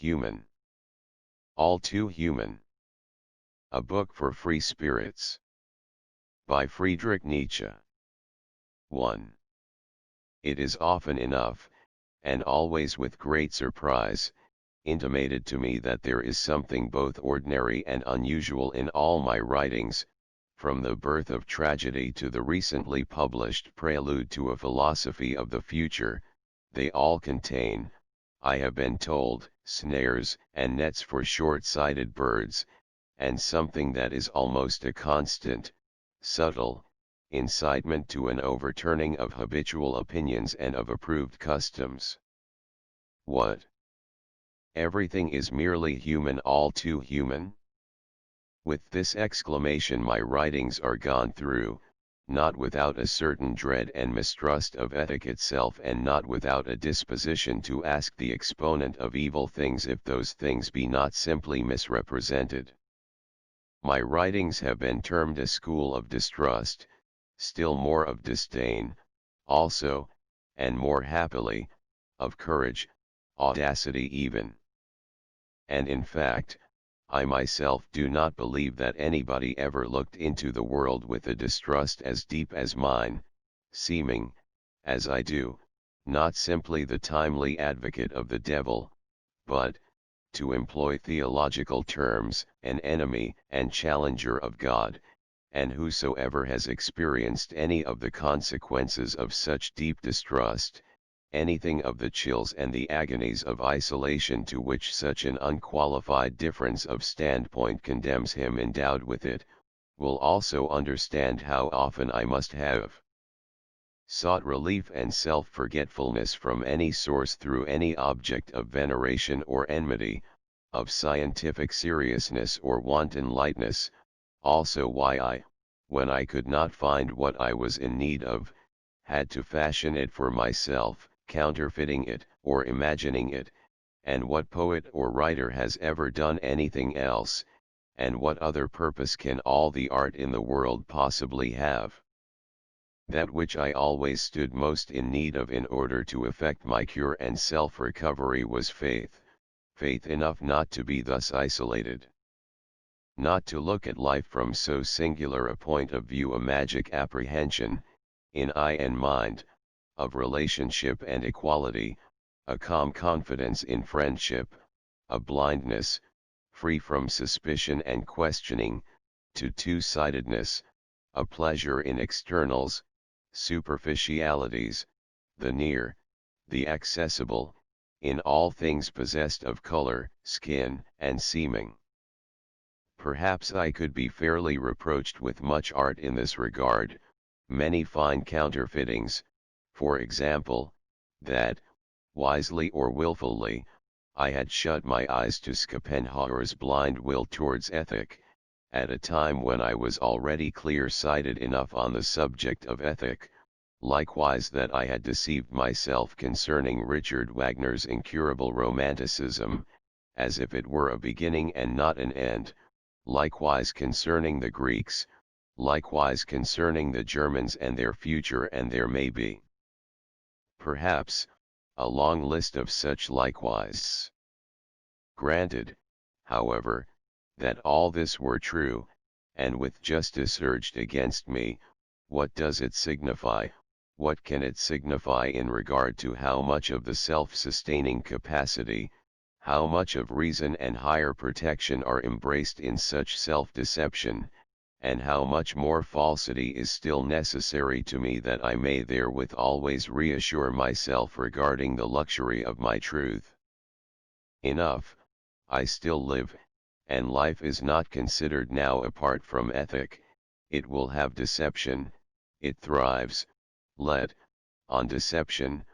Human. All Too Human. A Book for Free Spirits. By Friedrich Nietzsche. 1. It is often enough, and always with great surprise, intimated to me that there is something both ordinary and unusual in all my writings, from the birth of tragedy to the recently published Prelude to a Philosophy of the Future. They all contain, I have been told, snares and nets for short-sighted birds, and something that is almost a constant, subtle, incitement to an overturning of habitual opinions and of approved customs. What? Everything is merely human, all too human? With this exclamation my writings are gone through, not without a certain dread and mistrust of ethic itself, and not without a disposition to ask the exponent of evil things if those things be not simply misrepresented. My writings have been termed a school of distrust, still more of disdain, also, and more happily, of courage, audacity even. And in fact, I myself do not believe that anybody ever looked into the world with a distrust as deep as mine, seeming, as I do, not simply the timely advocate of the devil, but, to employ theological terms, an enemy and challenger of God, and whosoever has experienced any of the consequences of such deep distrust, anything of the chills and the agonies of isolation to which such an unqualified difference of standpoint condemns him endowed with it, will also understand how often I must have sought relief and self-forgetfulness from any source through any object of veneration or enmity, of scientific seriousness or wanton lightness, also why I, when I could not find what I was in need of, had to fashion it for myself, counterfeiting it, or imagining it, and what poet or writer has ever done anything else, and what other purpose can all the art in the world possibly have? That which I always stood most in need of in order to effect my cure and self-recovery was faith, faith enough not to be thus isolated. Not to look at life from so singular a point of view, a magic apprehension, in eye and mind, of relationship and equality, a calm confidence in friendship, a blindness, free from suspicion and questioning, to two-sidedness, a pleasure in externals, superficialities, the near, the accessible, in all things possessed of color, skin, and seeming. Perhaps I could be fairly reproached with much art in this regard, many fine counterfeitings, for example, that, wisely or wilfully, I had shut my eyes to Schopenhauer's blind will towards ethic, at a time when I was already clear-sighted enough on the subject of ethic, likewise that I had deceived myself concerning Richard Wagner's incurable romanticism, as if it were a beginning and not an end, likewise concerning the Greeks, likewise concerning the Germans and their future and their maybe. Perhaps, a long list of such likewise. Granted, however, that all this were true, and with justice urged against me, what does it signify, what can it signify in regard to how much of the self-sustaining capacity, how much of reason and higher protection are embraced in such self-deception, and how much more falsity is still necessary to me that I may therewith always reassure myself regarding the luxury of my truth. Enough, I still live, and life is not considered now apart from ethic, it will have deception, it thrives, on deception,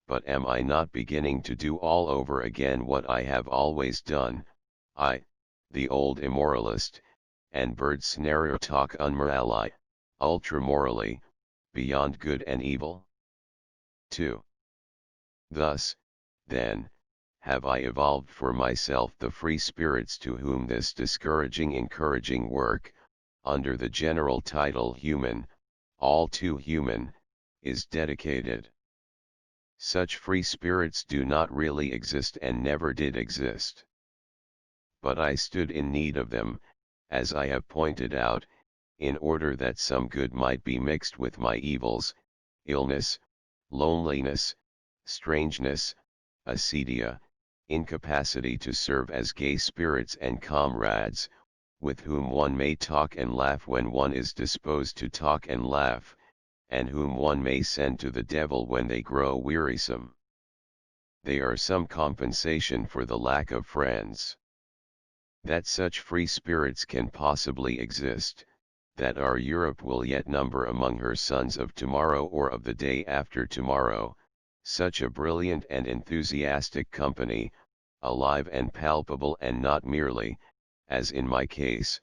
but am I not beginning to do all over again what I have always done, I, the old immoralist, and bird snarer talk unmorali, ultramorally, beyond good and evil? 2. Thus, then, have I evolved for myself the free spirits to whom this discouraging encouraging work, under the general title Human, All Too Human, is dedicated. Such free spirits do not really exist and never did exist. But I stood in need of them, as I have pointed out, in order that some good might be mixed with my evils, illness, loneliness, strangeness, acedia, incapacity to serve as gay spirits and comrades, with whom one may talk and laugh when one is disposed to talk and laugh, and whom one may send to the devil when they grow wearisome. They are some compensation for the lack of friends. That such free spirits can possibly exist, that our Europe will yet number among her sons of tomorrow or of the day after tomorrow, such a brilliant and enthusiastic company, alive and palpable and not merely, as in my case,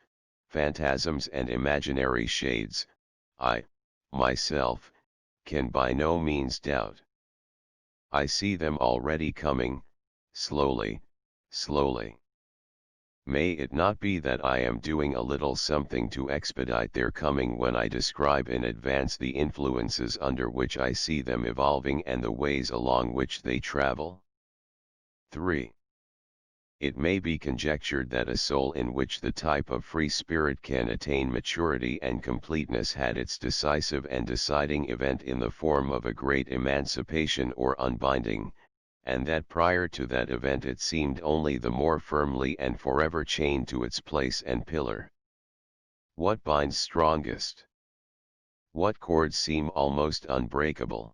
phantasms and imaginary shades, I, myself, can by no means doubt. I see them already coming, slowly, slowly. May it not be that I am doing a little something to expedite their coming when I describe in advance the influences under which I see them evolving and the ways along which they travel? 3. It may be conjectured that a soul in which the type of free spirit can attain maturity and completeness had its decisive and deciding event in the form of a great emancipation or unbinding, and that prior to that event it seemed only the more firmly and forever chained to its place and pillar. What binds strongest? What cords seem almost unbreakable?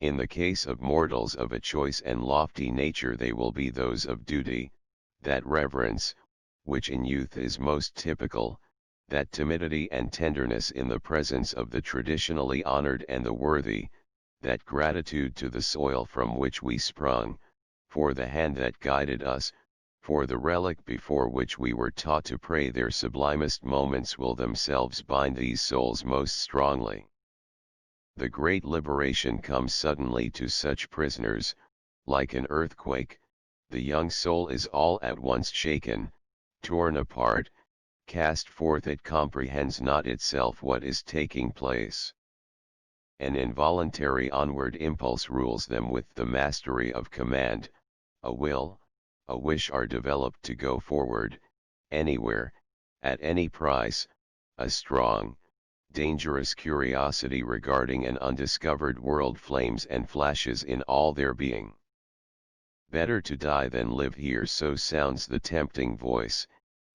In the case of mortals of a choice and lofty nature they will be those of duty, that reverence, which in youth is most typical, that timidity and tenderness in the presence of the traditionally honored and the worthy, that gratitude to the soil from which we sprung, for the hand that guided us, for the relic before which we were taught to pray. Their sublimest moments will themselves bind these souls most strongly. The great liberation comes suddenly to such prisoners, like an earthquake. The young soul is all at once shaken, torn apart, cast forth. It comprehends not itself what is taking place. An involuntary onward impulse rules them with the mastery of command. A will, a wish are developed to go forward, anywhere, at any price. A strong, dangerous curiosity regarding an undiscovered world flames and flashes in all their being. Better to die than live here, so sounds the tempting voice,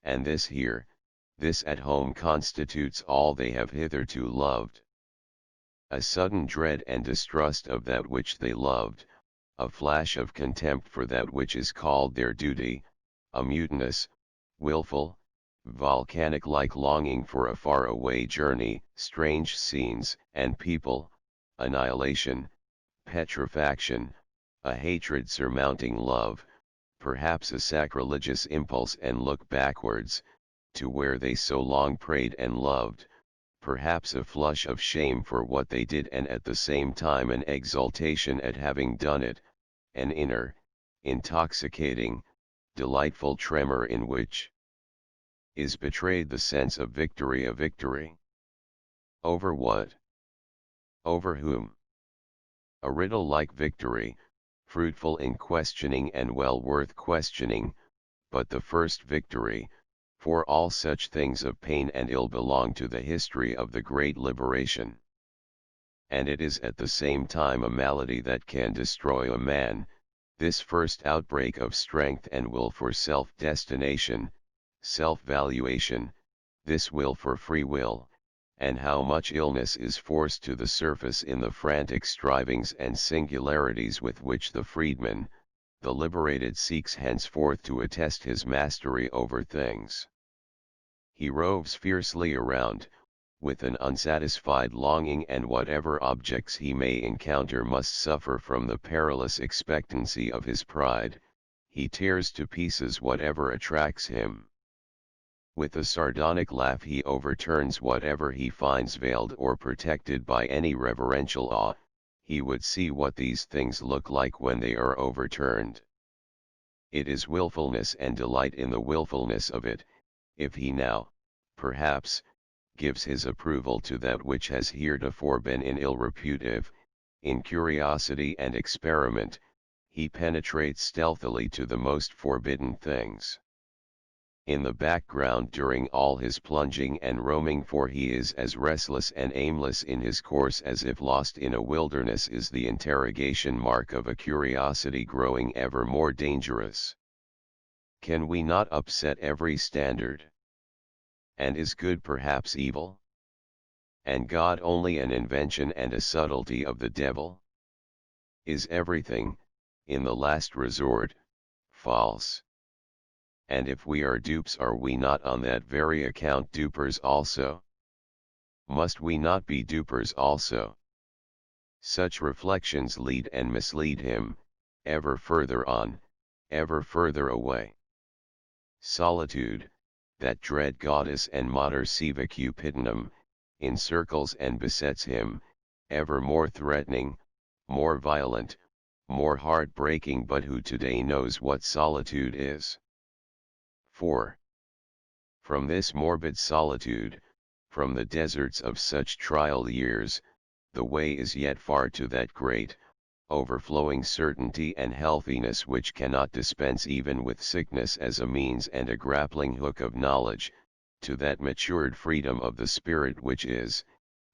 and this here, this at home constitutes all they have hitherto loved. A sudden dread and distrust of that which they loved, a flash of contempt for that which is called their duty, a mutinous, willful, volcanic-like longing for a far-away journey, strange scenes and people, annihilation, petrifaction, a hatred surmounting love, perhaps a sacrilegious impulse and look backwards, to where they so long prayed and loved, perhaps a flush of shame for what they did and at the same time an exultation at having done it, an inner, intoxicating, delightful tremor in which is betrayed the sense of victory. A victory over what? Over whom? A riddle-like victory, fruitful in questioning and well worth questioning, but the first victory, for all such things of pain and ill belong to the history of the great liberation. And it is at the same time a malady that can destroy a man, this first outbreak of strength and will for self-destination, self-valuation, this will for free will, and how much illness is forced to the surface in the frantic strivings and singularities with which the freedman, the liberated, seeks henceforth to attest his mastery over things. He roves fiercely around, with an unsatisfied longing, and whatever objects he may encounter must suffer from the perilous expectancy of his pride. He tears to pieces whatever attracts him. With a sardonic laugh he overturns whatever he finds veiled or protected by any reverential awe. He would see what these things look like when they are overturned. It is willfulness and delight in the willfulness of it. If he now, perhaps, gives his approval to that which has heretofore been in ill repute, in curiosity and experiment, he penetrates stealthily to the most forbidden things. In the background during all his plunging and roaming, for he is as restless and aimless in his course as if lost in a wilderness, is the interrogation mark of a curiosity growing ever more dangerous. Can we not upset every standard? And is good perhaps evil? And God only an invention and a subtlety of the devil? Is everything, in the last resort, false? And if we are dupes, are we not on that very account dupers also? Must we not be dupers also? Such reflections lead and mislead him, ever further on, ever further away. Solitude, that dread goddess and mater siva cupidinum, encircles and besets him, ever more threatening, more violent, more heart-breaking. But who today knows what solitude is? 4. From this morbid solitude, from the deserts of such trial years, the way is yet far to that great, overflowing certainty and healthiness which cannot dispense even with sickness as a means and a grappling hook of knowledge, to that matured freedom of the spirit which is,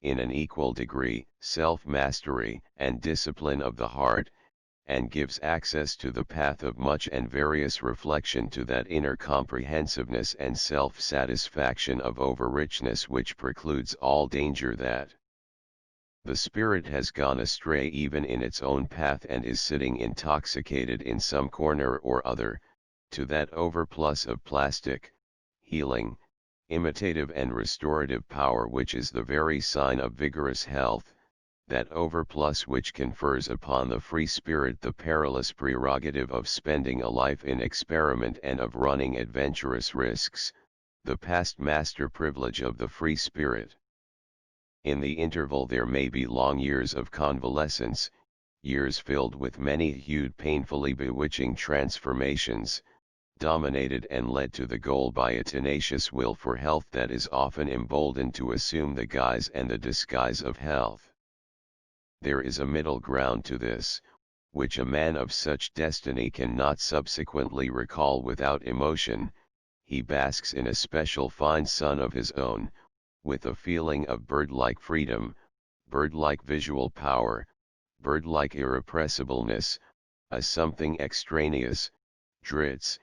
in an equal degree, self-mastery and discipline of the heart, and gives access to the path of much and various reflection, to that inner comprehensiveness and self-satisfaction of over-richness which precludes all danger that the spirit has gone astray even in its own path and is sitting intoxicated in some corner or other, to that overplus of plastic, healing, imitative and restorative power which is the very sign of vigorous health, that overplus which confers upon the free spirit the perilous prerogative of spending a life in experiment and of running adventurous risks, the past master privilege of the free spirit. In the interval there may be long years of convalescence, years filled with many-hued painfully bewitching transformations, dominated and led to the goal by a tenacious will for health that is often emboldened to assume the guise and the disguise of health. There is a middle ground to this, which a man of such destiny cannot subsequently recall without emotion. He basks in a special fine sun of his own, with a feeling of bird-like freedom, bird-like visual power, bird-like irrepressibleness, a something extraneous, drits,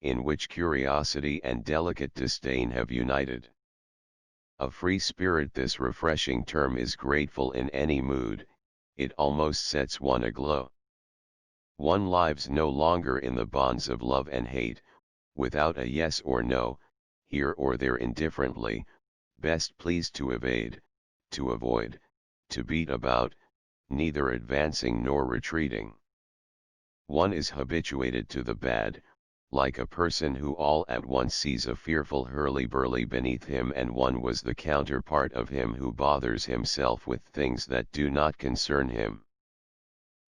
in which curiosity and delicate disdain have united. A free spirit, this refreshing term is grateful in any mood, it almost sets one aglow. One lives no longer in the bonds of love and hate, without a yes or no, here or there indifferently, best pleased to evade, to avoid, to beat about, neither advancing nor retreating. One is habituated to the bad, like a person who all at once sees a fearful hurly-burly beneath him, and one was the counterpart of him who bothers himself with things that do not concern him.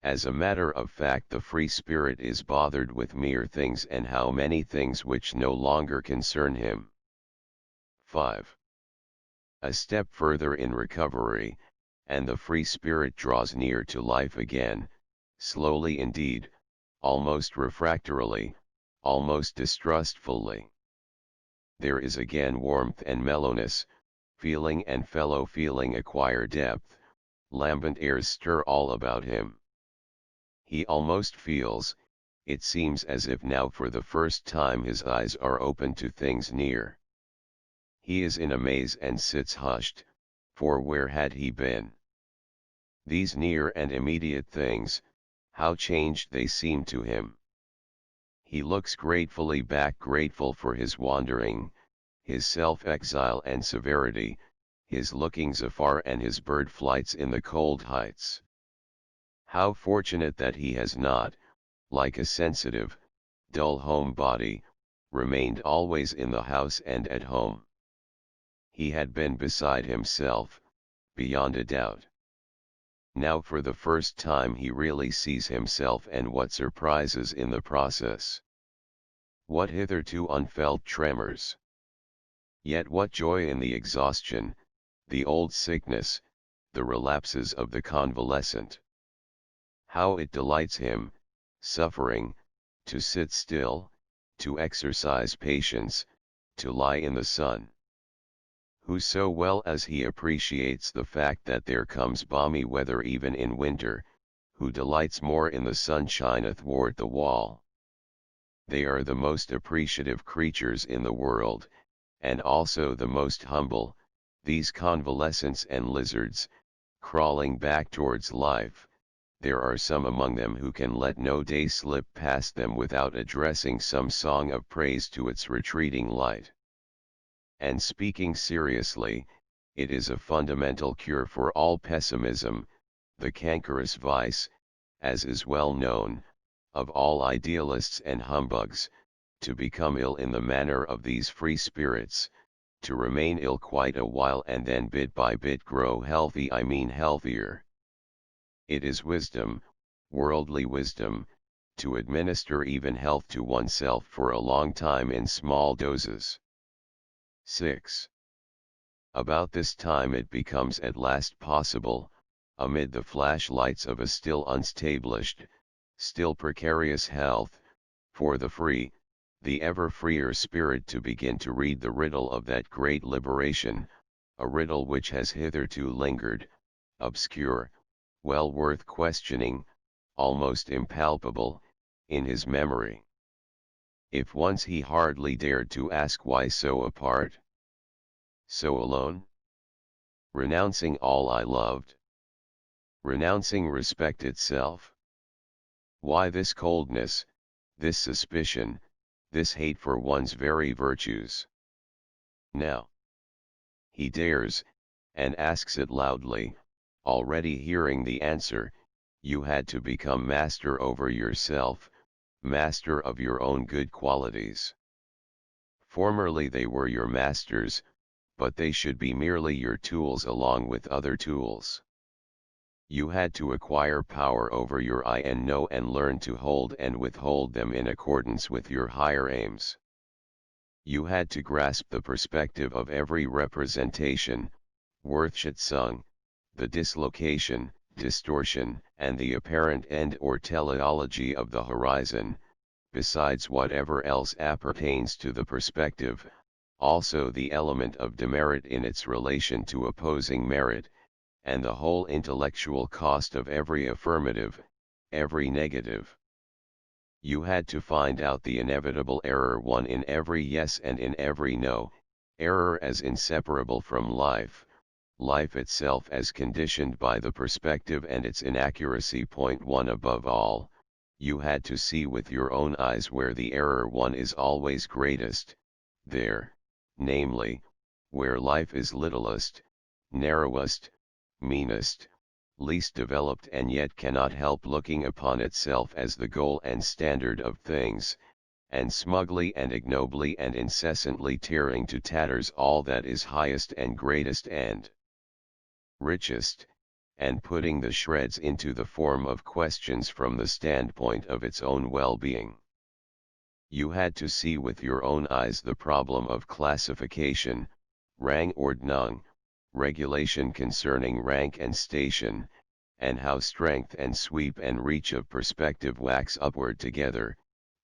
As a matter of fact, the free spirit is bothered with mere things, and how many things which no longer concern him. 5. A step further in recovery, and the free spirit draws near to life again, slowly indeed, almost refractorily, almost distrustfully. There is again warmth and mellowness, feeling and fellow feeling acquire depth, lambent airs stir all about him. He almost feels, it seems as if now for the first time his eyes are open to things near. He is in a maze and sits hushed, for where had he been? These near and immediate things, how changed they seem to him. He looks gratefully back, grateful for his wandering, his self-exile and severity, his lookings afar and his bird flights in the cold heights. How fortunate that he has not, like a sensitive, dull homebody, remained always in the house and at home. He had been beside himself, beyond a doubt. Now for the first time he really sees himself, and what surprises in the process! What hitherto unfelt tremors! Yet what joy in the exhaustion, the old sickness, the relapses of the convalescent! how it delights him, suffering, to sit still, to exercise patience, to lie in the sun. Who so well as he appreciates the fact that there comes balmy weather even in winter, who delights more in the sunshine athwart the wall. They are the most appreciative creatures in the world, and also the most humble, these convalescents and lizards, crawling back towards life. There are some among them who can let no day slip past them without addressing some song of praise to its retreating light. And speaking seriously, it is a fundamental cure for all pessimism, the cankerous vice, as is well known, of all idealists and humbugs, to become ill in the manner of these free spirits, to remain ill quite a while and then bit by bit grow healthy, I mean healthier. It is wisdom, worldly wisdom, to administer even health to oneself for a long time in small doses. 6. About this time it becomes at last possible, amid the flashlights of a still unstablished, still precarious health, for the free, the ever freer spirit to begin to read the riddle of that great liberation, a riddle which has hitherto lingered, obscure, well worth questioning, almost impalpable, in his memory. If once he hardly dared to ask why so apart, so alone? Renouncing all I loved, renouncing respect itself? Why this coldness, this suspicion, this hate for one's very virtues? Now he dares, and asks it loudly, already hearing the answer. You had to become master over yourself, master of your own good qualities. Formerly they were your masters, but they should be merely your tools along with other tools. You had to acquire power over your I and know and learn to hold and withhold them in accordance with your higher aims. You had to grasp the perspective of every representation, Wortschätzung, the dislocation, distortion, and the apparent end or teleology of the horizon, besides whatever else appertains to the perspective, also the element of demerit in its relation to opposing merit, and the whole intellectual cost of every affirmative, every negative. You had to find out the inevitable error one in every yes and in every no, error as inseparable from life, life itself as conditioned by the perspective and its inaccuracy. Point one above all, you had to see with your own eyes where the error one is always greatest, there, namely, where life is littlest, narrowest, meanest, least developed, and yet cannot help looking upon itself as the goal and standard of things, and smugly and ignobly and incessantly tearing to tatters all that is highest and greatest and richest, and putting the shreds into the form of questions from the standpoint of its own well-being. You had to see with your own eyes the problem of classification, Rangordnung, regulation concerning rank and station, and how strength and sweep and reach of perspective wax upward together.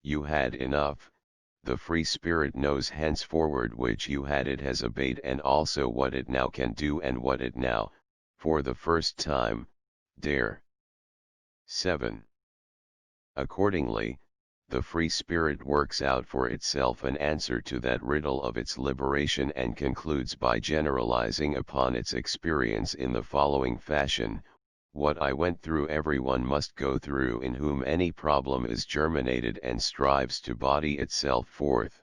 You had enough. The free spirit knows henceforward which you had it has obeyed, and also what it now can do and what it now, for the first time, dare. 7. Accordingly, the free spirit works out for itself an answer to that riddle of its liberation, and concludes by generalizing upon its experience in the following fashion: what I went through everyone must go through in whom any problem is germinated and strives to body itself forth.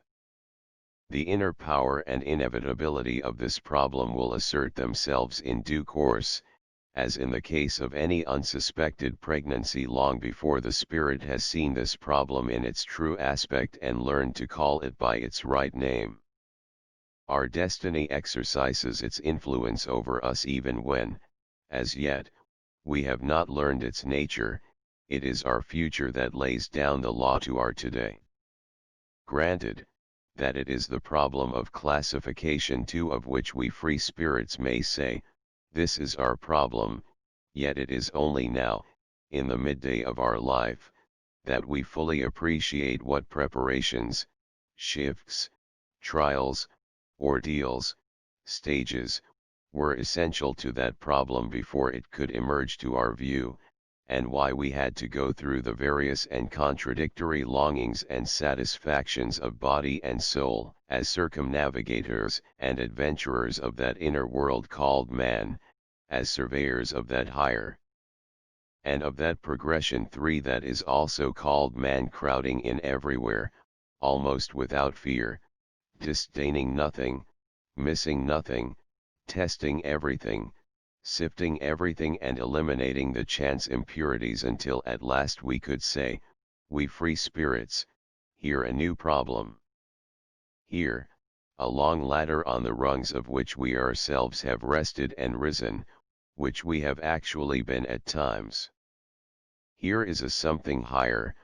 The inner power and inevitability of this problem will assert themselves in due course, as in the case of any unsuspected pregnancy, long before the spirit has seen this problem in its true aspect and learned to call it by its right name. Our destiny exercises its influence over us even when, as yet, we have not learned its nature. It is our future that lays down the law to our today. Granted, that it is the problem of classification too of which we free spirits may say, this is our problem, yet it is only now, in the midday of our life, that we fully appreciate what preparations, shifts, trials, ordeals, stages, were essential to that problem before it could emerge to our view, and why we had to go through the various and contradictory longings and satisfactions of body and soul, as circumnavigators and adventurers of that inner world called man, as surveyors of that higher, and of that progression 3 that is also called man, crowding in everywhere, almost without fear, disdaining nothing, missing nothing, testing everything, sifting everything and eliminating the chance impurities until at last we could say, we free spirits, here a new problem. Here, a long ladder on the rungs of which we ourselves have rested and risen, which we have actually been at times. Here is a something higher,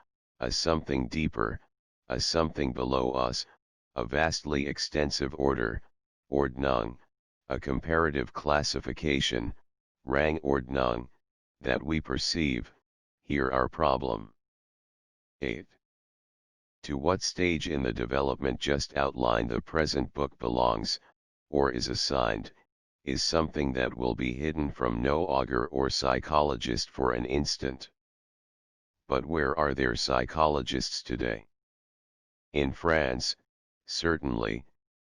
a something deeper, a something below us, a vastly extensive order, Ordnung, a comparative classification, Rangordnung, that we perceive, here our problem. 8. To what stage in the development just outlined the present book belongs, or is assigned, is something that will be hidden from no augur or psychologist for an instant. But where are there psychologists today? In France, certainly,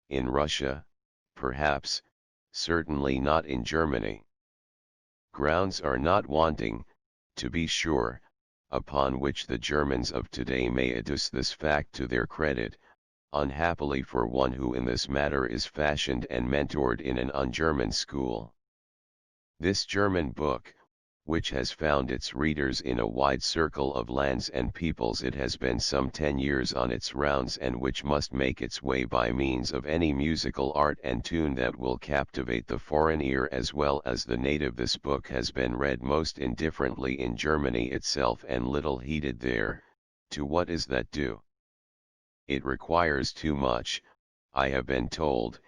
in Russia, perhaps, certainly not in Germany. Grounds are not wanting, to be sure, upon which the Germans of today may adduce this fact to their credit, unhappily for one who in this matter is fashioned and mentored in an un-German school. This German book, which has found its readers in a wide circle of lands and peoples, it has been some 10 years on its rounds, and which must make its way by means of any musical art and tune that will captivate the foreign ear as well as the native. This book has been read most indifferently in Germany itself and little heeded there. To what is that due? It requires too much, I have been told.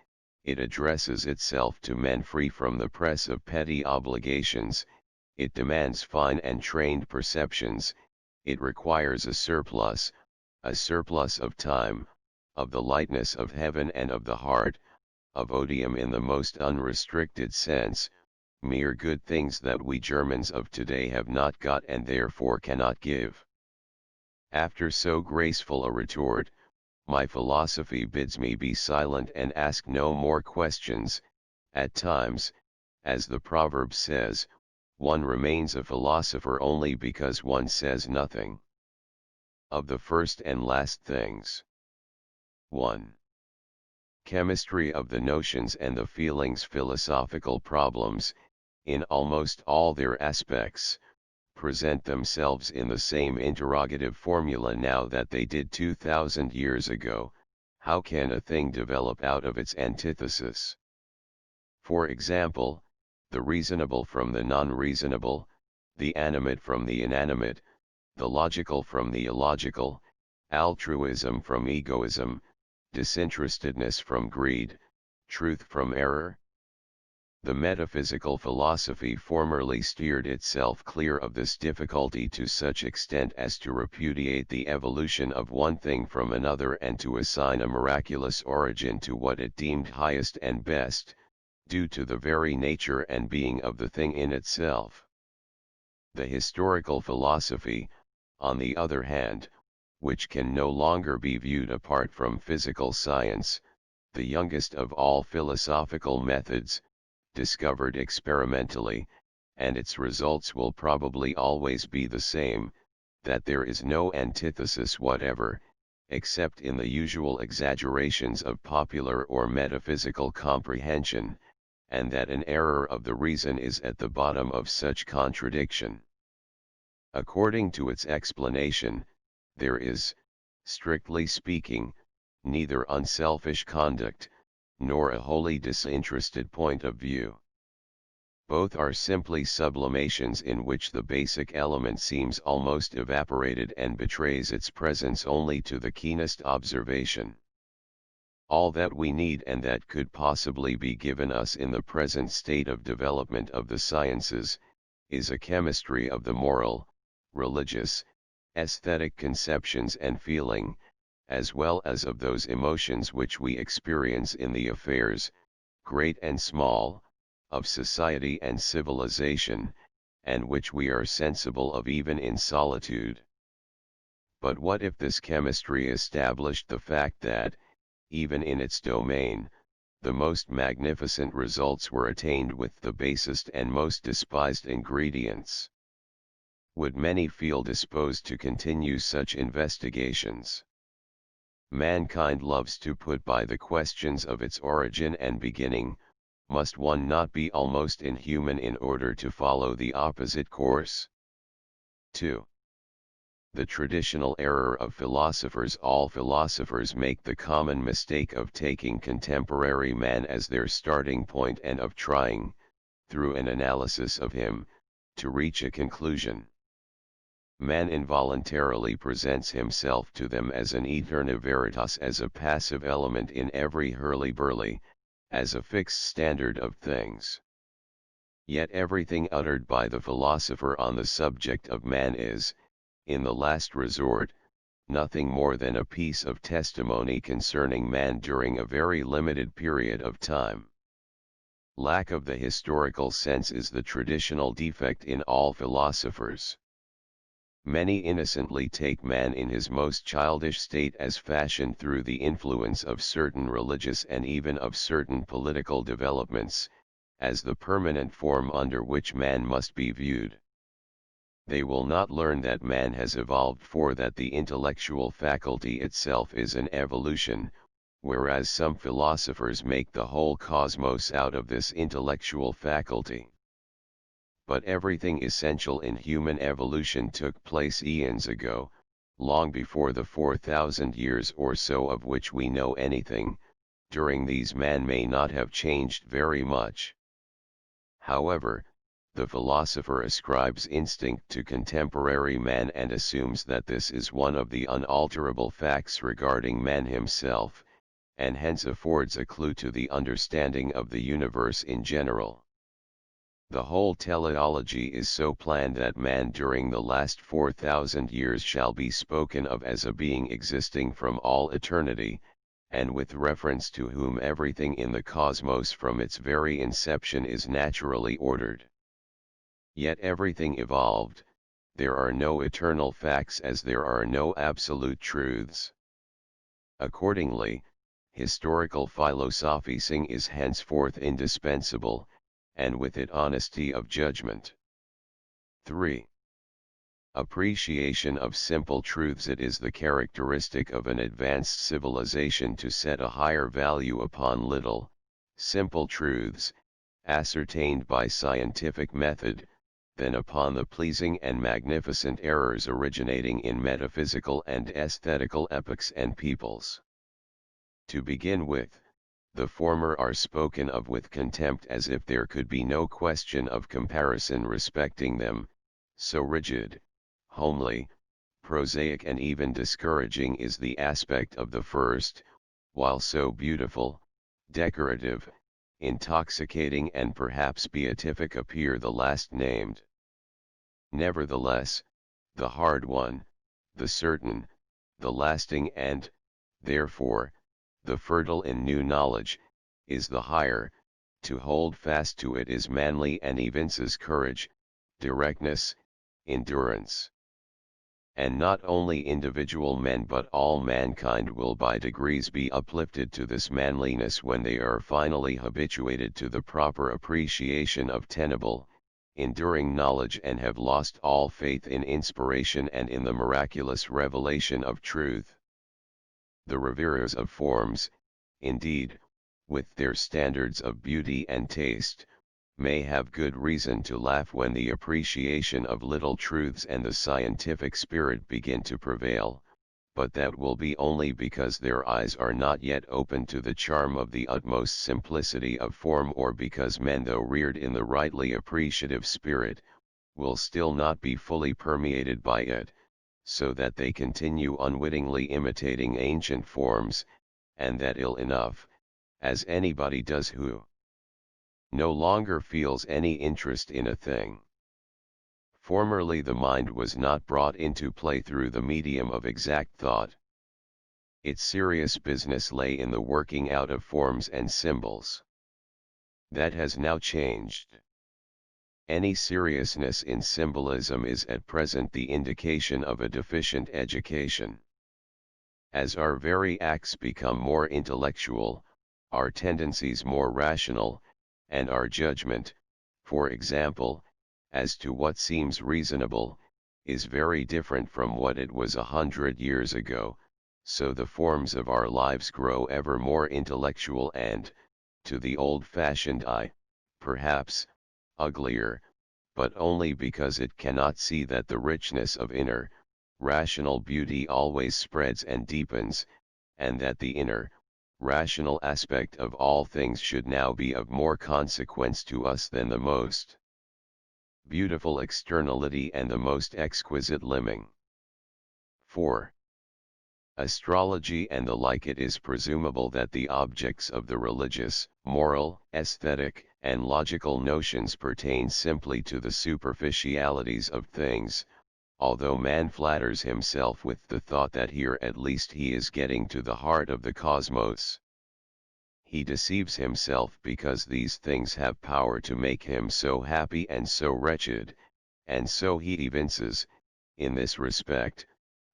It addresses itself to men free from the press of petty obligations. It demands fine and trained perceptions. It requires a surplus of time, of the lightness of heaven and of the heart, of odium in the most unrestricted sense, mere good things that we Germans of today have not got and therefore cannot give. After so graceful a retort, my philosophy bids me be silent and ask no more questions. At times, as the proverb says, one remains a philosopher only because one says nothing. Of the first and last things. 1. Chemistry of the notions and the feelings. Philosophical problems, in almost all their aspects, present themselves in the same interrogative formula now that they did 2000 years ago. How can a thing develop out of its antithesis? For example, the reasonable from the non-reasonable, the animate from the inanimate, the logical from the illogical, altruism from egoism, disinterestedness from greed, truth from error. The metaphysical philosophy formerly steered itself clear of this difficulty to such extent as to repudiate the evolution of one thing from another and to assign a miraculous origin to what it deemed highest and best, due to the very nature and being of the thing in itself. The historical philosophy, on the other hand, which can no longer be viewed apart from physical science, the youngest of all philosophical methods, discovered experimentally, and its results will probably always be the same, that there is no antithesis whatever, except in the usual exaggerations of popular or metaphysical comprehension, and that an error of the reason is at the bottom of such contradiction. According to its explanation, there is, strictly speaking, neither unselfish conduct, nor a wholly disinterested point of view. Both are simply sublimations in which the basic element seems almost evaporated and betrays its presence only to the keenest observation. All that we need and that could possibly be given us in the present state of development of the sciences, is a chemistry of the moral, religious, aesthetic conceptions and feeling, as well as of those emotions which we experience in the affairs, great and small, of society and civilization, and which we are sensible of even in solitude. But what if this chemistry established the fact that, even in its domain, the most magnificent results were attained with the basest and most despised ingredients? Would many feel disposed to continue such investigations? Mankind loves to put by the questions of its origin and beginning. Must one not be almost inhuman in order to follow the opposite course? 2. The traditional error of philosophers. All philosophers make the common mistake of taking contemporary man as their starting point and of trying, through an analysis of him, to reach a conclusion. Man involuntarily presents himself to them as an aeterna veritas, as a passive element in every hurly-burly, as a fixed standard of things. Yet everything uttered by the philosopher on the subject of man is, in the last resort, nothing more than a piece of testimony concerning man during a very limited period of time. Lack of the historical sense is the traditional defect in all philosophers. Many innocently take man in his most childish state as fashioned through the influence of certain religious and even of certain political developments, as the permanent form under which man must be viewed. They will not learn that man has evolved, for that the intellectual faculty itself is an evolution, whereas some philosophers make the whole cosmos out of this intellectual faculty. But everything essential in human evolution took place eons ago, long before the 4,000 years or so of which we know anything. During these man may not have changed very much. However, the philosopher ascribes instinct to contemporary man and assumes that this is one of the unalterable facts regarding man himself, and hence affords a clue to the understanding of the universe in general. The whole teleology is so planned that man during the last 4,000 years shall be spoken of as a being existing from all eternity, and with reference to whom everything in the cosmos from its very inception is naturally ordered. Yet everything evolved. There are no eternal facts as there are no absolute truths. Accordingly, historical philosophizing is henceforth indispensable, and with it honesty of judgment. 3. Appreciation of simple truths. It is the characteristic of an advanced civilization to set a higher value upon little, simple truths, ascertained by scientific method, than upon the pleasing and magnificent errors originating in metaphysical and aesthetical epochs and peoples. To begin with, the former are spoken of with contempt as if there could be no question of comparison respecting them, so rigid, homely, prosaic and even discouraging is the aspect of the first, while so beautiful, decorative, intoxicating and perhaps beatific appear the last named. Nevertheless, the hard one, the certain, the lasting and, therefore, the fertile in new knowledge, is the higher. To hold fast to it is manly and evinces courage, directness, endurance. And not only individual men but all mankind will by degrees be uplifted to this manliness when they are finally habituated to the proper appreciation of tenable, enduring knowledge and have lost all faith in inspiration and in the miraculous revelation of truth. The reverers of forms, indeed, with their standards of beauty and taste, may have good reason to laugh when the appreciation of little truths and the scientific spirit begin to prevail, but that will be only because their eyes are not yet open to the charm of the utmost simplicity of form, or because men, though reared in the rightly appreciative spirit, will still not be fully permeated by it, so that they continue unwittingly imitating ancient forms, and that ill enough, as anybody does who no longer feels any interest in a thing. Formerly the mind was not brought into play through the medium of exact thought. Its serious business lay in the working out of forms and symbols. That has now changed. Any seriousness in symbolism is at present the indication of a deficient education. As our very acts become more intellectual, our tendencies more rational, and our judgment, for example, as to what seems reasonable, is very different from what it was 100 years ago, so the forms of our lives grow ever more intellectual and, to the old-fashioned eye, perhaps, uglier, but only because it cannot see that the richness of inner, rational beauty always spreads and deepens, and that the inner, rational aspect of all things should now be of more consequence to us than the most beautiful externality and the most exquisite limning. 4. Astrology and the like. It is presumable that the objects of the religious, moral, aesthetic, and logical notions pertain simply to the superficialities of things, although man flatters himself with the thought that here at least he is getting to the heart of the cosmos. He deceives himself, because these things have power to make him so happy and so wretched, and so he evinces, in this respect,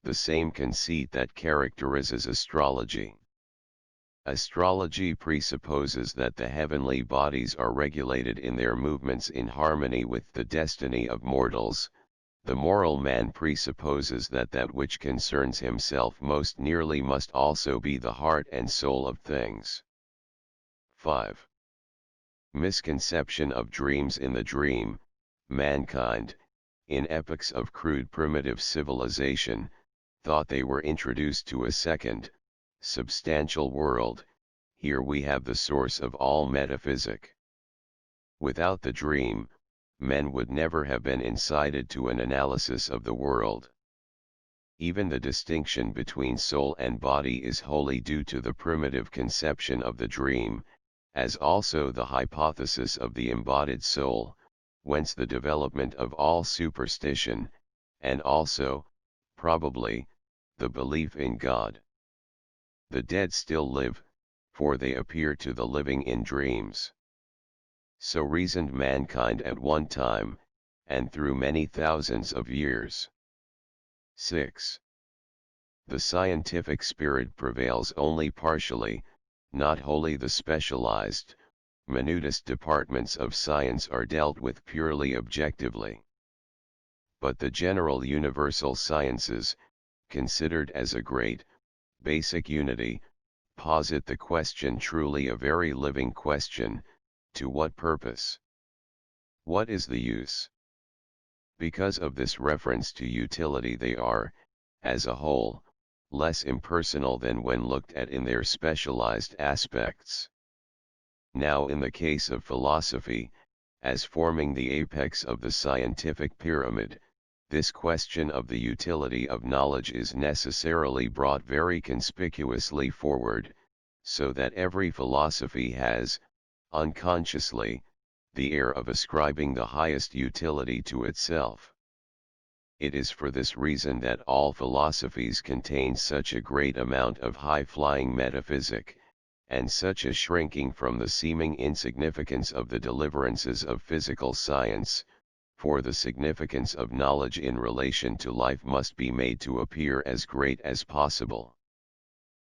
the same conceit that characterizes astrology. Astrology presupposes that the heavenly bodies are regulated in their movements in harmony with the destiny of mortals. The moral man presupposes that that which concerns himself most nearly must also be the heart and soul of things. 5. Misconception of dreams. In the dream, mankind, in epochs of crude primitive civilization, thought they were introduced to a second, substantial world. Here we have the source of all metaphysic. Without the dream, men would never have been incited to an analysis of the world. Even the distinction between soul and body is wholly due to the primitive conception of the dream, as also the hypothesis of the embodied soul, whence the development of all superstition, and also, probably, the belief in God. The dead still live, for they appear to the living in dreams. So reasoned mankind at one time, and through many thousands of years. 6. The scientific spirit prevails only partially, not wholly. The specialized, minutest departments of science are dealt with purely objectively. But the general universal sciences, considered as a great, basic unity, posit the question, truly a very living question: to what purpose? What is the use? Because of this reference to utility, they are, as a whole, less impersonal than when looked at in their specialized aspects. Now, in the case of philosophy, as forming the apex of the scientific pyramid, this question of the utility of knowledge is necessarily brought very conspicuously forward, so that every philosophy has, unconsciously, the air of ascribing the highest utility to itself. It is for this reason that all philosophies contain such a great amount of high-flying metaphysic, and such a shrinking from the seeming insignificance of the deliverances of physical science, for the significance of knowledge in relation to life must be made to appear as great as possible.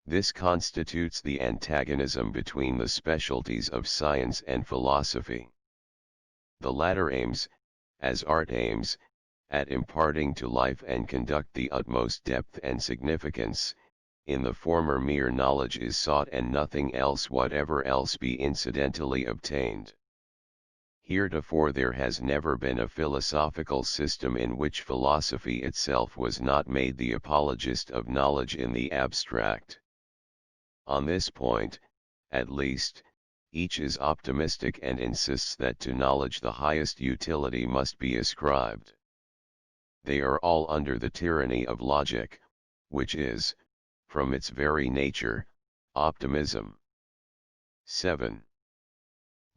This constitutes the antagonism between the specialties of science and philosophy. The latter aims, as art aims, at imparting to life and conduct the utmost depth and significance. In the former, mere knowledge is sought and nothing else, whatever else be incidentally obtained. Heretofore there has never been a philosophical system in which philosophy itself was not made the apologist of knowledge in the abstract. On this point, at least, each is optimistic and insists that to knowledge the highest utility must be ascribed. They are all under the tyranny of logic, which is, from its very nature, optimism. 7.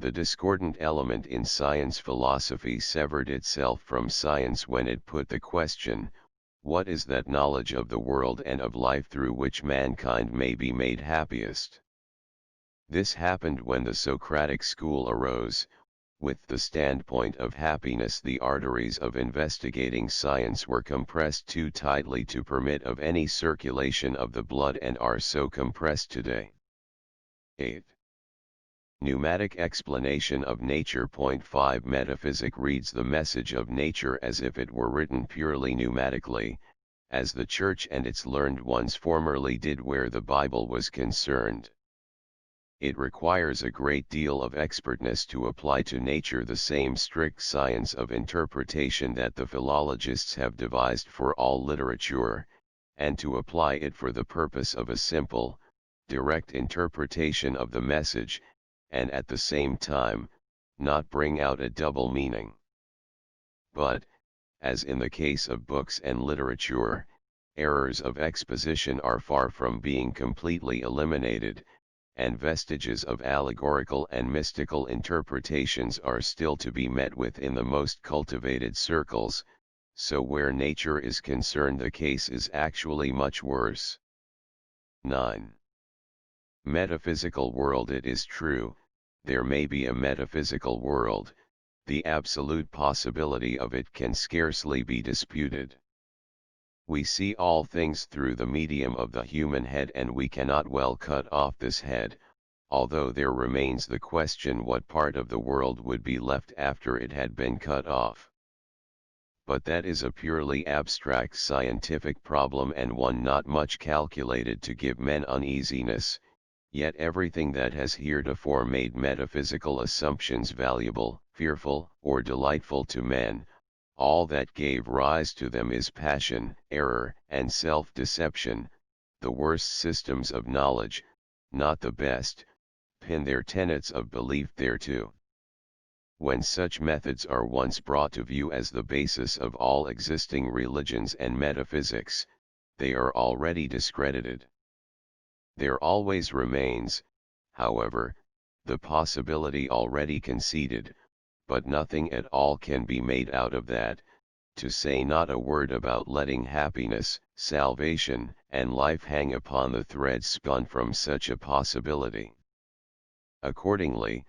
The discordant element in science philosophy severed itself from science when it put the question, what is that knowledge of the world and of life through which mankind may be made happiest? This happened when the Socratic school arose. With the standpoint of happiness, the arteries of investigating science were compressed too tightly to permit of any circulation of the blood and are so compressed today. 8. Pneumatic explanation of nature. 5 Metaphysic reads the message of nature as if it were written purely pneumatically, as the Church and its learned ones formerly did where the Bible was concerned. It requires a great deal of expertness to apply to nature the same strict science of interpretation that the philologists have devised for all literature, and to apply it for the purpose of a simple, direct interpretation of the message, and at the same time, not bring out a double meaning. But, as in the case of books and literature, errors of exposition are far from being completely eliminated, and vestiges of allegorical and mystical interpretations are still to be met with in the most cultivated circles, so where nature is concerned the case is actually much worse. 9. Metaphysical world. It is true, there may be a metaphysical world, the absolute possibility of it can scarcely be disputed. We see all things through the medium of the human head, and we cannot well cut off this head, although there remains the question what part of the world would be left after it had been cut off. But that is a purely abstract scientific problem and one not much calculated to give men uneasiness, yet everything that has heretofore made metaphysical assumptions valuable, fearful, or delightful to men, all that gave rise to them is passion, error, and self-deception. The worst systems of knowledge, not the best, pin their tenets of belief thereto. When such methods are once brought to view as the basis of all existing religions and metaphysics, they are already discredited. There always remains, however, the possibility already conceded, but nothing at all can be made out of that, to say not a word about letting happiness, salvation, and life hang upon the thread spun from such a possibility. Accordingly,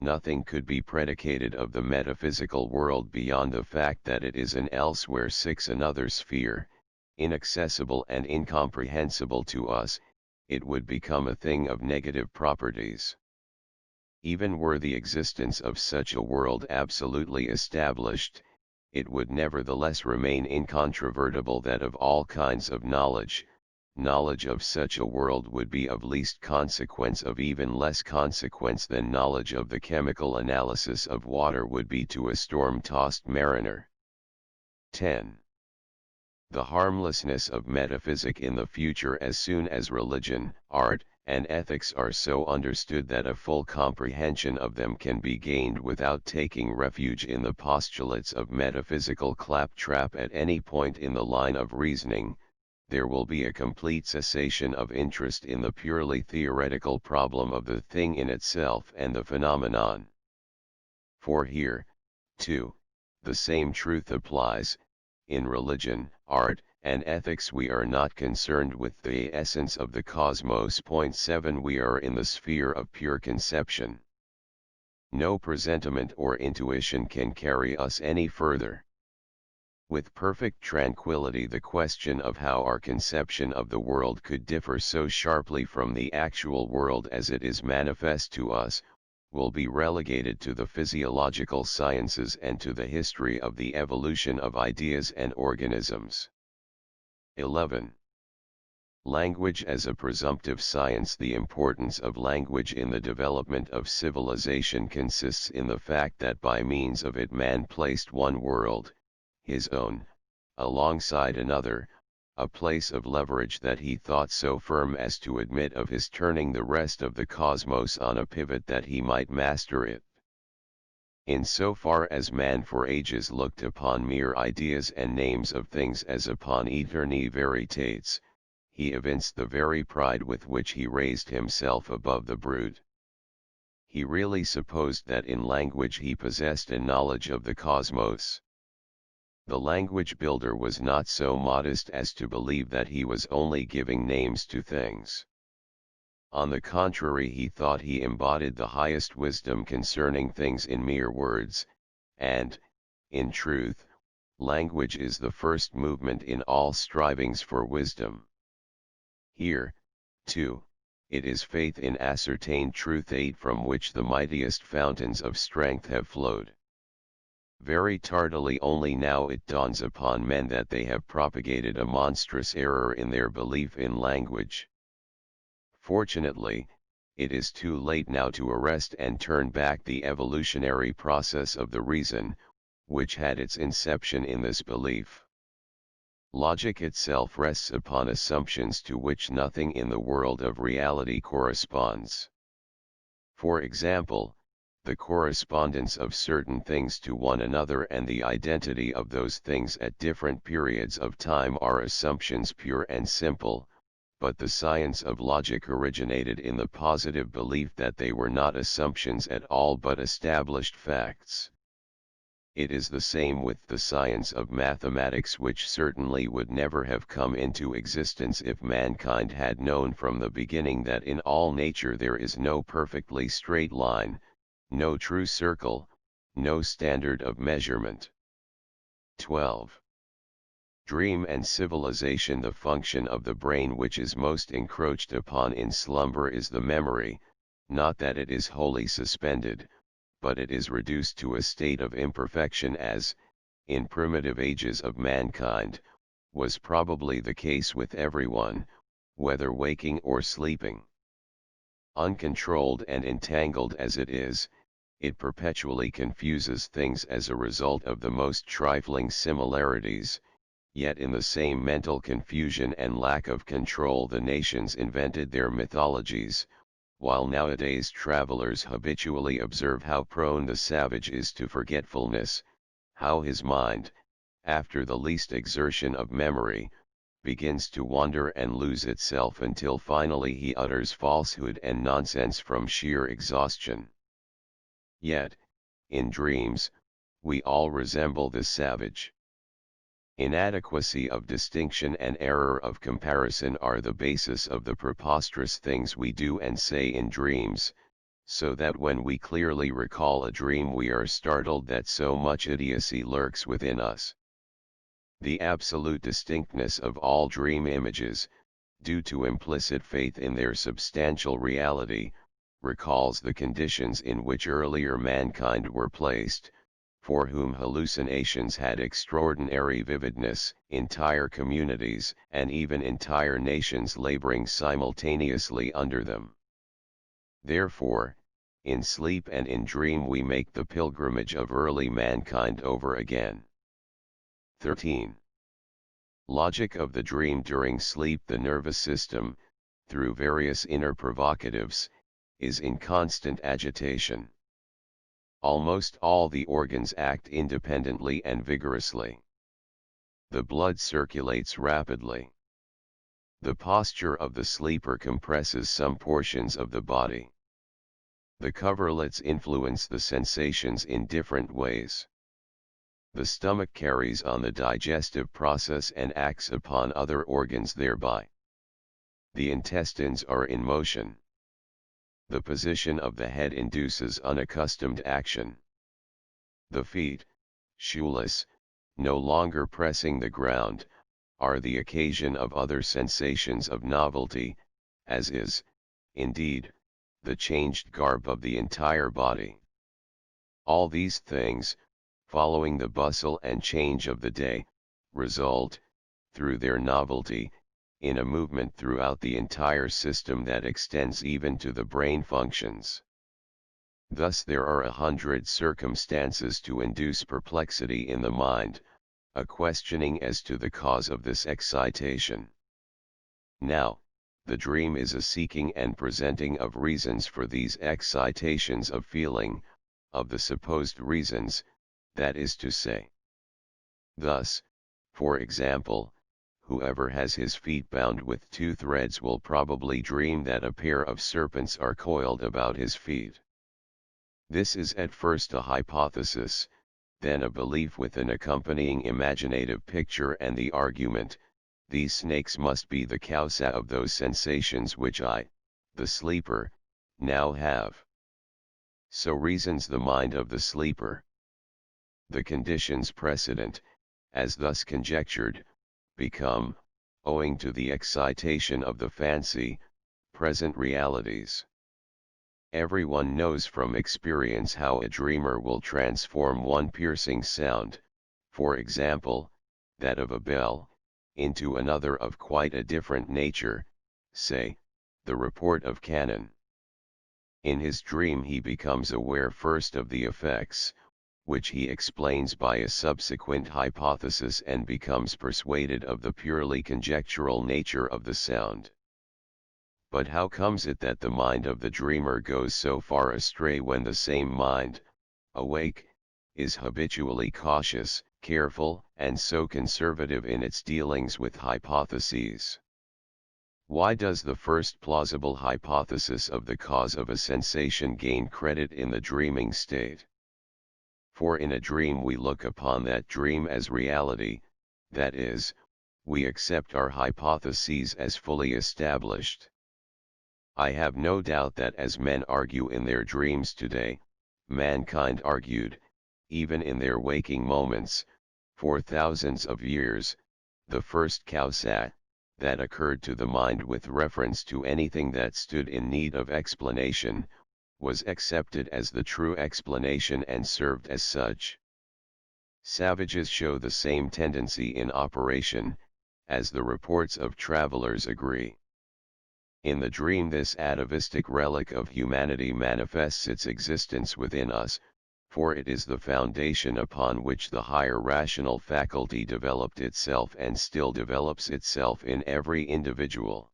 nothing could be predicated of the metaphysical world beyond the fact that it is an elsewhere another sphere, inaccessible and incomprehensible to us. It would become a thing of negative properties. Even were the existence of such a world absolutely established, it would nevertheless remain incontrovertible that of all kinds of knowledge of such a world would be of least consequence, of even less consequence than knowledge of the chemical analysis of water would be to a storm-tossed mariner. 10. The harmlessness of metaphysic in the future. As soon as religion, art, and ethics are so understood that a full comprehension of them can be gained without taking refuge in the postulates of metaphysical claptrap at any point in the line of reasoning, there will be a complete cessation of interest in the purely theoretical problem of the thing in itself and the phenomenon. For here, too, the same truth applies. In religion, art, and ethics we are not concerned with the essence of the cosmos. 7 We are in the sphere of pure conception. No presentiment or intuition can carry us any further. With perfect tranquility, the question of how our conception of the world could differ so sharply from the actual world as it is manifest to us, will be relegated to the physiological sciences and to the history of the evolution of ideas and organisms. 11. Language as a presumptive science. The importance of language in the development of civilization consists in the fact that by means of it man placed one world, his own, alongside another, a place of leverage that he thought so firm as to admit of his turning the rest of the cosmos on a pivot that he might master it. In so far as man for ages looked upon mere ideas and names of things as upon aeterni veritates, he evinced the very pride with which he raised himself above the brute. he really supposed that in language he possessed a knowledge of the cosmos. The language builder was not so modest as to believe that he was only giving names to things. On the contrary, he thought he embodied the highest wisdom concerning things in mere words, and, in truth, language is the first movement in all strivings for wisdom. Here, too, it is faith in ascertained truth from which the mightiest fountains of strength have flowed. Very tardily only now it dawns upon men that they have propagated a monstrous error in their belief in language. Fortunately, it is too late now to arrest and turn back the evolutionary process of the reason, which had its inception in this belief. Logic itself rests upon assumptions to which nothing in the world of reality corresponds. For example, the correspondence of certain things to one another and the identity of those things at different periods of time are assumptions pure and simple, but the science of logic originated in the positive belief that they were not assumptions at all but established facts. It is the same with the science of mathematics, which certainly would never have come into existence if mankind had known from the beginning that in all nature there is no perfectly straight line, no true circle, no standard of measurement. 12. Dream and civilization. The function of the brain which is most encroached upon in slumber is the memory, not that it is wholly suspended, but it is reduced to a state of imperfection as, in primitive ages of mankind, was probably the case with everyone, whether waking or sleeping. Uncontrolled and entangled as it is, it perpetually confuses things as a result of the most trifling similarities, yet in the same mental confusion and lack of control the nations invented their mythologies, while nowadays travelers habitually observe how prone the savage is to forgetfulness, how his mind, after the least exertion of memory, begins to wander and lose itself until finally he utters falsehood and nonsense from sheer exhaustion. Yet, in dreams, we all resemble the savage. Inadequacy of distinction and error of comparison are the basis of the preposterous things we do and say in dreams, so that when we clearly recall a dream we are startled that so much idiocy lurks within us. The absolute distinctness of all dream images, due to implicit faith in their substantial reality, recalls the conditions in which earlier mankind were placed, for whom hallucinations had extraordinary vividness, entire communities and even entire nations laboring simultaneously under them. Therefore, in sleep and in dream we make the pilgrimage of early mankind over again. 13. Logic of the dream. During sleep the nervous system, through various inner provocatives, is in constant agitation. Almost all the organs act independently and vigorously. The blood circulates rapidly. The posture of the sleeper compresses some portions of the body. The coverlets influence the sensations in different ways. The stomach carries on the digestive process and acts upon other organs thereby. The intestines are in motion. The position of the head induces unaccustomed action. The feet, shoeless, no longer pressing the ground, are the occasion of other sensations of novelty, as is, indeed, the changed garb of the entire body. All these things, following the bustle and change of the day, result, through their novelty, in a movement throughout the entire system that extends even to the brain functions. Thus there are 100 circumstances to induce perplexity in the mind, a questioning as to the cause of this excitation. Now, the dream is a seeking and presenting of reasons for these excitations of feeling, of the supposed reasons, that is to say. Thus, for example, whoever has his feet bound with 2 threads will probably dream that a pair of serpents are coiled about his feet. This is at first a hypothesis, then a belief with an accompanying imaginative picture and the argument, these snakes must be the causa of those sensations which I, the sleeper, now have. So reasons the mind of the sleeper. The conditions precedent, as thus conjectured, become, owing to the excitation of the fancy, present realities. Everyone knows from experience how a dreamer will transform one piercing sound, for example, that of a bell, into another of quite a different nature, say, the report of cannon. In his dream he becomes aware first of the effects, which he explains by a subsequent hypothesis, and becomes persuaded of the purely conjectural nature of the sound. But how comes it that the mind of the dreamer goes so far astray when the same mind, awake, is habitually cautious, careful, and so conservative in its dealings with hypotheses? Why does the first plausible hypothesis of the cause of a sensation gain credit in the dreaming state? For in a dream we look upon that dream as reality, that is, we accept our hypotheses as fully established. I have no doubt that as men argue in their dreams today, mankind argued, even in their waking moments, for thousands of years, the first causa, that occurred to the mind with reference to anything that stood in need of explanation, was accepted as the true explanation and served as such. Savages show the same tendency in operation, as the reports of travelers agree. In the dream this atavistic relic of humanity manifests its existence within us, for it is the foundation upon which the higher rational faculty developed itself and still develops itself in every individual.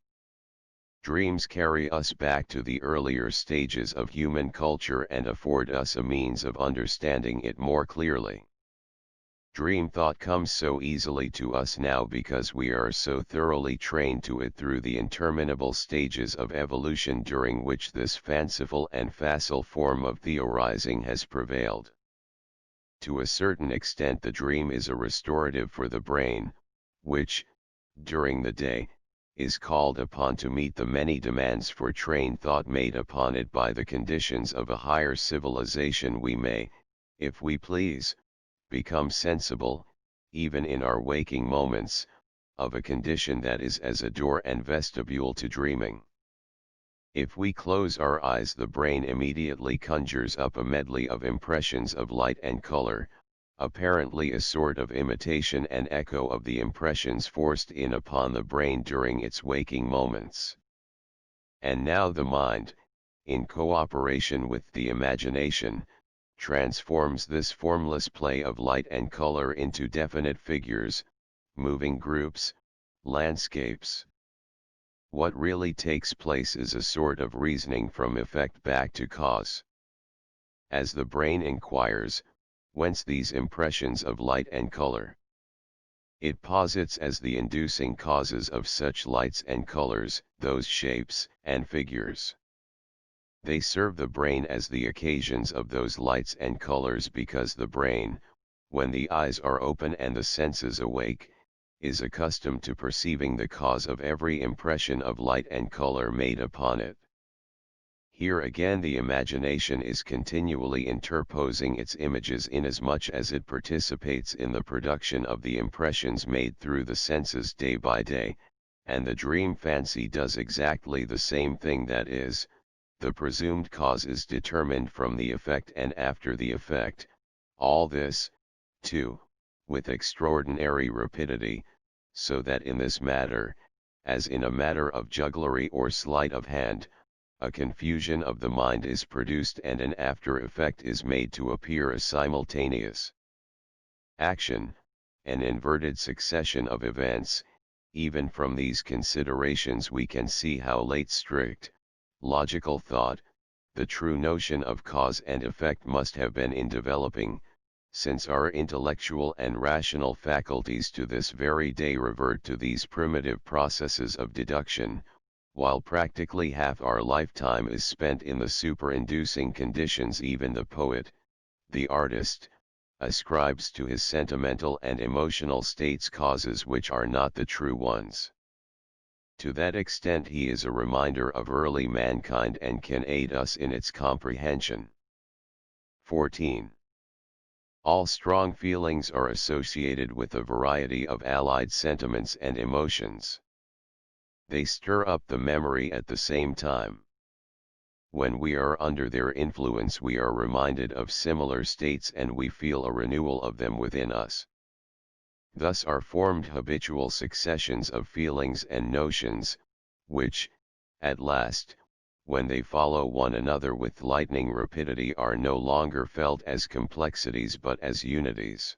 Dreams carry us back to the earlier stages of human culture and afford us a means of understanding it more clearly. Dream thought comes so easily to us now because we are so thoroughly trained to it through the interminable stages of evolution during which this fanciful and facile form of theorizing has prevailed. To a certain extent the dream is a restorative for the brain, which, during the day, is called upon to meet the many demands for trained thought made upon it by the conditions of a higher civilization. We may, if we please, become sensible, even in our waking moments, of a condition that is as a door and vestibule to dreaming. If we close our eyes, the brain immediately conjures up a medley of impressions of light and color, apparently a sort of imitation and echo of the impressions forced in upon the brain during its waking moments. And now the mind, in cooperation with the imagination, transforms this formless play of light and color into definite figures, moving groups, landscapes. What really takes place is a sort of reasoning from effect back to cause. As the brain inquires, whence these impressions of light and color? It posits as the inducing causes of such lights and colors, those shapes and figures. They serve the brain as the occasions of those lights and colors because the brain, when the eyes are open and the senses awake, is accustomed to perceiving the cause of every impression of light and color made upon it. Here again the imagination is continually interposing its images inasmuch as it participates in the production of the impressions made through the senses day by day, and the dream fancy does exactly the same thing, that is, the presumed cause is determined from the effect and after the effect, all this, too, with extraordinary rapidity, so that in this matter, as in a matter of jugglery or sleight of hand, a confusion of the mind is produced and an after effect is made to appear a simultaneous action, an inverted succession of events. Even from these considerations we can see how late strict, logical thought, the true notion of cause and effect, must have been in developing, since our intellectual and rational faculties to this very day revert to these primitive processes of deduction, while practically half our lifetime is spent in the super-inducing conditions even the poet, the artist, ascribes to his sentimental and emotional states causes which are not the true ones. To that extent he is a reminder of early mankind and can aid us in its comprehension. 14. All strong feelings are associated with a variety of allied sentiments and emotions. They stir up the memory at the same time. When we are under their influence we are reminded of similar states and we feel a renewal of them within us. Thus are formed habitual successions of feelings and notions, which, at last, when they follow one another with lightning rapidity are no longer felt as complexities but as unities.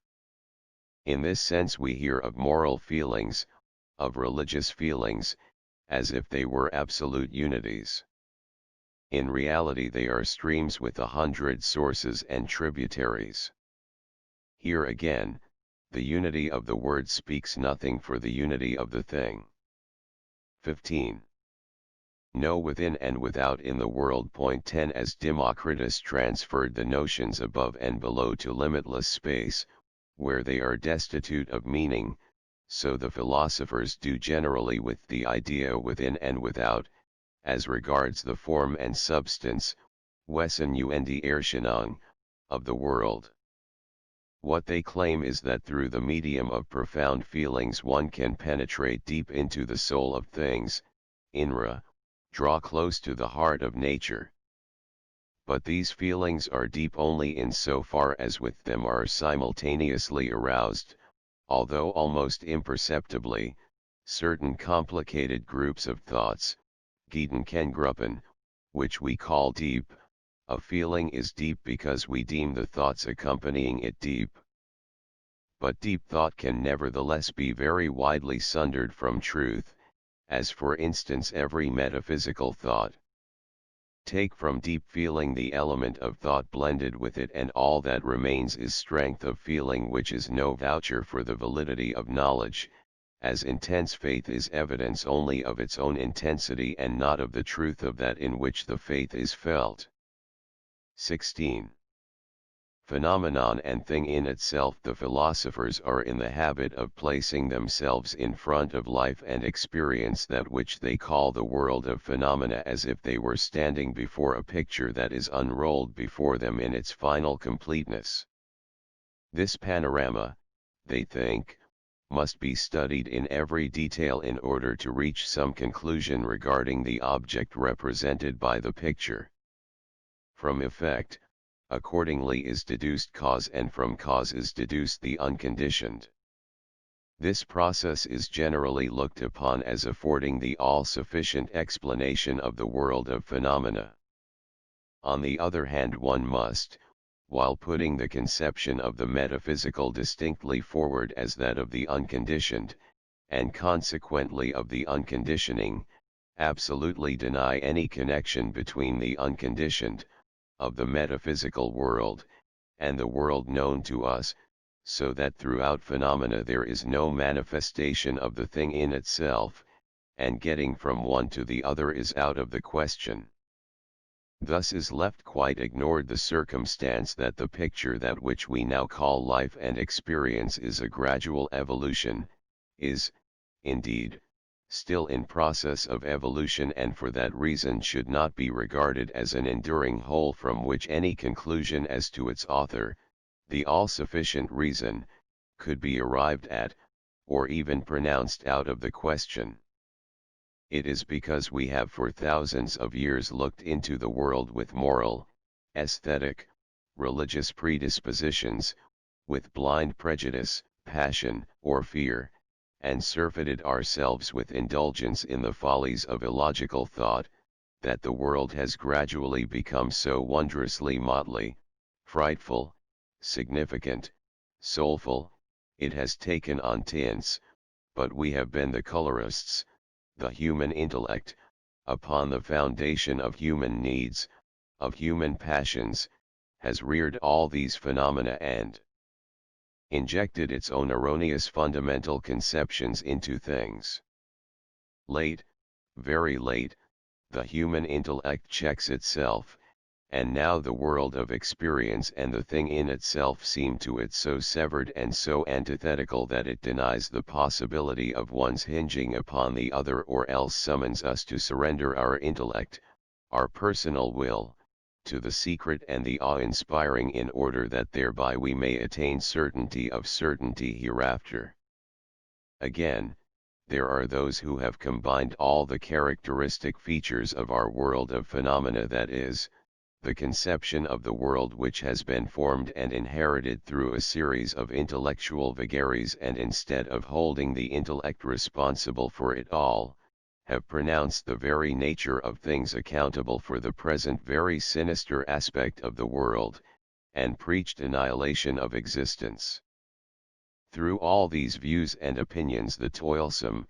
In this sense we hear of moral feelings, of religious feelings, as if they were absolute unities. In reality they are streams with 100 sources and tributaries. Here again, the unity of the word speaks nothing for the unity of the thing. 15. No within and without in the world. 10 As Democritus transferred the notions above and below to limitless space, where they are destitute of meaning, so the philosophers do generally with the idea within and without, as regards the form and substance, Wesen und Erscheinung, of the world. What they claim is that through the medium of profound feelings one can penetrate deep into the soul of things, inra, draw close to the heart of nature. But these feelings are deep only in so far as with them are simultaneously aroused, although almost imperceptibly, certain complicated groups of thoughts, Gedankengruppen, which we call deep. A feeling is deep because we deem the thoughts accompanying it deep. But deep thought can nevertheless be very widely sundered from truth, as for instance every metaphysical thought. Take from deep feeling the element of thought blended with it and all that remains is strength of feeling, which is no voucher for the validity of knowledge, as intense faith is evidence only of its own intensity and not of the truth of that in which the faith is felt. 16. Phenomenon and thing in itself. The philosophers are in the habit of placing themselves in front of life and experience, that which they call the world of phenomena, as if they were standing before a picture that is unrolled before them in its final completeness. This panorama, they think, must be studied in every detail in order to reach some conclusion regarding the object represented by the picture. From effect, accordingly, is deduced cause, and from cause is deduced the unconditioned. This process is generally looked upon as affording the all-sufficient explanation of the world of phenomena. On the other hand, one must, while putting the conception of the metaphysical distinctly forward as that of the unconditioned, and consequently of the unconditioning, absolutely deny any connection between the unconditioned, of the metaphysical world, and the world known to us, so that throughout phenomena there is no manifestation of the thing in itself, and getting from one to the other is out of the question. Thus is left quite ignored the circumstance that the picture, that which we now call life and experience, is a gradual evolution, is, indeed, still in process of evolution, and for that reason should not be regarded as an enduring whole from which any conclusion as to its author, the all-sufficient reason, could be arrived at, or even pronounced out of the question. It is because we have for thousands of years looked into the world with moral, aesthetic, religious predispositions, with blind prejudice, passion, or fear, and surfeited ourselves with indulgence in the follies of illogical thought, that the world has gradually become so wondrously motley, frightful, significant, soulful. It has taken on tints, but we have been the colorists. The human intellect, upon the foundation of human needs, of human passions, has reared all these phenomena and injected its own erroneous fundamental conceptions into things. Late, very late, the human intellect checks itself, and now the world of experience and the thing in itself seem to it so severed and so antithetical that it denies the possibility of one's hinging upon the other, or else summons us to surrender our intellect, our personal will, to the secret and the awe-inspiring, in order that thereby we may attain certainty of certainty hereafter. Again, there are those who have combined all the characteristic features of our world of phenomena, that is, the conception of the world which has been formed and inherited through a series of intellectual vagaries, and instead of holding the intellect responsible for it all, have pronounced the very nature of things accountable for the present very sinister aspect of the world, and preached annihilation of existence. Through all these views and opinions, the toilsome,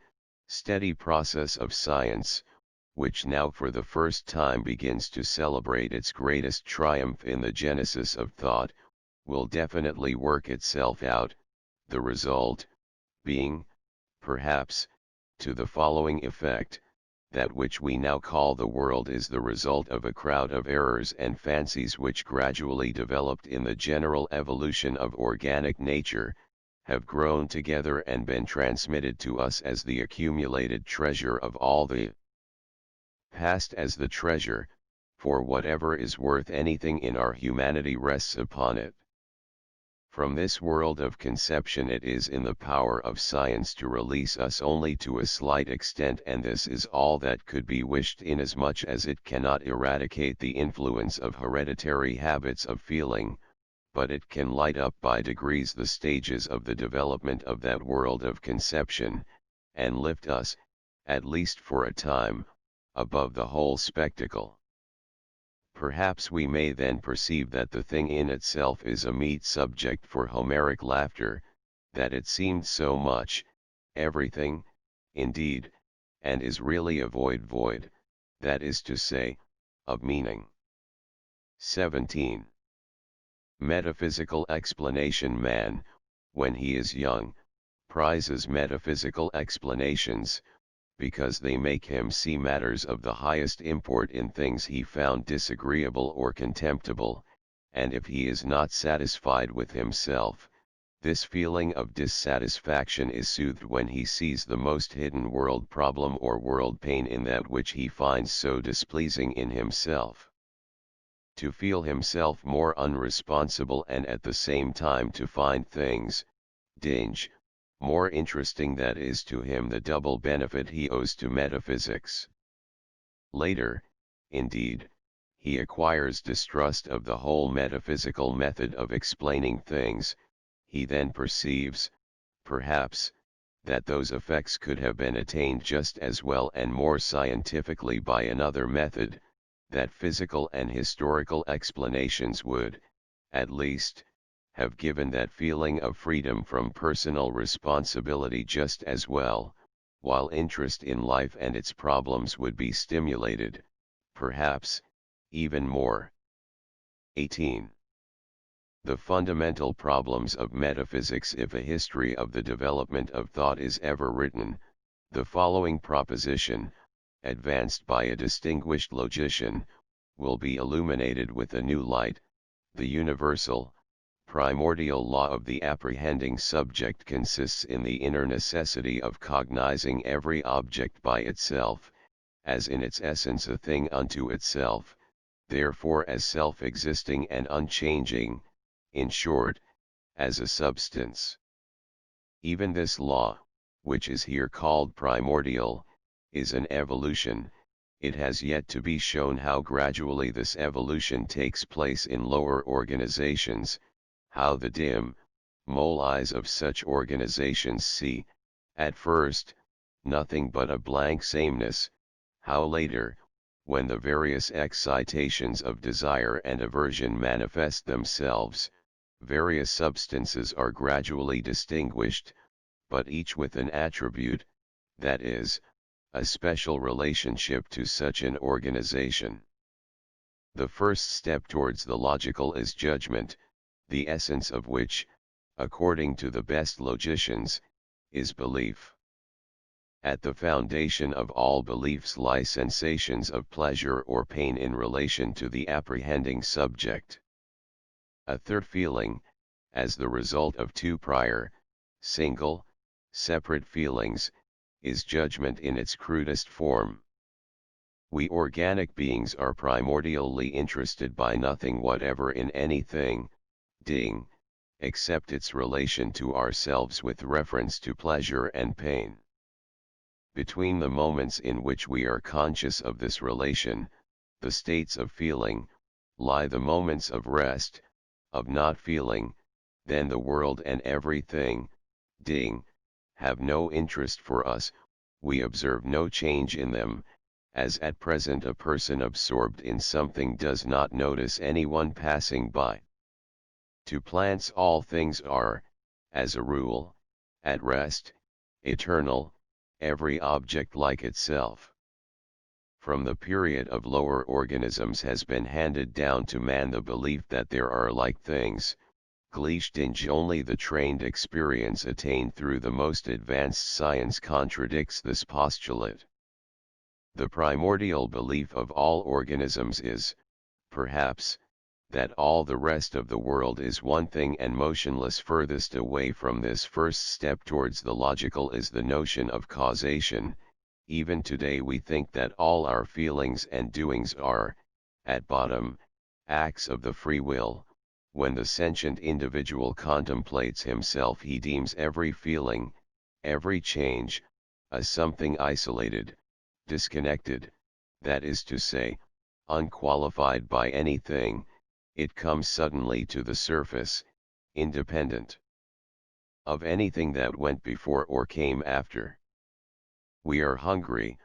steady process of science, which now for the first time begins to celebrate its greatest triumph in the genesis of thought, will definitely work itself out, the result being, perhaps, to the following effect: that which we now call the world is the result of a crowd of errors and fancies which gradually developed in the general evolution of organic nature, have grown together and been transmitted to us as the accumulated treasure of all the past, as the treasure, for whatever is worth anything in our humanity rests upon it. From this world of conception it is in the power of science to release us only to a slight extent, and this is all that could be wished, inasmuch as it cannot eradicate the influence of hereditary habits of feeling, but it can light up by degrees the stages of the development of that world of conception, and lift us, at least for a time, above the whole spectacle. Perhaps we may then perceive that the thing in itself is a meet subject for Homeric laughter, that it seemed so much, everything, indeed, and is really a void, that is to say, of meaning. 17. Metaphysical explanation. Man, when he is young, prizes metaphysical explanations, because they make him see matters of the highest import in things he found disagreeable or contemptible, and if he is not satisfied with himself, this feeling of dissatisfaction is soothed when he sees the most hidden world problem or world pain in that which he finds so displeasing in himself. To feel himself more unresponsible, and at the same time to find things, dinge, more interesting, that is to him the double benefit he owes to metaphysics. Later, indeed, he acquires distrust of the whole metaphysical method of explaining things. He then perceives, perhaps, that those effects could have been attained just as well and more scientifically by another method, that physical and historical explanations would, at least, have given that feeling of freedom from personal responsibility just as well, while interest in life and its problems would be stimulated, perhaps, even more. 18. The fundamental problems of metaphysics. If a history of the development of thought is ever written, the following proposition, advanced by a distinguished logician, will be illuminated with a new light: the universal, primordial law of the apprehending subject consists in the inner necessity of cognizing every object by itself, as in its essence a thing unto itself, therefore as self-existing and unchanging, in short, as a substance. Even this law, which is here called primordial, is an evolution. It has yet to be shown how gradually this evolution takes place in lower organizations, how the dim, mole eyes of such organizations see, at first, nothing but a blank sameness, how later, when the various excitations of desire and aversion manifest themselves, various substances are gradually distinguished, but each with an attribute, that is, a special relationship to such an organization. The first step towards the logical is judgment, the essence of which, according to the best logicians, is belief. At the foundation of all beliefs lie sensations of pleasure or pain in relation to the apprehending subject. A third feeling, as the result of two prior, single, separate feelings, is judgment in its crudest form. We organic beings are primordially interested by nothing whatever in anything, ding, except its relation to ourselves with reference to pleasure and pain. Between the moments in which we are conscious of this relation, the states of feeling, lie the moments of rest, of not feeling. Then the world and everything, ding, have no interest for us, we observe no change in them, as at present a person absorbed in something does not notice anyone passing by. To plants all things are, as a rule, at rest, eternal, every object like itself. From the period of lower organisms has been handed down to man the belief that there are like things, Gleichstinge. Only the trained experience attained through the most advanced science contradicts this postulate. The primordial belief of all organisms is, perhaps, that all the rest of the world is one thing and motionless. Furthest away from this first step towards the logical is the notion of causation. Even today we think that all our feelings and doings are, at bottom, acts of the free will. When the sentient individual contemplates himself, he deems every feeling, every change, as something isolated, disconnected, that is to say, unqualified by anything. It comes suddenly to the surface, independent of anything that went before or came after. We are hungry,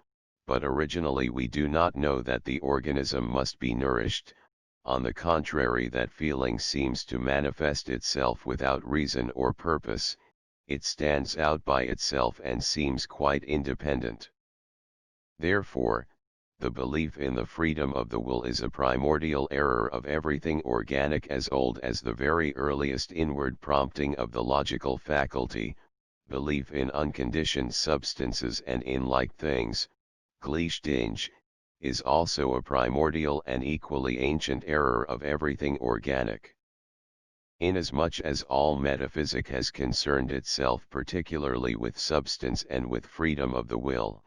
but originally we do not know that the organism must be nourished. On the contrary, that feeling seems to manifest itself without reason or purpose. It stands out by itself and seems quite independent. Therefore, the belief in the freedom of the will is a primordial error of everything organic, as old as the very earliest inward prompting of the logical faculty. Belief in unconditioned substances and in like things, Gleichstinge, is also a primordial and equally ancient error of everything organic. Inasmuch as all metaphysic has concerned itself particularly with substance and with freedom of the will,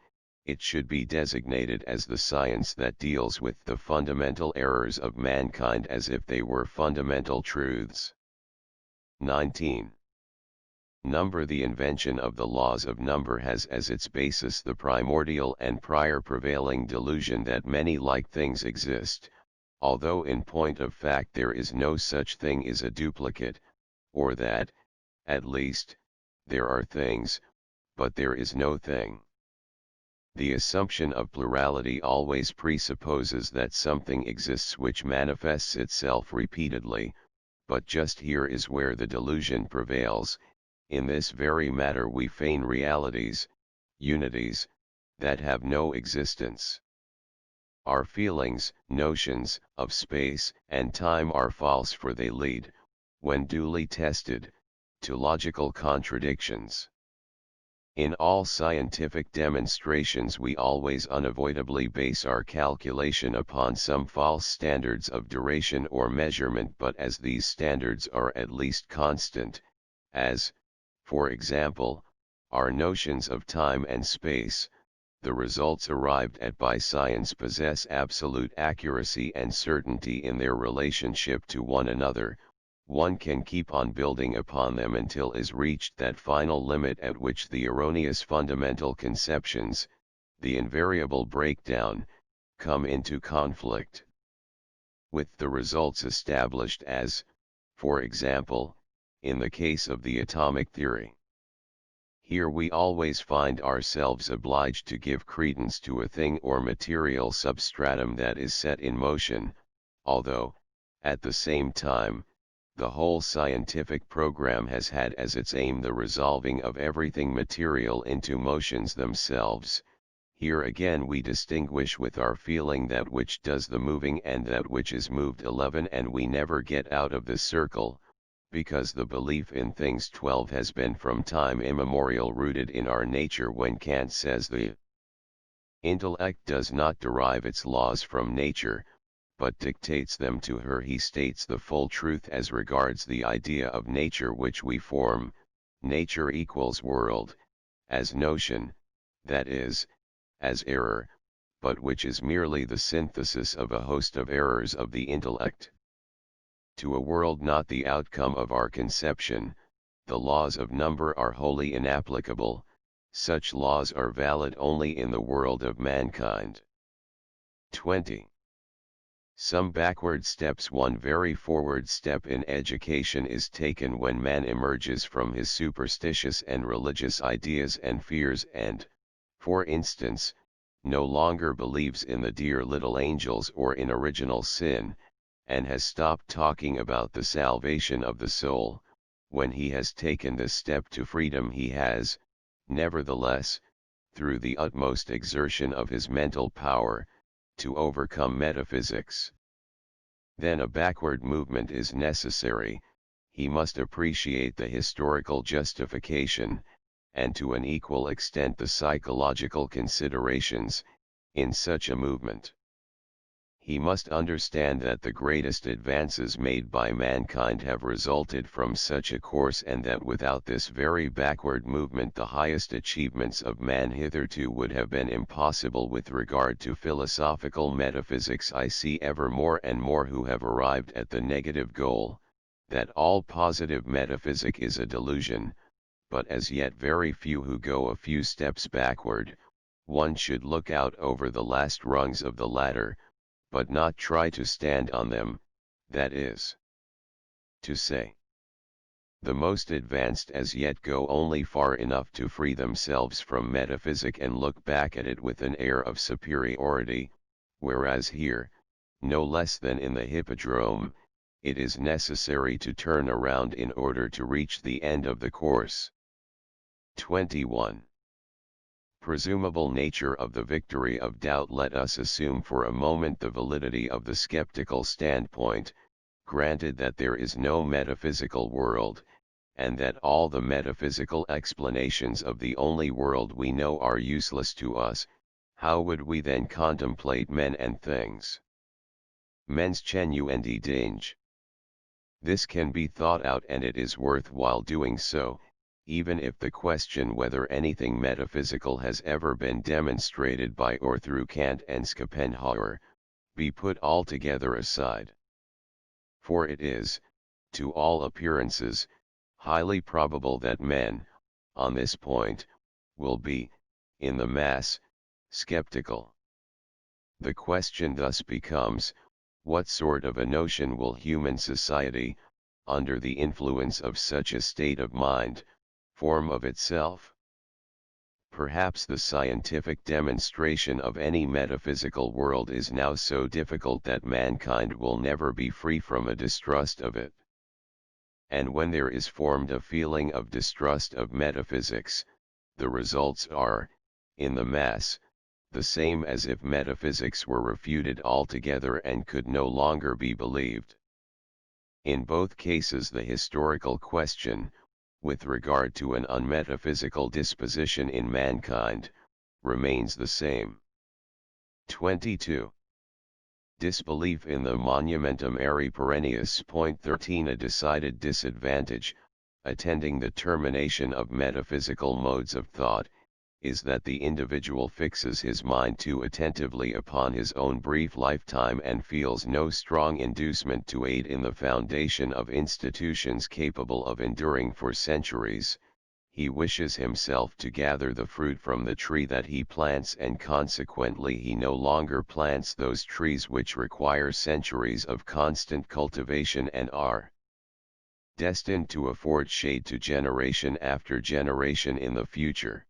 it should be designated as the science that deals with the fundamental errors of mankind as if they were fundamental truths. 19. Number. The invention of the laws of number has as its basis the primordial and prior prevailing delusion that many like things exist, although in point of fact there is no such thing as a duplicate, or that, at least, there are things, but there is no thing. The assumption of plurality always presupposes that something exists which manifests itself repeatedly, but just here is where the delusion prevails. In this very matter we feign realities, unities, that have no existence. Our feelings, notions, of space and time are false, for they lead, when duly tested, to logical contradictions. In all scientific demonstrations we always unavoidably base our calculation upon some false standards of duration or measurement, but as these standards are at least constant, as, for example, our notions of time and space, the results arrived at by science possess absolute accuracy and certainty in their relationship to one another. One can keep on building upon them until is reached that final limit at which the erroneous fundamental conceptions, the invariable breakdown, come into conflict with the results established, as, for example, in the case of the atomic theory. Here we always find ourselves obliged to give credence to a thing or material substratum that is set in motion, although, at the same time, the whole scientific program has had as its aim the resolving of everything material into motions themselves. Here again we distinguish with our feeling that which does the moving and that which is moved. 11. And we never get out of this circle, because the belief in things 12 has been from time immemorial rooted in our nature. When Kant says the intellect does not derive its laws from nature, but dictates them to her, he states the full truth as regards the idea of nature which we form. Nature equals world, as notion, that is, as error, but which is merely the synthesis of a host of errors of the intellect. To a world not the outcome of our conception, the laws of number are wholly inapplicable. Such laws are valid only in the world of mankind. 20. Some backward steps. One very forward step in education is taken when man emerges from his superstitious and religious ideas and fears and, for instance, no longer believes in the dear little angels or in original sin, and has stopped talking about the salvation of the soul. When he has taken this step to freedom, he has, nevertheless, through the utmost exertion of his mental power, to overcome metaphysics. Then a backward movement is necessary. He must appreciate the historical justification, and to an equal extent the psychological considerations, in such a movement. He must understand that the greatest advances made by mankind have resulted from such a course, and that without this very backward movement the highest achievements of man hitherto would have been impossible. With regard to philosophical metaphysics, I see ever more and more who have arrived at the negative goal, that all positive metaphysic is a delusion, but as yet very few who go a few steps backward. One should look out over the last rungs of the ladder, but not try to stand on them, that is to say, the most advanced as yet go only far enough to free themselves from metaphysic and look back at it with an air of superiority, whereas here, no less than in the hippodrome, it is necessary to turn around in order to reach the end of the course. 21. Presumable nature of the victory of doubt. Let us assume for a moment the validity of the skeptical standpoint, granted that there is no metaphysical world, and that all the metaphysical explanations of the only world we know are useless to us. How would we then contemplate men and things? Mens genuendi dange. This can be thought out, and it is worthwhile doing so, even if the question whether anything metaphysical has ever been demonstrated by or through Kant and Schopenhauer, be put altogether aside. For it is, to all appearances, highly probable that men, on this point, will be, in the mass, skeptical. The question thus becomes, what sort of a notion will human society, under the influence of such a state of mind, form of itself? Perhaps the scientific demonstration of any metaphysical world is now so difficult that mankind will never be free from a distrust of it. And when there is formed a feeling of distrust of metaphysics, the results are, in the mass, the same as if metaphysics were refuted altogether and could no longer be believed. In both cases the historical question, with regard to an unmetaphysical disposition in mankind, remains the same. 22. Disbelief in the monumentum aeri perennius. Point 13. A decided disadvantage, attending the termination of metaphysical modes of thought, is that the individual fixes his mind too attentively upon his own brief lifetime and feels no strong inducement to aid in the foundation of institutions capable of enduring for centuries. He wishes himself to gather the fruit from the tree that he plants, and consequently he no longer plants those trees which require centuries of constant cultivation and are destined to afford shade to generation after generation in the future.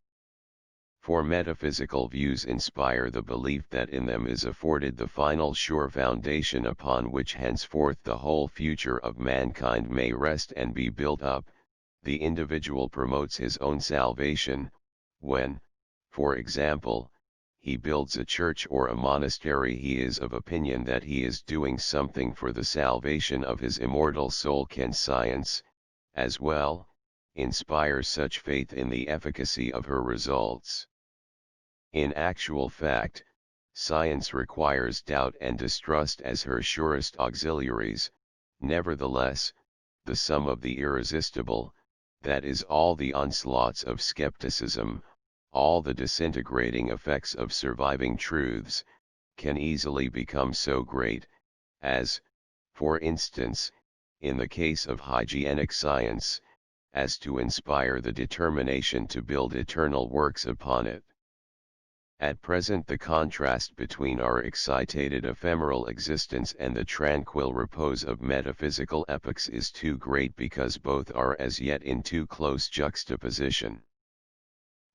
For metaphysical views inspire the belief that in them is afforded the final sure foundation upon which henceforth the whole future of mankind may rest and be built up. The individual promotes his own salvation, when, for example, he builds a church or a monastery, he is of opinion that he is doing something for the salvation of his immortal soul. Can science, as well, inspire such faith in the efficacy of her results? In actual fact, science requires doubt and distrust as her surest auxiliaries. Nevertheless, the sum of the irresistible, that is all the onslaughts of skepticism, all the disintegrating effects of surviving truths, can easily become so great, as, for instance, in the case of hygienic science, as to inspire the determination to build eternal works upon it. At present the contrast between our excitated ephemeral existence and the tranquil repose of metaphysical epochs is too great, because both are as yet in too close juxtaposition.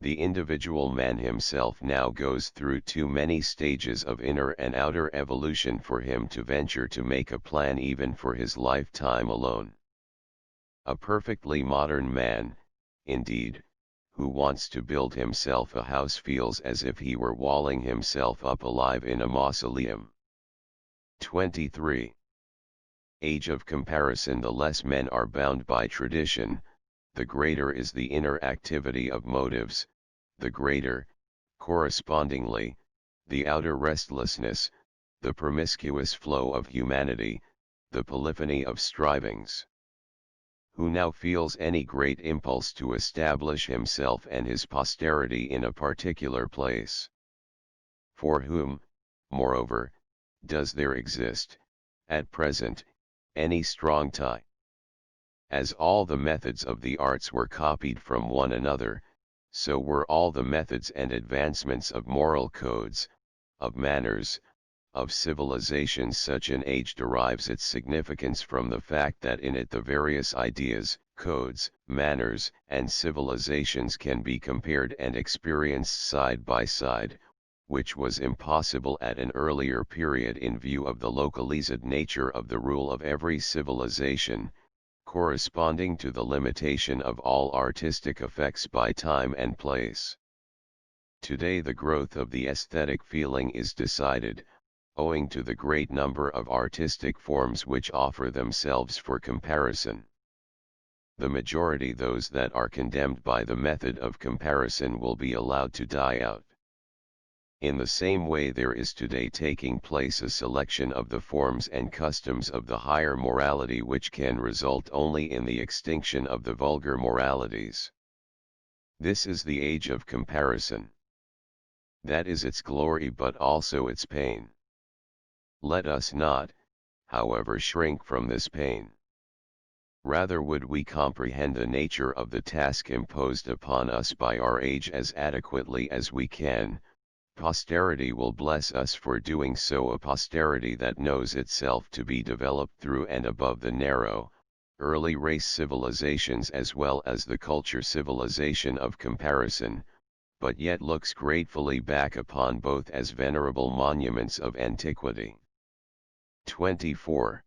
The individual man himself now goes through too many stages of inner and outer evolution for him to venture to make a plan even for his lifetime alone. A perfectly modern man, indeed, who wants to build himself a house feels as if he were walling himself up alive in a mausoleum. 23. Age of comparison. The less men are bound by tradition, the greater is the inner activity of motives, the greater, correspondingly, the outer restlessness, the promiscuous flow of humanity, the polyphony of strivings. Who now feels any great impulse to establish himself and his posterity in a particular place? For whom, moreover, does there exist, at present, any strong tie? As all the methods of the arts were copied from one another, so were all the methods and advancements of moral codes, of manners, of civilization. Such an age derives its significance from the fact that in it the various ideas, codes, manners, and civilizations can be compared and experienced side by side, which was impossible at an earlier period in view of the localized nature of the rule of every civilization, corresponding to the limitation of all artistic effects by time and place. Today the growth of the aesthetic feeling is decided, owing to the great number of artistic forms which offer themselves for comparison. The majority, those that are condemned by the method of comparison, will be allowed to die out. In the same way there is today taking place a selection of the forms and customs of the higher morality which can result only in the extinction of the vulgar moralities. This is the age of comparison. That is its glory but also its pain. Let us not, however, shrink from this pain. Rather would we comprehend the nature of the task imposed upon us by our age as adequately as we can. Posterity will bless us for doing so, a posterity that knows itself to be developed through and above the narrow, early race civilizations as well as the culture civilization of comparison, but yet looks gratefully back upon both as venerable monuments of antiquity. 24.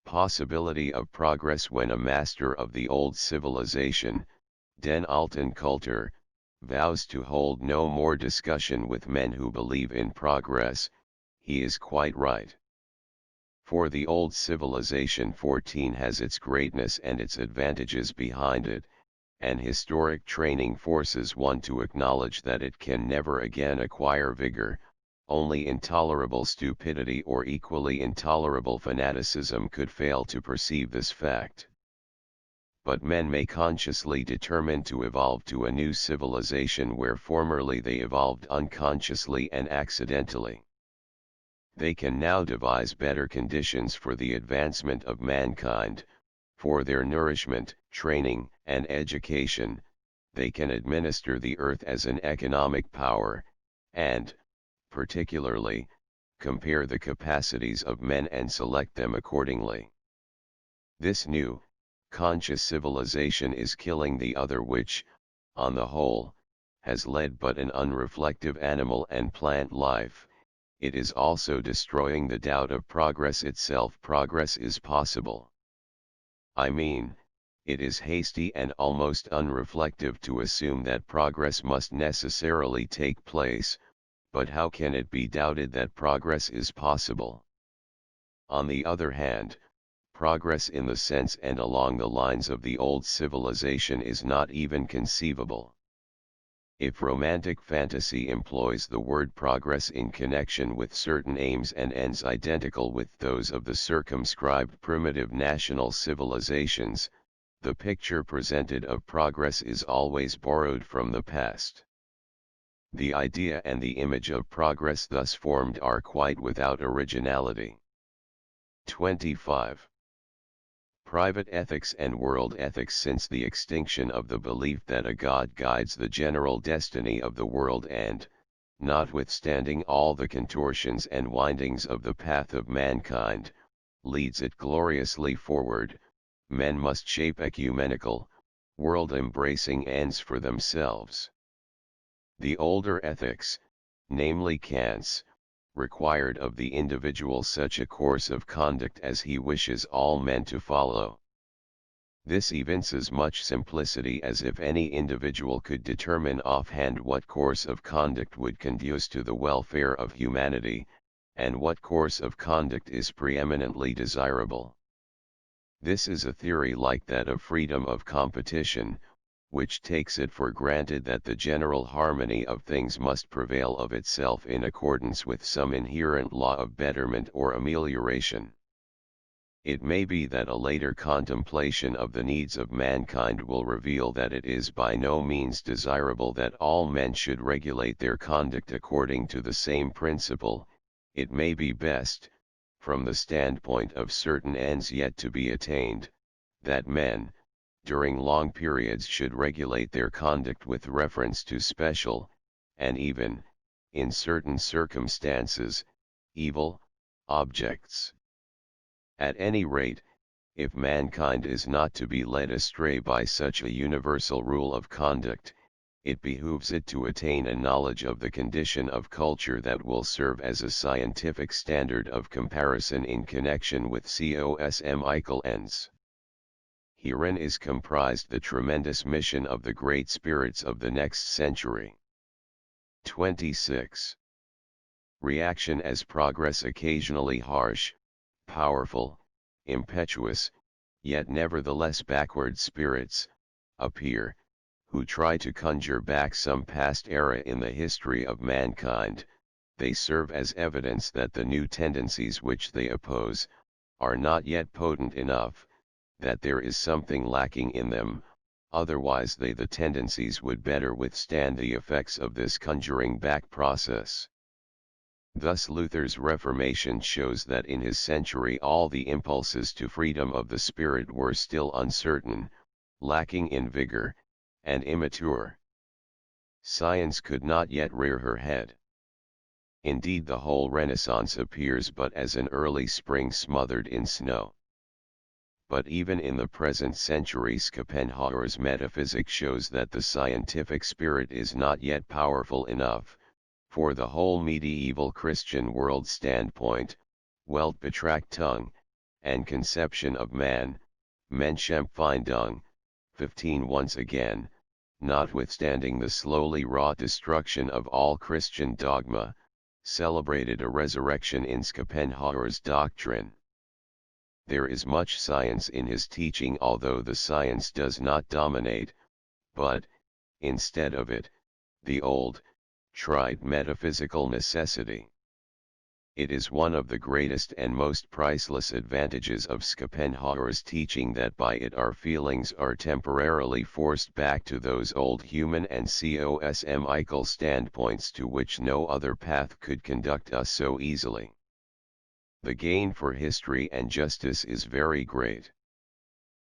Possibility of progress. When a master of the old civilization, den alten Kultur, vows to hold no more discussion with men who believe in progress, he is quite right. For the old civilization 14 has its greatness and its advantages behind it, and historic training forces one to acknowledge that it can never again acquire vigor. Only intolerable stupidity or equally intolerable fanaticism could fail to perceive this fact. But men may consciously determine to evolve to a new civilization where formerly they evolved unconsciously and accidentally. They can now devise better conditions for the advancement of mankind, for their nourishment, training, and education. They can administer the earth as an economic power, and, particularly, compare the capacities of men and select them accordingly. This new, conscious civilization is killing the other which, on the whole, has led but an unreflective animal and plant life. It is also destroying the doubt of progress itself. Progress is possible. I mean, it is hasty and almost unreflective to assume that progress must necessarily take place, but how can it be doubted that progress is possible? On the other hand, progress in the sense and along the lines of the old civilization is not even conceivable. If romantic fantasy employs the word progress in connection with certain aims and ends identical with those of the circumscribed primitive national civilizations, the picture presented of progress is always borrowed from the past. The idea and the image of progress thus formed are quite without originality. 25. Private ethics and world ethics. Since the extinction of the belief that a God guides the general destiny of the world and, notwithstanding all the contortions and windings of the path of mankind, leads it gloriously forward, men must shape ecumenical, world-embracing ends for themselves. The older ethics, namely Kant's, required of the individual such a course of conduct as he wishes all men to follow. This evinces much simplicity, as if any individual could determine offhand what course of conduct would conduce to the welfare of humanity, and what course of conduct is preeminently desirable. This is a theory like that of freedom of competition, which takes it for granted that the general harmony of things must prevail of itself in accordance with some inherent law of betterment or amelioration. It may be that a later contemplation of the needs of mankind will reveal that it is by no means desirable that all men should regulate their conduct according to the same principle. It may be best, from the standpoint of certain ends yet to be attained, that men, during long periods, should regulate their conduct with reference to special, and even, in certain circumstances, evil, objects. At any rate, if mankind is not to be led astray by such a universal rule of conduct, it behooves it to attain a knowledge of the condition of culture that will serve as a scientific standard of comparison in connection with cosmical ends. Herein is comprised the tremendous mission of the great spirits of the next century. 26. Reaction as progress. Occasionally harsh, powerful, impetuous, yet nevertheless backward spirits, appear, who try to conjure back some past era in the history of mankind. They serve as evidence that the new tendencies which they oppose, are not yet potent enough, that there is something lacking in them, otherwise the tendencies would better withstand the effects of this conjuring back process. Thus Luther's Reformation shows that in his century all the impulses to freedom of the spirit were still uncertain, lacking in vigor, and immature. Science could not yet rear her head. Indeed, the whole Renaissance appears but as an early spring smothered in snow. But even in the present century Schopenhauer's metaphysic shows that the scientific spirit is not yet powerful enough, for the whole medieval Christian world standpoint, Weltbetrachtung, and conception of man, Menschempfindung, 15. Once again, notwithstanding the slowly wrought destruction of all Christian dogma, celebrated a resurrection in Schopenhauer's doctrine. There is much science in his teaching, although the science does not dominate, but, instead of it, the old, tried metaphysical necessity. It is one of the greatest and most priceless advantages of Schopenhauer's teaching that by it our feelings are temporarily forced back to those old human and cosmical standpoints to which no other path could conduct us so easily. The gain for history and justice is very great.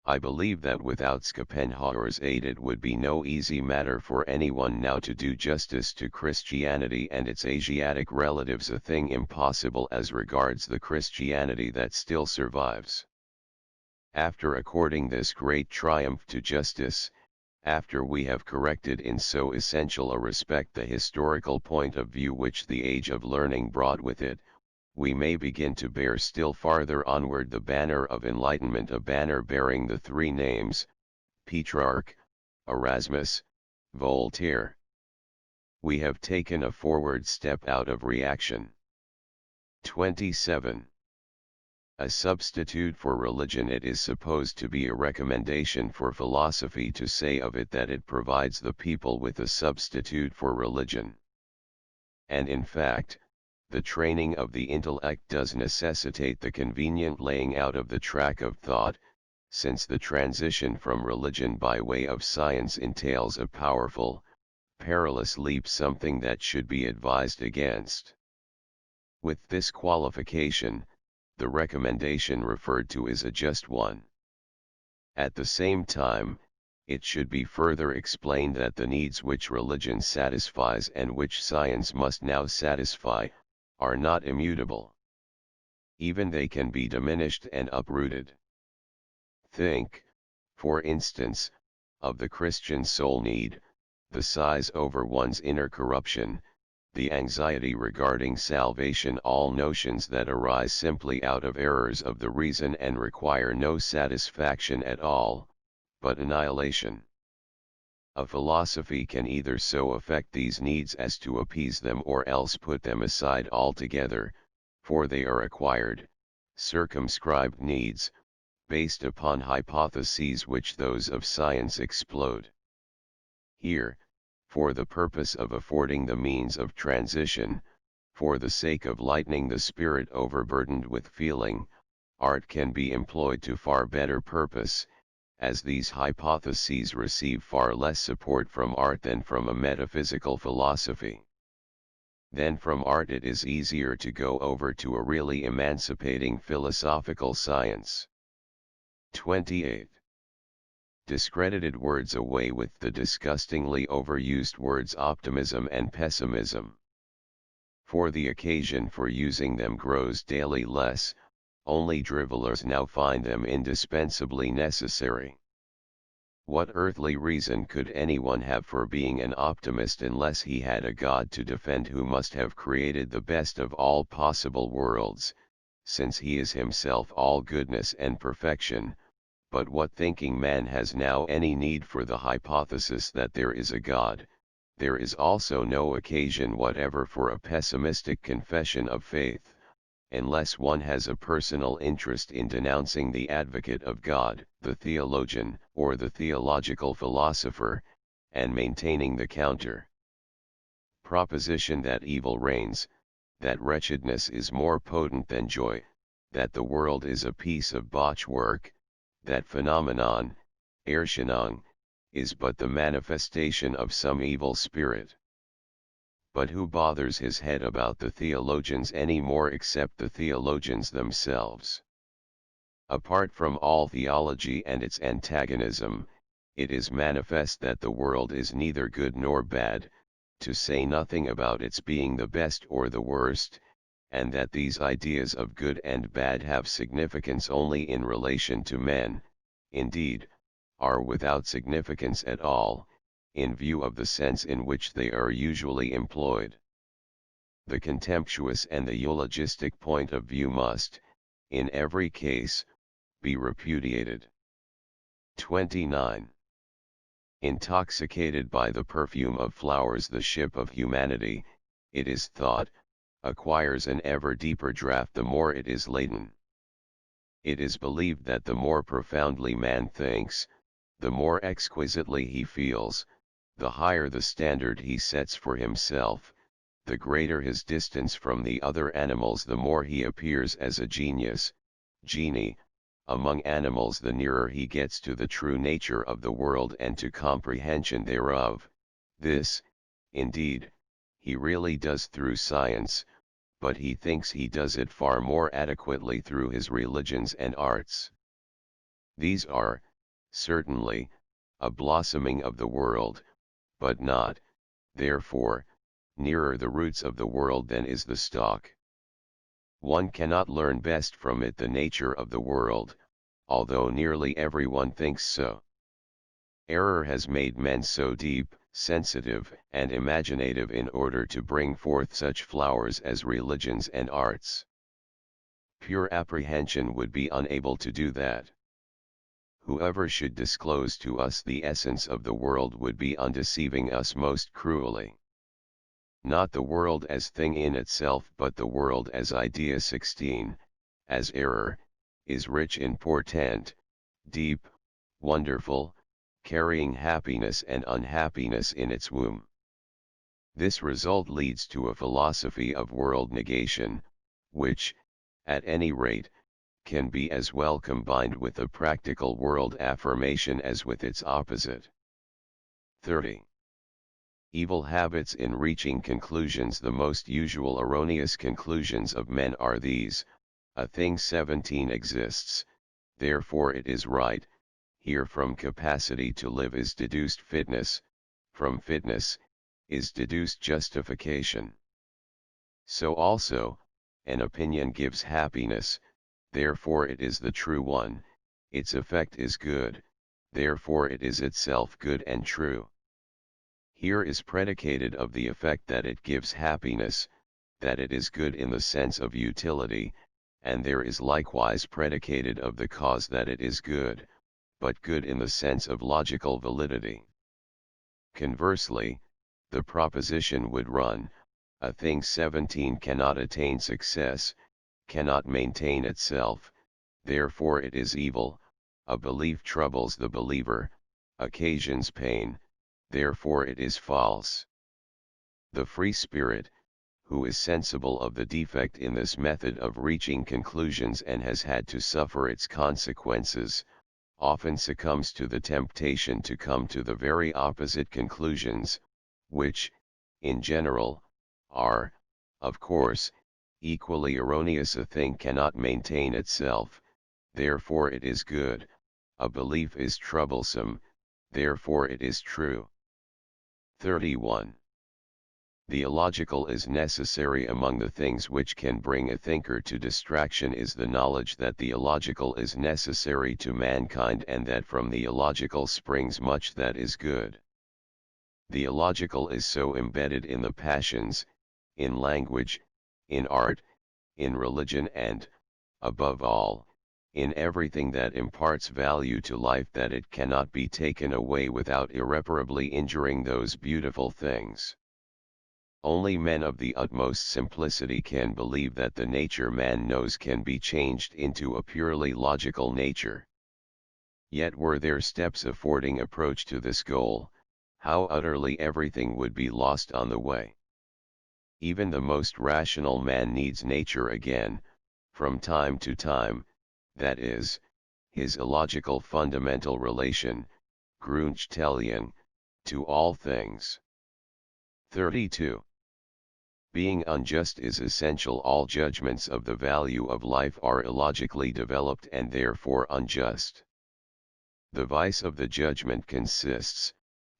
I believe that without Schopenhauer's aid it would be no easy matter for anyone now to do justice to Christianity and its Asiatic relatives, a thing impossible as regards the Christianity that still survives. After according this great triumph to justice, after we have corrected in so essential a respect the historical point of view which the age of learning brought with it, we may begin to bear still farther onward the banner of enlightenment, a banner bearing the three names, Petrarch, Erasmus, Voltaire. we have taken a forward step out of reaction. 27. A substitute for religion. It is supposed to be a recommendation for philosophy to say of it that it provides the people with a substitute for religion. And in fact, the training of the intellect does necessitate the convenient laying out of the track of thought, since the transition from religion by way of science entails a powerful, perilous leap, something that should be advised against. With this qualification, the recommendation referred to is a just one. At the same time, it should be further explained that the needs which religion satisfies and which science must now satisfy, are not immutable. Even they can be diminished and uprooted. Think, for instance, of the Christian soul need, the sighs over one's inner corruption, the anxiety regarding salvation, all notions that arise simply out of errors of the reason and require no satisfaction at all, but annihilation. A philosophy can either so affect these needs as to appease them or else put them aside altogether, for they are acquired, circumscribed needs, based upon hypotheses which those of science explode. Here, for the purpose of affording the means of transition, for the sake of lightening the spirit overburdened with feeling, art can be employed to far better purpose, as these hypotheses receive far less support from art than from a metaphysical philosophy. Then from art it is easier to go over to a really emancipating philosophical science. 28. Discredited words. Away with the disgustingly overused words optimism and pessimism. For the occasion for using them grows daily less, only drivellers now find them indispensably necessary. What earthly reason could anyone have for being an optimist unless he had a God to defend who must have created the best of all possible worlds, since he is himself all goodness and perfection? But what thinking man has now any need for the hypothesis that there is a God? There is also no occasion whatever for a pessimistic confession of faith, unless one has a personal interest in denouncing the advocate of God, the theologian, or the theological philosopher, and maintaining the counter proposition that evil reigns, that wretchedness is more potent than joy, that the world is a piece of botchwork, that phenomenon, Erscheinung, is but the manifestation of some evil spirit. But who bothers his head about the theologians any more except the theologians themselves? Apart from all theology and its antagonism, it is manifest that the world is neither good nor bad, to say nothing about its being the best or the worst, and that these ideas of good and bad have significance only in relation to men, indeed, are without significance at all, in view of the sense in which they are usually employed. The contemptuous and the eulogistic point of view must, in every case, be repudiated. 29. Intoxicated by the perfume of flowers, the ship of humanity, it is thought, acquires an ever deeper draught the more it is laden. It is believed that the more profoundly man thinks, the more exquisitely he feels, the higher the standard he sets for himself, the greater his distance from the other animals, the more he appears as a genius, genie, among animals, the nearer he gets to the true nature of the world and to comprehension thereof. This, indeed, he really does through science, but he thinks he does it far more adequately through his religions and arts. These are, certainly, a blossoming of the world, but not, therefore, nearer the roots of the world than is the stalk. One cannot learn best from it the nature of the world, although nearly everyone thinks so. Error has made men so deep, sensitive, and imaginative in order to bring forth such flowers as religions and arts. Pure apprehension would be unable to do that. Whoever should disclose to us the essence of the world would be undeceiving us most cruelly. not the world as thing in itself but the world as idea. 16, as error, is rich in portent, deep, wonderful, carrying happiness and unhappiness in its womb. This result leads to a philosophy of world negation, which, at any rate, can be as well combined with a practical world affirmation as with its opposite. 30. Evil habits in reaching conclusions. The most usual erroneous conclusions of men are these: a thing 17 exists, therefore it is right. Here from capacity to live is deduced fitness, from fitness, is deduced justification. So also, an opinion gives happiness, therefore it is the true one, its effect is good, therefore it is itself good and true. Here is predicated of the effect that it gives happiness, that it is good in the sense of utility, and there is likewise predicated of the cause that it is good, but good in the sense of logical validity. Conversely, the proposition would run: a thing 17 cannot attain success, cannot maintain itself, therefore it is evil. A belief troubles the believer, occasions pain, therefore it is false. The free spirit, who is sensible of the defect in this method of reaching conclusions and has had to suffer its consequences, often succumbs to the temptation to come to the very opposite conclusions, which, in general, are, of course, equally erroneous. A thing cannot maintain itself, therefore it is good. A belief is troublesome, therefore it is true. 31. The illogical is necessary. Among the things which can bring a thinker to distraction is the knowledge that the illogical is necessary to mankind and that from the illogical springs much that is good. The illogical is so embedded in the passions, in language, in art, in religion and, above all, in everything that imparts value to life that it cannot be taken away without irreparably injuring those beautiful things. Only men of the utmost simplicity can believe that the nature man knows can be changed into a purely logical nature. Yet were there steps affording approach to this goal, how utterly everything would be lost on the way. Even the most rational man needs nature again, from time to time, that is, his illogical fundamental relation, Grundstellung, to all things. 32. Being unjust is essential. All judgments of the value of life are illogically developed and therefore unjust. The vice of the judgment consists,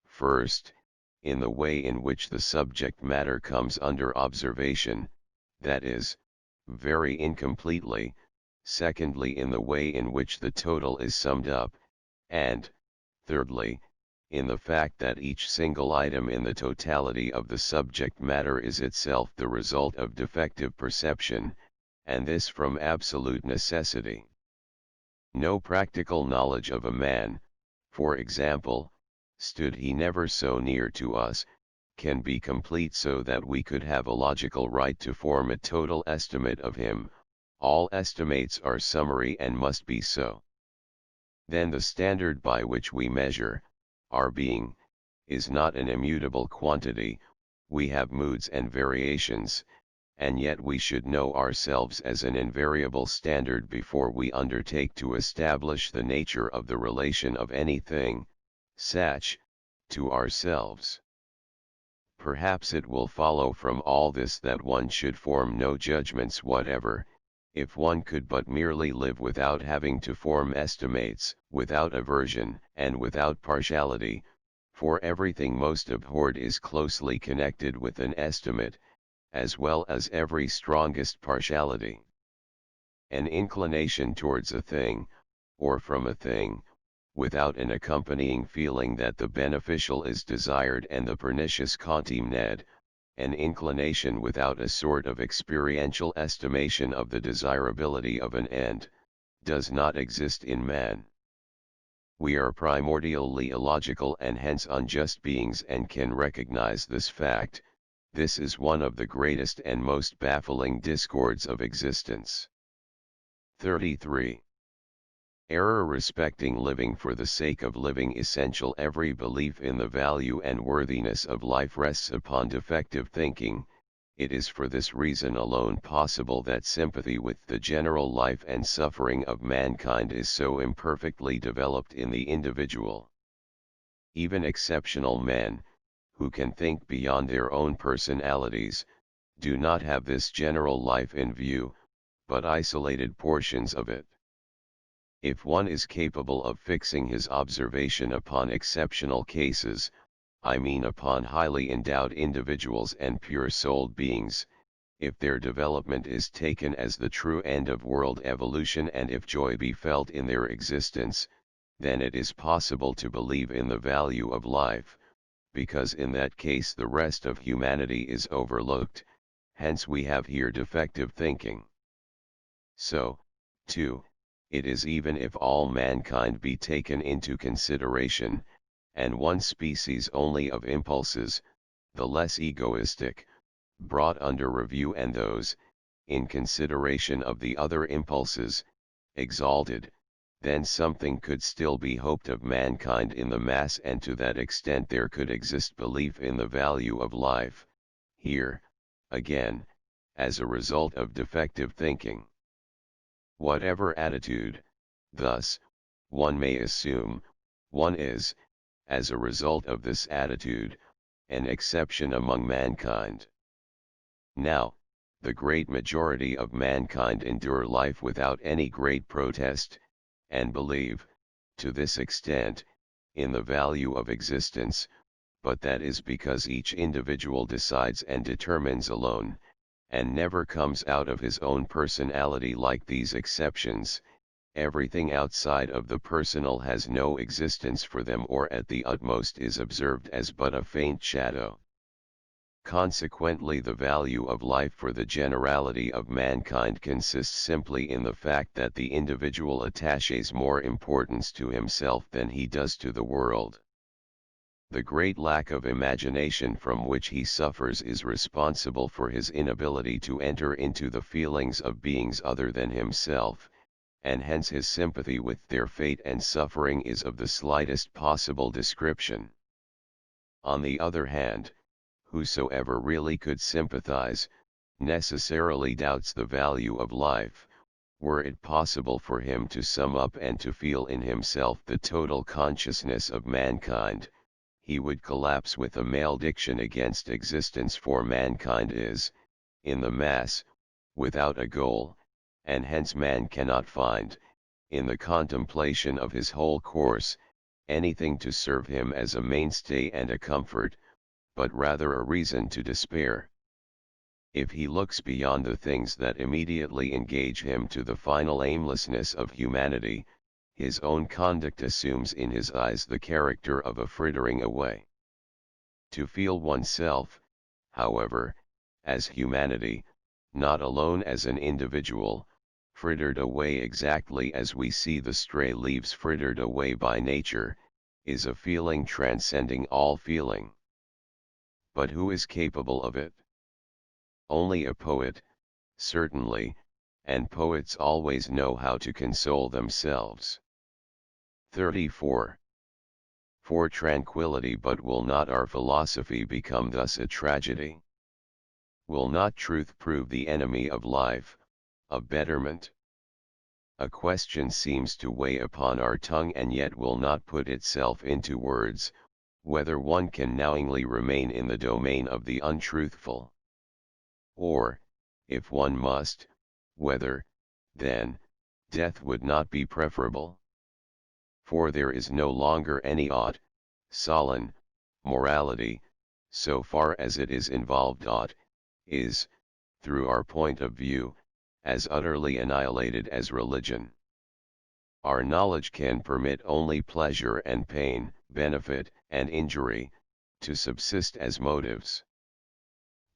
first, in the way in which the subject matter comes under observation, that is, very incompletely, secondly in the way in which the total is summed up, and, thirdly, in the fact that each single item in the totality of the subject matter is itself the result of defective perception, and this from absolute necessity. No practical knowledge of a man, for example, stood he never so near to us, can be complete so that we could have a logical right to form a total estimate of him. All estimates are summary and must be so. Then the standard by which we measure our being is not an immutable quantity. We have moods and variations, and yet we should know ourselves as an invariable standard before we undertake to establish the nature of the relation of anything, such, to ourselves. Perhaps it will follow from all this that one should form no judgments whatever, if one could but merely live without having to form estimates, without aversion and without partiality, for everything most abhorred is closely connected with an estimate, as well as every strongest partiality. An inclination towards a thing, or from a thing, without an accompanying feeling that the beneficial is desired and the pernicious contemned, an inclination without a sort of experiential estimation of the desirability of an end, does not exist in man. We are primordially illogical and hence unjust beings and can recognize this fact, This is one of the greatest and most baffling discords of existence. 33. Error respecting living for the sake of living. Essential. Every belief in the value and worthiness of life rests upon defective thinking. It is for this reason alone possible that sympathy with the general life and suffering of mankind is so imperfectly developed in the individual. Even exceptional men, who can think beyond their own personalities, do not have this general life in view, but isolated portions of it. If one is capable of fixing his observation upon exceptional cases, I mean upon highly endowed individuals and pure-souled beings, if their development is taken as the true end of world evolution and if joy be felt in their existence, then it is possible to believe in the value of life, because in that case the rest of humanity is overlooked, hence we have here defective thinking. So, too, it is even if all mankind be taken into consideration, and one species only of impulses, the less egoistic, brought under review and those, in consideration of the other impulses, exalted, then something could still be hoped of mankind in the mass, and to that extent there could exist belief in the value of life, here, again, as a result of defective thinking. Whatever attitude, thus, one may assume, one is, as a result of this attitude, an exception among mankind. Now, the great majority of mankind endure life without any great protest, and believe, to this extent, in the value of existence, but that is because each individual decides and determines alone, and never comes out of his own personality like these exceptions. Everything outside of the personal has no existence for them, or at the utmost is observed as but a faint shadow. Consequently, the value of life for the generality of mankind consists simply in the fact that the individual attaches more importance to himself than he does to the world. The great lack of imagination from which he suffers is responsible for his inability to enter into the feelings of beings other than himself, and hence his sympathy with their fate and suffering is of the slightest possible description. On the other hand, whosoever really could sympathize, necessarily doubts the value of life. Were it possible for him to sum up and to feel in himself the total consciousness of mankind, he would collapse with a malediction against existence, for mankind is, in the mass, without a goal, and hence man cannot find, in the contemplation of his whole course, anything to serve him as a mainstay and a comfort, but rather a reason to despair. If he looks beyond the things that immediately engage him to the final aimlessness of humanity, his own conduct assumes in his eyes the character of a frittering away. To feel oneself, however, as humanity, not alone as an individual, frittered away exactly as we see the stray leaves frittered away by nature, is a feeling transcending all feeling. But who is capable of it? Only a poet, certainly, and poets always know how to console themselves. 34. For tranquility, but will not our philosophy become thus a tragedy? Will not truth prove the enemy of life, of betterment? A question seems to weigh upon our tongue and yet will not put itself into words, whether one can knowingly remain in the domain of the untruthful. Or, if one must, whether, then, death would not be preferable. For there is no longer any ought, solon, morality, so far as it is involved. Ought is, through our point of view, as utterly annihilated as religion. Our knowledge can permit only pleasure and pain, benefit and injury, to subsist as motives.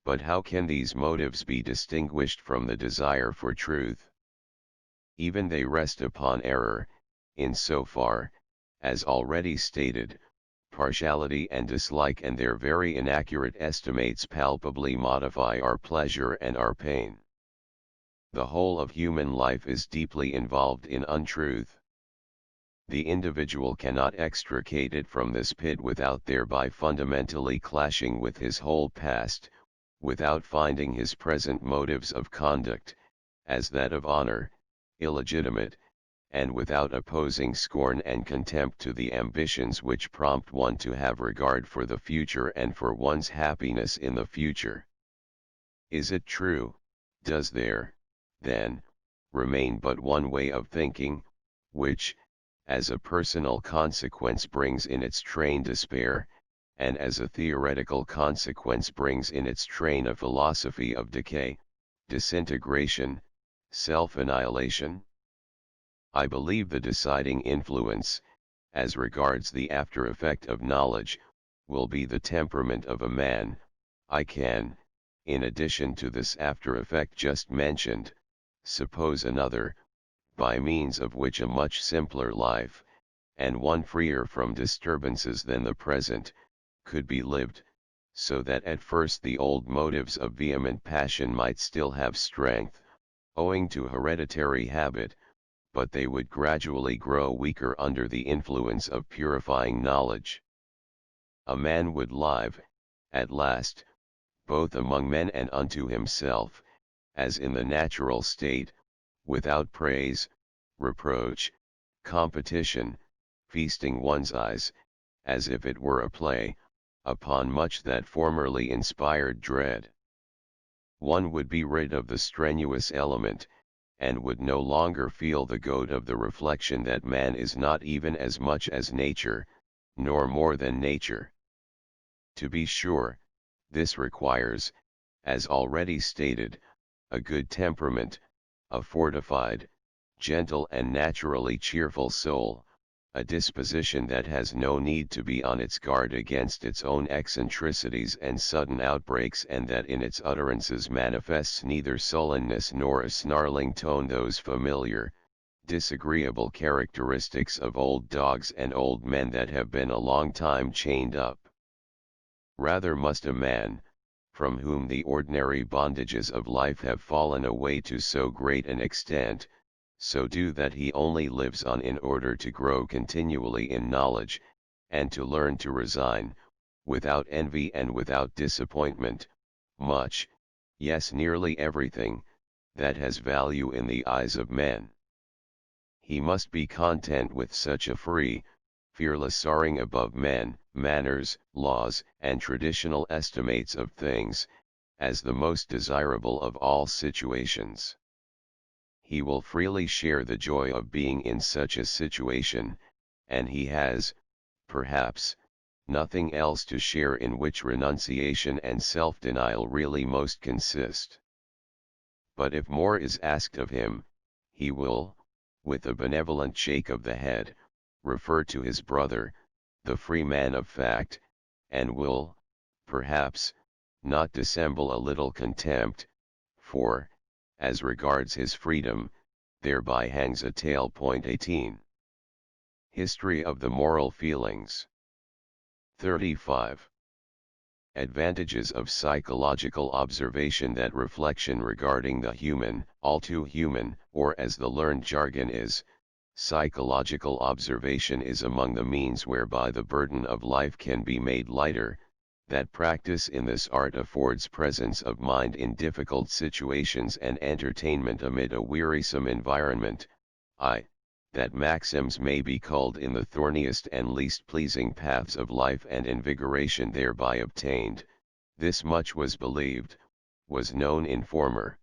But how can these motives be distinguished from the desire for truth? Even they rest upon error, in so far, as already stated, partiality and dislike, and their very inaccurate estimates palpably modify our pleasure and our pain. The whole of human life is deeply involved in untruth. The individual cannot extricate it from this pit without thereby fundamentally clashing with his whole past, without finding his present motives of conduct, as that of honor, illegitimate, and without opposing scorn and contempt to the ambitions which prompt one to have regard for the future and for one's happiness in the future. Is it true, does there, then, remain but one way of thinking, which, as a personal consequence brings in its train despair, and as a theoretical consequence brings in its train a philosophy of decay, disintegration, self-annihilation? I believe the deciding influence, as regards the after-effect of knowledge, will be the temperament of a man. I can, in addition to this after-effect just mentioned, suppose another, by means of which a much simpler life, and one freer from disturbances than the present, could be lived, so that at first the old motives of vehement passion might still have strength, owing to hereditary habit, but they would gradually grow weaker under the influence of purifying knowledge. A man would live, at last, both among men and unto himself, as in the natural state, without praise, reproach, competition, feasting one's eyes, as if it were a play, upon much that formerly inspired dread. One would be rid of the strenuous element, and would no longer feel the goad of the reflection that man is not even as much as nature, nor more than nature. To be sure, this requires, as already stated, a good temperament, a fortified, gentle and naturally cheerful soul, a disposition that has no need to be on its guard against its own eccentricities and sudden outbreaks, and that in its utterances manifests neither sullenness nor a snarling tone, those familiar, disagreeable characteristics of old dogs and old men that have been a long time chained up. Rather must a man, from whom the ordinary bondages of life have fallen away to so great an extent, so do that he only lives on in order to grow continually in knowledge, and to learn to resign, without envy and without disappointment, much, yes nearly everything, that has value in the eyes of men. He must be content with such a free, fearless soaring above men, manners, laws, and traditional estimates of things, as the most desirable of all situations. He will freely share the joy of being in such a situation, and he has, perhaps, nothing else to share in which renunciation and self-denial really most consist. But if more is asked of him, he will, with a benevolent shake of the head, refer to his brother, the free man of fact, and will, perhaps, not dissemble a little contempt, for, as regards his freedom, thereby hangs a tale. 18. History of the moral feelings. 35. Advantages of psychological observation. That reflection regarding the human, all too human, or as the learned jargon is, psychological observation is among the means whereby the burden of life can be made lighter. That practice in this art affords presence of mind in difficult situations and entertainment amid a wearisome environment. That maxims may be culled in the thorniest and least pleasing paths of life, and invigoration thereby obtained. This much was believed, was known in former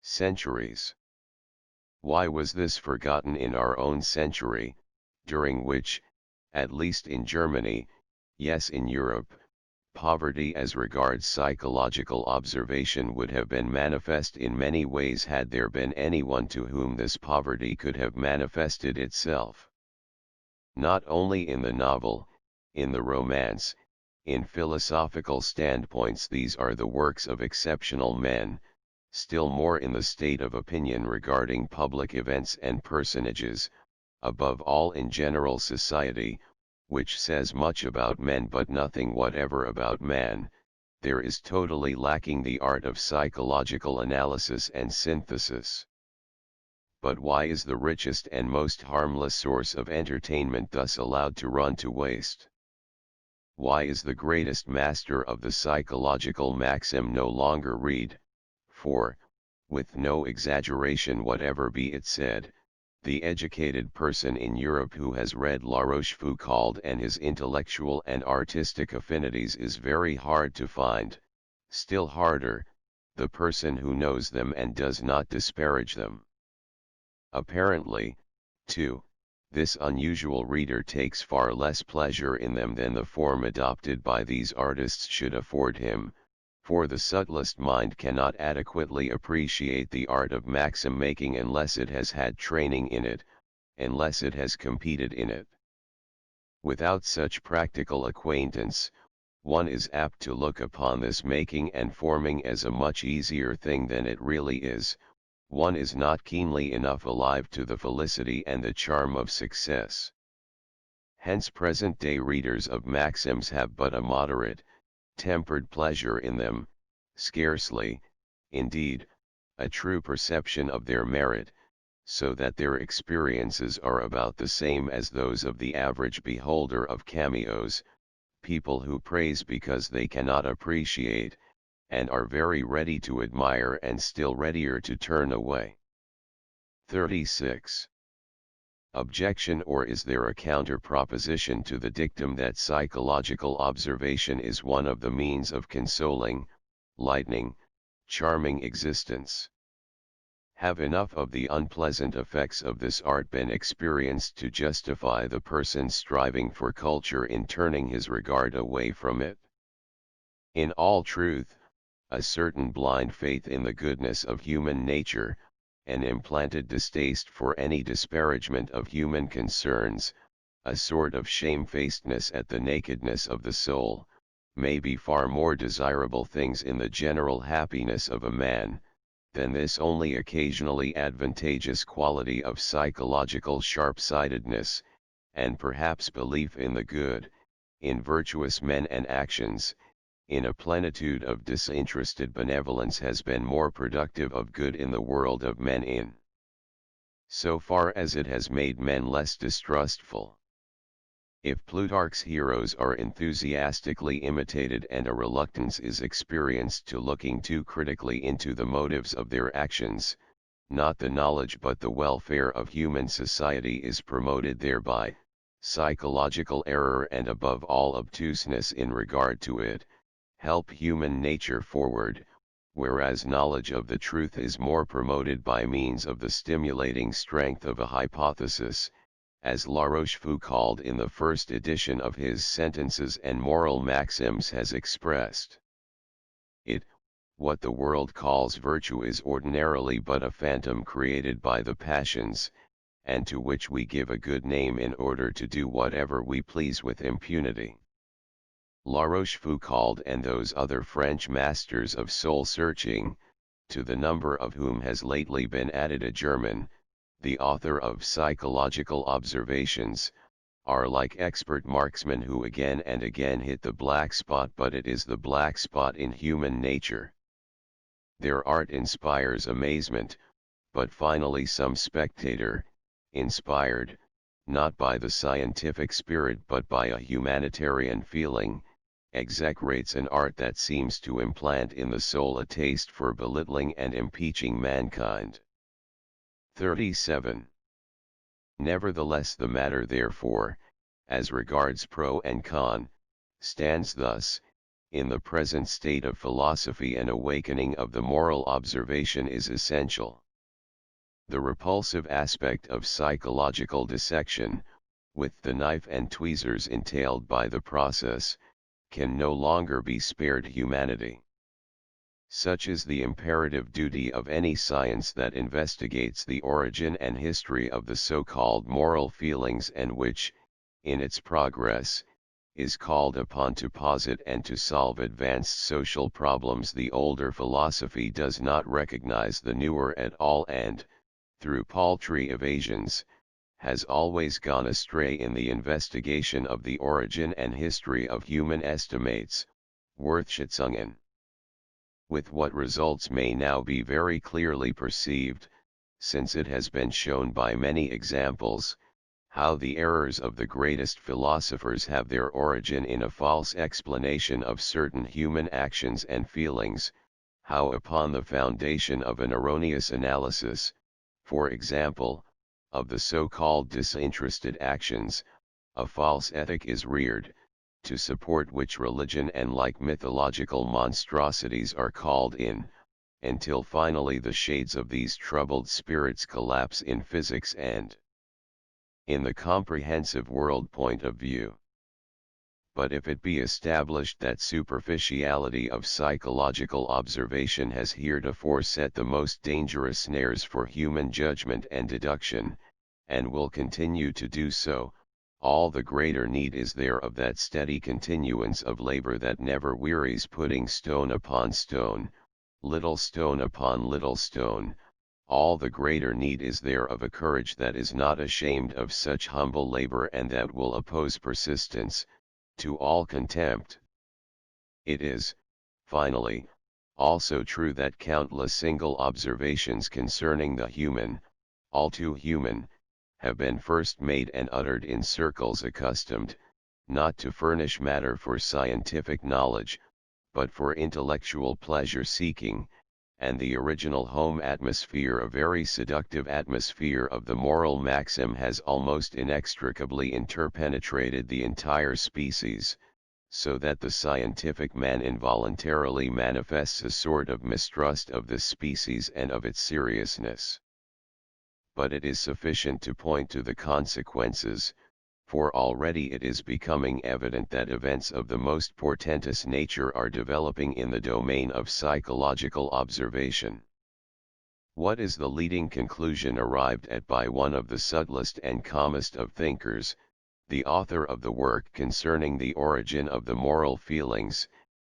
centuries. Why was this forgotten in our own century, during which, at least in Germany, yes in Europe, poverty as regards psychological observation would have been manifest in many ways had there been anyone to whom this poverty could have manifested itself? Not only in the novel, in the romance, in philosophical standpoints these are the works of exceptional men, still more in the state of opinion regarding public events and personages, above all in general society, which says much about men but nothing whatever about man, there is totally lacking the art of psychological analysis and synthesis. But why is the richest and most harmless source of entertainment thus allowed to run to waste? Why is the greatest master of the psychological maxim no longer read? For, with no exaggeration whatever be it said, the educated person in Europe who has read La Rochefoucauld and his intellectual and artistic affinities is very hard to find, still harder, the person who knows them and does not disparage them. Apparently, too, this unusual reader takes far less pleasure in them than the form adopted by these artists should afford him, for the subtlest mind cannot adequately appreciate the art of maxim making unless it has had training in it, unless it has competed in it. Without such practical acquaintance, one is apt to look upon this making and forming as a much easier thing than it really is. One is not keenly enough alive to the felicity and the charm of success. Hence present-day readers of maxims have but a moderate, tempered pleasure in them, scarcely, indeed, a true perception of their merit, so that their experiences are about the same as those of the average beholder of cameos, people who praise because they cannot appreciate, and are very ready to admire and still readier to turn away. 36. Objection. Or is there a counter-proposition to the dictum that psychological observation is one of the means of consoling, lightening, charming existence? Have enough of the unpleasant effects of this art been experienced to justify the person's striving for culture in turning his regard away from it? In all truth, a certain blind faith in the goodness of human nature, an implanted distaste for any disparagement of human concerns, a sort of shamefacedness at the nakedness of the soul, may be far more desirable things in the general happiness of a man, than this only occasionally advantageous quality of psychological sharp-sightedness, and perhaps belief in the good, in virtuous men and actions, in a plenitude of disinterested benevolence has been more productive of good in the world of men in so far as it has made men less distrustful. If Plutarch's heroes are enthusiastically imitated and a reluctance is experienced to looking too critically into the motives of their actions, not the knowledge but the welfare of human society is promoted thereby, psychological error and above all obtuseness in regard to it, help human nature forward, whereas knowledge of the truth is more promoted by means of the stimulating strength of a hypothesis, as La Rochefoucauld in the first edition of his Sentences and Moral Maxims has expressed. What the world calls virtue is ordinarily but a phantom created by the passions, and to which we give a good name in order to do whatever we please with impunity. La Rochefoucauld and those other French masters of soul-searching, to the number of whom has lately been added a German, the author of Psychological Observations, are like expert marksmen who again and again hit the black spot, but it is the black spot in human nature. Their art inspires amazement, but finally some spectator, inspired, not by the scientific spirit but by a humanitarian feeling, execrates an art that seems to implant in the soul a taste for belittling and impeaching mankind. 37. Nevertheless, the matter therefore, as regards pro and con, stands thus: in the present state of philosophy an awakening of the moral observation is essential. The repulsive aspect of psychological dissection, with the knife and tweezers entailed by the process, can no longer be spared humanity. Such is the imperative duty of any science that investigates the origin and history of the so-called moral feelings and which, in its progress, is called upon to posit and to solve advanced social problems. The older philosophy does not recognize the newer at all and, through paltry evasions, has always gone astray in the investigation of the origin and history of human estimates, Wertschätzungen. With what results may now be very clearly perceived, since it has been shown by many examples, how the errors of the greatest philosophers have their origin in a false explanation of certain human actions and feelings, how upon the foundation of an erroneous analysis, for example, of the so-called disinterested actions, a false ethic is reared, to support which religion and like mythological monstrosities are called in, until finally the shades of these troubled spirits collapse in physics and in the comprehensive world point of view. But if it be established that superficiality of psychological observation has heretofore set the most dangerous snares for human judgment and deduction, and will continue to do so, all the greater need is there of that steady continuance of labor that never wearies, putting stone upon stone, little stone upon little stone. All the greater need is there of a courage that is not ashamed of such humble labor and that will oppose persistence to all contempt. It is, finally, also true that countless single observations concerning the human, all too human, have been first made and uttered in circles accustomed, not to furnish matter for scientific knowledge, but for intellectual pleasure seeking, and the original home atmosphere, a very seductive atmosphere of the moral maxim, has almost inextricably interpenetrated the entire species, so that the scientific man involuntarily manifests a sort of mistrust of this species and of its seriousness. But it is sufficient to point to the consequences, for already it is becoming evident that events of the most portentous nature are developing in the domain of psychological observation. What is the leading conclusion arrived at by one of the subtlest and calmest of thinkers, the author of the work concerning the origin of the moral feelings,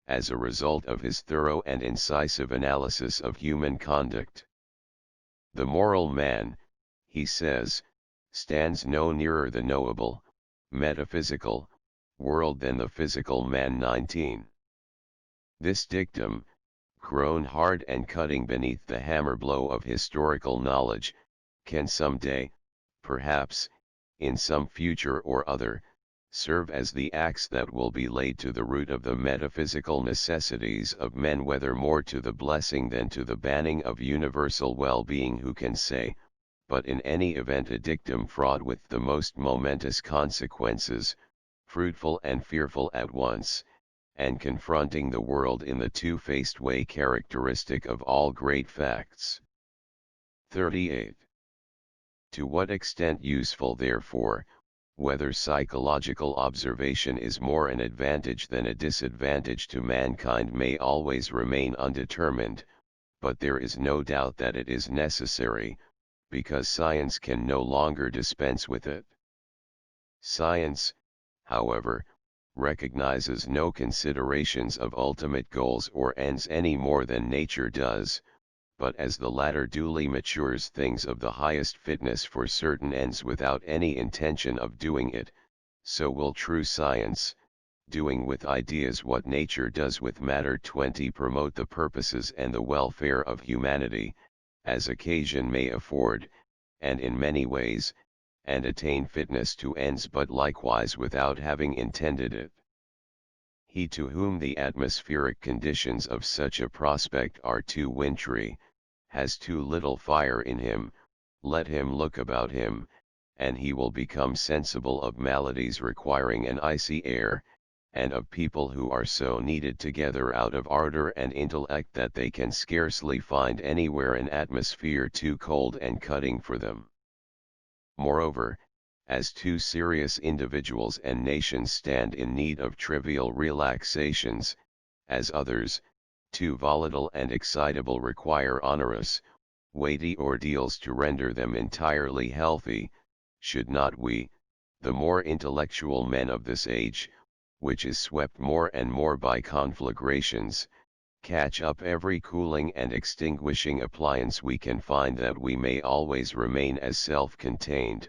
as a result of his thorough and incisive analysis of human conduct? The moral man, he says, stands no nearer the knowable, metaphysical, world than the physical man. 19. This dictum, grown hard and cutting beneath the hammer blow of historical knowledge, can some day, perhaps, in some future or other, serve as the axe that will be laid to the root of the metaphysical necessities of men, whether more to the blessing than to the banning of universal well-being. Who can say? But in any event a dictum fraught with the most momentous consequences, fruitful and fearful at once, and confronting the world in the two-faced way characteristic of all great facts. 38. To what extent useful, therefore, whether psychological observation is more an advantage than a disadvantage to mankind, may always remain undetermined, but there is no doubt that it is necessary, because science can no longer dispense with it. Science, however, recognizes no considerations of ultimate goals or ends any more than nature does, but as the latter duly matures things of the highest fitness for certain ends without any intention of doing it, so will true science, doing with ideas what nature does with matter. 20. Promote the purposes and the welfare of humanity, as occasion may afford, and in many ways, and attain fitness to ends, but likewise without having intended it. He to whom the atmospheric conditions of such a prospect are too wintry, has too little fire in him, let him look about him, and he will become sensible of maladies requiring an icy air, and of people who are so kneaded together out of ardor and intellect that they can scarcely find anywhere an atmosphere too cold and cutting for them. Moreover, as two serious individuals and nations stand in need of trivial relaxations, as others, too volatile and excitable, require onerous, weighty ordeals to render them entirely healthy, should not we, the more intellectual men of this age, which is swept more and more by conflagrations, catch up every cooling and extinguishing appliance we can find, that we may always remain as self-contained,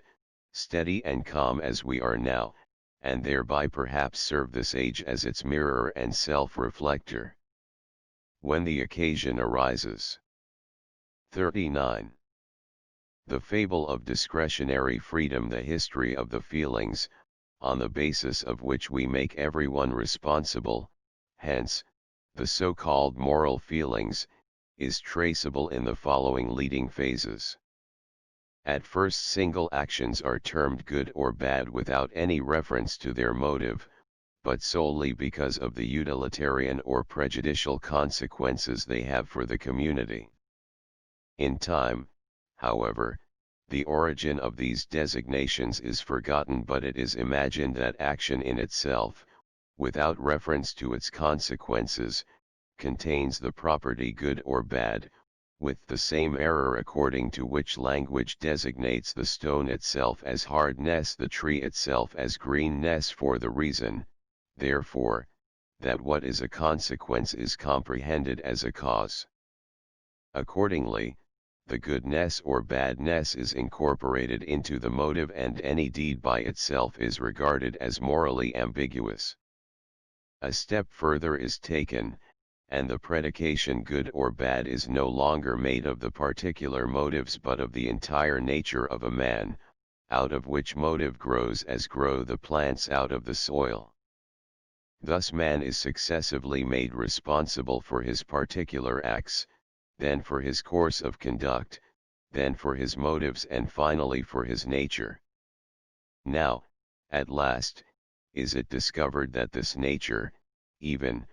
steady and calm as we are now, and thereby perhaps serve this age as its mirror and self-reflector, when the occasion arises. 39. The fable of discretionary freedom, the history of the feelings, on the basis of which we make everyone responsible, hence, the so-called moral feelings, is traceable in the following leading phases. At first, single actions are termed good or bad without any reference to their motive, but solely because of the utilitarian or prejudicial consequences they have for the community. In time, however, the origin of these designations is forgotten, but it is imagined that action in itself, without reference to its consequences, contains the property good or bad, with the same error according to which language designates the stone itself as hardness, the tree itself as greenness, for the reason, therefore, that what is a consequence is comprehended as a cause. Accordingly, the goodness or badness is incorporated into the motive, and any deed by itself is regarded as morally ambiguous. A step further is taken, and the predication good or bad is no longer made of the particular motives but of the entire nature of a man, out of which motive grows as grow the plants out of the soil. Thus man is successively made responsible for his particular acts, then for his course of conduct, then for his motives, and finally for his nature. Now, at last, is it discovered that this nature, even,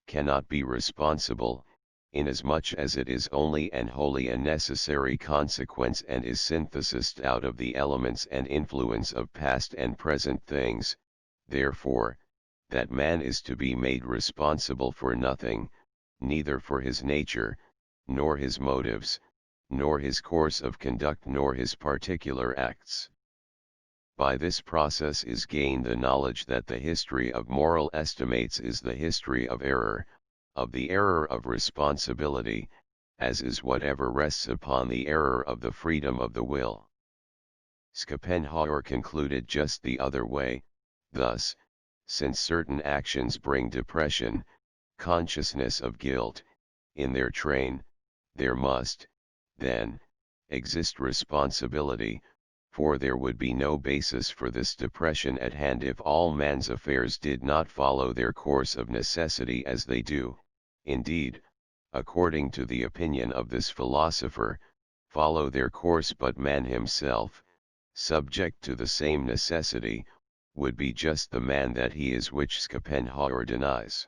cannot be responsible, inasmuch as it is only and wholly a necessary consequence and is synthesized out of the elements and influence of past and present things, therefore, that man is to be made responsible for nothing, neither for his nature, nor his motives, nor his course of conduct, nor his particular acts. By this process is gained the knowledge that the history of moral estimates is the history of error, of the error of responsibility, as is whatever rests upon the error of the freedom of the will. Schopenhauer concluded just the other way, thus, since certain actions bring depression, consciousness of guilt, in their train, there must, then, exist responsibility, for there would be no basis for this depression at hand if all man's affairs did not follow their course of necessity as they do, indeed, according to the opinion of this philosopher, follow their course, but man himself, subject to the same necessity, would be just the man that he is, which Schopenhauer denies.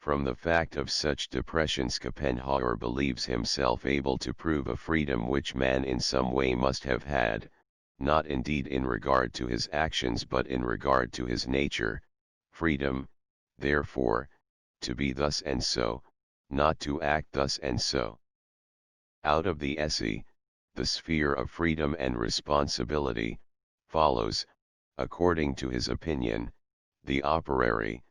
From the fact of such depression, Schopenhauer believes himself able to prove a freedom which man in some way must have had, not indeed in regard to his actions but in regard to his nature, freedom, therefore, to be thus and so, not to act thus and so. Out of the esse, the sphere of freedom and responsibility, follows, according to his opinion, the operari,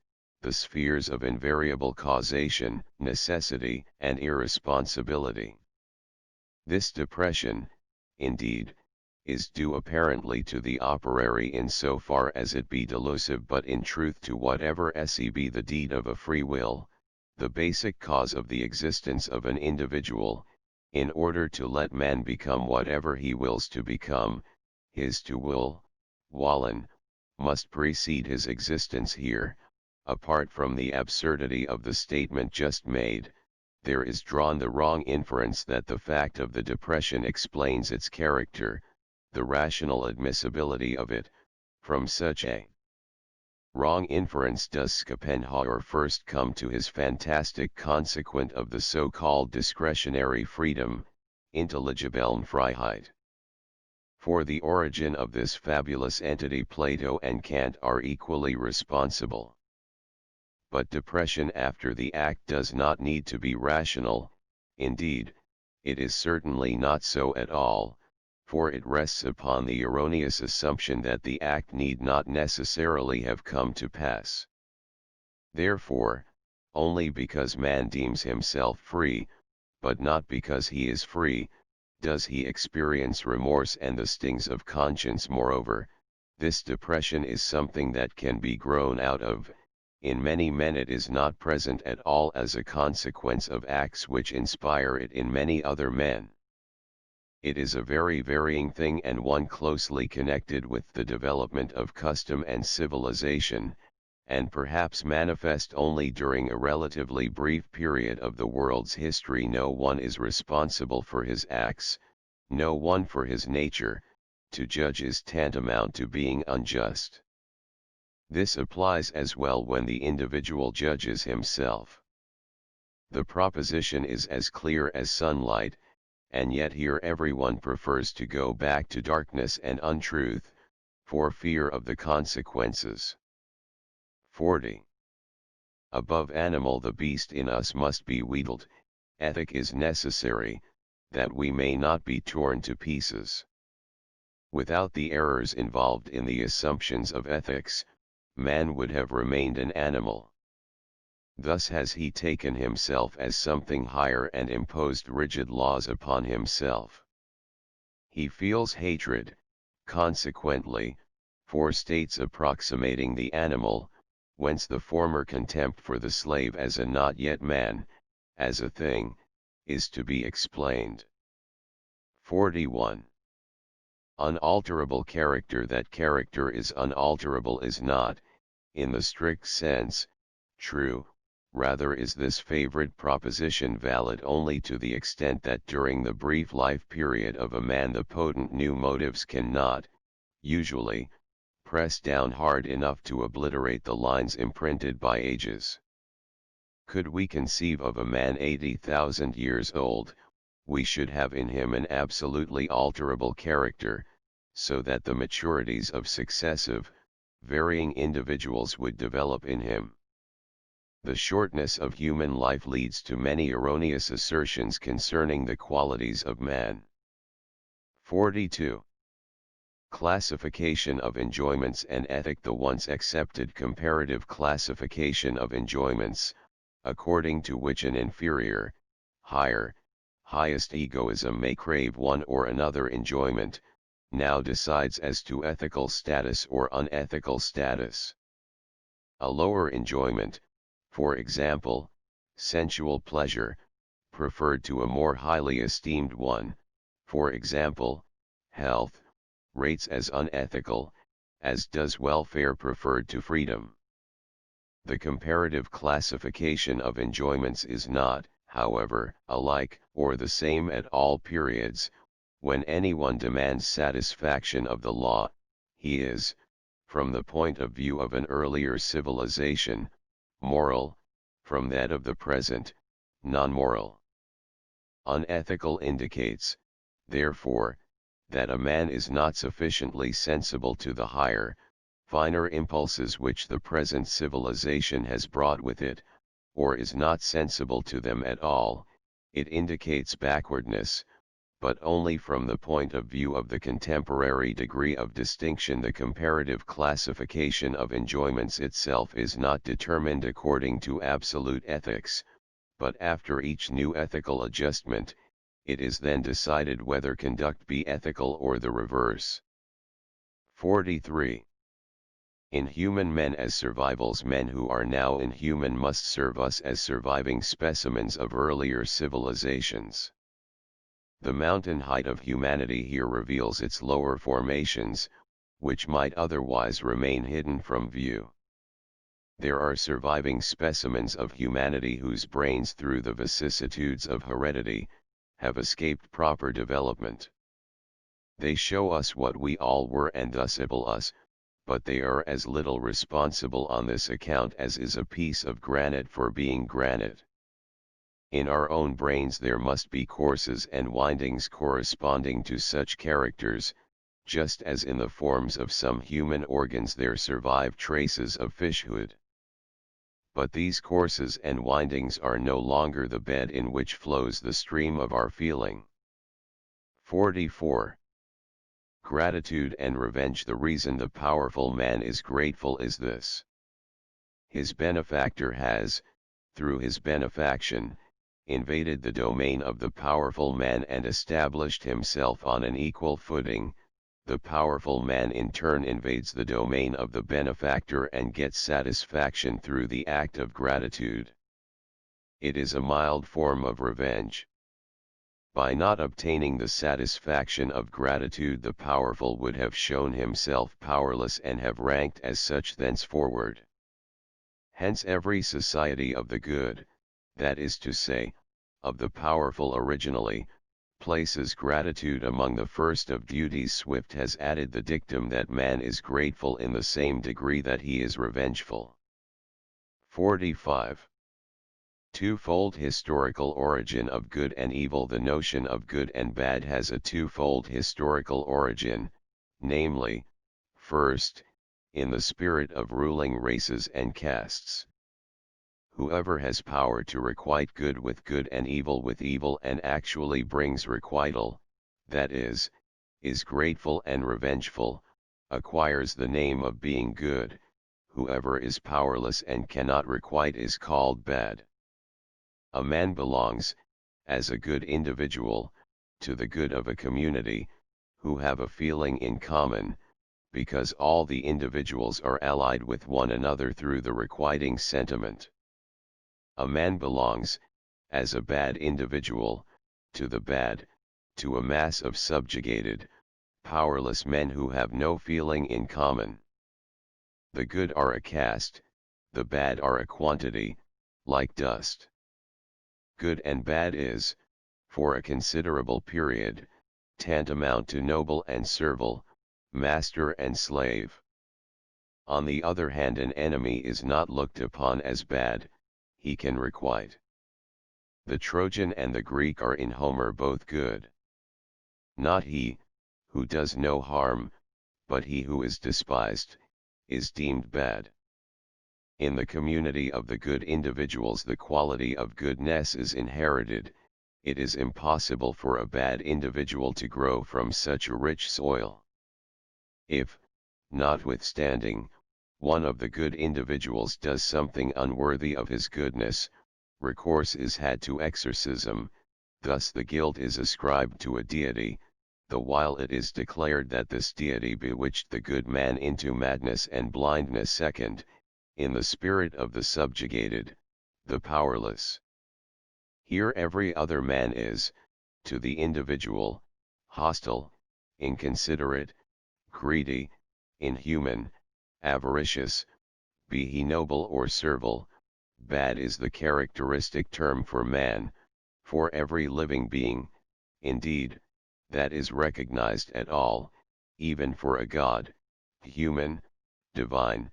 the spheres of invariable causation, necessity, and irresponsibility. This depression, indeed, is due apparently to the operari in so far as it be delusive, but in truth to whatever esse be the deed of a free will, the basic cause of the existence of an individual. In order to let man become whatever he wills to become, his to will, wollen, must precede his existence here. Apart from the absurdity of the statement just made, there is drawn the wrong inference that the fact of the depression explains its character, the rational admissibility of it. From such a wrong inference does Schopenhauer first come to his fantastic consequent of the so-called discretionary freedom, Intelligibilfreiheit. For the origin of this fabulous entity Plato and Kant are equally responsible. But depression after the act does not need to be rational, indeed, it is certainly not so at all, for it rests upon the erroneous assumption that the act need not necessarily have come to pass. Therefore, only because man deems himself free, but not because he is free, does he experience remorse and the stings of conscience. Moreover, this depression is something that can be grown out of. In many men it is not present at all as a consequence of acts which inspire it in many other men. It is a very varying thing and one closely connected with the development of custom and civilization, and perhaps manifest only during a relatively brief period of the world's history. No one is responsible for his acts, no one for his nature. To judge is tantamount to being unjust. This applies as well when the individual judges himself. The proposition is as clear as sunlight, and yet here everyone prefers to go back to darkness and untruth, for fear of the consequences. 40. Above animal, the beast in us must be wheedled. Ethic is necessary, that we may not be torn to pieces. Without the errors involved in the assumptions of ethics, man would have remained an animal. Thus has he taken himself as something higher and imposed rigid laws upon himself. He feels hatred, consequently, for states approximating the animal, whence the former contempt for the slave as a not yet man, as a thing, is to be explained. 41. Unalterable character. That character is unalterable is not, in the strict sense, true. Rather is this favorite proposition valid only to the extent that during the brief life period of a man the potent new motives cannot, usually, press down hard enough to obliterate the lines imprinted by ages. Could we conceive of a man 80,000 years old, we should have in him an absolutely alterable character, so that the maturities of successive, varying individuals would develop in him. The shortness of human life leads to many erroneous assertions concerning the qualities of man. 42. Classification of enjoyments and ethic. The once accepted comparative classification of enjoyments, according to which an inferior, highest egoism may crave one or another enjoyment, now decides as to ethical status or unethical status. A lower enjoyment, for example, sensual pleasure, preferred to a more highly esteemed one, for example, health, rates as unethical, as does welfare preferred to freedom. The comparative classification of enjoyments is not, however, alike, or the same at all periods. When anyone demands satisfaction of the law, he is, from the point of view of an earlier civilization, moral, from that of the present, non-moral. Unethical indicates, therefore, that a man is not sufficiently sensible to the higher, finer impulses which the present civilization has brought with it, or is not sensible to them at all. It indicates backwardness, but only from the point of view of the contemporary degree of distinction. The comparative classification of enjoyments itself is not determined according to absolute ethics, but after each new ethical adjustment, it is then decided whether conduct be ethical or the reverse. 43. Inhuman men as survivals. Men who are now inhuman must serve us as surviving specimens of earlier civilizations. The mountain height of humanity here reveals its lower formations, which might otherwise remain hidden from view. There are surviving specimens of humanity whose brains, through the vicissitudes of heredity, have escaped proper development. They show us what we all were and thus able us, but they are as little responsible on this account as is a piece of granite for being granite. In our own brains there must be courses and windings corresponding to such characters, just as in the forms of some human organs there survive traces of fishhood. But these courses and windings are no longer the bed in which flows the stream of our feeling. 44. Gratitude and revenge. The reason the powerful man is grateful is this: his benefactor has, through his benefaction, invaded the domain of the powerful man and established himself on an equal footing, the powerful man in turn invades the domain of the benefactor and gets satisfaction through the act of gratitude. It is a mild form of revenge. By not obtaining the satisfaction of gratitude, the powerful would have shown himself powerless and have ranked as such thenceforward. Hence every society of the good, that is to say, of the powerful originally, places gratitude among the first of duties. Swift has added the dictum that man is grateful in the same degree that he is revengeful. 45. Twofold historical origin of good and evil. The notion of good and bad has a twofold historical origin, namely, first, in the spirit of ruling races and castes. Whoever has power to requite good with good and evil with evil and actually brings requital, that is grateful and revengeful, acquires the name of being good. Whoever is powerless and cannot requite is called bad. A man belongs, as a good individual, to the good of a community, who have a feeling in common, because all the individuals are allied with one another through the requiting sentiment. A man belongs, as a bad individual, to the bad, to a mass of subjugated, powerless men who have no feeling in common. The good are a caste, the bad are a quantity, like dust. Good and bad is, for a considerable period, tantamount to noble and servile, master and slave. On the other hand, an enemy is not looked upon as bad, he can requite. The Trojan and the Greek are in Homer both good. Not he, who does no harm, but he who is despised, is deemed bad. In the community of the good individuals the quality of goodness is inherited. It is impossible for a bad individual to grow from such a rich soil. If, notwithstanding, one of the good individuals does something unworthy of his goodness, recourse is had to exorcism, thus the guilt is ascribed to a deity, the while it is declared that this deity bewitched the good man into madness and blindness. Second, in the spirit of the subjugated, the powerless. Here every other man is, to the individual, hostile, inconsiderate, greedy, inhuman, avaricious, be he noble or servile. Bad is the characteristic term for man, for every living being, indeed, that is recognized at all, even for a god, human, divine.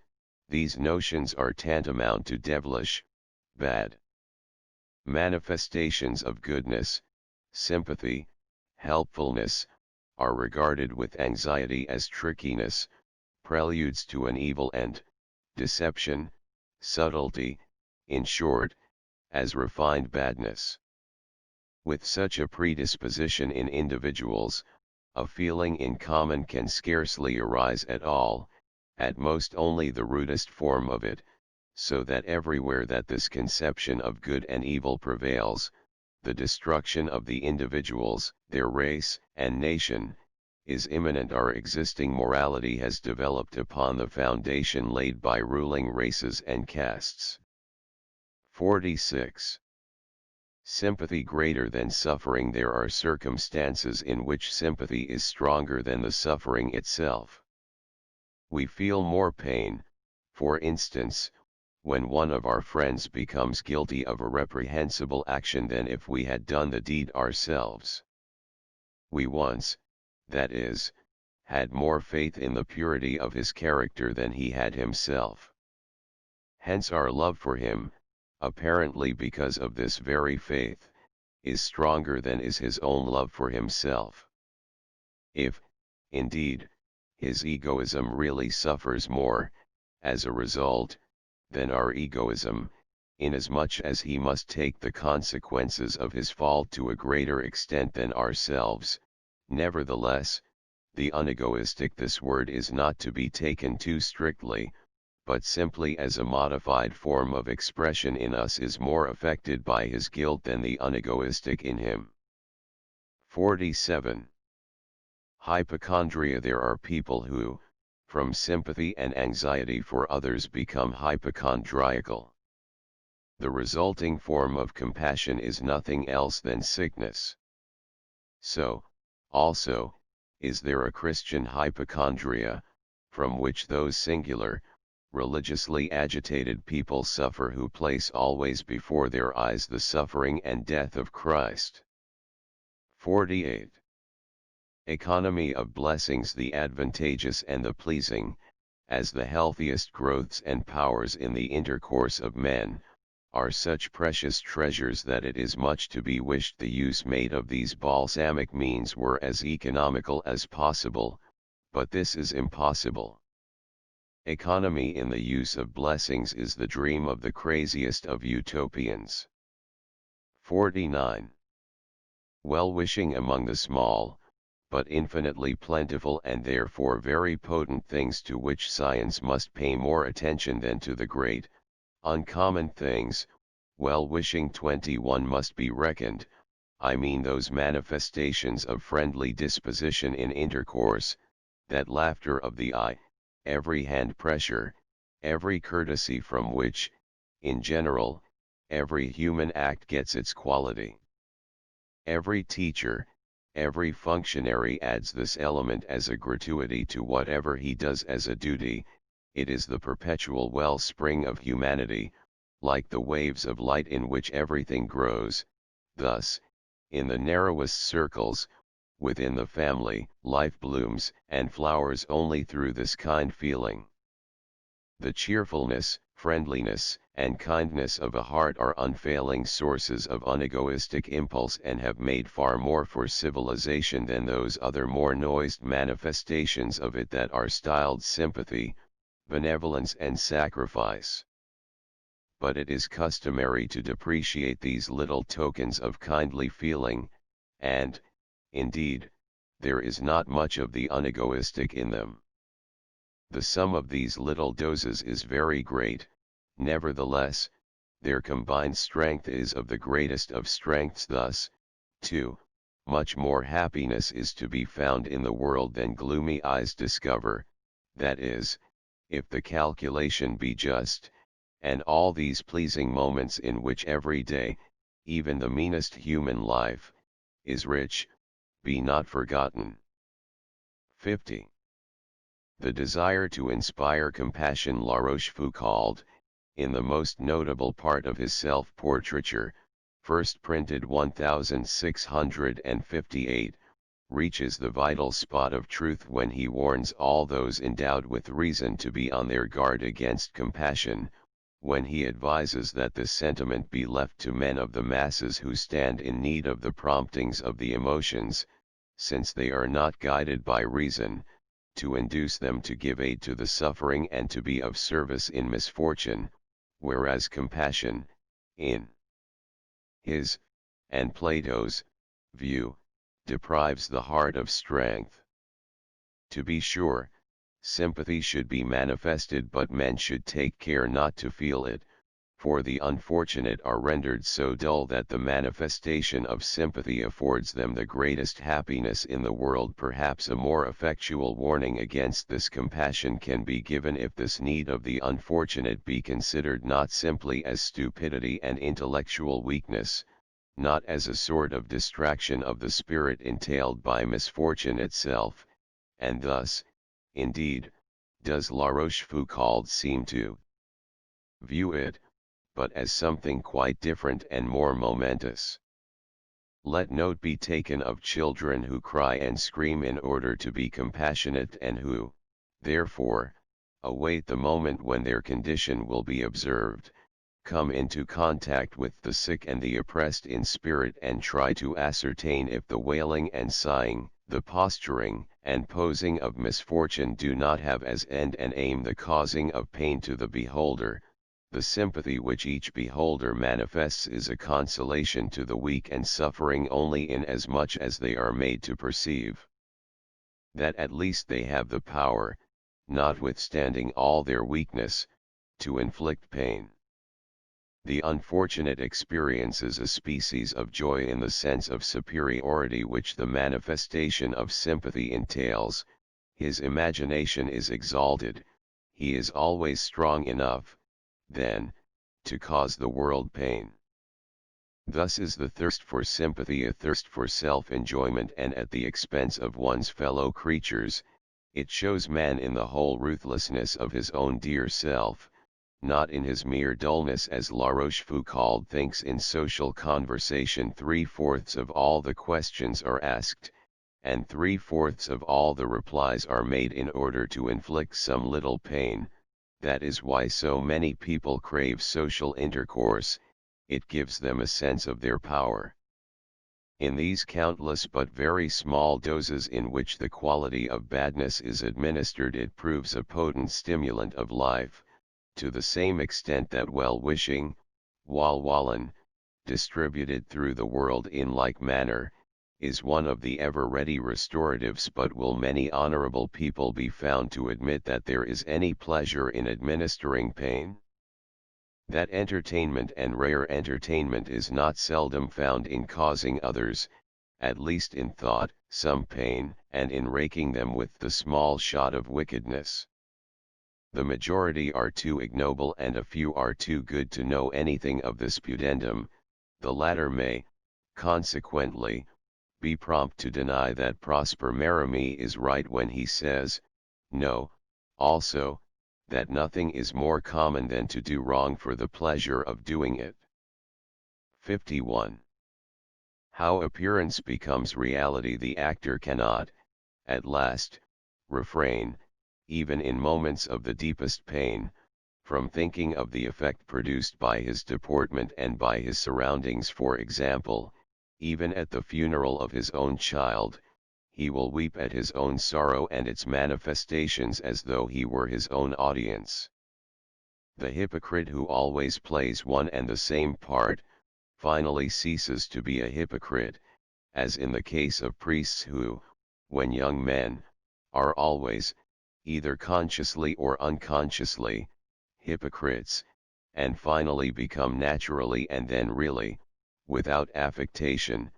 These notions are tantamount to devilish, bad. Manifestations of goodness, sympathy, helpfulness, are regarded with anxiety as trickiness, preludes to an evil end, deception, subtlety, in short, as refined badness. With such a predisposition in individuals, a feeling in common can scarcely arise at all, at most only the rudest form of it, so that everywhere that this conception of good and evil prevails, the destruction of the individuals, their race and nation, is imminent. Our existing morality has developed upon the foundation laid by ruling races and castes. 46. Sympathy greater than suffering. There are circumstances in which sympathy is stronger than the suffering itself. We feel more pain, for instance, when one of our friends becomes guilty of a reprehensible action than if we had done the deed ourselves. We once, that is, had more faith in the purity of his character than he had himself. Hence our love for him, apparently because of this very faith, is stronger than is his own love for himself. If, indeed, his egoism really suffers more, as a result, than our egoism, inasmuch as he must take the consequences of his fault to a greater extent than ourselves, nevertheless, the unegoistic. This word is not to be taken too strictly, but simply as a modified form of expression in us, is more affected by his guilt than the unegoistic in him. 47. Hypochondria. There are people who, from sympathy and anxiety for others, become hypochondriacal. The resulting form of compassion is nothing else than sickness. So, also, is there a Christian hypochondria, from which those singular, religiously agitated people suffer who place always before their eyes the suffering and death of Christ. 48. Economy of blessings. The advantageous and the pleasing, as the healthiest growths and powers in the intercourse of men, are such precious treasures that it is much to be wished the use made of these balsamic means were as economical as possible, but this is impossible. Economy in the use of blessings is the dream of the craziest of utopians. 49. Well-wishing among the small, but infinitely plentiful and therefore very potent things, to which science must pay more attention than to the great, uncommon things, well-wishing. 21 must be reckoned, I mean those manifestations of friendly disposition in intercourse, that laughter of the eye, every hand pressure, every courtesy, from which, in general, every human act gets its quality. Every teacher, every functionary adds this element as a gratuity to whatever he does as a duty. It is the perpetual wellspring of humanity, like the waves of light in which everything grows. Thus, in the narrowest circles, within the family, life blooms and flowers only through this kind feeling. The cheerfulness, friendliness, and kindness of a heart are unfailing sources of unegoistic impulse, and have made far more for civilization than those other more noised manifestations of it that are styled sympathy, benevolence, and sacrifice. But it is customary to depreciate these little tokens of kindly feeling, and, indeed, there is not much of the unegoistic in them. The sum of these little doses is very great, nevertheless, their combined strength is of the greatest of strengths. Thus, too, much more happiness is to be found in the world than gloomy eyes discover, that is, if the calculation be just, and all these pleasing moments in which every day, even the meanest human life, is rich, be not forgotten. 50. The desire to inspire compassion. La Rochefoucauld, in the most notable part of his self-portraiture, first printed 1658, reaches the vital spot of truth when he warns all those endowed with reason to be on their guard against compassion, when he advises that this sentiment be left to men of the masses who stand in need of the promptings of the emotions, since they are not guided by reason, to induce them to give aid to the suffering and to be of service in misfortune, whereas compassion, in his, and Plato's, view, deprives the heart of strength. To be sure, sympathy should be manifested, but men should take care not to feel it, for the unfortunate are rendered so dull that the manifestation of sympathy affords them the greatest happiness in the world. Perhaps a more effectual warning against this compassion can be given if this need of the unfortunate be considered not simply as stupidity and intellectual weakness, not as a sort of distraction of the spirit entailed by misfortune itself, and thus, indeed, does La Rochefoucauld seem to view it, but as something quite different and more momentous. Let note be taken of children who cry and scream in order to be compassionate, and who, therefore, await the moment when their condition will be observed, come into contact with the sick and the oppressed in spirit, and try to ascertain if the wailing and sighing, the posturing and posing of misfortune do not have as end and aim the causing of pain to the beholder. The sympathy which each beholder manifests is a consolation to the weak and suffering only inasmuch as they are made to perceive that at least they have the power, notwithstanding all their weakness, to inflict pain. The unfortunate experiences a species of joy in the sense of superiority which the manifestation of sympathy entails. His imagination is exalted, he is always strong enough, then, to cause the world pain. Thus is the thirst for sympathy a thirst for self-enjoyment, and at the expense of one's fellow creatures. It shows man in the whole ruthlessness of his own dear self, not in his mere dullness, as La Rochefoucauld thinks. In social conversation 3/4 of all the questions are asked, and 3/4 of all the replies are made in order to inflict some little pain. That is why so many people crave social intercourse, it gives them a sense of their power. In these countless but very small doses in which the quality of badness is administered, it proves a potent stimulant of life, to the same extent that well-wishing, walwalen, distributed through the world in like manner, is one of the ever-ready restoratives. But will many honorable people be found to admit that there is any pleasure in administering pain? That entertainment, and rare entertainment, is not seldom found in causing others, at least in thought, some pain, and in raking them with the small shot of wickedness. The majority are too ignoble, and a few are too good to know anything of this pudendum. The latter may, consequently, be prompt to deny that Prosper Mérimée is right when he says, no, also, that nothing is more common than to do wrong for the pleasure of doing it. 51. How appearance becomes reality. The actor cannot, at last, refrain, even in moments of the deepest pain, from thinking of the effect produced by his deportment and by his surroundings. For example, even at the funeral of his own child, he will weep at his own sorrow and its manifestations as though he were his own audience. The hypocrite who always plays one and the same part, finally ceases to be a hypocrite, as in the case of priests who, when young men, are always, either consciously or unconsciously, hypocrites, and finally become naturally and then really, without affectation,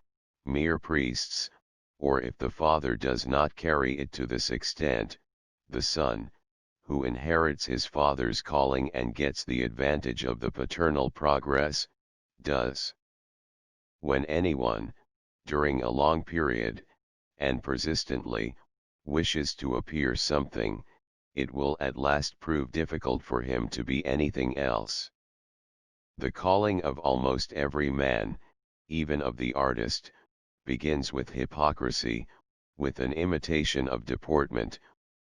mere priests. Or if the father does not carry it to this extent, the son, who inherits his father's calling and gets the advantage of the paternal progress, does. When anyone, during a long period, and persistently, wishes to appear something, it will at last prove difficult for him to be anything else. The calling of almost every man, even of the artist, begins with hypocrisy, with an imitation of deportment,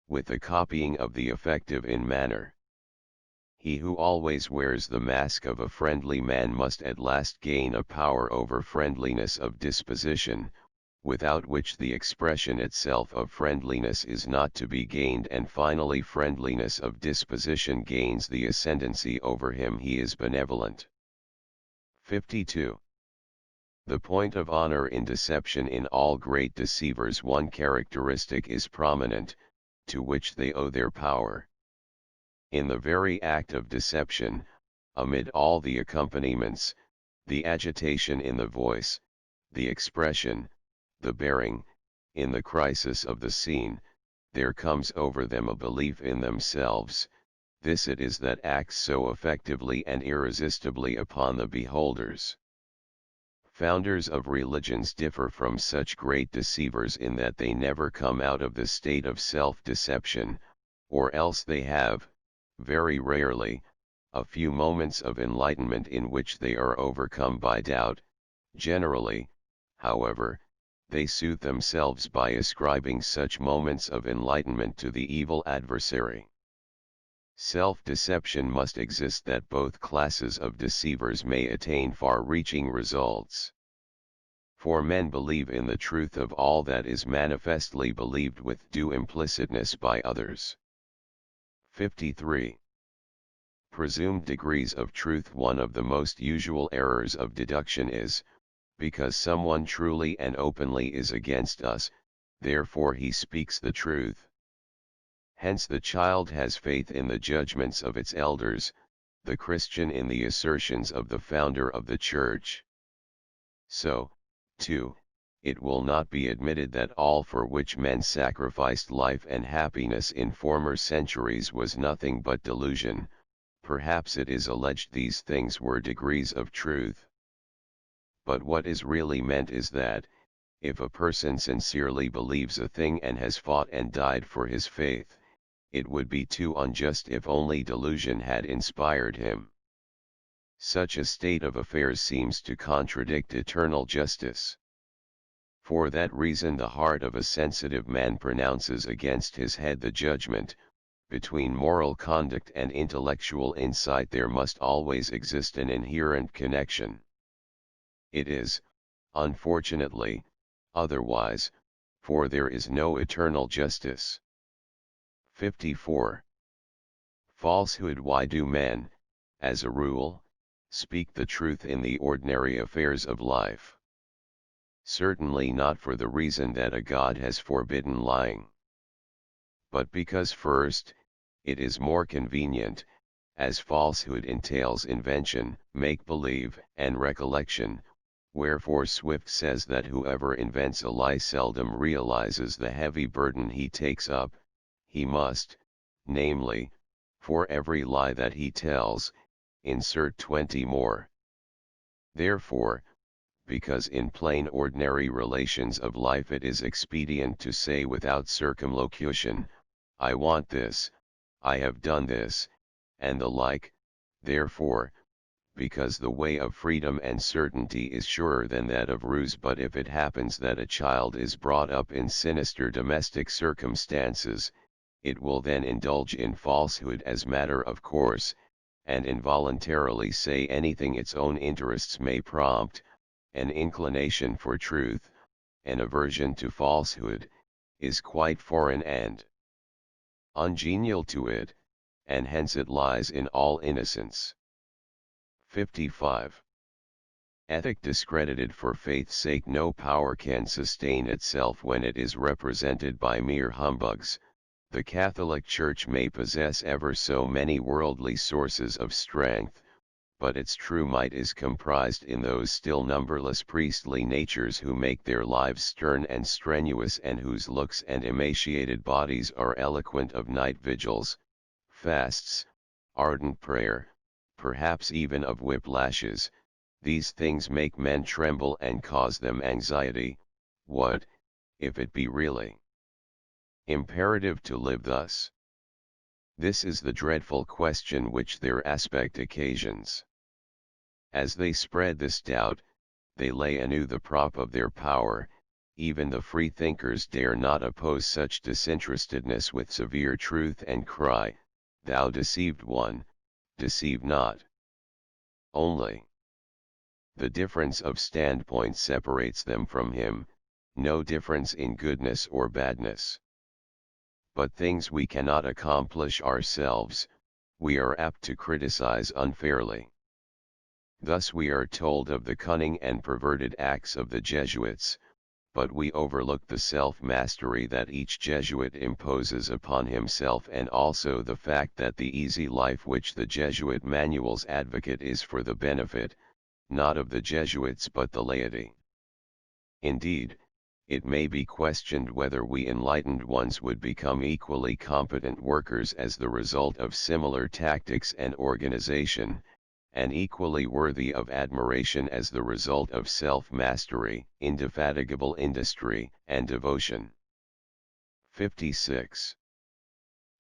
with a copying of the effective in manner. He who always wears the mask of a friendly man must at last gain a power over friendliness of disposition, without which the expression itself of friendliness is not to be gained, and finally friendliness of disposition gains the ascendancy over him. He is benevolent. 52. The point of honor in deception. In all great deceivers one characteristic is prominent, to which they owe their power. In the very act of deception, amid all the accompaniments, the agitation in the voice, the expression, the bearing, in the crisis of the scene, there comes over them a belief in themselves. This it is that acts so effectively and irresistibly upon the beholders. Founders of religions differ from such great deceivers in that they never come out of the state of self-deception, or else they have, very rarely, a few moments of enlightenment in which they are overcome by doubt. Generally, however, they soothe themselves by ascribing such moments of enlightenment to the evil adversary. Self-deception must exist that both classes of deceivers may attain far-reaching results. For men believe in the truth of all that is manifestly believed with due implicitness by others. 53. Presumed degrees of truth. One of the most usual errors of deduction is, because someone truly and openly is against us, therefore he speaks the truth. Hence the child has faith in the judgments of its elders, the Christian in the assertions of the founder of the Church. So, too, it will not be admitted that all for which men sacrificed life and happiness in former centuries was nothing but delusion. Perhaps it is alleged these things were degrees of truth. But what is really meant is that, if a person sincerely believes a thing and has fought and died for his faith, it would be too unjust if only delusion had inspired him. Such a state of affairs seems to contradict eternal justice. For that reason the heart of a sensitive man pronounces against his head the judgment. Between moral conduct and intellectual insight there must always exist an inherent connection. It is, unfortunately, otherwise, for there is no eternal justice. 54. Falsehood. Why do men, as a rule, speak the truth in the ordinary affairs of life? Certainly not for the reason that a God has forbidden lying, but because first, it is more convenient, as falsehood entails invention, make-believe, and recollection. Wherefore Swift says that whoever invents a lie seldom realizes the heavy burden he takes up. He must, namely, for every lie that he tells, insert 20 more. Therefore, because in plain ordinary relations of life it is expedient to say without circumlocution, I want this, I have done this, and the like, therefore, because the way of freedom and certainty is surer than that of ruse. But if it happens that a child is brought up in sinister domestic circumstances, it will then indulge in falsehood as matter of course, and involuntarily say anything its own interests may prompt. An inclination for truth, an aversion to falsehood, is quite foreign and ungenial to it, and hence it lies in all innocence. 55. Ethic discredited for faith's sake. No power can sustain itself when it is represented by mere humbugs. The Catholic Church may possess ever so many worldly sources of strength, but its true might is comprised in those still numberless priestly natures who make their lives stern and strenuous, and whose looks and emaciated bodies are eloquent of night vigils, fasts, ardent prayer, perhaps even of whiplashes. These things make men tremble and cause them anxiety. What, if it be really imperative to live thus? This is the dreadful question which their aspect occasions. As they spread this doubt, they lay anew the prop of their power. Even the free thinkers dare not oppose such disinterestedness with severe truth, and cry, Thou deceived one, deceive not. Only the difference of standpoint separates them from him, no difference in goodness or badness. But things we cannot accomplish ourselves, we are apt to criticize unfairly. Thus we are told of the cunning and perverted acts of the Jesuits, but we overlook the self-mastery that each Jesuit imposes upon himself, and also the fact that the easy life which the Jesuit manuals advocate is for the benefit, not of the Jesuits but the laity. Indeed, it may be questioned whether we enlightened ones would become equally competent workers as the result of similar tactics and organization, and equally worthy of admiration as the result of self-mastery, indefatigable industry, and devotion. 56.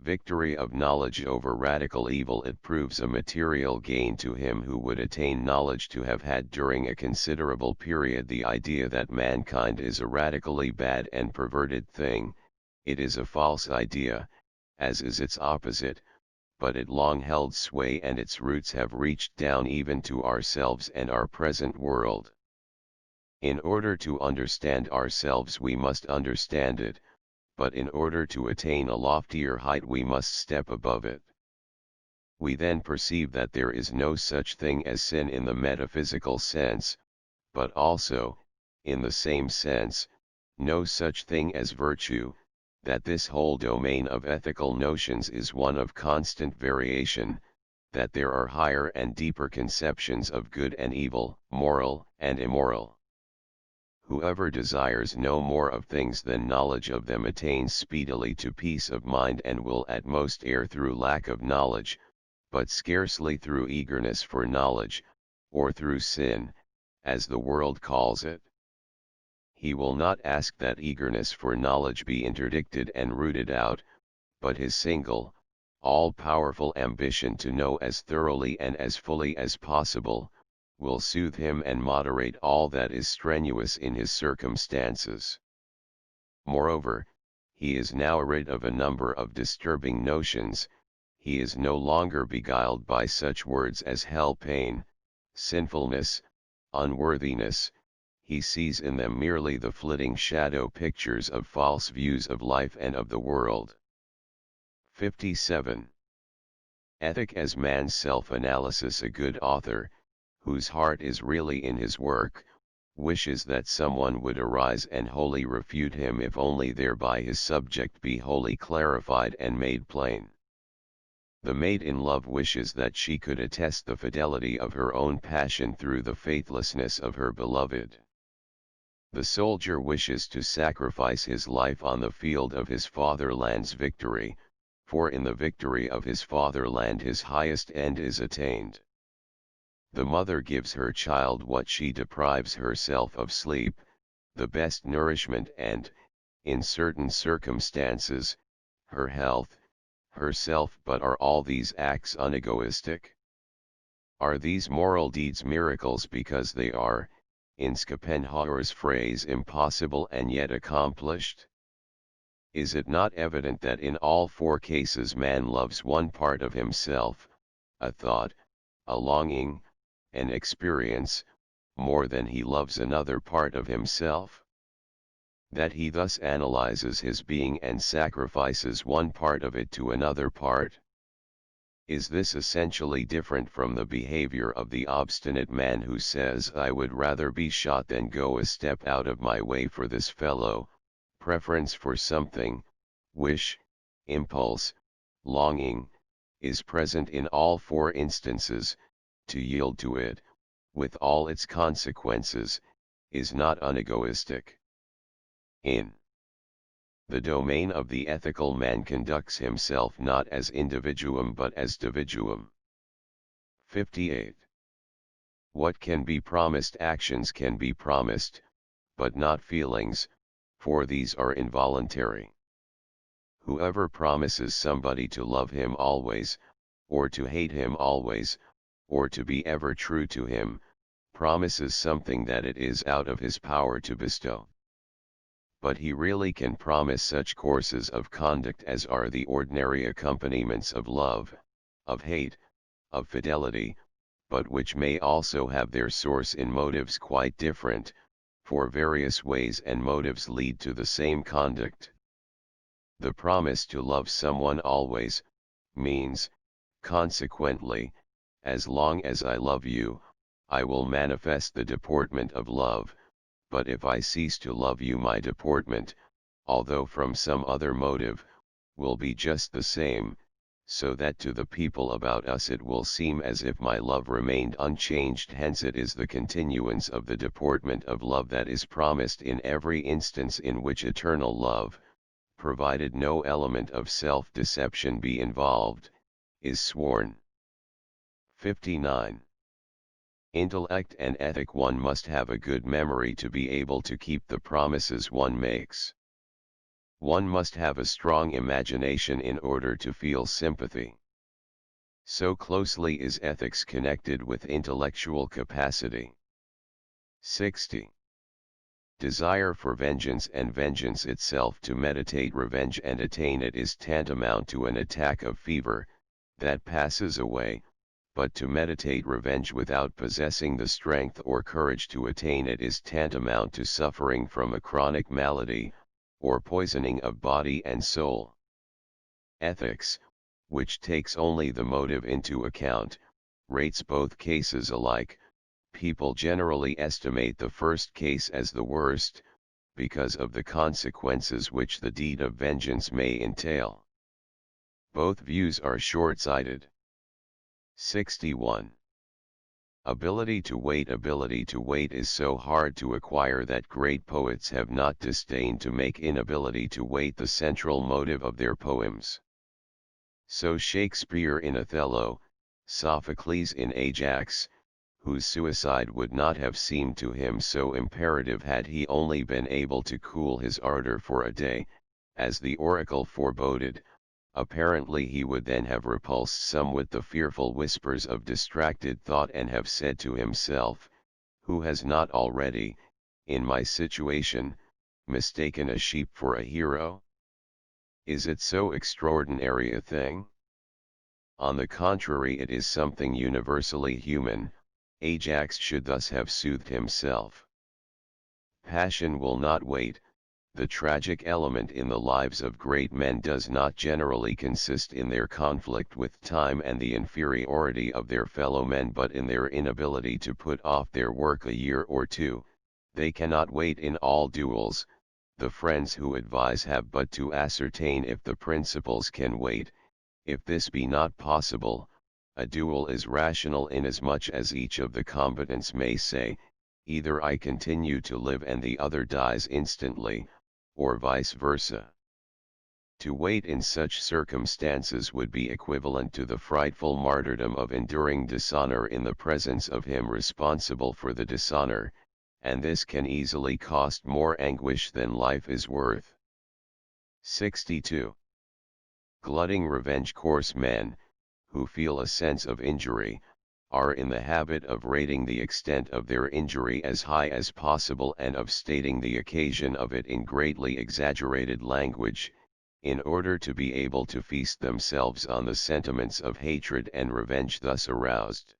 Victory of knowledge over radical evil. It proves a material gain to him who would attain knowledge to have had during a considerable period the idea that mankind is a radically bad and perverted thing. It is a false idea, as is its opposite, but it long held sway, and its roots have reached down even to ourselves and our present world. In order to understand ourselves we must understand it, but in order to attain a loftier height we must step above it. We then perceive that there is no such thing as sin in the metaphysical sense, but also, in the same sense, no such thing as virtue, that this whole domain of ethical notions is one of constant variation, that there are higher and deeper conceptions of good and evil, moral and immoral. Whoever desires no more of things than knowledge of them attains speedily to peace of mind and will at most err through lack of knowledge, but scarcely through eagerness for knowledge, or through sin, as the world calls it. He will not ask that eagerness for knowledge be interdicted and rooted out, but his single, all-powerful ambition to know as thoroughly and as fully as possible, will soothe him and moderate all that is strenuous in his circumstances. Moreover, he is now rid of a number of disturbing notions. He is no longer beguiled by such words as hell, pain, sinfulness, unworthiness. He sees in them merely the flitting shadow pictures of false views of life and of the world. 57. Ethic as man's self-analysis. A good author, whose heart is really in his work, wishes that someone would arise and wholly refute him, if only thereby his subject be wholly clarified and made plain. The maid in love wishes that she could attest the fidelity of her own passion through the faithlessness of her beloved. The soldier wishes to sacrifice his life on the field of his fatherland's victory, for in the victory of his fatherland his highest end is attained. The mother gives her child what she deprives herself of: sleep, the best nourishment, and, in certain circumstances, her health, herself. But are all these acts unegoistic? Are these moral deeds miracles because they are, in Schopenhauer's phrase, impossible and yet accomplished? Is it not evident that in all four cases man loves one part of himself, a thought, a longing, an experience, more than he loves another part of himself? That he thus analyzes his being and sacrifices one part of it to another part? Is this essentially different from the behavior of the obstinate man who says, "I would rather be shot than go a step out of my way for this fellow"? Preference for something, wish, impulse, longing, is present in all four instances. To yield to it, with all its consequences, is not unegoistic. In the domain of the ethical, man conducts himself not as individuum but as dividuum. 58. What can be promised? Actions can be promised, but not feelings, for these are involuntary. Whoever promises somebody to love him always, or to hate him always, or to be ever true to him, promises something that it is out of his power to bestow. But he really can promise such courses of conduct as are the ordinary accompaniments of love, of hate, of fidelity, but which may also have their source in motives quite different, for various ways and motives lead to the same conduct. The promise to love someone always means, consequently, as long as I love you, I will manifest the deportment of love, but if I cease to love you, my deportment, although from some other motive, will be just the same, so that to the people about us it will seem as if my love remained unchanged. Hence it is the continuance of the deportment of love that is promised in every instance in which eternal love, provided no element of self-deception be involved, is sworn. 59. Intellect and ethic. One must have a good memory to be able to keep the promises one makes. One must have a strong imagination in order to feel sympathy. So closely is ethics connected with intellectual capacity. 60. Desire for vengeance and vengeance itself. To meditate revenge and attain it is tantamount to an attack of fever, that passes away, but to meditate revenge without possessing the strength or courage to attain it is tantamount to suffering from a chronic malady, or poisoning of body and soul. Ethics, which takes only the motive into account, rates both cases alike. People generally estimate the first case as the worst, because of the consequences which the deed of vengeance may entail. Both views are short-sighted. 61. Ability to wait is so hard to acquire that great poets have not disdained to make inability to wait the central motive of their poems. So Shakespeare in Othello, Sophocles in Ajax, whose suicide would not have seemed to him so imperative had he only been able to cool his ardor for a day, as the oracle foreboded. Apparently he would then have repulsed somewhat the fearful whispers of distracted thought and have said to himself, who has not already, in my situation, mistaken a sheep for a hero? Is it so extraordinary a thing? On the contrary, it is something universally human. Ajax should thus have soothed himself. Passion will not wait. The tragic element in the lives of great men does not generally consist in their conflict with time and the inferiority of their fellow men, but in their inability to put off their work a year or two. They cannot wait in all duels. The friends who advise have but to ascertain if the principals can wait. If this be not possible, a duel is rational inasmuch as each of the combatants may say, either I continue to live and the other dies instantly, or vice versa. To wait in such circumstances would be equivalent to the frightful martyrdom of enduring dishonor in the presence of him responsible for the dishonor, and this can easily cost more anguish than life is worth. 62. Glutting revenge-course men, who feel a sense of injury, are in the habit of rating the extent of their injury as high as possible and of stating the occasion of it in greatly exaggerated language, in order to be able to feast themselves on the sentiments of hatred and revenge thus aroused.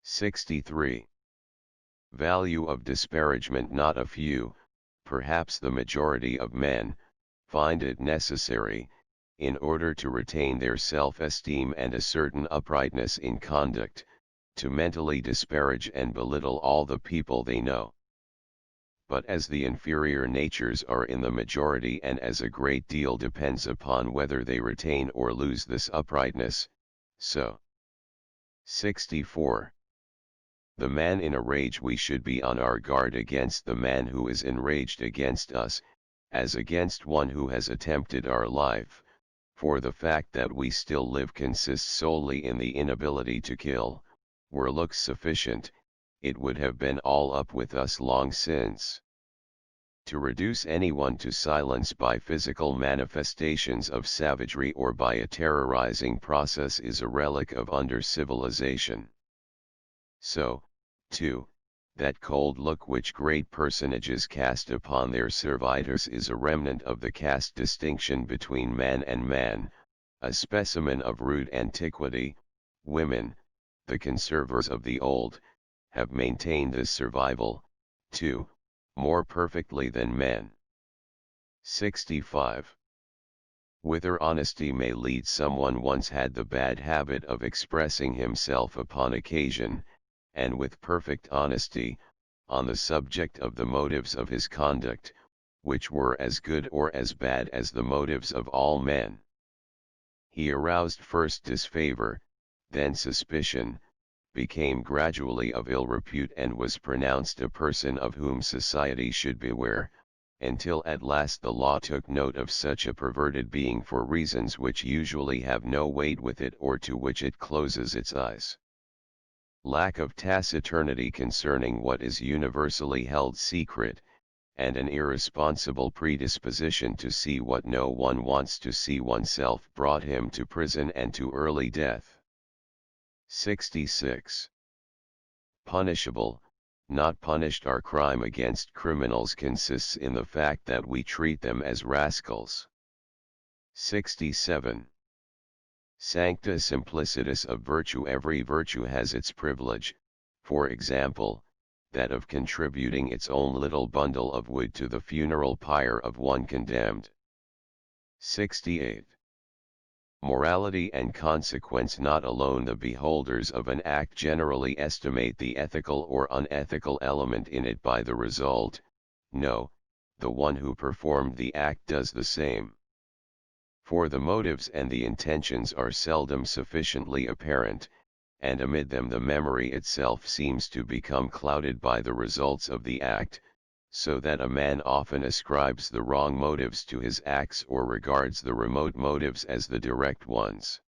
63. Value of disparagement. Not a few, perhaps the majority of men, find it necessary, in order to retain their self-esteem and a certain uprightness in conduct, to mentally disparage and belittle all the people they know. But as the inferior natures are in the majority and as a great deal depends upon whether they retain or lose this uprightness, so. 64. The man in a rage. We should be on our guard against the man who is enraged against us, as against one who has attempted our life. For the fact that we still live consists solely in the inability to kill. Were looks sufficient, it would have been all up with us long since. To reduce anyone to silence by physical manifestations of savagery or by a terrorizing process is a relic of under-civilization. So, too, that cold look which great personages cast upon their servitors is a remnant of the caste distinction between man and man, a specimen of rude antiquity. Women, the conservers of the old, have maintained this survival, too, more perfectly than men. 65. Whither honesty may lead. Someone once had the bad habit of expressing himself upon occasion, and with perfect honesty, on the subject of the motives of his conduct, which were as good or as bad as the motives of all men. He aroused first disfavor, then suspicion, became gradually of ill repute and was pronounced a person of whom society should beware, until at last the law took note of such a perverted being for reasons which usually have no weight with it or to which it closes its eyes. Lack of taciturnity concerning what is universally held secret, and an irresponsible predisposition to see what no one wants to see oneself brought him to prison and to early death. 66. Punishable, not punished. Our crime against criminals consists in the fact that we treat them as rascals. 67. Sancta simplicitas of virtue. Every virtue has its privilege, for example, that of contributing its own little bundle of wood to the funeral pyre of one condemned. 68. Morality and consequence. Not alone the beholders of an act generally estimate the ethical or unethical element in it by the result, no, the one who performed the act does the same. For the motives and the intentions are seldom sufficiently apparent, and amid them the memory itself seems to become clouded by the results of the act, so that a man often ascribes the wrong motives to his acts or regards the remote motives as the direct ones.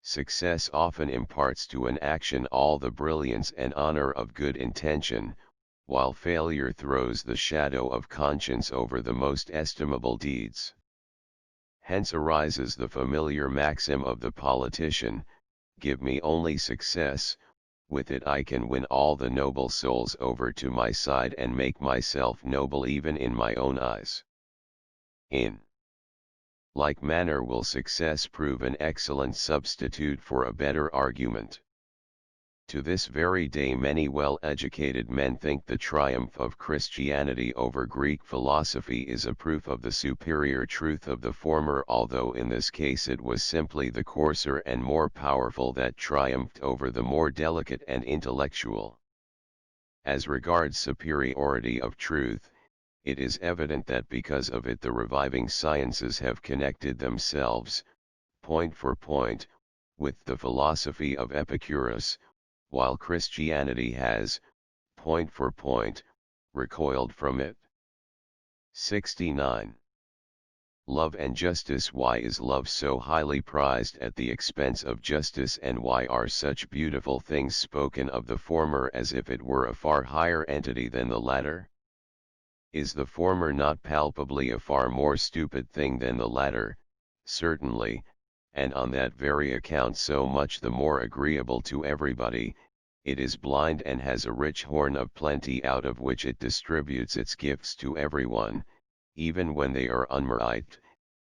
Success often imparts to an action all the brilliance and honor of good intention, while failure throws the shadow of conscience over the most estimable deeds. Hence arises the familiar maxim of the politician, "Give me only success, with it I can win all the noble souls over to my side and make myself noble even in my own eyes." In like manner will success prove an excellent substitute for a better argument. To this very day many well-educated men think the triumph of Christianity over Greek philosophy is a proof of the superior truth of the former, although in this case it was simply the coarser and more powerful that triumphed over the more delicate and intellectual. As regards superiority of truth, it is evident that because of it the reviving sciences have connected themselves, point for point, with the philosophy of Epicurus, while Christianity has, point for point, recoiled from it. 69. Love and justice. Why is love so highly prized at the expense of justice, and why are such beautiful things spoken of the former as if it were a far higher entity than the latter? Is the former not palpably a far more stupid thing than the latter? Certainly, and on that very account so much the more agreeable to everybody. It is blind and has a rich horn of plenty out of which it distributes its gifts to everyone, even when they are unmerited,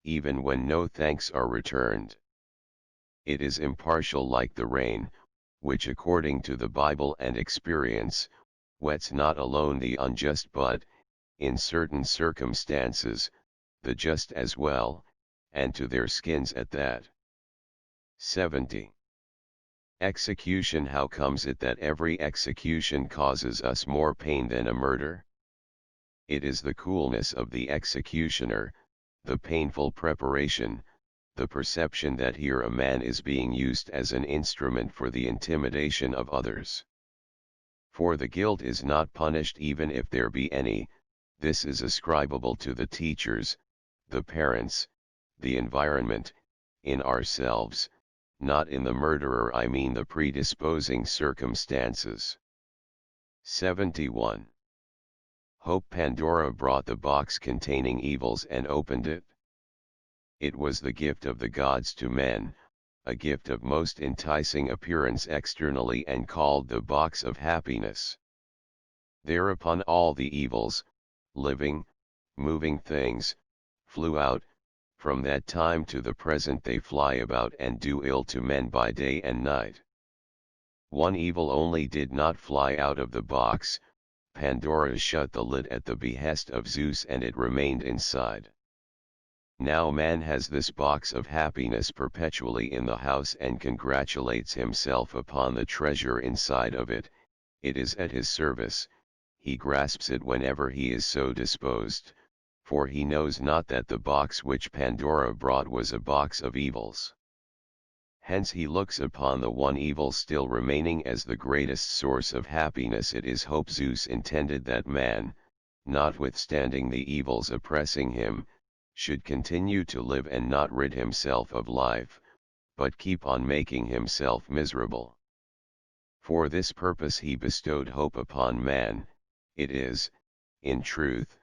even when no thanks are returned. It is impartial like the rain, which according to the Bible and experience, wets not alone the unjust but, in certain circumstances, the just as well, and to their skins at that. 70. Execution. How comes it that every execution causes us more pain than a murder? It is the coolness of the executioner, the painful preparation, the perception that here a man is being used as an instrument for the intimidation of others. For the guilt is not punished even if there be any. This is ascribable to the teachers, the parents, the environment, in ourselves, not in the murderer, I mean the predisposing circumstances. 71. Hope. Pandora brought the box containing evils and opened it. It was the gift of the gods to men, a gift of most enticing appearance externally and called the box of happiness. Thereupon all the evils, living, moving things, flew out. From that time to the present they fly about and do ill to men by day and night. One evil only did not fly out of the box. Pandora shut the lid at the behest of Zeus and it remained inside. Now man has this box of happiness perpetually in the house and congratulates himself upon the treasure inside of it. It is at his service, he grasps it whenever he is so disposed, for he knows not that the box which Pandora brought was a box of evils. Hence he looks upon the one evil still remaining as the greatest source of happiness. It is hope. Zeus intended that man, notwithstanding the evils oppressing him, should continue to live and not rid himself of life, but keep on making himself miserable. For this purpose he bestowed hope upon man. It is, in truth,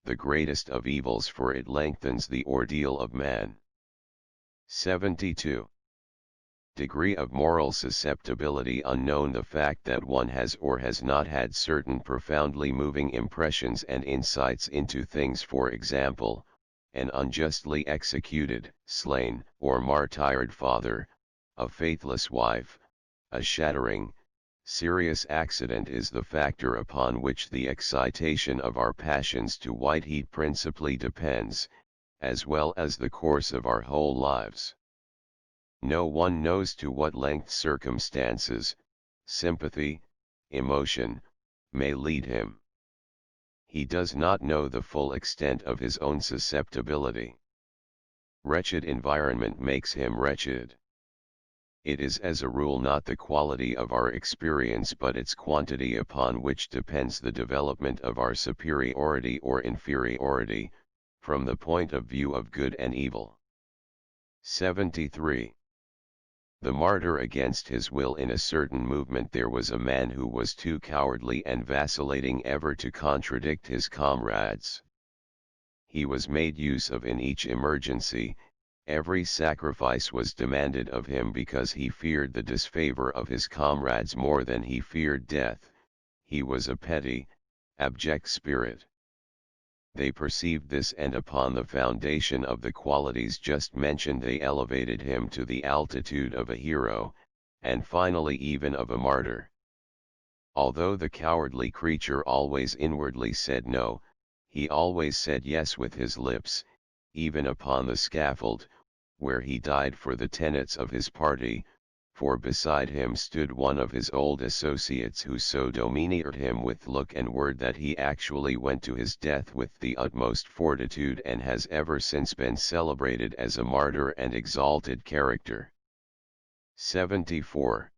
the greatest of evils, for it lengthens the ordeal of man. 72. Degree of moral susceptibility unknown. The fact that one has or has not had certain profoundly moving impressions and insights into things, for example, an unjustly executed, slain, or martyred father, a faithless wife, a shattering, serious accident, is the factor upon which the excitation of our passions to white heat principally depends, as well as the course of our whole lives. No one knows to what length circumstances, sympathy, emotion, may lead him. he does not know the full extent of his own susceptibility. Wretched environment makes him wretched. It is as a rule not the quality of our experience but its quantity upon which depends the development of our superiority or inferiority, from the point of view of good and evil. 73. The martyr against his will. In a certain movement there was a man who was too cowardly and vacillating ever to contradict his comrades. He was made use of in each emergency. Every sacrifice was demanded of him because he feared the disfavor of his comrades more than he feared death. He was a petty, abject spirit. They perceived this, and upon the foundation of the qualities just mentioned they elevated him to the altitude of a hero, and finally even of a martyr. Although the cowardly creature always inwardly said no, he always said yes with his lips, even upon the scaffold, where he died for the tenets of his party, for beside him stood one of his old associates who so domineered him with look and word that he actually went to his death with the utmost fortitude and has ever since been celebrated as a martyr and exalted character. 74.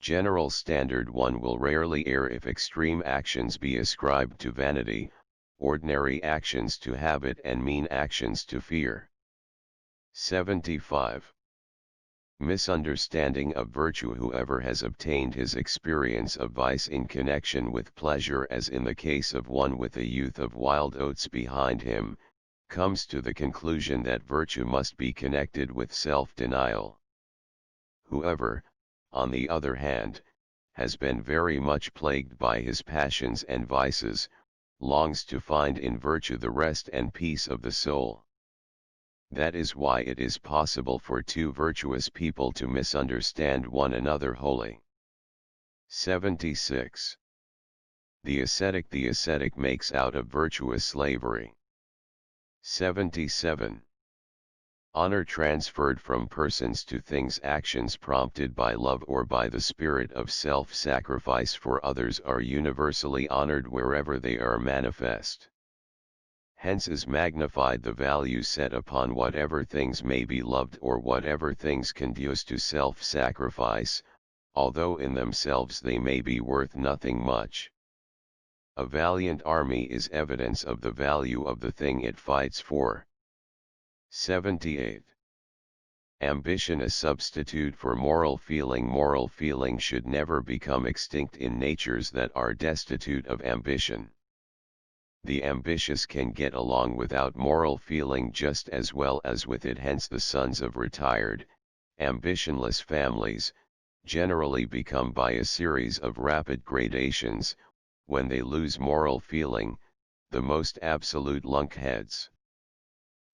General standard: one will rarely err if extreme actions be ascribed to vanity, ordinary actions to habit, and mean actions to fear. 75. Misunderstanding of virtue: whoever has obtained his experience of vice in connection with pleasure, as in the case of one with a youth of wild oats behind him, comes to the conclusion that virtue must be connected with self-denial. Whoever, on the other hand, has been very much plagued by his passions and vices, longs to find in virtue the rest and peace of the soul. That is why it is possible for two virtuous people to misunderstand one another wholly. 76. The ascetic makes out of virtuous slavery. 77. Honor transferred from persons to things: actions prompted by love or by the spirit of self-sacrifice for others are universally honored wherever they are manifest. Hence is magnified the value set upon whatever things may be loved or whatever things conduce to self-sacrifice, although in themselves they may be worth nothing much. A valiant army is evidence of the value of the thing it fights for. 78. Ambition a substitute for moral feeling: moral feeling should never become extinct in natures that are destitute of ambition. The ambitious can get along without moral feeling just as well as with it. Hence the sons of retired, ambitionless families, generally become by a series of rapid gradations, when they lose moral feeling, the most absolute lunkheads.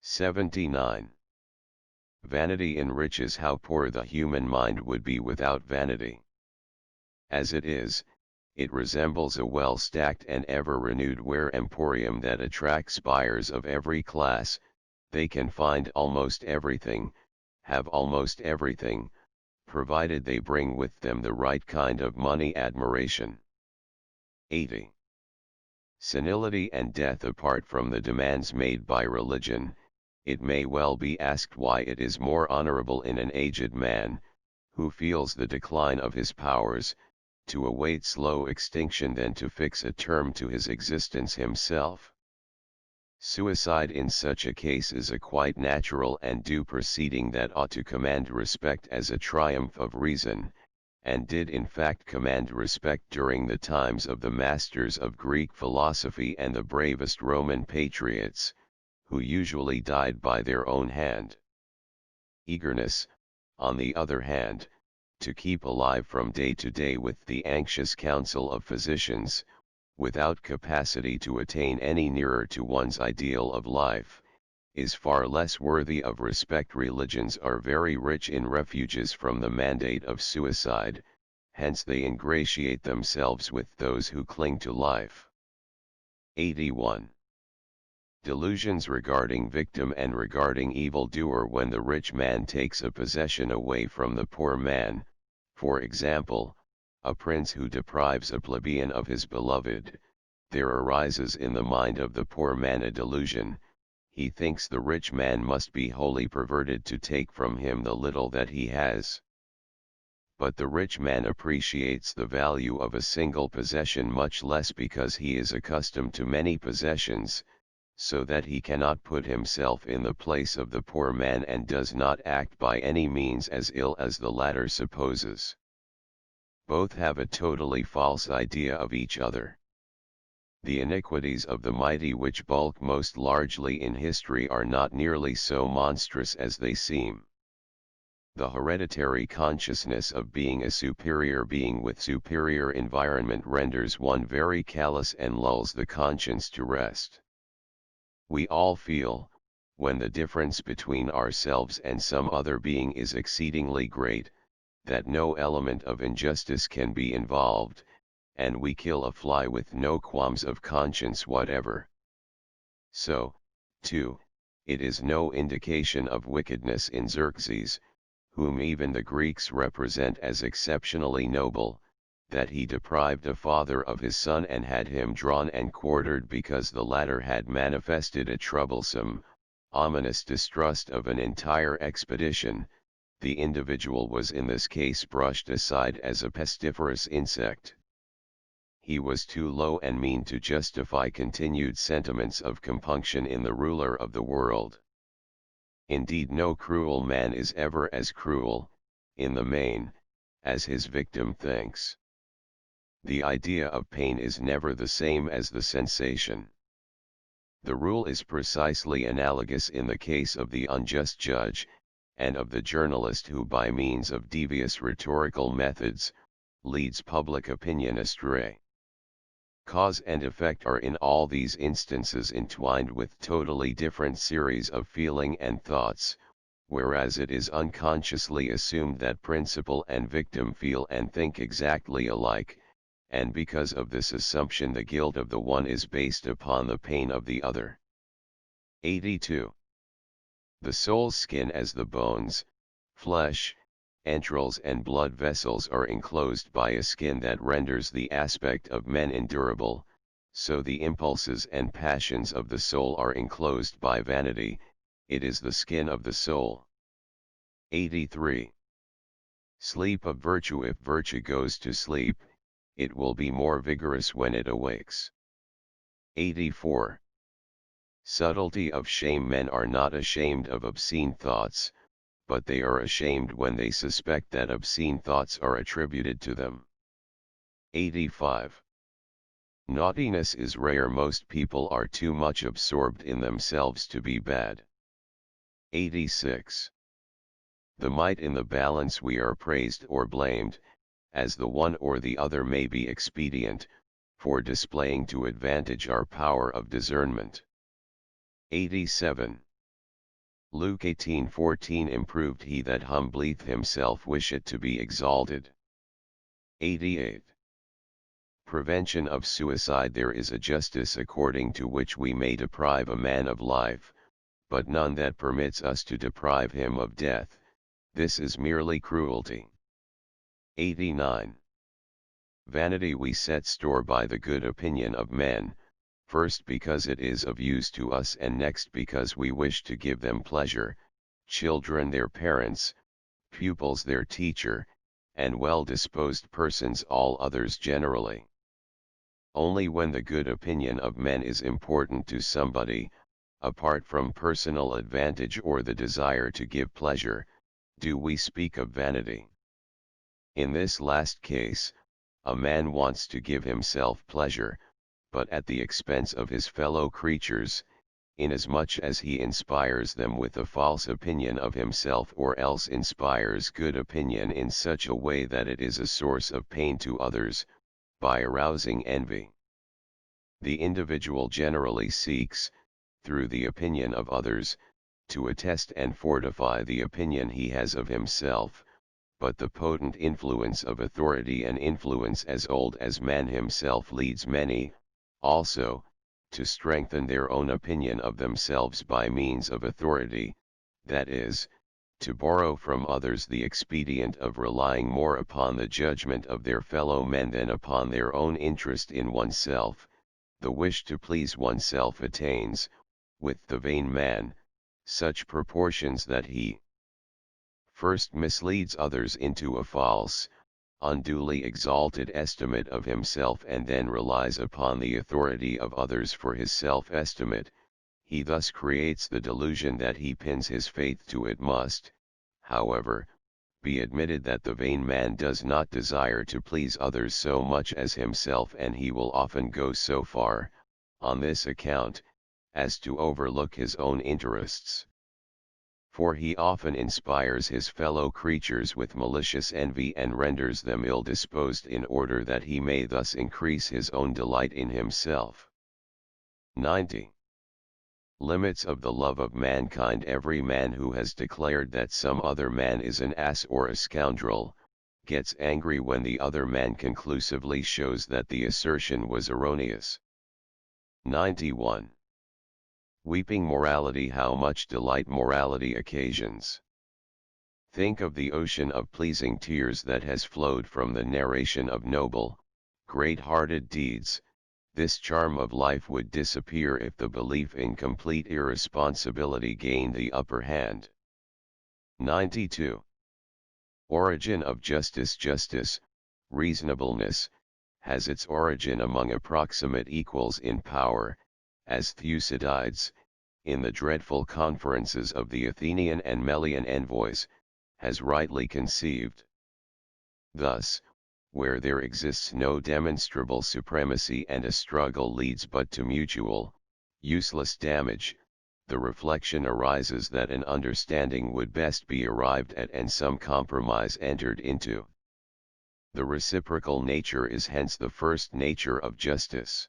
79. Vanity enriches: how poor the human mind would be without vanity. As it is, it resembles a well-stacked and ever-renewed ware emporium that attracts buyers of every class. They can find almost everything, have almost everything, provided they bring with them the right kind of money admiration. 80. Senility and death: apart from the demands made by religion, it may well be asked why it is more honorable in an aged man, who feels the decline of his powers, to await slow extinction than to fix a term to his existence himself. Suicide in such a case is a quite natural and due proceeding that ought to command respect as a triumph of reason, and did in fact command respect during the times of the masters of Greek philosophy and the bravest Roman patriots, who usually died by their own hand. Eagerness, on the other hand, to keep alive from day to day with the anxious counsel of physicians, without capacity to attain any nearer to one's ideal of life, is far less worthy of respect. Religions are very rich in refuges from the mandate of suicide, hence they ingratiate themselves with those who cling to life. 81. Delusions regarding victim and regarding evildoer: when the rich man takes a possession away from the poor man, for example, a prince who deprives a plebeian of his beloved, there arises in the mind of the poor man a delusion. He thinks the rich man must be wholly perverted to take from him the little that he has. But the rich man appreciates the value of a single possession much less because he is accustomed to many possessions, so that he cannot put himself in the place of the poor man and does not act by any means as ill as the latter supposes. Both have a totally false idea of each other. The iniquities of the mighty which bulk most largely in history are not nearly so monstrous as they seem. The hereditary consciousness of being a superior being with superior environment renders one very callous and lulls the conscience to rest. We all feel, when the difference between ourselves and some other being is exceedingly great, that no element of injustice can be involved, and we kill a fly with no qualms of conscience whatever. So, too, it is no indication of wickedness in Xerxes, whom even the Greeks represent as exceptionally noble, that he deprived a father of his son and had him drawn and quartered because the latter had manifested a troublesome, ominous distrust of an entire expedition. The individual was in this case brushed aside as a pestiferous insect. He was too low and mean to justify continued sentiments of compunction in the ruler of the world. Indeed, no cruel man is ever as cruel, in the main, as his victim thinks. The idea of pain is never the same as the sensation. The rule is precisely analogous in the case of the unjust judge, and of the journalist who by means of devious rhetorical methods, leads public opinion astray. Cause and effect are in all these instances entwined with totally different series of feeling and thoughts, whereas it is unconsciously assumed that principal and victim feel and think exactly alike, and because of this assumption the guilt of the one is based upon the pain of the other. 82. The soul's skin as the bones, flesh, entrails and blood vessels are enclosed by a skin that renders the aspect of men endurable, so the impulses and passions of the soul are enclosed by vanity, it is the skin of the soul. 83. Sleep of virtue. If virtue goes to sleep, it will be more vigorous when it awakes. 84. Subtlety of shame. Men are not ashamed of obscene thoughts, but they are ashamed when they suspect that obscene thoughts are attributed to them. 85. Naughtiness is rare. Most people are too much absorbed in themselves to be bad. 86. The might in the balance. We are praised or blamed, as the one or the other may be expedient, for displaying to advantage our power of discernment. 87. Luke 18:14 Improved he that humbleth himself wisheth to be exalted. 88. Prevention of suicide. There is a justice according to which we may deprive a man of life, but none that permits us to deprive him of death. This is merely cruelty. 89. Vanity. We set store by the good opinion of men, first because it is of use to us and next because we wish to give them pleasure, children their parents, pupils their teacher, and well-disposed persons all others generally. Only when the good opinion of men is important to somebody, apart from personal advantage or the desire to give pleasure, do we speak of vanity. In this last case, a man wants to give himself pleasure, but at the expense of his fellow creatures, inasmuch as he inspires them with a false opinion of himself or else inspires good opinion in such a way that it is a source of pain to others, by arousing envy. The individual generally seeks, through the opinion of others, to attest and fortify the opinion he has of himself, but the potent influence of authority, an influence as old as man himself, leads many, also, to strengthen their own opinion of themselves by means of authority, that is, to borrow from others the expedient of relying more upon the judgment of their fellow men than upon their own interest in oneself. the wish to please oneself attains, with the vain man, such proportions that he first misleads others into a false, unduly exalted estimate of himself and then relies upon the authority of others for his self-estimate. He thus creates the delusion that he pins his faith to it must, however, be admitted that the vain man does not desire to please others so much as himself, and he will often go so far, on this account, as to overlook his own interests. For he often inspires his fellow creatures with malicious envy and renders them ill-disposed in order that he may thus increase his own delight in himself. 90. Limits of the love of mankind. Every man who has declared that some other man is an ass or a scoundrel, gets angry when the other man conclusively shows that the assertion was erroneous. 91. Weeping morality. How much delight morality occasions. Think of the ocean of pleasing tears that has flowed from the narration of noble, great-hearted deeds. This charm of life would disappear if the belief in complete irresponsibility gained the upper hand. 92. Origin of justice. Justice, reasonableness, has its origin among approximate equals in power, as Thucydides, in the dreadful conferences of the Athenian and Melian envoys, has rightly conceived. Thus, where there exists no demonstrable supremacy and a struggle leads but to mutual, useless damage, the reflection arises that an understanding would best be arrived at and some compromise entered into. The reciprocal nature is hence the first nature of justice.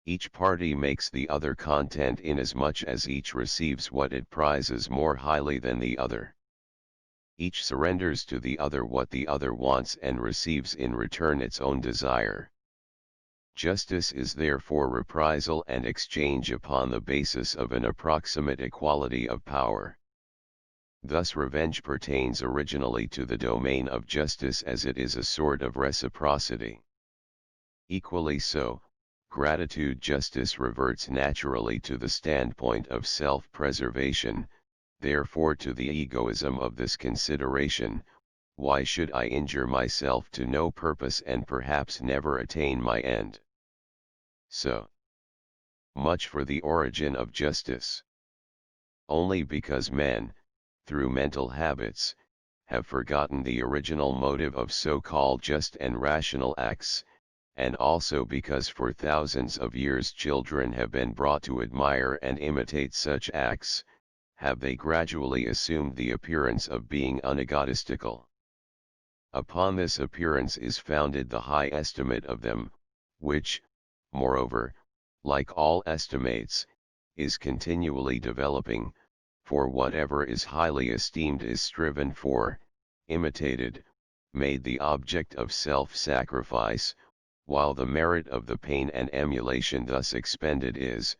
Each party makes the other content inasmuch as each receives what it prizes more highly than the other. Each surrenders to the other what the other wants and receives in return its own desire. Justice is therefore reprisal and exchange upon the basis of an approximate equality of power. Thus revenge pertains originally to the domain of justice as it is a sort of reciprocity. Equally so, gratitude. Justice reverts naturally to the standpoint of self-preservation, therefore to the egoism of this consideration: why should I injure myself to no purpose and perhaps never attain my end? So much for the origin of justice. Only because men, through mental habits, have forgotten the original motive of so-called just and rational acts, and also because for thousands of years children have been brought to admire and imitate such acts, have they gradually assumed the appearance of being unegotistical. Upon this appearance is founded the high estimate of them, which, moreover, like all estimates, is continually developing, for whatever is highly esteemed is striven for, imitated, made the object of self-sacrifice, while the merit of the pain and emulation thus expended is,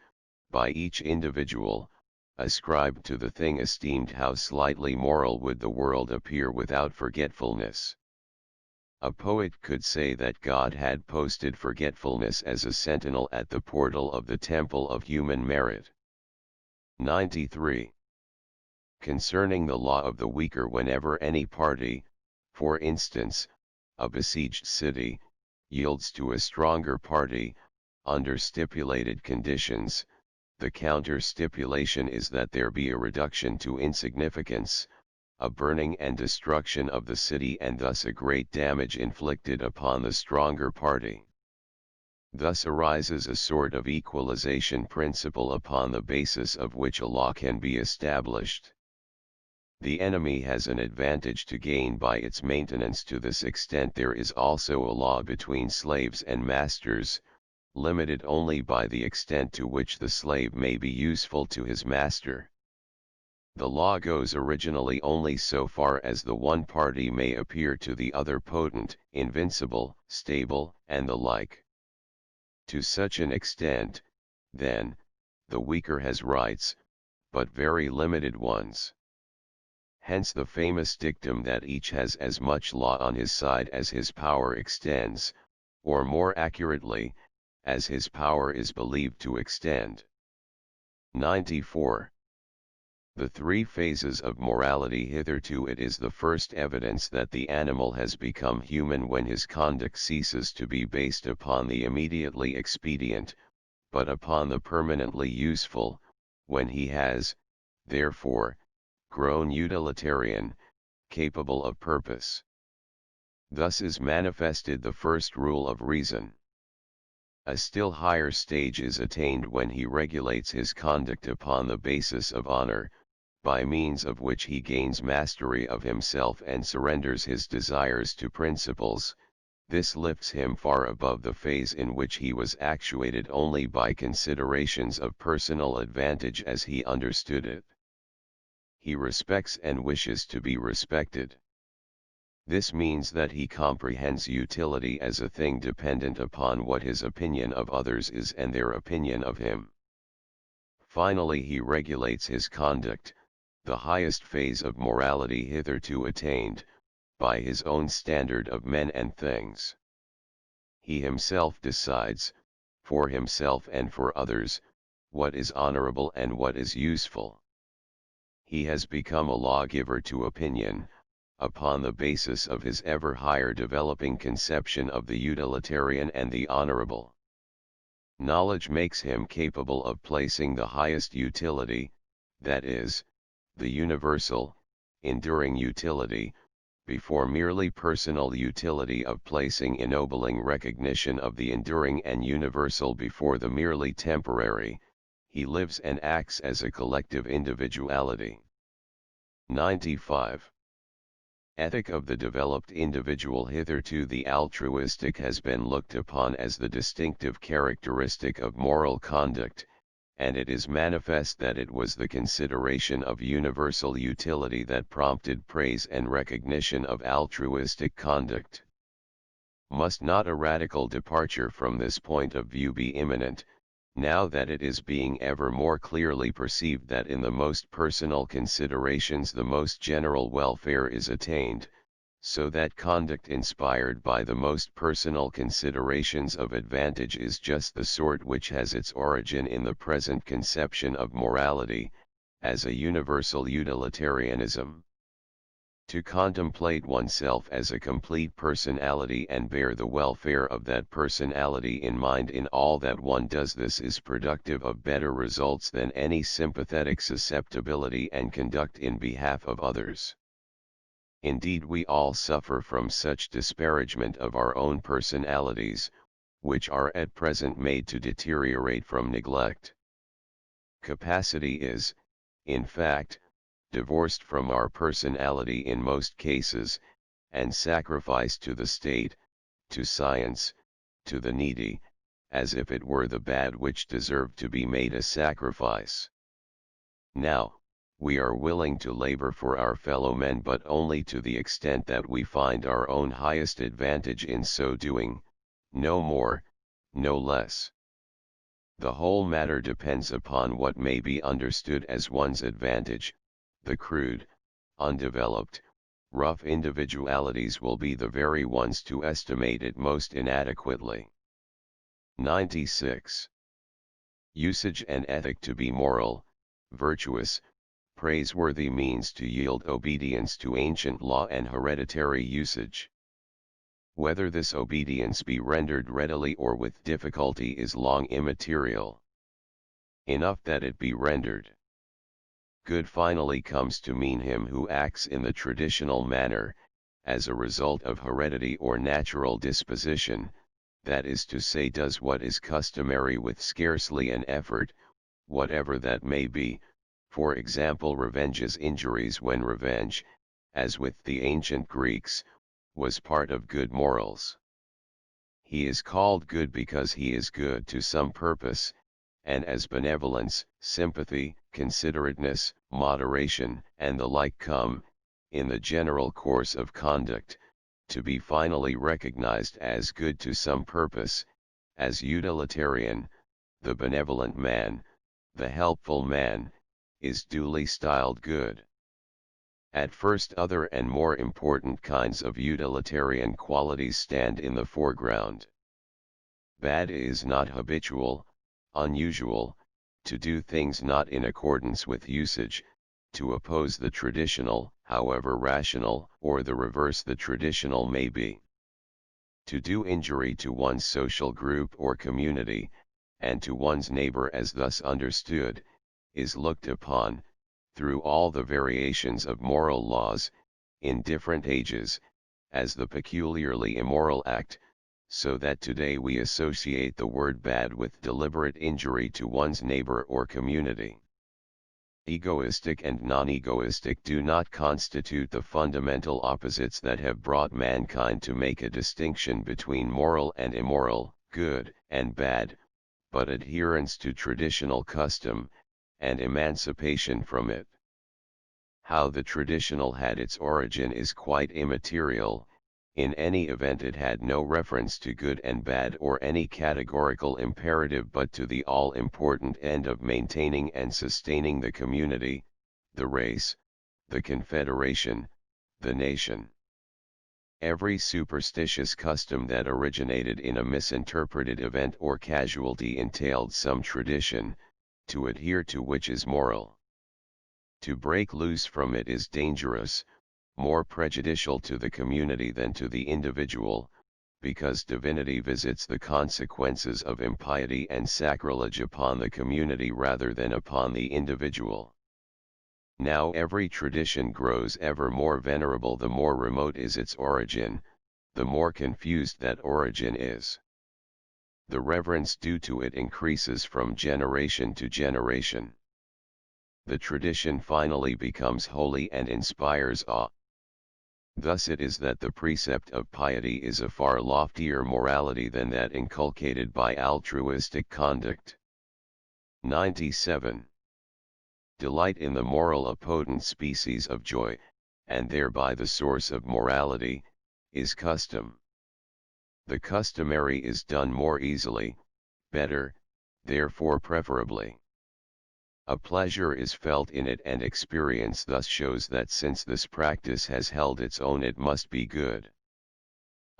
by each individual, ascribed to the thing esteemed. How slightly moral would the world appear without forgetfulness! A poet could say that God had posted forgetfulness as a sentinel at the portal of the temple of human merit. 93. Concerning the law of the weaker. Whenever any party, for instance, a besieged city, yields to a stronger party, under stipulated conditions, the counter-stipulation is that there be a reduction to insignificance, a burning and destruction of the city, and thus a great damage inflicted upon the stronger party. Thus arises a sort of equalization principle upon the basis of which a law can be established. The enemy has an advantage to gain by its maintenance. To this extent there is also a law between slaves and masters, limited only by the extent to which the slave may be useful to his master. The law goes originally only so far as the one party may appear to the other potent, invincible, stable, and the like. To such an extent, then, the weaker has rights, but very limited ones. Hence the famous dictum that each has as much law on his side as his power extends, or more accurately, as his power is believed to extend. 94. The three phases of morality. Hitherto it is the first evidence that the animal has become human when his conduct ceases to be based upon the immediately expedient, but upon the permanently useful, when he has, therefore, grown utilitarian, capable of purpose. Thus is manifested the first rule of reason. A still higher stage is attained when he regulates his conduct upon the basis of honor, by means of which he gains mastery of himself and surrenders his desires to principles. This lifts him far above the phase in which he was actuated only by considerations of personal advantage as he understood it. He respects and wishes to be respected. This means that he comprehends utility as a thing dependent upon what his opinion of others is and their opinion of him. Finally, he regulates his conduct, the highest phase of morality hitherto attained, by his own standard of men and things. He himself decides, for himself and for others, what is honorable and what is useful. He has become a lawgiver to opinion, upon the basis of his ever higher developing conception of the utilitarian and the honorable. Knowledge makes him capable of placing the highest utility, that is, the universal, enduring utility, before merely personal utility, of placing ennobling recognition of the enduring and universal before the merely temporary. He lives and acts as a collective individuality. 95. Ethic of the developed individual. Hitherto the altruistic has been looked upon as the distinctive characteristic of moral conduct, and it is manifest that it was the consideration of universal utility that prompted praise and recognition of altruistic conduct. Must not a radical departure from this point of view be imminent, now that it is being ever more clearly perceived that in the most personal considerations the most general welfare is attained, so that conduct inspired by the most personal considerations of advantage is just the sort which has its origin in the present conception of morality, as a universal utilitarianism? To contemplate oneself as a complete personality and bear the welfare of that personality in mind in all that one does, this is productive of better results than any sympathetic susceptibility and conduct in behalf of others. Indeed, we all suffer from such disparagement of our own personalities, which are at present made to deteriorate from neglect. Capacity is, in fact, divorced from our personality in most cases, and sacrificed to the state, to science, to the needy, as if it were the bad which deserved to be made a sacrifice. Now, we are willing to labor for our fellow men, but only to the extent that we find our own highest advantage in so doing, no more, no less. The whole matter depends upon what may be understood as one's advantage. The crude, undeveloped, rough individualities will be the very ones to estimate it most inadequately. 96. Usage and ethic. To be moral, virtuous, praiseworthy means to yield obedience to ancient law and hereditary usage. Whether this obedience be rendered readily or with difficulty is long immaterial. Enough that it be rendered. Good finally comes to mean him who acts in the traditional manner, as a result of heredity or natural disposition, that is to say, does what is customary with scarcely an effort, whatever that may be, for example revenges injuries when revenge, as with the ancient Greeks, was part of good morals. He is called good because he is good to some purpose, and as benevolence, sympathy, considerateness, moderation, and the like come, in the general course of conduct, to be finally recognized as good to some purpose, as utilitarian, the benevolent man, the helpful man, is duly styled good. At first other and more important kinds of utilitarian qualities stand in the foreground. Bad is not habitual, unusual, to do things not in accordance with usage, to oppose the traditional, however rational, or the reverse the traditional may be. To do injury to one's social group or community, and to one's neighbor as thus understood, is looked upon, through all the variations of moral laws, in different ages, as the peculiarly immoral act, so that today we associate the word bad with deliberate injury to one's neighbor or community. Egoistic and non-egoistic do not constitute the fundamental opposites that have brought mankind to make a distinction between moral and immoral, good and bad, but adherence to traditional custom, and emancipation from it. How the traditional had its origin is quite immaterial. In any event, it had no reference to good and bad or any categorical imperative but to the all-important end of maintaining and sustaining the community, the race, the confederation, the nation. Every superstitious custom that originated in a misinterpreted event or casualty entailed some tradition, to adhere to which is moral. To break loose from it is dangerous, more prejudicial to the community than to the individual, because divinity visits the consequences of impiety and sacrilege upon the community rather than upon the individual. Now every tradition grows ever more venerable the more remote is its origin, the more confused that origin is. The reverence due to it increases from generation to generation. The tradition finally becomes holy and inspires awe. Thus it is that the precept of piety is a far loftier morality than that inculcated by altruistic conduct. 97. Delight in the moral a potent species of joy, and thereby the source of morality, is custom. The customary is done more easily, better, therefore preferably. A pleasure is felt in it, and experience thus shows that since this practice has held its own it must be good.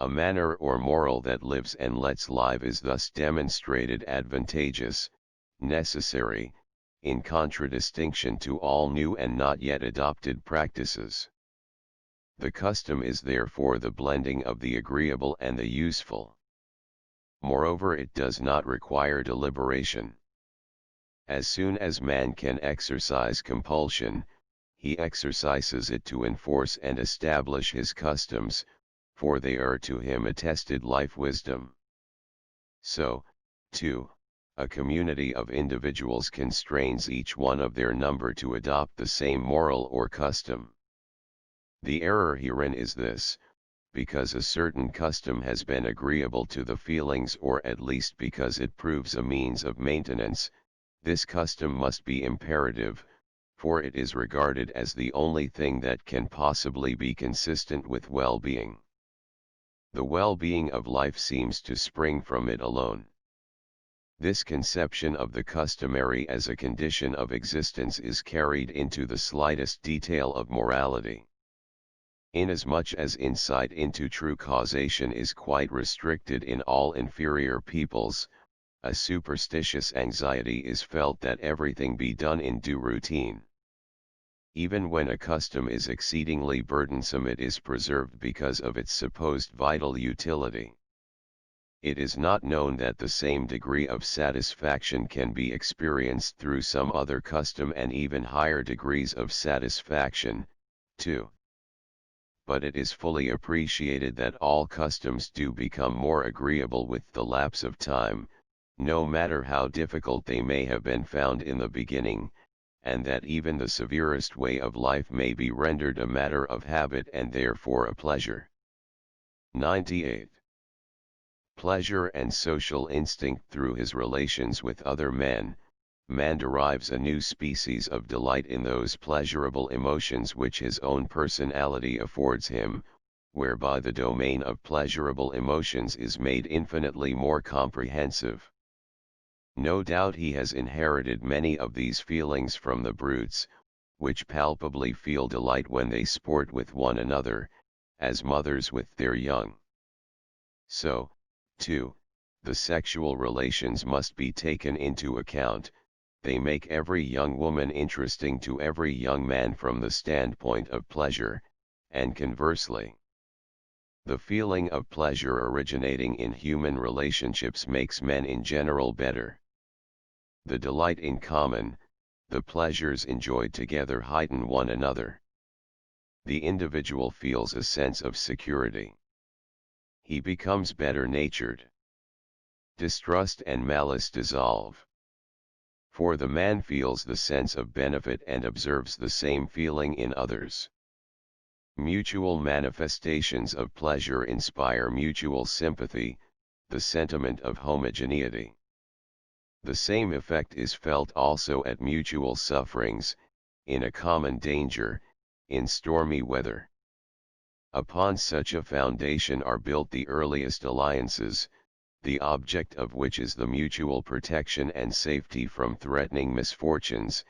A manner or moral that lives and lets live is thus demonstrated advantageous, necessary, in contradistinction to all new and not yet adopted practices. The custom is therefore the blending of the agreeable and the useful. Moreover, it does not require deliberation. As soon as man can exercise compulsion, he exercises it to enforce and establish his customs, for they are to him attested life wisdom. So, too, a community of individuals constrains each one of their number to adopt the same moral or custom. The error herein is this: because a certain custom has been agreeable to the feelings, or at least because it proves a means of maintenance, this custom must be imperative, for it is regarded as the only thing that can possibly be consistent with well-being. The well-being of life seems to spring from it alone. This conception of the customary as a condition of existence is carried into the slightest detail of morality. Inasmuch as insight into true causation is quite restricted in all inferior peoples, a superstitious anxiety is felt that everything be done in due routine. Even when a custom is exceedingly burdensome, it is preserved because of its supposed vital utility. It is not known that the same degree of satisfaction can be experienced through some other custom, and even higher degrees of satisfaction, too. But it is fully appreciated that all customs do become more agreeable with the lapse of time, no matter how difficult they may have been found in the beginning, and that even the severest way of life may be rendered a matter of habit and therefore a pleasure. 98. Pleasure and social instinct. Through his relations with other men, man derives a new species of delight in those pleasurable emotions which his own personality affords him, whereby the domain of pleasurable emotions is made infinitely more comprehensive. No doubt he has inherited many of these feelings from the brutes, which palpably feel delight when they sport with one another, as mothers with their young. So, too, the sexual relations must be taken into account. They make every young woman interesting to every young man from the standpoint of pleasure, and conversely. The feeling of pleasure originating in human relationships makes men in general better. The delight in common, the pleasures enjoyed together heighten one another. The individual feels a sense of security. He becomes better-natured. Distrust and malice dissolve. For the man feels the sense of benefit and observes the same feeling in others. Mutual manifestations of pleasure inspire mutual sympathy, the sentiment of homogeneity. The same effect is felt also at mutual sufferings, in a common danger, in stormy weather. Upon such a foundation are built the earliest alliances, the object of which is the mutual protection and safety from threatening misfortunes,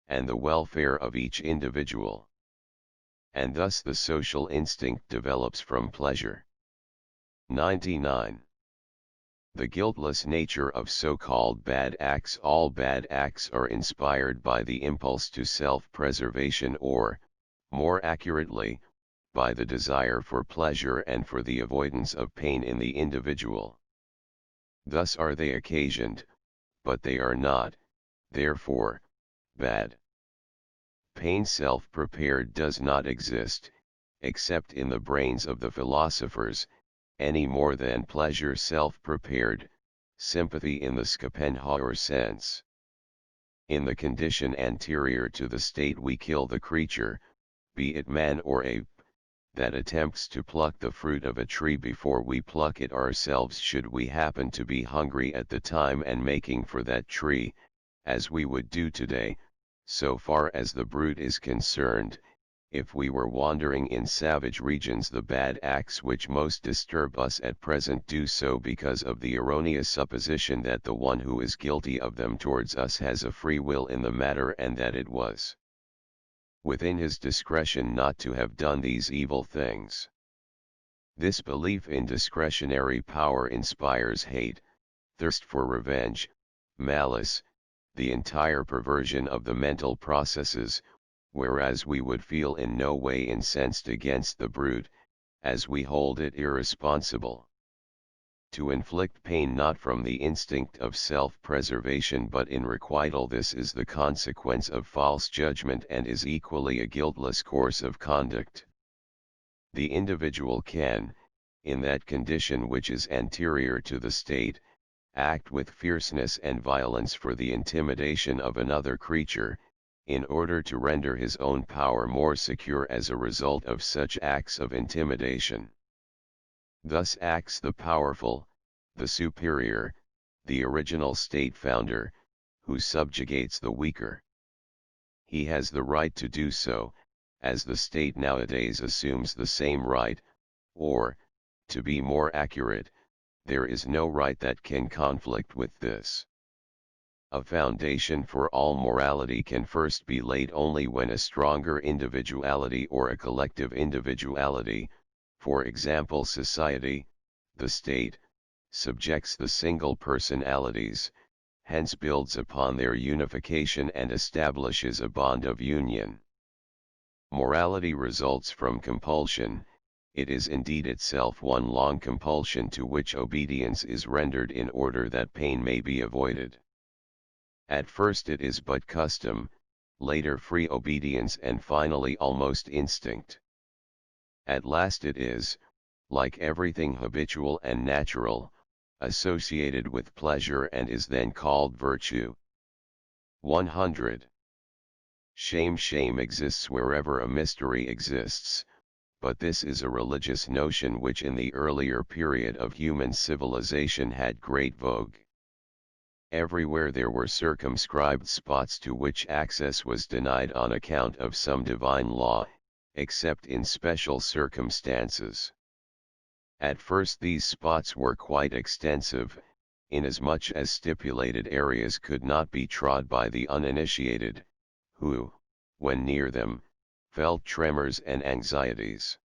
and the welfare of each individual. And thus the social instinct develops from pleasure. 99. The guiltless nature of so-called bad acts. All bad acts are inspired by the impulse to self-preservation or, more accurately, by the desire for pleasure and for the avoidance of pain in the individual. Thus are they occasioned, but they are not, therefore, bad. Pain self-prepared does not exist, except in the brains of the philosophers, any more than pleasure self-prepared, sympathy in the Schopenhauer sense. In the condition anterior to the state we kill the creature, be it man or ape, that attempts to pluck the fruit of a tree before we pluck it ourselves should we happen to be hungry at the time and making for that tree, as we would do today, so far as the brute is concerned. If we were wandering in savage regions, the bad acts which most disturb us at present do so because of the erroneous supposition that the one who is guilty of them towards us has a free will in the matter, and that it was within his discretion not to have done these evil things. This belief in discretionary power inspires hate, thirst for revenge, malice, the entire perversion of the mental processes, whereas we would feel in no way incensed against the brute, as we hold it irresponsible. To inflict pain not from the instinct of self-preservation but in requital, this is the consequence of false judgment and is equally a guiltless course of conduct. The individual can, in that condition which is anterior to the state, act with fierceness and violence for the intimidation of another creature, in order to render his own power more secure as a result of such acts of intimidation. Thus acts the powerful, the superior, the original state founder, who subjugates the weaker. He has the right to do so, as the state nowadays assumes the same right, or, to be more accurate, there is no right that can conflict with this. A foundation for all morality can first be laid only when a stronger individuality or a collective individuality, for example society, the state, subjects the single personalities, hence builds upon their unification and establishes a bond of union. Morality results from compulsion. It is indeed itself one long compulsion to which obedience is rendered in order that pain may be avoided. At first it is but custom, later free obedience, and finally almost instinct. At last it is, like everything habitual and natural, associated with pleasure and is then called virtue. 100. Shame exists wherever a mystery exists, but this is a religious notion which in the earlier period of human civilization had great vogue. Everywhere there were circumscribed spots to which access was denied on account of some divine law, except in special circumstances. At first these spots were quite extensive, inasmuch as stipulated areas could not be trod by the uninitiated, who, when near them, felt tremors and anxieties.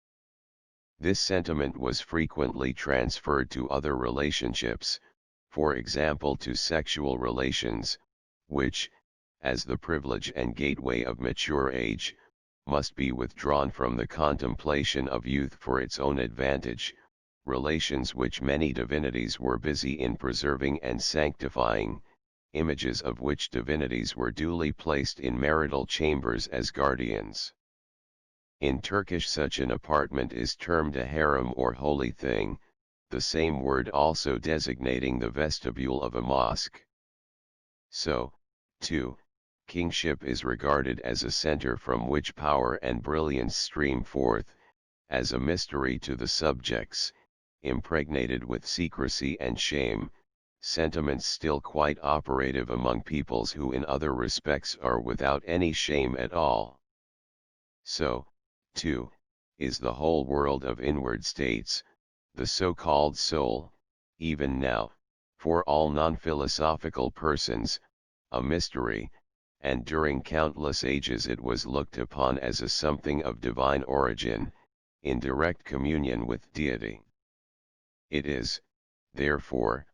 This sentiment was frequently transferred to other relationships, for example to sexual relations, which, as the privilege and gateway of mature age, must be withdrawn from the contemplation of youth for its own advantage, relations which many divinities were busy in preserving and sanctifying, images of which divinities were duly placed in marital chambers as guardians. In Turkish such an apartment is termed a harem or holy thing, the same word also designating the vestibule of a mosque. So, too, kingship is regarded as a center from which power and brilliance stream forth, as a mystery to the subjects, impregnated with secrecy and shame, sentiments still quite operative among peoples who in other respects are without any shame at all. So, too, is the whole world of inward states, the so-called soul, even now, for all non-philosophical persons, a mystery, and during countless ages it was looked upon as a something of divine origin, in direct communion with deity. It is, therefore,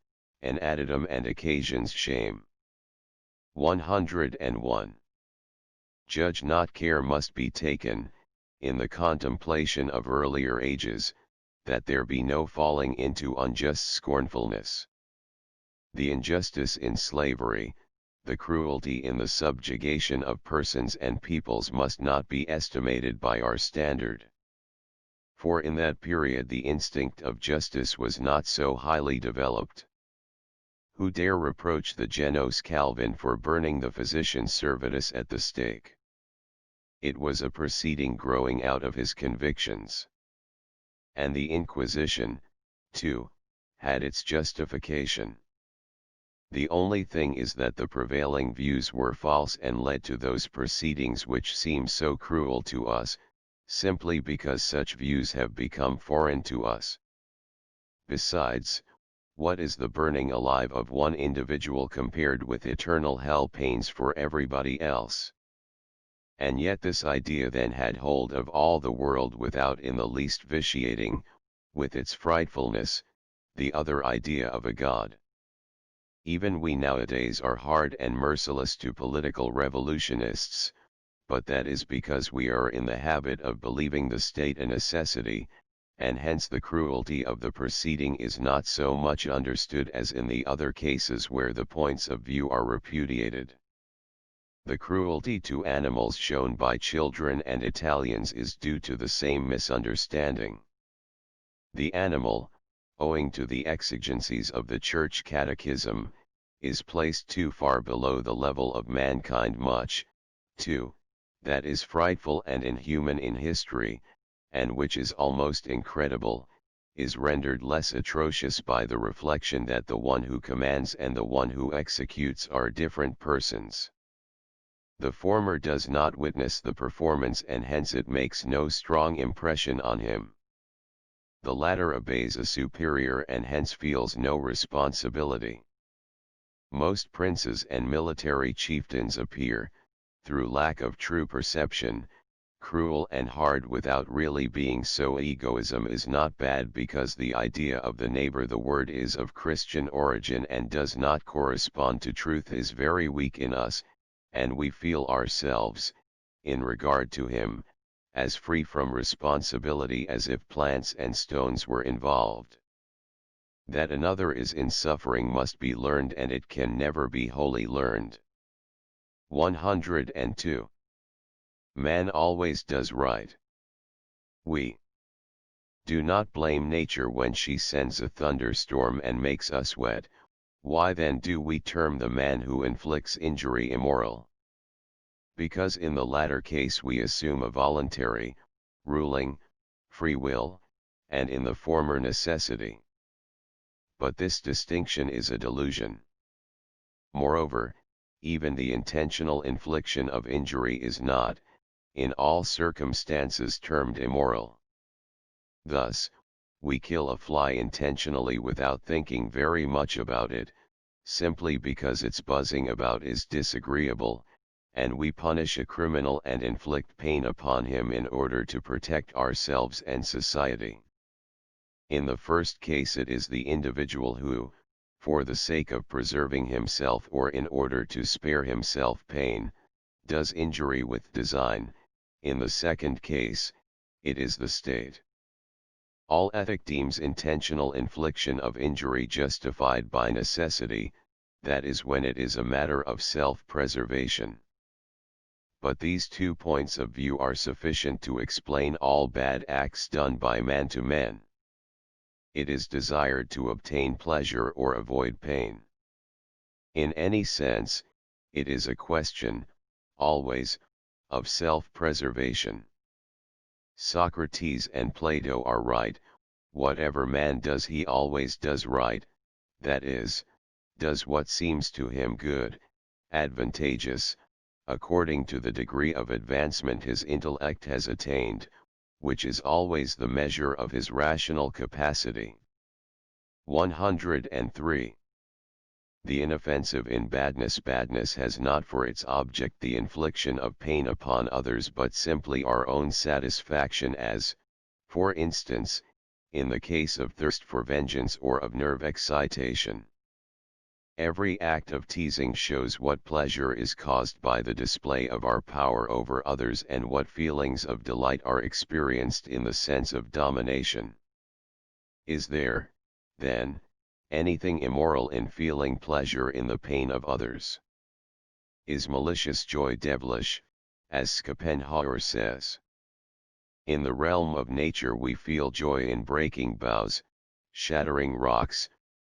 an addendum and occasions shame. 101. Judge not care must be taken, in the contemplation of earlier ages, that there be no falling into unjust scornfulness. The injustice in slavery, the cruelty in the subjugation of persons and peoples must not be estimated by our standard. For in that period the instinct of justice was not so highly developed. Who dare reproach the Genos Calvin for burning the physician Servetus at the stake? It was a proceeding growing out of his convictions. And the Inquisition, too, had its justification. The only thing is that the prevailing views were false and led to those proceedings which seem so cruel to us, simply because such views have become foreign to us. Besides, what is the burning alive of one individual compared with eternal hell pains for everybody else? And yet this idea then had hold of all the world without in the least vitiating, with its frightfulness, the other idea of a God. Even we nowadays are hard and merciless to political revolutionists, but that is because we are in the habit of believing the state a necessity, and hence the cruelty of the proceeding is not so much understood as in the other cases where the points of view are repudiated. The cruelty to animals shown by children and Italians is due to the same misunderstanding. The animal, owing to the exigencies of the Church Catechism, is placed too far below the level of mankind much, too, that is frightful and inhuman in history, and which is almost incredible, is rendered less atrocious by the reflection that the one who commands and the one who executes are different persons. The former does not witness the performance and hence it makes no strong impression on him. The latter obeys a superior and hence feels no responsibility. Most princes and military chieftains appear, through lack of true perception, cruel and hard without really being so. Egoism is not bad because the idea of the neighbor the word is of Christian origin and does not correspond to truth is very weak in us, and we feel ourselves, in regard to him, as free from responsibility as if plants and stones were involved. That another is in suffering must be learned and it can never be wholly learned. 102. Man always does right. We do not blame nature when she sends a thunderstorm and makes us wet. Why then do we term the man who inflicts injury immoral? Because in the latter case we assume a voluntary, ruling, free will, and in the former necessity. But this distinction is a delusion. Moreover, even the intentional infliction of injury is not, in all circumstances termed immoral. Thus, we kill a fly intentionally without thinking very much about it, simply because its buzzing about is disagreeable, and we punish a criminal and inflict pain upon him in order to protect ourselves and society. In the first case it is the individual who, for the sake of preserving himself or in order to spare himself pain, does injury with design. In the second case, it is the state. All ethic deems intentional infliction of injury justified by necessity, that is when it is a matter of self-preservation. But these 2 points of view are sufficient to explain all bad acts done by man to man. It is desired to obtain pleasure or avoid pain. In any sense, it is a question, always, of self-preservation. Socrates and Plato are right, whatever man does he always does right, that is, does what seems to him good, advantageous, according to the degree of advancement his intellect has attained, which is always the measure of his rational capacity. 103. The inoffensive in badness. Badness has not for its object the infliction of pain upon others but simply our own satisfaction, as, for instance, in the case of thirst for vengeance or of nerve excitation. Every act of teasing shows what pleasure is caused by the display of our power over others and what feelings of delight are experienced in the sense of domination. Is there, then, anything immoral in feeling pleasure in the pain of others? Is malicious joy devilish, as Schopenhauer says? In the realm of nature we feel joy in breaking boughs, shattering rocks,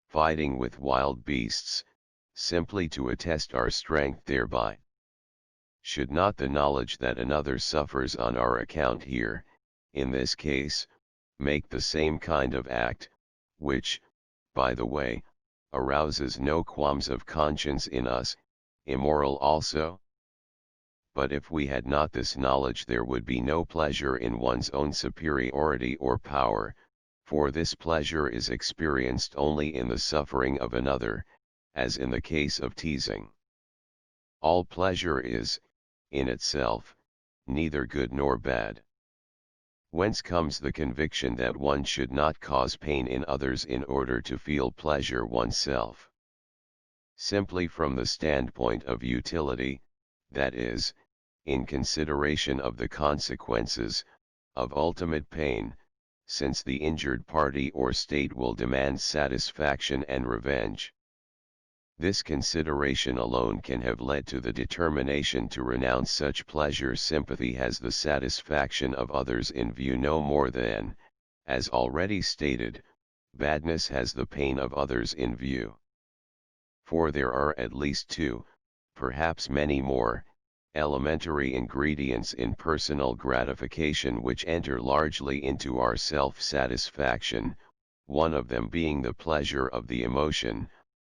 fighting with wild beasts, simply to attest our strength thereby. Should not the knowledge that another suffers on our account here, in this case, make the same kind of act, which, by the way, arouses no qualms of conscience in us, immoral also? But if we had not this knowledge there would be no pleasure in one's own superiority or power, for this pleasure is experienced only in the suffering of another, as in the case of teasing. All pleasure is, in itself, neither good nor bad. Whence comes the conviction that one should not cause pain in others in order to feel pleasure oneself? Simply from the standpoint of utility, that is, in consideration of the consequences, of ultimate pain, since the injured party or state will demand satisfaction and revenge. This consideration alone can have led to the determination to renounce such pleasure. Sympathy has the satisfaction of others in view no more than, as already stated, badness has the pain of others in view. For there are at least 2, perhaps many more, elementary ingredients in personal gratification which enter largely into our self-satisfaction, one of them being the pleasure of the emotion,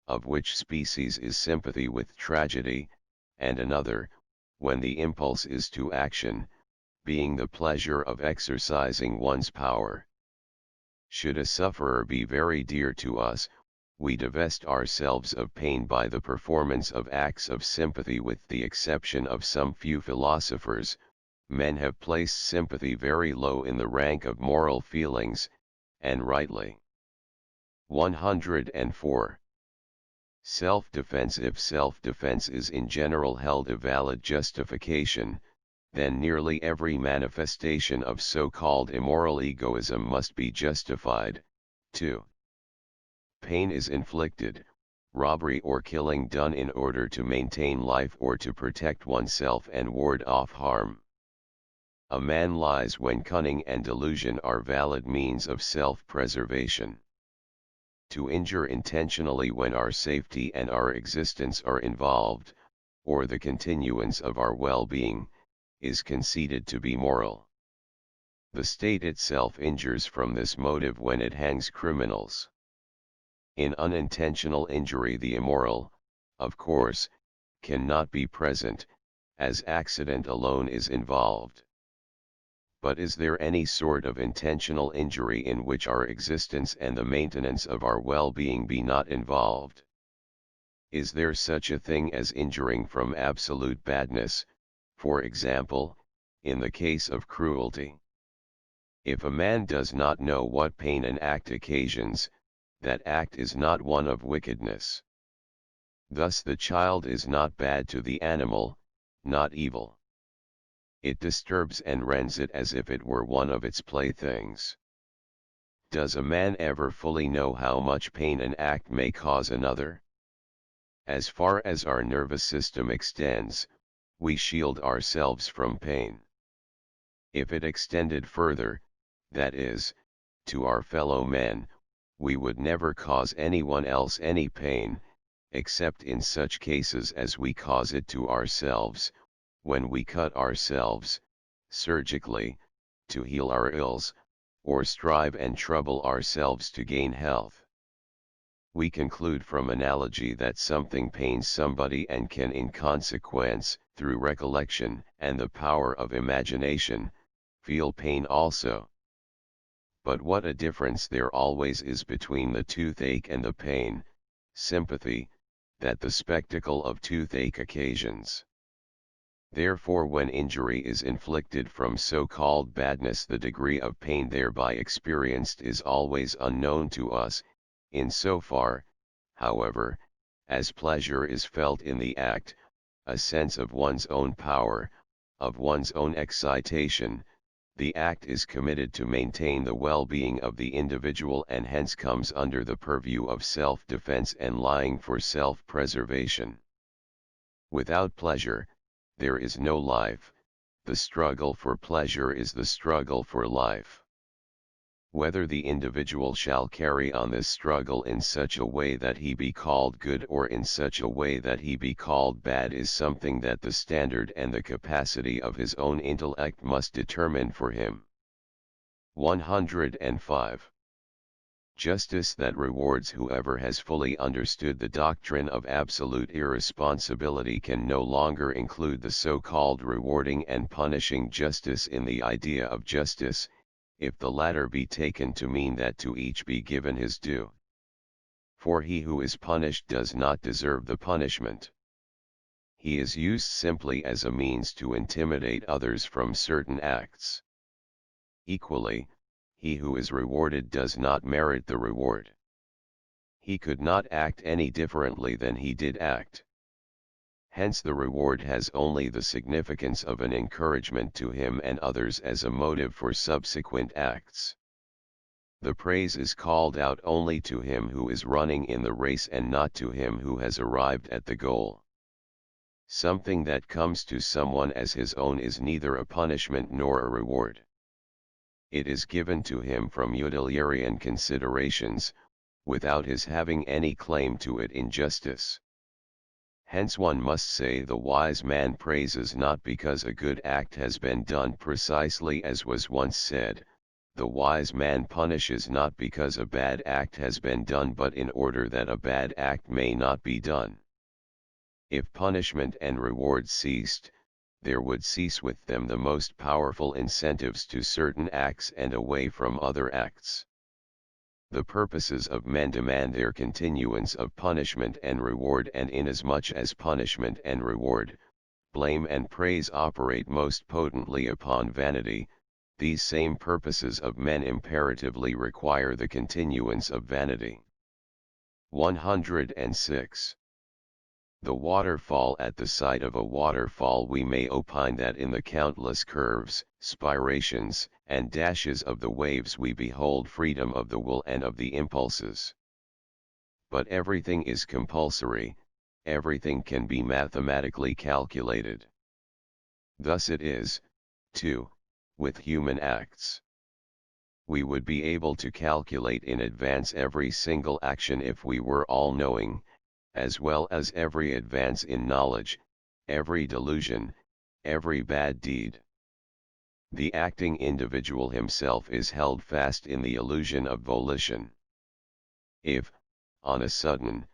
of which species is sympathy with tragedy, and another, when the impulse is to action, being the pleasure of exercising one's power. Should a sufferer be very dear to us, we divest ourselves of pain by the performance of acts of sympathy. With the exception of some few philosophers, men have placed sympathy very low in the rank of moral feelings, and rightly. 104. Self-defense. If self-defense is in general held a valid justification, then nearly every manifestation of so-called immoral egoism must be justified. 2. Pain is inflicted, robbery or killing done in order to maintain life or to protect oneself and ward off harm. A man lies when cunning and delusion are valid means of self-preservation. To injure intentionally when our safety and our existence are involved, or the continuance of our well-being, is conceded to be moral. The state itself injures from this motive when it hangs criminals. In unintentional injury the immoral, of course, cannot be present, as accident alone is involved. But is there any sort of intentional injury in which our existence and the maintenance of our well-being be not involved? Is there such a thing as injuring from absolute badness, for example, in the case of cruelty? If a man does not know what pain an act occasions, that act is not one of wickedness. Thus the child is not bad to the animal, not evil. It disturbs and rends it as if it were one of its playthings. Does a man ever fully know how much pain an act may cause another? As far as our nervous system extends, we shield ourselves from pain. If it extended further, that is, to our fellow men, we would never cause anyone else any pain, except in such cases as we cause it to ourselves, when we cut ourselves, surgically, to heal our ills, or strive and trouble ourselves to gain health. We conclude from analogy that something pains somebody and can in consequence, through recollection and the power of imagination, feel pain also. But what a difference there always is between the toothache and the pain, sympathy, that the spectacle of toothache occasions. Therefore when injury is inflicted from so-called badness, the degree of pain thereby experienced is always unknown to us, in so far, however, as pleasure is felt in the act, a sense of one's own power, of one's own excitation. The act is committed to maintain the well-being of the individual and hence comes under the purview of self-defense and lying for self-preservation. Without pleasure, there is no life. The struggle for pleasure is the struggle for life. Whether the individual shall carry on this struggle in such a way that he be called good or in such a way that he be called bad is something that the standard and the capacity of his own intellect must determine for him. 105. Justice that rewards whoever has fully understood the doctrine of absolute irresponsibility can no longer include the so-called rewarding and punishing justice in the idea of justice, if the latter be taken to mean that to each be given his due. For he who is punished does not deserve the punishment. He is used simply as a means to intimidate others from certain acts. Equally, he who is rewarded does not merit the reward. He could not act any differently than he did act. Hence the reward has only the significance of an encouragement to him and others as a motive for subsequent acts. The praise is called out only to him who is running in the race and not to him who has arrived at the goal. Something that comes to someone as his own is neither a punishment nor a reward. It is given to him from utilitarian considerations, without his having any claim to it in justice. Hence one must say the wise man praises not because a good act has been done precisely as was once said, the wise man punishes not because a bad act has been done but in order that a bad act may not be done. If punishment and reward ceased, there would cease with them the most powerful incentives to certain acts and away from other acts. The purposes of men demand their continuance of punishment and reward, and inasmuch as punishment and reward, blame and praise operate most potently upon vanity, these same purposes of men imperatively require the continuance of vanity. 106. The waterfall. At the sight of a waterfall we may opine that in the countless curves, spirations, and dashes of the waves we behold freedom of the will and of the impulses. But everything is compulsory, everything can be mathematically calculated. Thus it is, too, with human acts. We would be able to calculate in advance every single action if we were all-knowing, as well as every advance in knowledge, every delusion, every bad deed. The acting individual himself is held fast in the illusion of volition. If, on a sudden,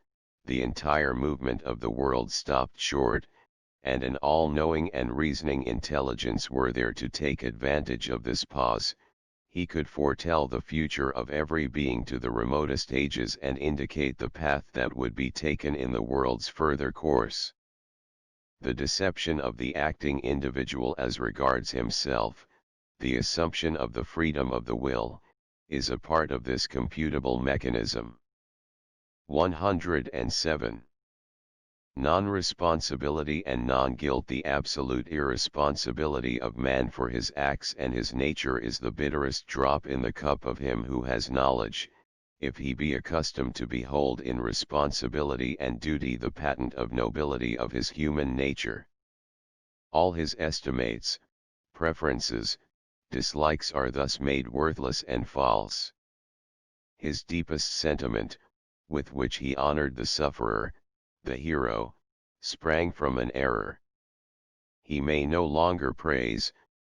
the entire movement of the world stopped short, and an all-knowing and reasoning intelligence were there to take advantage of this pause, he could foretell the future of every being to the remotest ages and indicate the path that would be taken in the world's further course. The deception of the acting individual as regards himself, the assumption of the freedom of the will, is a part of this computable mechanism. 107. Non-responsibility and non-guilt. The absolute irresponsibility of man for his acts and his nature is the bitterest drop in the cup of him who has knowledge, if he be accustomed to behold in responsibility and duty the patent of nobility of his human nature. All his estimates, preferences, dislikes are thus made worthless and false. His deepest sentiment, with which he honored the sufferer, the hero, sprang from an error. He may no longer praise,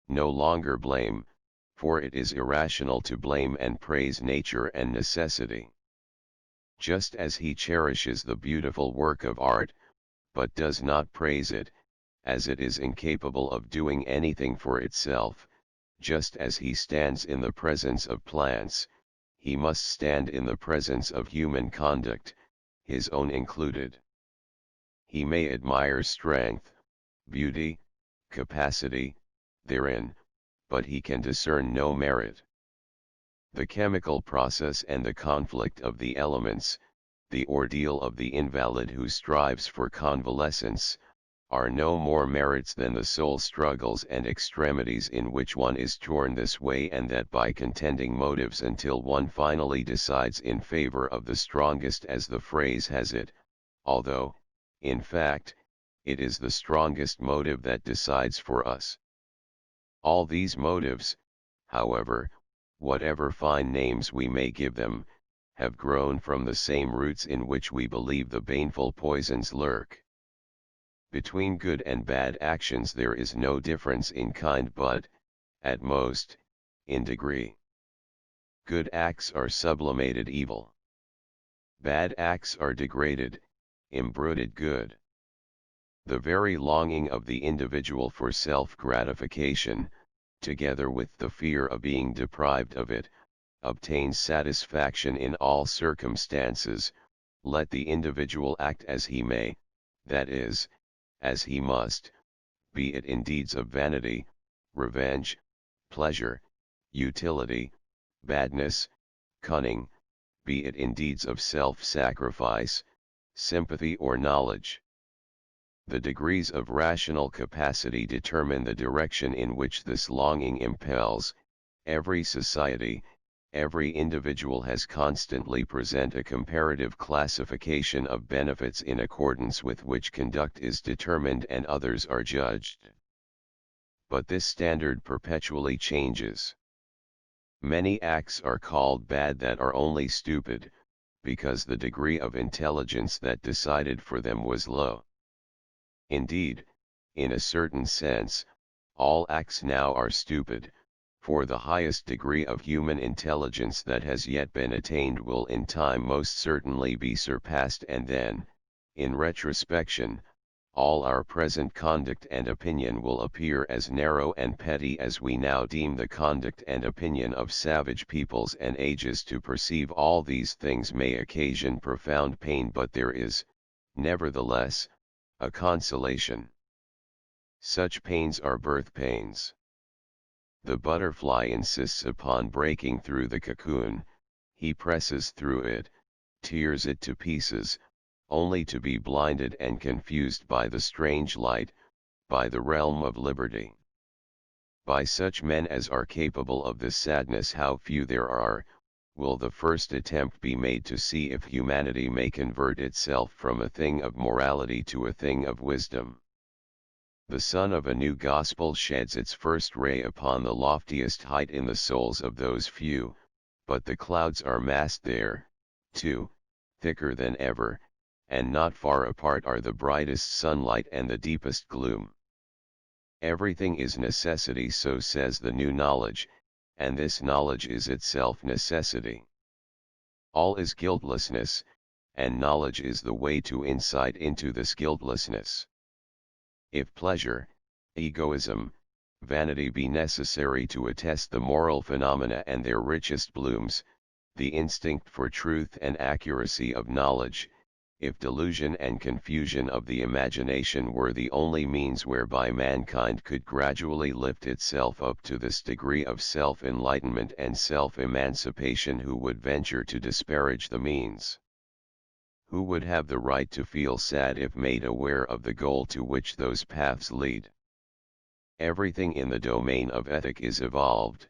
no longer blame, for it is irrational to blame and praise nature and necessity. Just as he cherishes the beautiful work of art, but does not praise it, as it is incapable of doing anything for itself, just as he stands in the presence of plants, he must stand in the presence of human conduct, his own included. He may admire strength, beauty, capacity, therein, but he can discern no merit. The chemical process and the conflict of the elements, the ordeal of the invalid who strives for convalescence, are no more merits than the soul struggles and extremities in which one is torn this way and that by contending motives until one finally decides in favor of the strongest, as the phrase has it, although, in fact, it is the strongest motive that decides for us. All these motives, however, whatever fine names we may give them, have grown from the same roots in which we believe the baneful poisons lurk. Between good and bad actions there is no difference in kind but, at most, in degree. Good acts are sublimated evil. Bad acts are degraded, imbruted good. The very longing of the individual for self-gratification, together with the fear of being deprived of it, obtains satisfaction in all circumstances, let the individual act as he may, that is, as he must, be it in deeds of vanity, revenge, pleasure, utility, badness, cunning, be it in deeds of self-sacrifice, sympathy or knowledge. The degrees of rational capacity determine the direction in which this longing impels. Every society, every individual has constantly present a comparative classification of benefits in accordance with which conduct is determined and others are judged. But this standard perpetually changes. Many acts are called bad that are only stupid, because the degree of intelligence that decided for them was low. Indeed, in a certain sense, all acts now are stupid, for the highest degree of human intelligence that has yet been attained will in time most certainly be surpassed, and then, in retrospection, all our present conduct and opinion will appear as narrow and petty as we now deem the conduct and opinion of savage peoples and ages. To perceive all these things may occasion profound pain, but there is, nevertheless, a consolation. Such pains are birth pains. The butterfly insists upon breaking through the cocoon, he presses through it, tears it to pieces, only to be blinded and confused by the strange light, by the realm of liberty. By such men as are capable of this sadness, how few there are, will the first attempt be made to see if humanity may convert itself from a thing of morality to a thing of wisdom. The sun of a new gospel sheds its first ray upon the loftiest height in the souls of those few, but the clouds are massed there, too, thicker than ever, and not far apart are the brightest sunlight and the deepest gloom. Everything is necessity, so says the new knowledge, and this knowledge is itself necessity. All is guiltlessness, and knowledge is the way to insight into this guiltlessness. If pleasure, egoism, vanity be necessary to attest the moral phenomena and their richest blooms, the instinct for truth and accuracy of knowledge, if delusion and confusion of the imagination were the only means whereby mankind could gradually lift itself up to this degree of self-enlightenment and self-emancipation, who would venture to disparage the means? Who would have the right to feel sad if made aware of the goal to which those paths lead? Everything in the domain of ethic is evolved,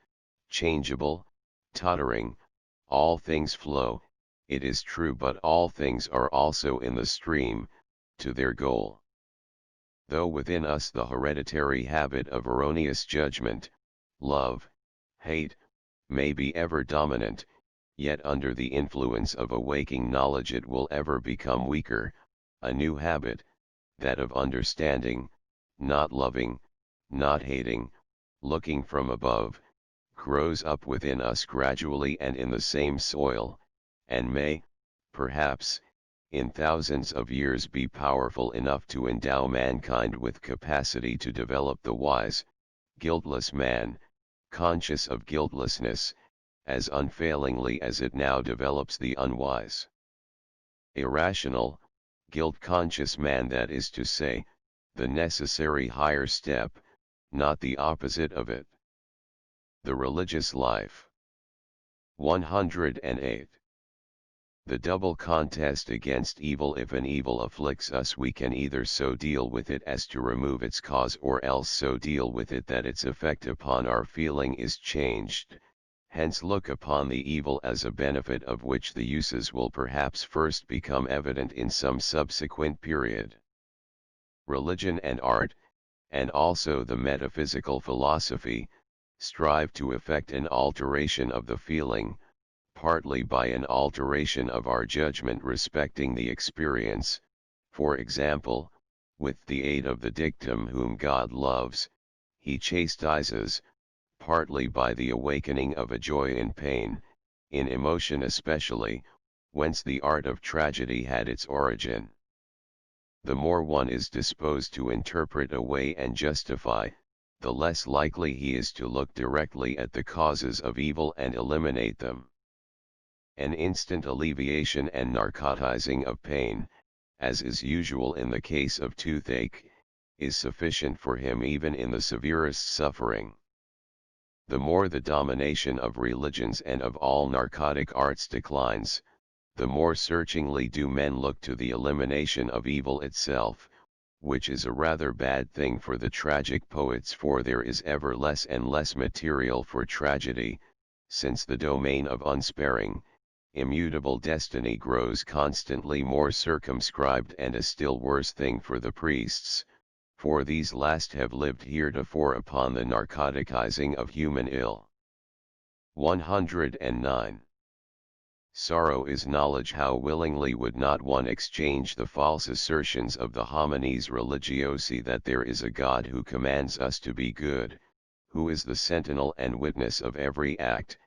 changeable, tottering, all things flow, it is true, but all things are also in the stream, to their goal. Though within us the hereditary habit of erroneous judgment, love, hate, may be ever dominant, yet under the influence of awaking knowledge it will ever become weaker. A new habit, that of understanding, not loving, not hating, looking from above, grows up within us gradually and in the same soil, and may, perhaps, in thousands of years be powerful enough to endow mankind with capacity to develop the wise, guiltless man, conscious of guiltlessness, as unfailingly as it now develops the unwise. A rational, guilt-conscious man, that is to say, the necessary higher step, not the opposite of it. The religious life. 108. The double contest against evil. If an evil afflicts us, we can either so deal with it as to remove its cause, or else so deal with it that its effect upon our feeling is changed. Hence look upon the evil as a benefit, of which the uses will perhaps first become evident in some subsequent period. Religion and art, and also the metaphysical philosophy, strive to effect an alteration of the feeling, partly by an alteration of our judgment respecting the experience, for example, with the aid of the dictum "whom God loves, he chastises," partly by the awakening of a joy in pain, in emotion especially, whence the art of tragedy had its origin. The more one is disposed to interpret away and justify, the less likely he is to look directly at the causes of evil and eliminate them. An instant alleviation and narcotizing of pain, as is usual in the case of toothache, is sufficient for him even in the severest suffering. The more the domination of religions and of all narcotic arts declines, the more searchingly do men look to the elimination of evil itself, which is a rather bad thing for the tragic poets, for there is ever less and less material for tragedy, since the domain of unsparing, immutable destiny grows constantly more circumscribed, and a still worse thing for the priests, for these last have lived heretofore upon the narcoticizing of human ill. 109. Sorrow is knowledge. How willingly would not one exchange the false assertions of the homines religiosi that there is a God who commands us to be good, who is the sentinel and witness of every act,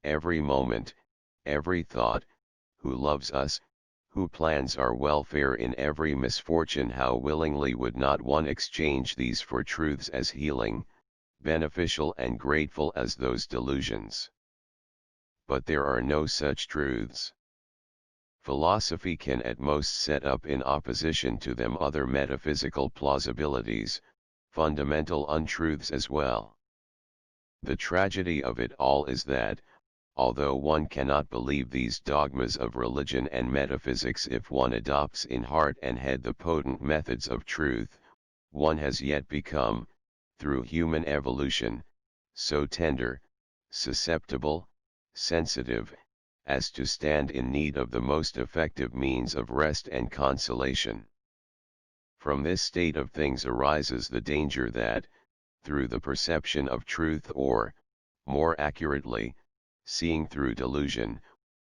every moment, every thought, who loves us, who plans our welfare in every misfortune. How willingly would not one exchange these for truths as healing, beneficial and grateful as those delusions. But there are no such truths. Philosophy can at most set up in opposition to them other metaphysical plausibilities, fundamental untruths as well. The tragedy of it all is that, although one cannot believe these dogmas of religion and metaphysics if one adopts in heart and head the potent methods of truth, one has yet become, through human evolution, so tender, susceptible, sensitive, as to stand in need of the most effective means of rest and consolation. From this state of things arises the danger that, through the perception of truth, or, more accurately, seeing through delusion,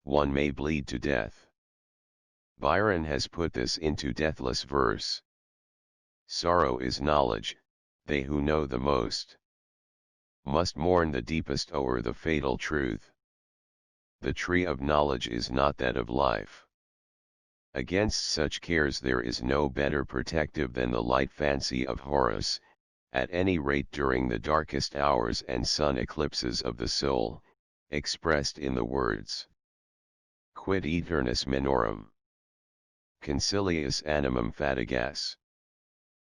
one may bleed to death. Byron has put this into deathless verse. Sorrow is knowledge, they who know the most must mourn the deepest o'er the fatal truth. The tree of knowledge is not that of life. Against such cares there is no better protective than the light fancy of Horace, at any rate during the darkest hours and sun eclipses of the soul, expressed in the words: Quid aeternus minorum concilius animum fatigas,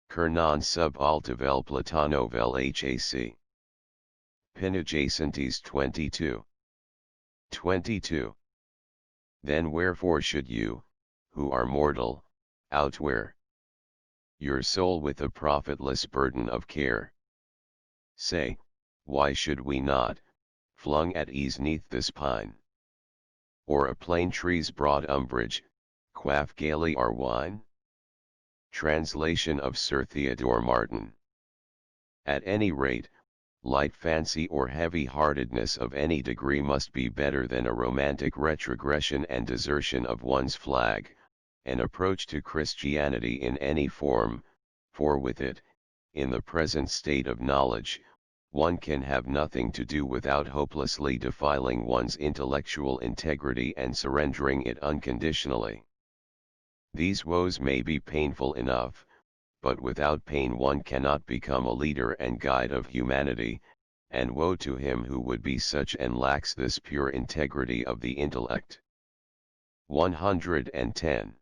cur non sub alta vel platano vel hac. Pinajacentes 22. 22. Then wherefore should you, who are mortal, outwear your soul with a profitless burden of care. Say, why should we not, flung at ease 'neath this pine, or a plane tree's broad umbrage, quaff gaily our wine? Translation of Sir Theodore Martin. At any rate, light fancy or heavy-heartedness of any degree must be better than a romantic retrogression and desertion of one's flag, an approach to Christianity in any form, for with it, in the present state of knowledge, one can have nothing to do without hopelessly defiling one's intellectual integrity and surrendering it unconditionally. These woes may be painful enough, but without pain one cannot become a leader and guide of humanity, and woe to him who would be such and lacks this pure integrity of the intellect. 110.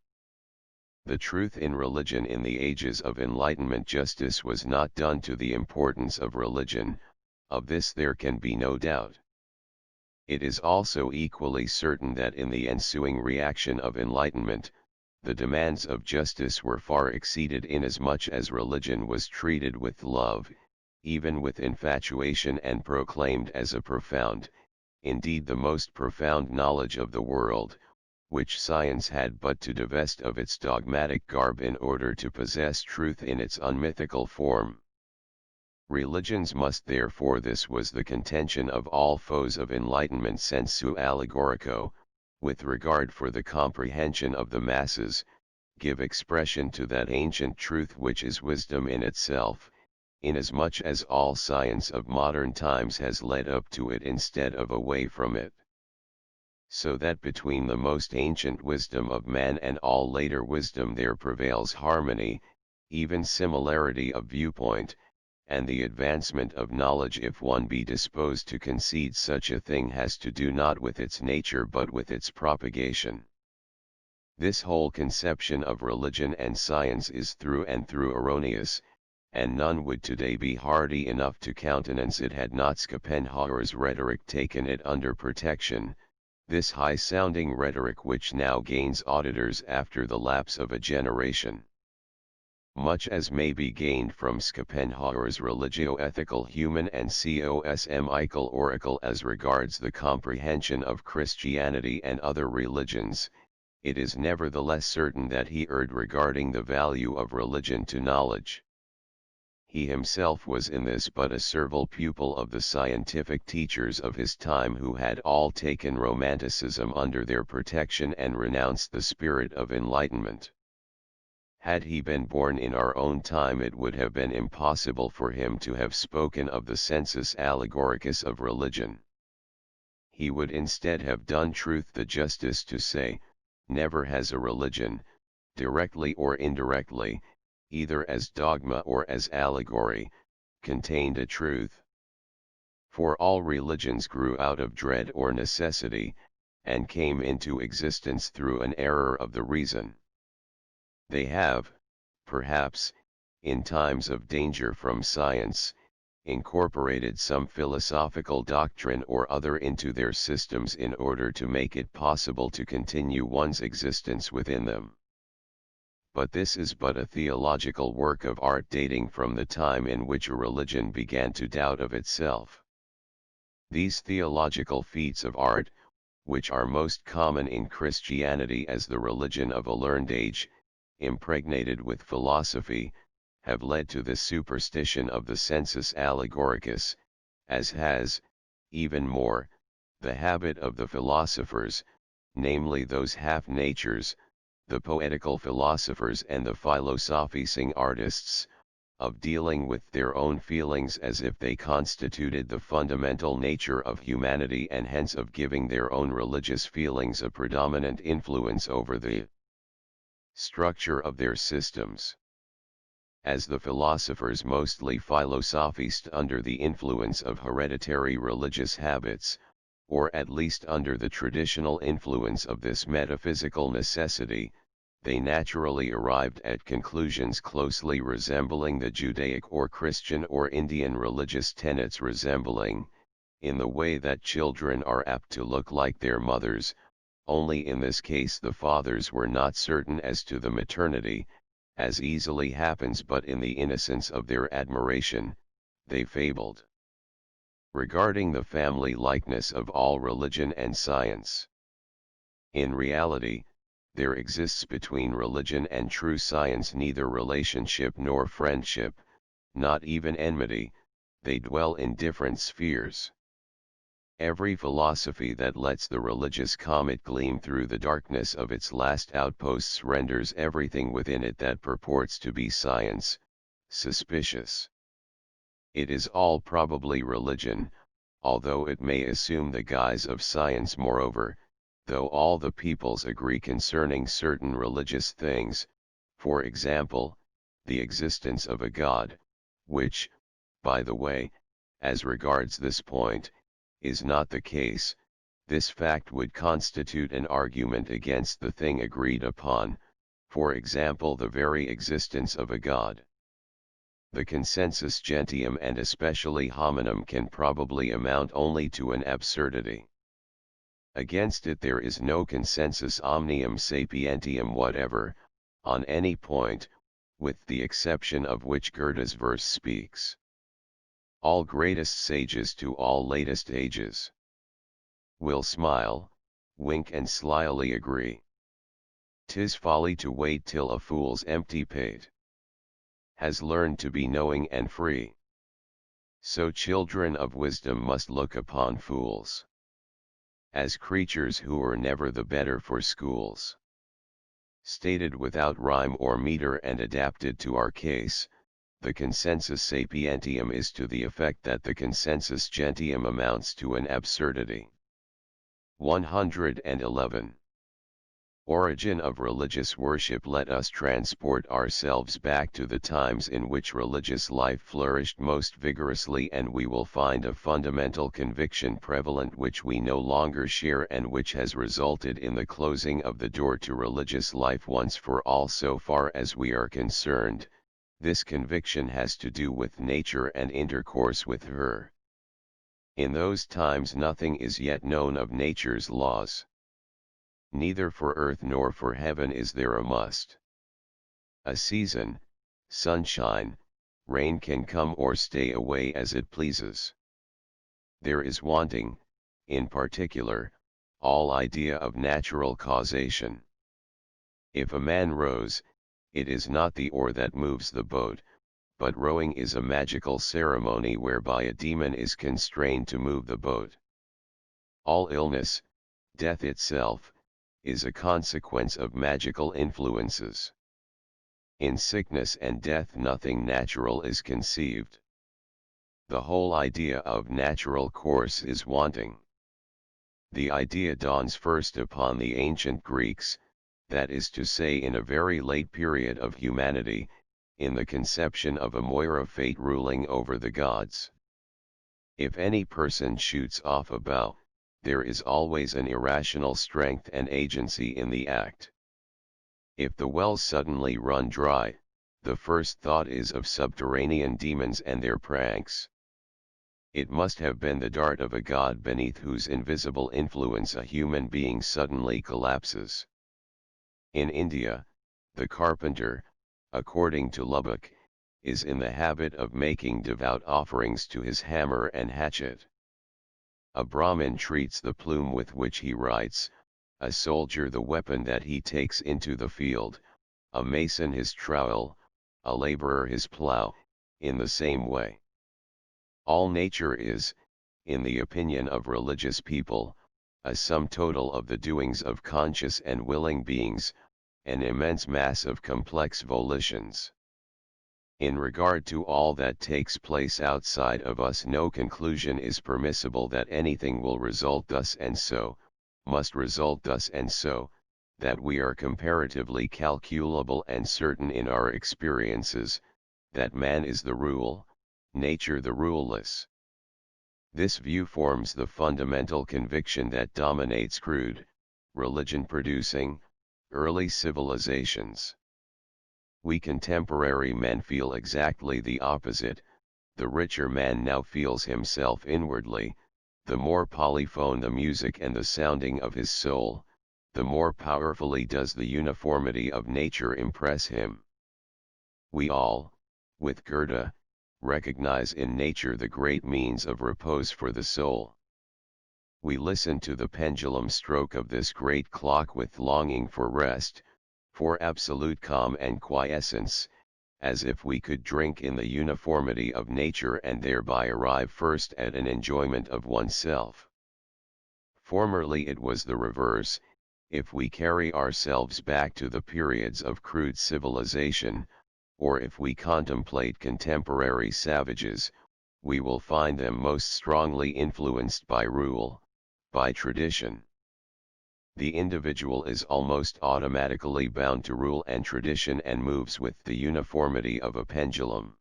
The truth in religion. In the ages of enlightenment, justice was not done to the importance of religion, of this there can be no doubt. It is also equally certain that in the ensuing reaction of enlightenment, the demands of justice were far exceeded, inasmuch as religion was treated with love, even with infatuation, and proclaimed as a profound, indeed the most profound knowledge of the world, which science had but to divest of its dogmatic garb in order to possess truth in its unmythical form. Religions must therefore, this was the contention of all foes of enlightenment sensu allegorico, with regard for the comprehension of the masses, give expression to that ancient truth which is wisdom in itself, inasmuch as all science of modern times has led up to it instead of away from it. So that between the most ancient wisdom of man and all later wisdom there prevails harmony, even similarity of viewpoint, and the advancement of knowledge, if one be disposed to concede such a thing, has to do not with its nature but with its propagation. This whole conception of religion and science is through and through erroneous, and none would today be hardy enough to countenance it had not Schopenhauer's rhetoric taken it under protection, this high-sounding rhetoric which now gains auditors after the lapse of a generation. Much as may be gained from Schopenhauer's religio-ethical human and cosmical oracle as regards the comprehension of Christianity and other religions, it is nevertheless certain that he erred regarding the value of religion to knowledge. He himself was in this but a servile pupil of the scientific teachers of his time, who had all taken romanticism under their protection and renounced the spirit of enlightenment. Had he been born in our own time, it would have been impossible for him to have spoken of the sensus allegoricus of religion. He would instead have done truth the justice to say, never has a religion, directly or indirectly, either as dogma or as allegory, contained a truth. For all religions grew out of dread or necessity, and came into existence through an error of the reason. They have, perhaps, in times of danger from science, incorporated some philosophical doctrine or other into their systems in order to make it possible to continue one's existence within them. But this is but a theological work of art dating from the time in which a religion began to doubt of itself. These theological feats of art, which are most common in Christianity as the religion of a learned age, impregnated with philosophy, have led to the superstition of the sensus allegoricus, as has, even more, the habit of the philosophers, namely those half-natures, the poetical philosophers and the philosophizing artists, of dealing with their own feelings as if they constituted the fundamental nature of humanity, and hence of giving their own religious feelings a predominant influence over the structure of their systems. As the philosophers mostly philosophized under the influence of hereditary religious habits, or at least under the traditional influence of this metaphysical necessity, they naturally arrived at conclusions closely resembling the Judaic or Christian or Indian religious tenets, resembling, in the way that children are apt to look like their mothers, only in this case the fathers were not certain as to the maternity, as easily happens, but in the innocence of their admiration, they fabled regarding the family likeness of all religion and science. In reality, there exists between religion and true science neither relationship nor friendship, not even enmity, they dwell in different spheres. Every philosophy that lets the religious comet gleam through the darkness of its last outposts renders everything within it that purports to be science, suspicious. It is all probably religion, although it may assume the guise of science. Moreover, though all the peoples agree concerning certain religious things, for example, the existence of a God, which, by the way, as regards this point, is not the case, this fact would constitute an argument against the thing agreed upon, for example the very existence of a God. The consensus gentium and especially hominum can probably amount only to an absurdity. Against it there is no consensus omnium sapientium whatever, on any point, with the exception of which Goethe's verse speaks. All greatest sages to all latest ages will smile, wink and slyly agree. 'Tis folly to wait till a fool's empty pate has learned to be knowing and free. So children of wisdom must look upon fools as creatures who are never the better for schools. Stated without rhyme or meter and adapted to our case, the consensus sapientium is to the effect that the consensus gentium amounts to an absurdity. 111. Origin of religious worship. Let us transport ourselves back to the times in which religious life flourished most vigorously, and we will find a fundamental conviction prevalent which we no longer share and which has resulted in the closing of the door to religious life once for all. So far as we are concerned, this conviction has to do with nature and intercourse with her. In those times nothing is yet known of nature's laws. Neither for earth nor for heaven is there a must. A season, sunshine, rain can come or stay away as it pleases. There is wanting, in particular, all idea of natural causation. If a man rows, it is not the oar that moves the boat, but rowing is a magical ceremony whereby a demon is constrained to move the boat. All illness, death itself, is a consequence of magical influences. In sickness and death nothing natural is conceived. The whole idea of natural course is wanting. The idea dawns first upon the ancient Greeks, that is to say in a very late period of humanity, in the conception of a Moira fate ruling over the gods. If any person shoots off a bow, there is always an irrational strength and agency in the act. If the wells suddenly run dry, the first thought is of subterranean demons and their pranks. It must have been the dart of a god beneath whose invisible influence a human being suddenly collapses. In India, the carpenter, according to Lubbock, is in the habit of making devout offerings to his hammer and hatchet. A Brahmin treats the plume with which he writes, a soldier the weapon that he takes into the field, a mason his trowel, a laborer his plough, in the same way. All nature is, in the opinion of religious people, a sum total of the doings of conscious and willing beings, an immense mass of complex volitions. In regard to all that takes place outside of us, no conclusion is permissible that anything will result thus and so, must result thus and so, that we are comparatively calculable and certain in our experiences, that man is the rule, nature the ruleless. This view forms the fundamental conviction that dominates crude, religion-producing, early civilizations. We contemporary men feel exactly the opposite. The richer man now feels himself inwardly, the more polyphone the music and the sounding of his soul, the more powerfully does the uniformity of nature impress him. We all, with Goethe, recognize in nature the great means of repose for the soul. We listen to the pendulum stroke of this great clock with longing for rest, for absolute calm and quiescence, as if we could drink in the uniformity of nature and thereby arrive first at an enjoyment of oneself. Formerly it was the reverse. If we carry ourselves back to the periods of crude civilization, or if we contemplate contemporary savages, we will find them most strongly influenced by rule, by tradition. The individual is almost automatically bound to rule and tradition and moves with the uniformity of a pendulum.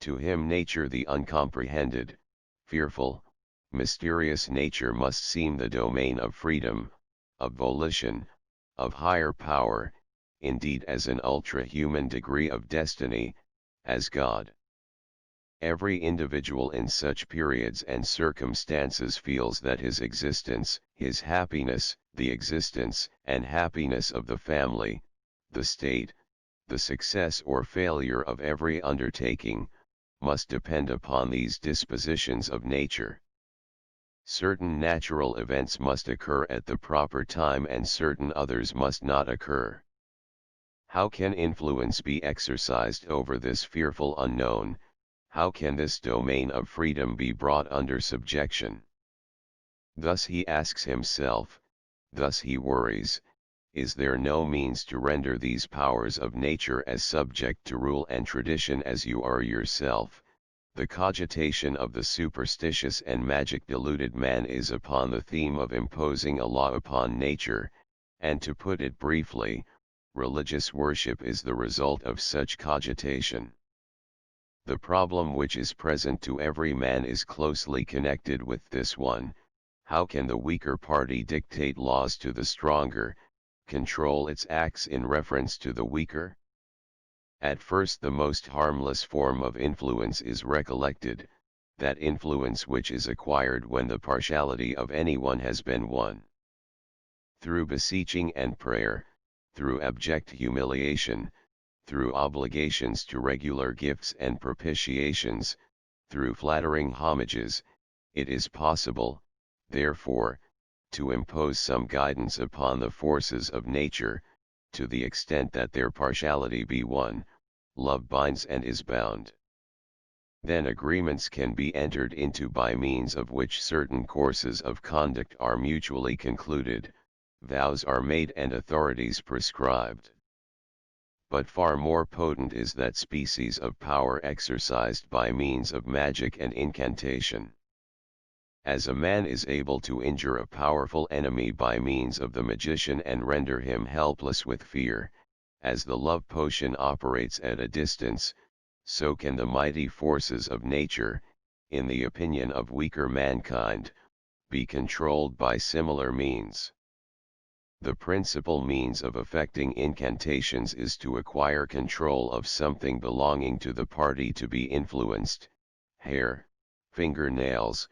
To him nature, the uncomprehended, fearful, mysterious nature, must seem the domain of freedom, of volition, of higher power, indeed as an ultra-human degree of destiny, as God. Every individual in such periods and circumstances feels that his existence, his happiness, the existence and happiness of the family, the state, the success or failure of every undertaking, must depend upon these dispositions of nature. Certain natural events must occur at the proper time and certain others must not occur. How can influence be exercised over this fearful unknown? How can this domain of freedom be brought under subjection? Thus he asks himself, thus he worries, is there no means to render these powers of nature as subject to rule and tradition as you are yourself? The cogitation of the superstitious and magic deluded man is upon the theme of imposing a law upon nature, and to put it briefly, religious worship is the result of such cogitation. The problem which is present to every man is closely connected with this one: how can the weaker party dictate laws to the stronger, control its acts in reference to the weaker? At first the most harmless form of influence is recollected, that influence which is acquired when the partiality of anyone has been won. Through beseeching and prayer, through abject humiliation, through obligations to regular gifts and propitiations, through flattering homages, it is possible, therefore, to impose some guidance upon the forces of nature, to the extent that their partiality be won. Love binds and is bound. Then agreements can be entered into by means of which certain courses of conduct are mutually concluded, vows are made and authorities prescribed. But far more potent is that species of power exercised by means of magic and incantation. As a man is able to injure a powerful enemy by means of the magician and render him helpless with fear, as the love potion operates at a distance, so can the mighty forces of nature, in the opinion of weaker mankind, be controlled by similar means. The principal means of effecting incantations is to acquire control of something belonging to the party to be influenced: hair, fingernails,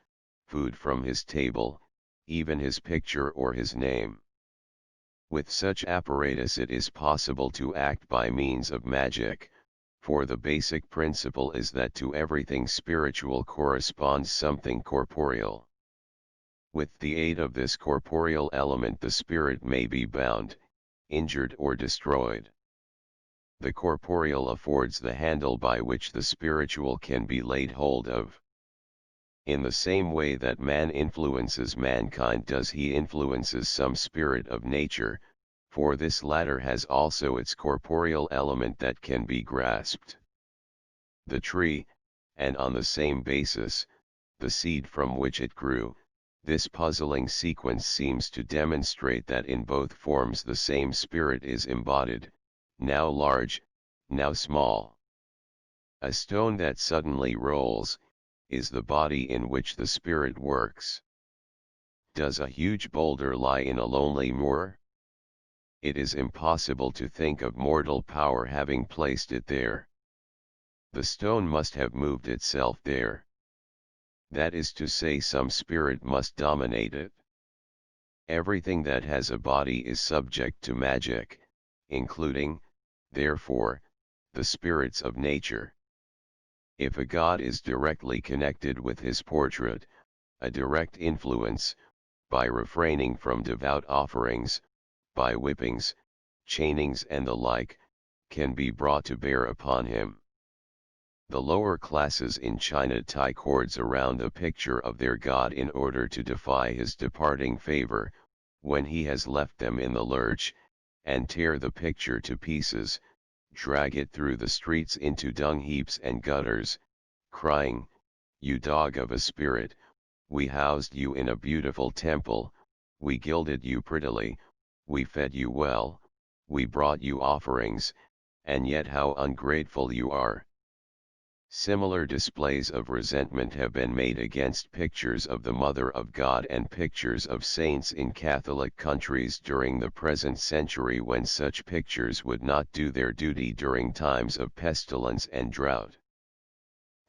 food from his table, even his picture or his name. With such apparatus it is possible to act by means of magic, for the basic principle is that to everything spiritual corresponds something corporeal. With the aid of this corporeal element the spirit may be bound, injured or destroyed. The corporeal affords the handle by which the spiritual can be laid hold of. In the same way that man influences mankind does he influences some spirit of nature, for this latter has also its corporeal element that can be grasped. The tree, and on the same basis, the seed from which it grew. This puzzling sequence seems to demonstrate that in both forms the same spirit is embodied, now large, now small. A stone that suddenly rolls, is the body in which the spirit works. Does a huge boulder lie in a lonely moor? It is impossible to think of mortal power having placed it there. The stone must have moved itself there. That is to say, some spirit must dominate it. Everything that has a body is subject to magic, including, therefore, the spirits of nature. If a god is directly connected with his portrait, a direct influence, by refraining from devout offerings, by whippings, chainings and the like, can be brought to bear upon him. The lower classes in China tie cords around the picture of their god in order to defy his departing favor, when he has left them in the lurch, and tear the picture to pieces, drag it through the streets into dung heaps and gutters, crying, "You dog of a spirit, we housed you in a beautiful temple, we gilded you prettily, we fed you well, we brought you offerings, and yet how ungrateful you are." Similar displays of resentment have been made against pictures of the Mother of God and pictures of saints in Catholic countries during the present century, when such pictures would not do their duty during times of pestilence and drought.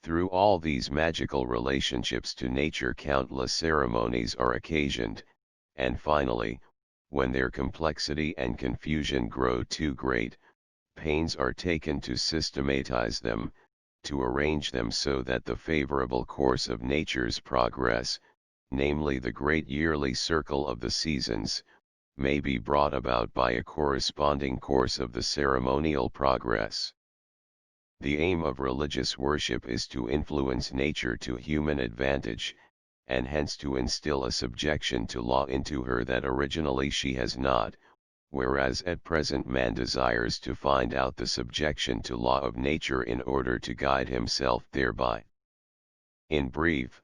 Through all these magical relationships to nature, countless ceremonies are occasioned, and finally, when their complexity and confusion grow too great, pains are taken to systematize them, to arrange them so that the favorable course of nature's progress, namely the great yearly circle of the seasons, may be brought about by a corresponding course of the ceremonial progress. The aim of religious worship is to influence nature to human advantage, and hence to instill a subjection to law into her that originally she has not, whereas at present man desires to find out the subjection to law of nature in order to guide himself thereby. In brief,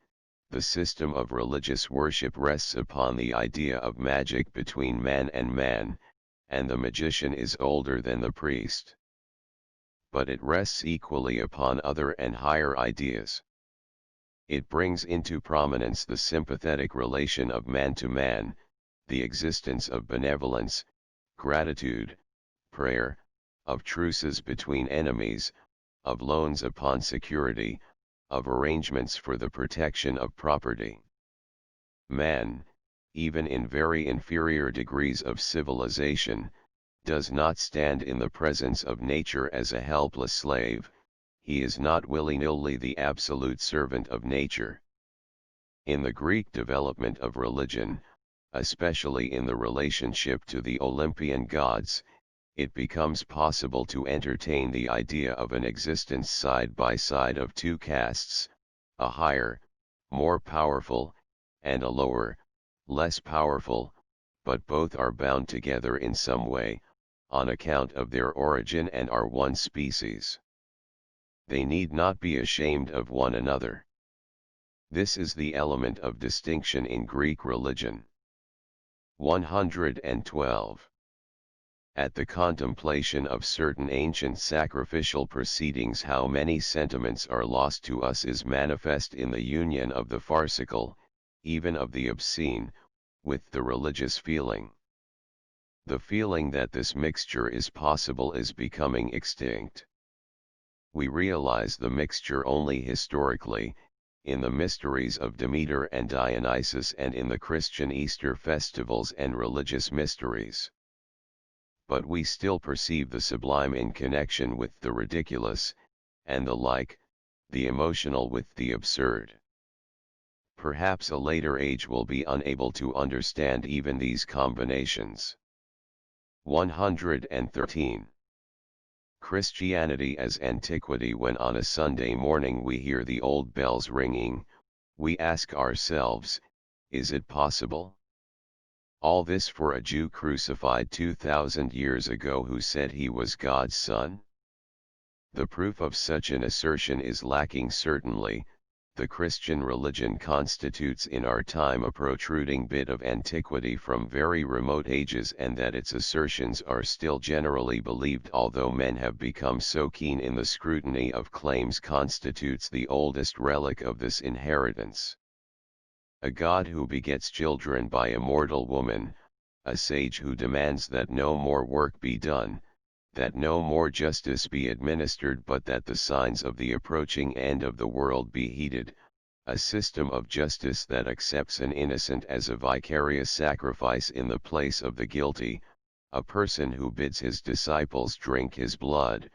the system of religious worship rests upon the idea of magic between man, and the magician is older than the priest. But it rests equally upon other and higher ideas. It brings into prominence the sympathetic relation of man to man, the existence of benevolence, gratitude, prayer, of truces between enemies, of loans upon security, of arrangements for the protection of property. Man, even in very inferior degrees of civilization, does not stand in the presence of nature as a helpless slave, he is not willy-nilly the absolute servant of nature. In the Greek development of religion, especially in the relationship to the Olympian gods, it becomes possible to entertain the idea of an existence side by side of two castes, a higher, more powerful, and a lower, less powerful, but both are bound together in some way, on account of their origin and are one species. They need not be ashamed of one another. This is the element of distinction in Greek religion. 112. At the contemplation of certain ancient sacrificial proceedings, how many sentiments are lost to us is manifest in the union of the farcical, even of the obscene, with the religious feeling. The feeling that this mixture is possible is becoming extinct. We realize the mixture only historically, in the mysteries of Demeter and Dionysus and in the Christian Easter festivals and religious mysteries. But we still perceive the sublime in connection with the ridiculous, and the like, the emotional with the absurd. Perhaps a later age will be unable to understand even these combinations. 113. Christianity as antiquity. When on a Sunday morning we hear the old bells ringing, we ask ourselves, is it possible? All this for a Jew crucified 2,000 years ago who said he was God's son? The proof of such an assertion is lacking certainly. The Christian religion constitutes in our time a protruding bit of antiquity from very remote ages, and that its assertions are still generally believed although men have become so keen in the scrutiny of claims constitutes the oldest relic of this inheritance. A God who begets children by a mortal woman, a sage who demands that no more work be done, that no more justice be administered but that the signs of the approaching end of the world be heeded, a system of justice that accepts an innocent as a vicarious sacrifice in the place of the guilty, a person who bids his disciples drink his blood,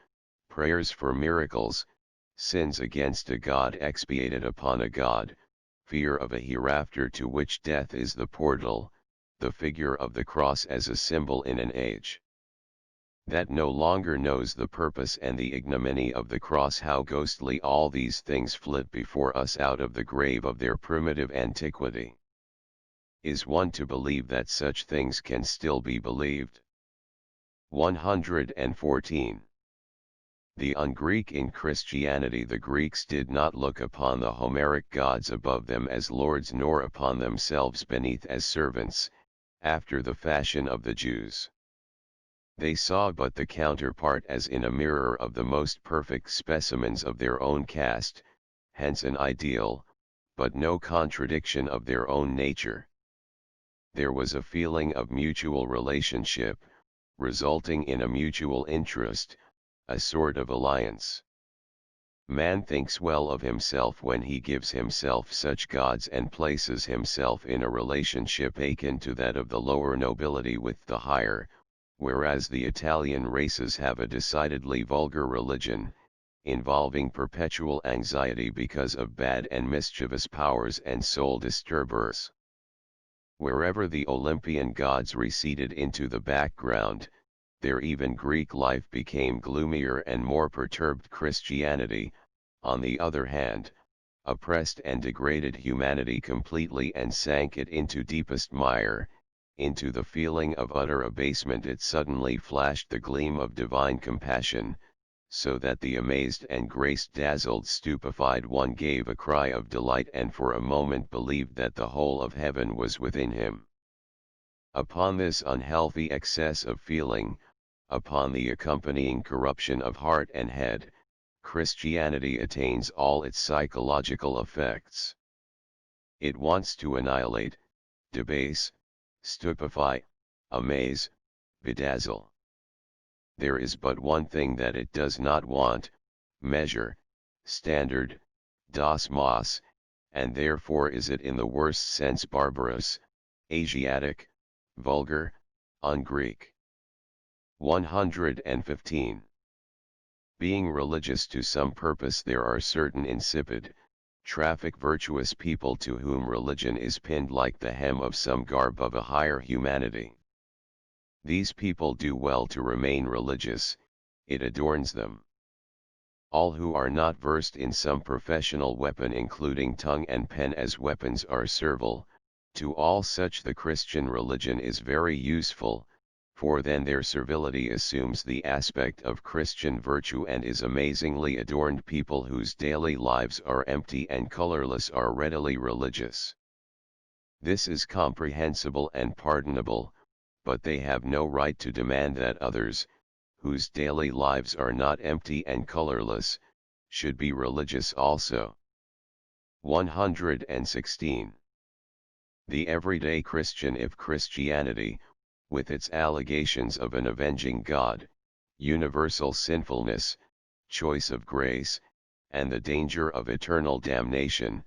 prayers for miracles, sins against a God expiated upon a God, fear of a hereafter to which death is the portal, the figure of the cross as a symbol in an age that no longer knows the purpose and the ignominy of the cross. How ghostly all these things flit before us out of the grave of their primitive antiquity. Is one to believe that such things can still be believed? 114. The un-Greek in Christianity. The Greeks did not look upon the Homeric gods above them as lords, nor upon themselves beneath as servants, after the fashion of the Jews. They saw but the counterpart as in a mirror of the most perfect specimens of their own caste, hence an ideal, but no contradiction of their own nature. There was a feeling of mutual relationship, resulting in a mutual interest, a sort of alliance. Man thinks well of himself when he gives himself such gods and places himself in a relationship akin to that of the lower nobility with the higher, whereas the Italian races have a decidedly vulgar religion, involving perpetual anxiety because of bad and mischievous powers and soul disturbers. Wherever the Olympian gods receded into the background, there even Greek life became gloomier and more perturbed. Christianity, on the other hand, oppressed and degraded humanity completely and sank it into deepest mire. Into the feeling of utter abasement it suddenly flashed the gleam of divine compassion, so that the amazed and grace-dazzled stupefied one gave a cry of delight and for a moment believed that the whole of heaven was within him. Upon this unhealthy excess of feeling, upon the accompanying corruption of heart and head, Christianity attains all its psychological effects. It wants to annihilate, debase, stupefy, amaze, bedazzle. There is but one thing that it does not want: measure, standard, dosmos, and therefore is it in the worst sense barbarous, Asiatic, vulgar, un-Greek. 115. Being religious to some purpose, there are certain insipid, traffic virtuous people to whom religion is pinned like the hem of some garb of a higher humanity. These people do well to remain religious, it adorns them. All who are not versed in some professional weapon, including tongue and pen as weapons, are servile. To all such the Christian religion is very useful, for then their servility assumes the aspect of Christian virtue and is amazingly adorned. People whose daily lives are empty and colorless are readily religious. This is comprehensible and pardonable, but they have no right to demand that others, whose daily lives are not empty and colorless, should be religious also. 116. The everyday Christian, if Christianity, with its allegations of an avenging God, universal sinfulness, choice of grace, and the danger of eternal damnation,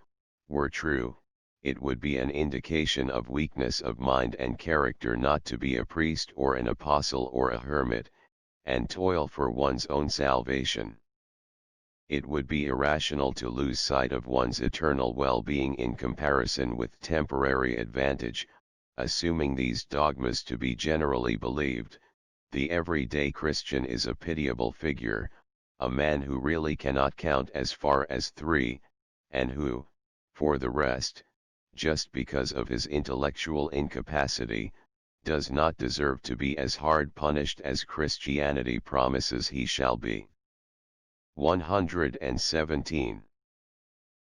were true, it would be an indication of weakness of mind and character not to be a priest or an apostle or a hermit, and toil for one's own salvation. It would be irrational to lose sight of one's eternal well-being in comparison with temporary advantage. Assuming these dogmas to be generally believed, the everyday Christian is a pitiable figure, a man who really cannot count as far as 3, and who, for the rest, just because of his intellectual incapacity, does not deserve to be as hard punished as Christianity promises he shall be. 117.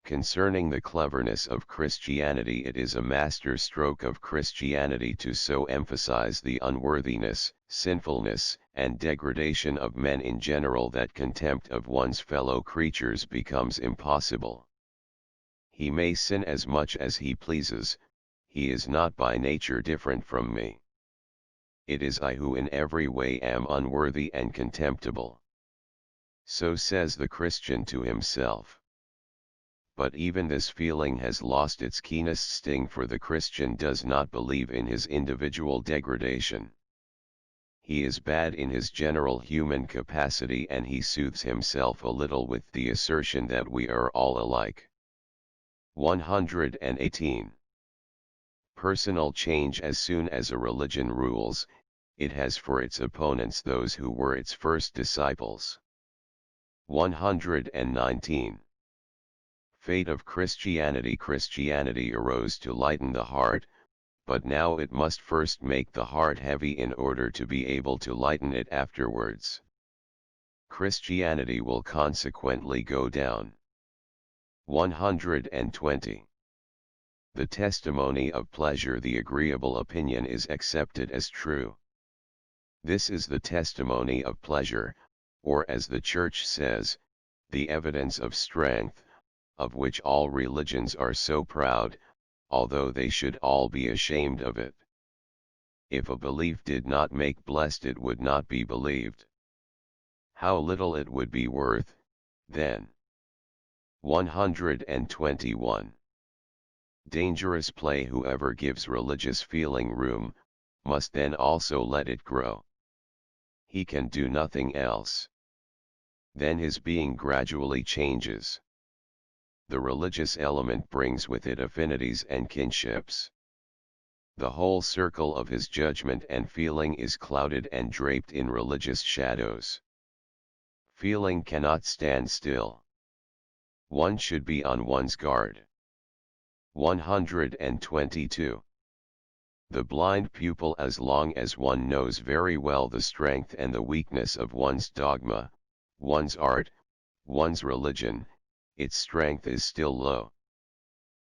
Concerning the cleverness of Christianity, it is a master stroke of Christianity to so emphasize the unworthiness, sinfulness, and degradation of men in general that contempt of one's fellow creatures becomes impossible. He may sin as much as he pleases, he is not by nature different from me. It is I who in every way am unworthy and contemptible. So says the Christian to himself. but even this feeling has lost its keenest sting, for the Christian does not believe in his individual degradation. He is bad in his general human capacity, and he soothes himself a little with the assertion that we are all alike. 118. Personal change. As soon as a religion rules, it has for its opponents those who were its first disciples. 119. Fate of Christianity. Christianity arose to lighten the heart, but now it must first make the heart heavy in order to be able to lighten it afterwards. Christianity will consequently go down. 120. The testimony of pleasure. The agreeable opinion is accepted as true. This is the testimony of pleasure, or as the Church says, the evidence of strength, of which all religions are so proud, although they should all be ashamed of it. If a belief did not make blessed, it would not be believed. How little it would be worth, then. 121. Dangerous play. Whoever gives religious feeling room, must then also let it grow. He can do nothing else. Then his being gradually changes. The religious element brings with it affinities and kinships. The whole circle of his judgment and feeling is clouded and draped in religious shadows. Feeling cannot stand still. One should be on one's guard. 122. The blind pupil. As long as one knows very well the strength and the weakness of one's dogma, one's art, one's religion, its strength is still low.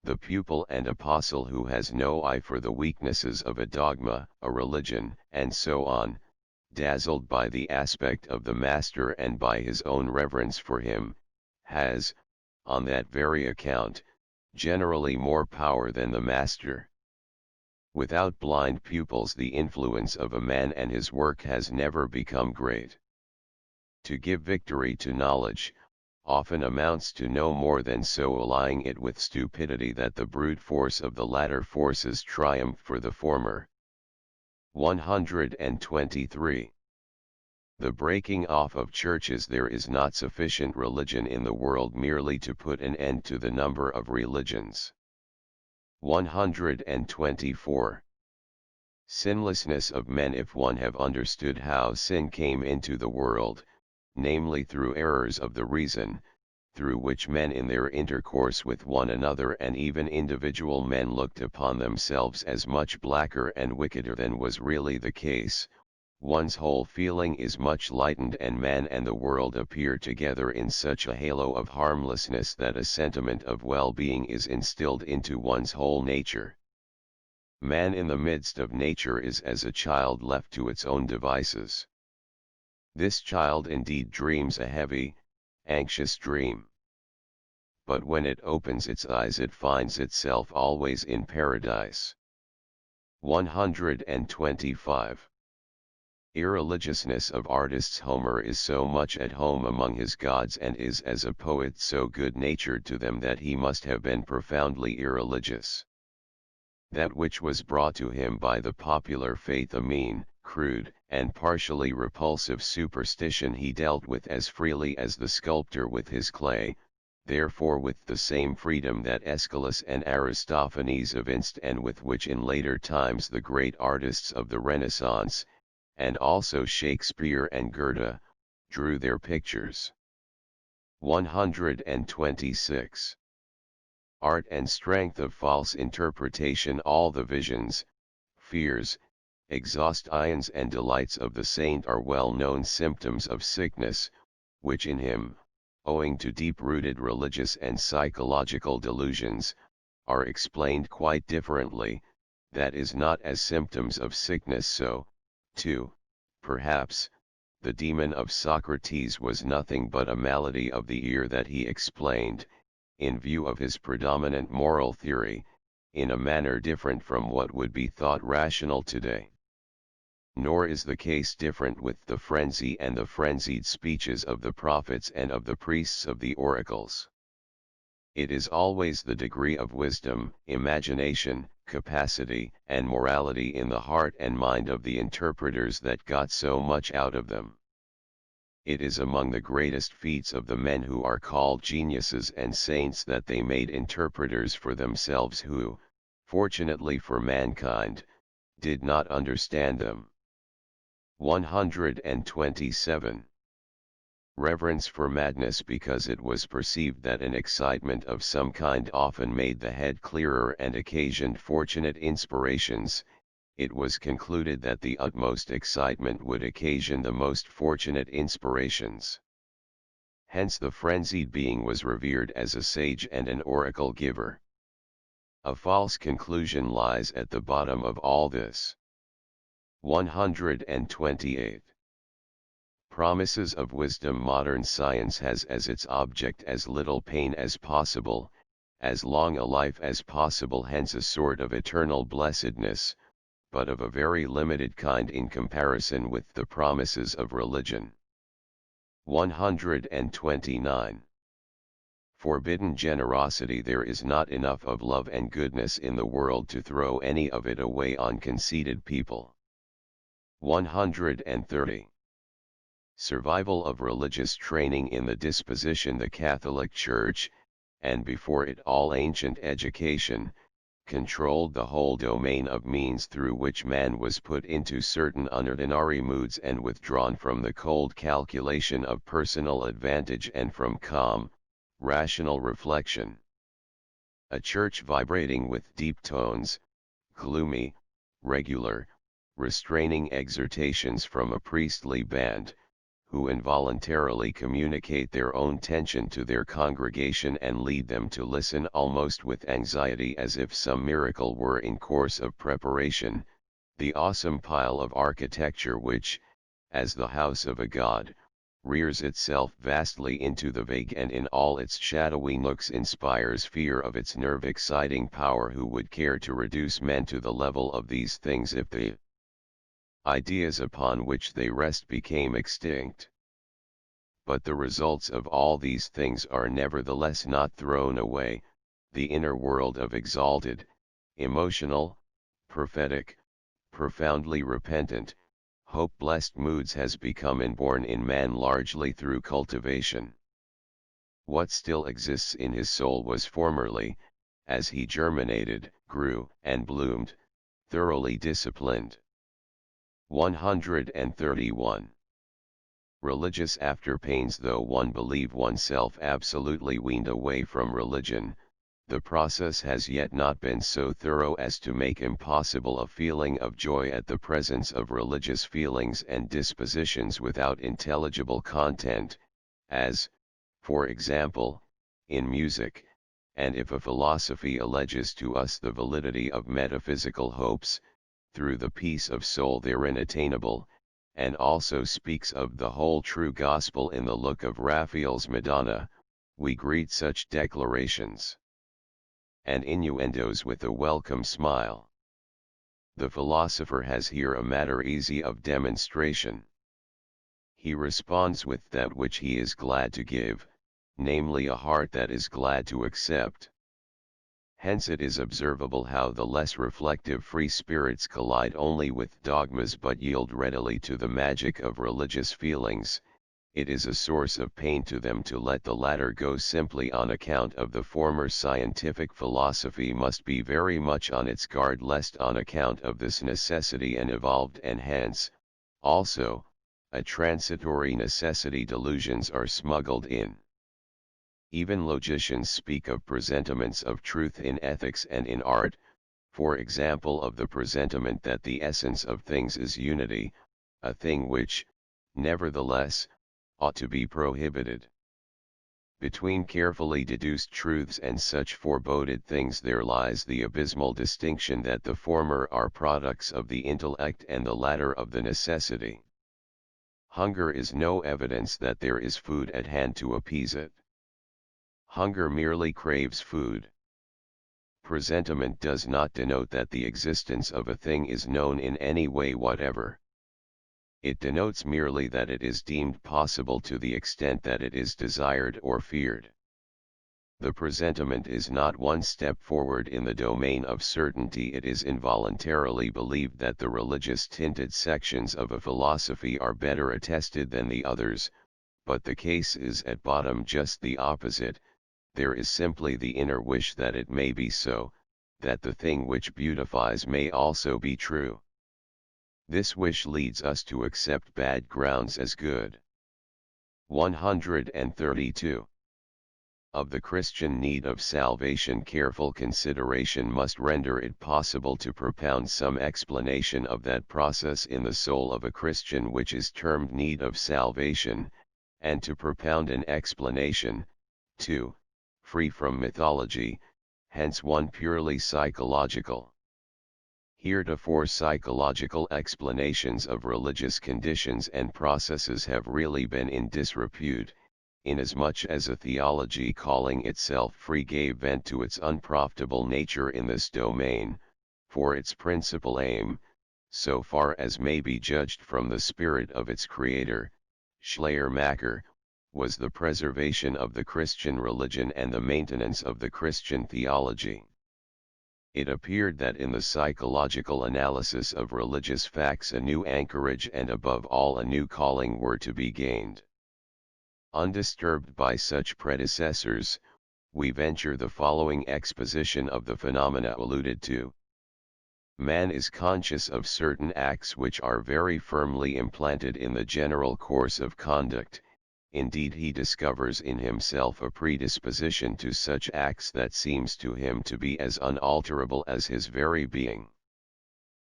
The pupil and apostle who has no eye for the weaknesses of a dogma, a religion, and so on, dazzled by the aspect of the master and by his own reverence for him, has, on that very account, generally more power than the master. Without blind pupils, the influence of a man and his work has never become great. To give victory to knowledge, often amounts to no more than so allying it with stupidity that the brute force of the latter forces triumph for the former. 123. The breaking off of churches. There is not sufficient religion in the world merely to put an end to the number of religions. 124. Sinlessness of men. If one have understood how sin came into the world, namely through errors of the reason, through which men in their intercourse with one another and even individual men looked upon themselves as much blacker and wickeder than was really the case, one's whole feeling is much lightened, and man and the world appear together in such a halo of harmlessness that a sentiment of well-being is instilled into one's whole nature. Man in the midst of nature is as a child left to its own devices. This child indeed dreams a heavy, anxious dream. But when it opens its eyes, it finds itself always in paradise. 125. Irreligiousness of artists. Homer is so much at home among his gods and is as a poet so good-natured to them that he must have been profoundly irreligious. That which was brought to him by the popular faith, a mean, crude, and partially repulsive superstition, he dealt with as freely as the sculptor with his clay, therefore with the same freedom that Aeschylus and Aristophanes evinced, and with which in later times the great artists of the Renaissance, and also Shakespeare and Goethe, drew their pictures. 126. Art and strength of false interpretation. All the visions, fears, exhaustions and delights of the saint are well-known symptoms of sickness, which in him, owing to deep-rooted religious and psychological delusions, are explained quite differently, that is not as symptoms of sickness. So, too, perhaps, the demon of Socrates was nothing but a malady of the ear that he explained, in view of his predominant moral theory, in a manner different from what would be thought rational today. Nor is the case different with the frenzy and the frenzied speeches of the prophets and of the priests of the oracles. It is always the degree of wisdom, imagination, capacity, and morality in the heart and mind of the interpreters that got so much out of them. It is among the greatest feats of the men who are called geniuses and saints that they made interpreters for themselves who, fortunately for mankind, did not understand them. 127. Reverence for madness. Because it was perceived that an excitement of some kind often made the head clearer and occasioned fortunate inspirations, it was concluded that the utmost excitement would occasion the most fortunate inspirations. Hence the frenzied being was revered as a sage and an oracle giver. A false conclusion lies at the bottom of all this. 128. Promises of wisdom. Modern science has as its object as little pain as possible, as long a life as possible, hence a sort of eternal blessedness, but of a very limited kind in comparison with the promises of religion. 129. Forbidden generosity. There is not enough of love and goodness in the world to throw any of it away on conceited people. 130. Survival of religious training in the disposition. The Catholic Church, and before it all ancient education, controlled the whole domain of means through which man was put into certain unordinary moods and withdrawn from the cold calculation of personal advantage and from calm, rational reflection. A church vibrating with deep tones, gloomy, regular, restraining exhortations from a priestly band, who involuntarily communicate their own tension to their congregation and lead them to listen almost with anxiety as if some miracle were in course of preparation. The awesome pile of architecture which, as the house of a god, rears itself vastly into the vague and in all its shadowy nooks inspires fear of its nerve-exciting power. Who would care to reduce men to the level of these things if the ideas upon which they rest became extinct? But the results of all these things are nevertheless not thrown away. The inner world of exalted, emotional, prophetic, profoundly repentant, hope-blessed moods has become inborn in man largely through cultivation. What still exists in his soul was formerly, as he germinated, grew, and bloomed, thoroughly disciplined. 131. Religious afterpains. Though one believe oneself absolutely weaned away from religion, the process has yet not been so thorough as to make impossible a feeling of joy at the presence of religious feelings and dispositions without intelligible content, as, for example, in music, and if a philosophy alleges to us the validity of metaphysical hopes, through the peace of soul therein attainable, and also speaks of the whole true gospel in the look of Raphael's Madonna, we greet such declarations and innuendos with a welcome smile. The philosopher has here a matter easy of demonstration. He responds with that which he is glad to give, namely a heart that is glad to accept. Hence it is observable how the less reflective free spirits collide only with dogmas but yield readily to the magic of religious feelings. It is a source of pain to them to let the latter go simply on account of the former. Scientific philosophy must be very much on its guard lest on account of this necessity and evolved and hence, also, a transitory necessity delusions are smuggled in. Even logicians speak of presentiments of truth in ethics and in art, for example of the presentiment that the essence of things is unity, a thing which, nevertheless, ought to be prohibited. Between carefully deduced truths and such foreboded things there lies the abysmal distinction that the former are products of the intellect and the latter of the necessity. Hunger is no evidence that there is food at hand to appease it. Hunger merely craves food. Presentiment does not denote that the existence of a thing is known in any way whatever. It denotes merely that it is deemed possible to the extent that it is desired or feared. the presentiment is not one step forward in the domain of certainty. It is involuntarily believed that the religious-tinted sections of a philosophy are better attested than the others, but the case is at bottom just the opposite. There is simply the inner wish that it may be so, that the thing which beautifies may also be true. This wish leads us to accept bad grounds as good. 132. Of the Christian need of salvation, careful consideration must render it possible to propound some explanation of that process in the soul of a Christian which is termed need of salvation, and to propound an explanation, too, free from mythology, hence one purely psychological. Heretofore psychological explanations of religious conditions and processes have really been in disrepute, inasmuch as a theology calling itself free gave vent to its unprofitable nature in this domain, for its principal aim, so far as may be judged from the spirit of its creator, Schleiermacher, was the preservation of the Christian religion and the maintenance of the Christian theology. It appeared that in the psychological analysis of religious facts a new anchorage and above all a new calling were to be gained. Undisturbed by such predecessors, we venture the following exposition of the phenomena alluded to. Man is conscious of certain acts which are very firmly implanted in the general course of conduct. Indeed, he discovers in himself a predisposition to such acts that seems to him to be as unalterable as his very being.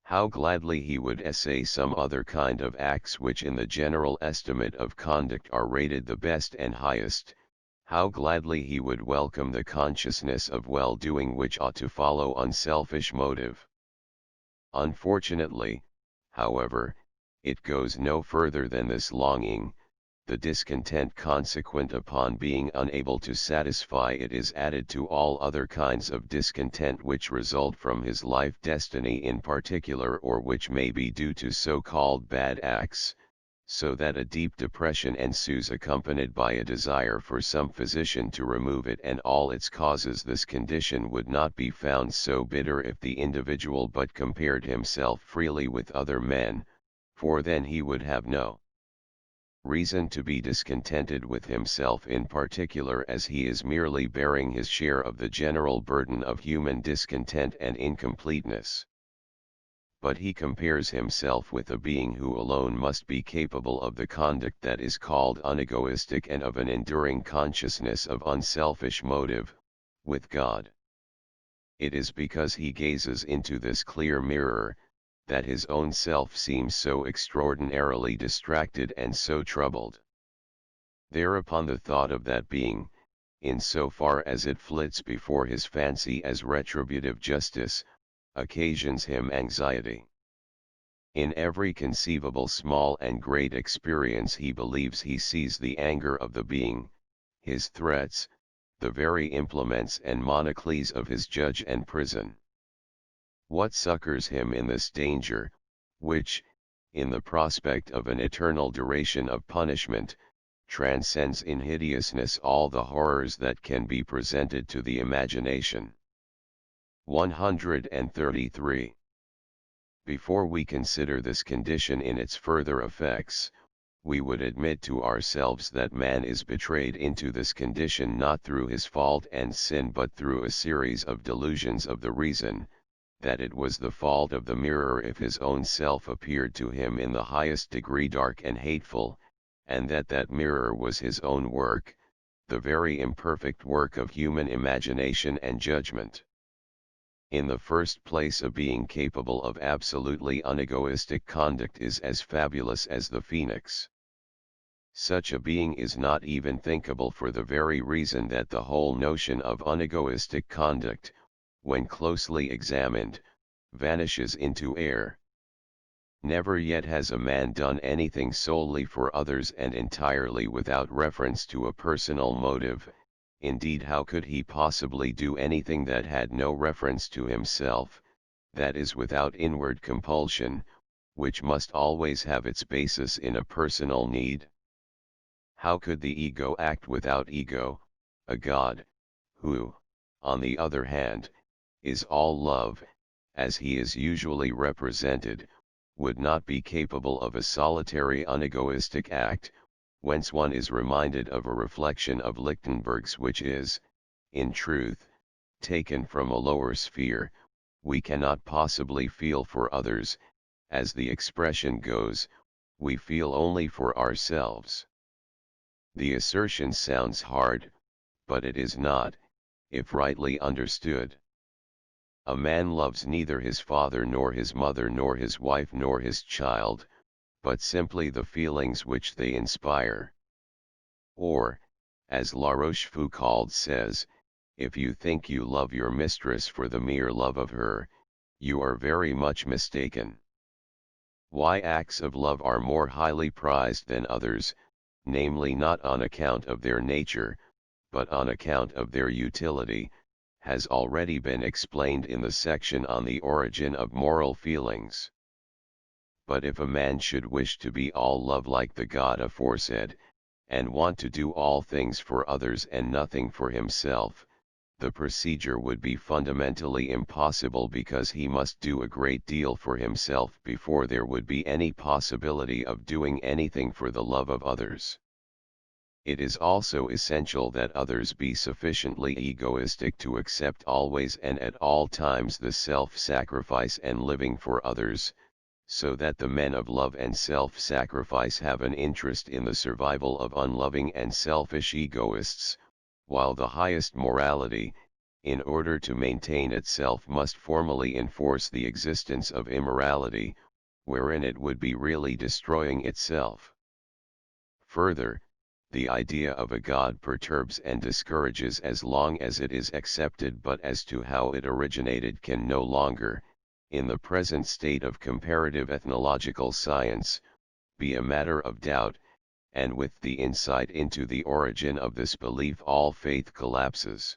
How gladly he would essay some other kind of acts which in the general estimate of conduct are rated the best and highest, how gladly he would welcome the consciousness of well-doing which ought to follow unselfish motive. Unfortunately, however, it goes no further than this longing. The discontent consequent upon being unable to satisfy it is added to all other kinds of discontent which result from his life destiny in particular, or which may be due to so-called bad acts, so that a deep depression ensues accompanied by a desire for some physician to remove it and all its causes. This condition would not be found so bitter if the individual but compared himself freely with other men, for then he would have no reason to be discontented with himself in particular, as he is merely bearing his share of the general burden of human discontent and incompleteness. But he compares himself with a being who alone must be capable of the conduct that is called unegoistic and of an enduring consciousness of unselfish motive, with God. It is because he gazes into this clear mirror, that his own self seems so extraordinarily distracted and so troubled. Thereupon the thought of that being, in so far as it flits before his fancy as retributive justice, occasions him anxiety. In every conceivable small and great experience he believes he sees the anger of the being, his threats, the very implements and monocles of his judge and prison. What succors him in this danger, which, in the prospect of an eternal duration of punishment, transcends in hideousness all the horrors that can be presented to the imagination? 133. Before we consider this condition in its further effects, we would admit to ourselves that man is betrayed into this condition not through his fault and sin but through a series of delusions of the reason, that it was the fault of the mirror if his own self appeared to him in the highest degree dark and hateful, and that that mirror was his own work, the very imperfect work of human imagination and judgment. In the first place, a being capable of absolutely unegoistic conduct is as fabulous as the phoenix. Such a being is not even thinkable for the very reason that the whole notion of unegoistic conduct, when closely examined, vanishes into air. Never yet has a man done anything solely for others and entirely without reference to a personal motive. Indeed, how could he possibly do anything that had no reference to himself, that is without inward compulsion, which must always have its basis in a personal need? How could the ego act without ego, a God, who, on the other hand, is all love, as he is usually represented, would not be capable of a solitary unegoistic act, whence one is reminded of a reflection of Lichtenberg's which is, in truth, taken from a lower sphere. We cannot possibly feel for others, as the expression goes, we feel only for ourselves. The assertion sounds hard, but it is not, if rightly understood. A man loves neither his father nor his mother nor his wife nor his child, but simply the feelings which they inspire. Or, as La Rochefoucauld says, if you think you love your mistress for the mere love of her, you are very much mistaken. Why acts of love are more highly prized than others, namely not on account of their nature, but on account of their utility, has already been explained in the section on the origin of moral feelings. But if a man should wish to be all love like the God aforesaid, and want to do all things for others and nothing for himself, the procedure would be fundamentally impossible because he must do a great deal for himself before there would be any possibility of doing anything for the love of others. It is also essential that others be sufficiently egoistic to accept always and at all times the self-sacrifice and living for others, so that the men of love and self-sacrifice have an interest in the survival of unloving and selfish egoists, while the highest morality, in order to maintain itself must formally enforce the existence of immorality, wherein it would be really destroying itself. Further, the idea of a God perturbs and discourages as long as it is accepted, but as to how it originated can no longer, in the present state of comparative ethnological science, be a matter of doubt, and with the insight into the origin of this belief all faith collapses.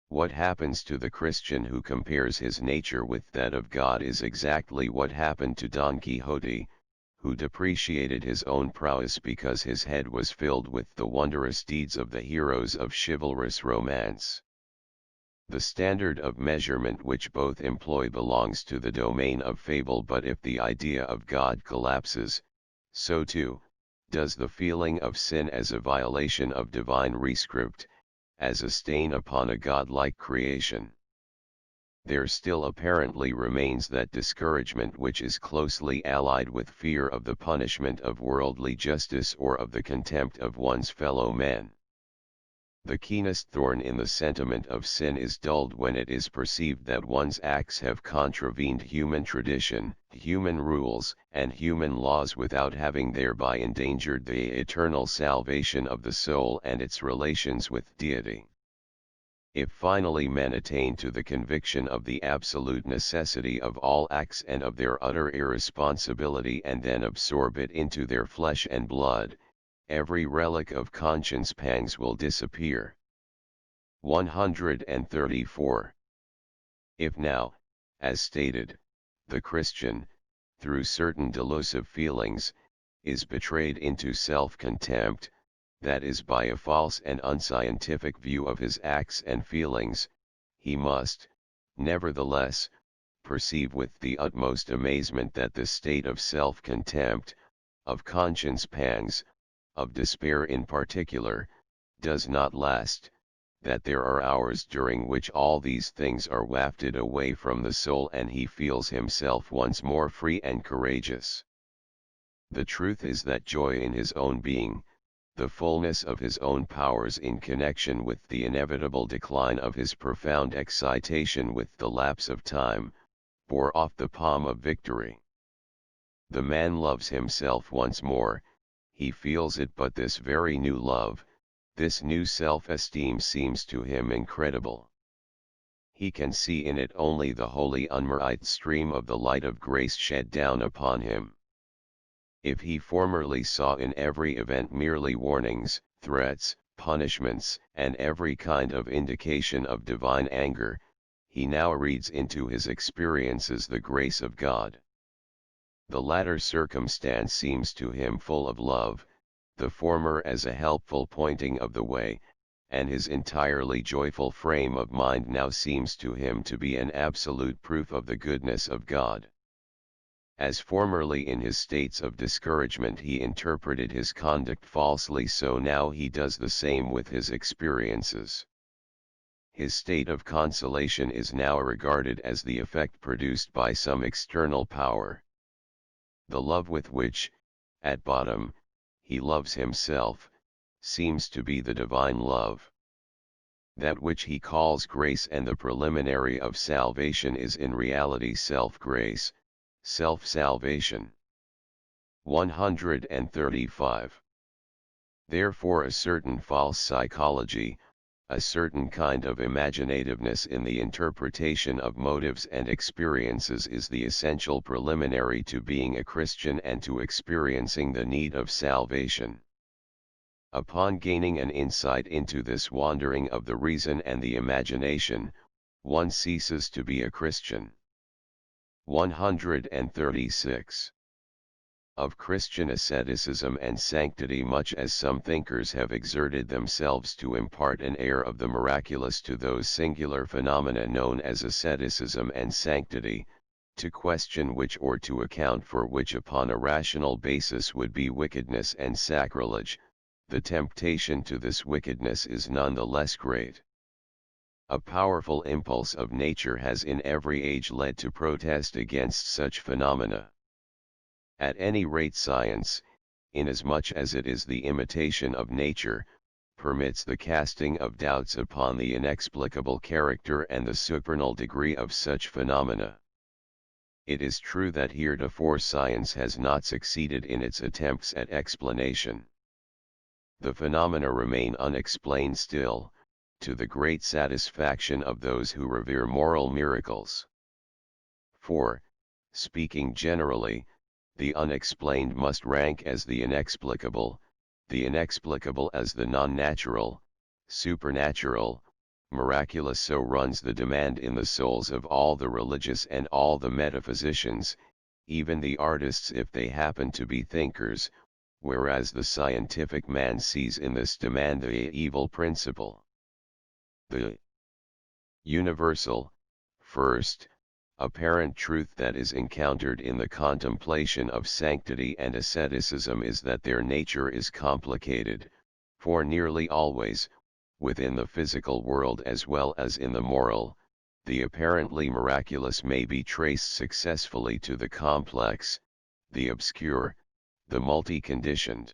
What happens to the Christian who compares his nature with that of God is exactly what happened to Don Quixote, who depreciated his own prowess because his head was filled with the wondrous deeds of the heroes of chivalrous romance. The standard of measurement which both employ belongs to the domain of fable, but if the idea of God collapses, so too does the feeling of sin as a violation of divine rescript, as a stain upon a godlike creation. There still apparently remains that discouragement which is closely allied with fear of the punishment of worldly justice or of the contempt of one's fellow men. The keenest thorn in the sentiment of sin is dulled when it is perceived that one's acts have contravened human tradition, human rules, and human laws without having thereby endangered the eternal salvation of the soul and its relations with deity. If finally men attain to the conviction of the absolute necessity of all acts and of their utter irresponsibility and then absorb it into their flesh and blood, every relic of conscience pangs will disappear. 134. If now, as stated, the Christian, through certain delusive feelings, is betrayed into self-contempt, that is by a false and unscientific view of his acts and feelings, he must, nevertheless, perceive with the utmost amazement that this state of self-contempt, of conscience pangs, of despair in particular, does not last, that there are hours during which all these things are wafted away from the soul and he feels himself once more free and courageous. The truth is that joy in his own being, the fullness of his own powers in connection with the inevitable decline of his profound excitation with the lapse of time, bore off the palm of victory. The man loves himself once more, he feels it, but this very new love, this new self-esteem seems to him incredible. He can see in it only the holy unmerged stream of the light of grace shed down upon him. If he formerly saw in every event merely warnings, threats, punishments, and every kind of indication of divine anger, he now reads into his experiences the grace of God. The latter circumstance seems to him full of love, the former as a helpful pointing of the way, and his entirely joyful frame of mind now seems to him to be an absolute proof of the goodness of God. As formerly in his states of discouragement he interpreted his conduct falsely, so now he does the same with his experiences. His state of consolation is now regarded as the effect produced by some external power. The love with which, at bottom, he loves himself, seems to be the divine love. That which he calls grace and the preliminary of salvation is in reality self-grace, self-salvation. 135. Therefore a certain false psychology, a certain kind of imaginativeness in the interpretation of motives and experiences is the essential preliminary to being a Christian and to experiencing the need of salvation. Upon gaining an insight into this wandering of the reason and the imagination, one ceases to be a Christian. 136. Of Christian asceticism and sanctity, much as some thinkers have exerted themselves to impart an air of the miraculous to those singular phenomena known as asceticism and sanctity, to question which or to account for which upon a rational basis would be wickedness and sacrilege, the temptation to this wickedness is none the less great. A powerful impulse of nature has in every age led to protest against such phenomena. At any rate science, inasmuch as it is the imitation of nature, permits the casting of doubts upon the inexplicable character and the supernal degree of such phenomena. It is true that heretofore science has not succeeded in its attempts at explanation. The phenomena remain unexplained still, to the great satisfaction of those who revere moral miracles. For, speaking generally, the unexplained must rank as the inexplicable as the non-natural, supernatural, miraculous. So runs the demand in the souls of all the religious and all the metaphysicians, even the artists if they happen to be thinkers, whereas the scientific man sees in this demand the evil principle. The universal, first, apparent truth that is encountered in the contemplation of sanctity and asceticism is that their nature is complicated, for nearly always, within the physical world as well as in the moral, the apparently miraculous may be traced successfully to the complex, the obscure, the multi-conditioned.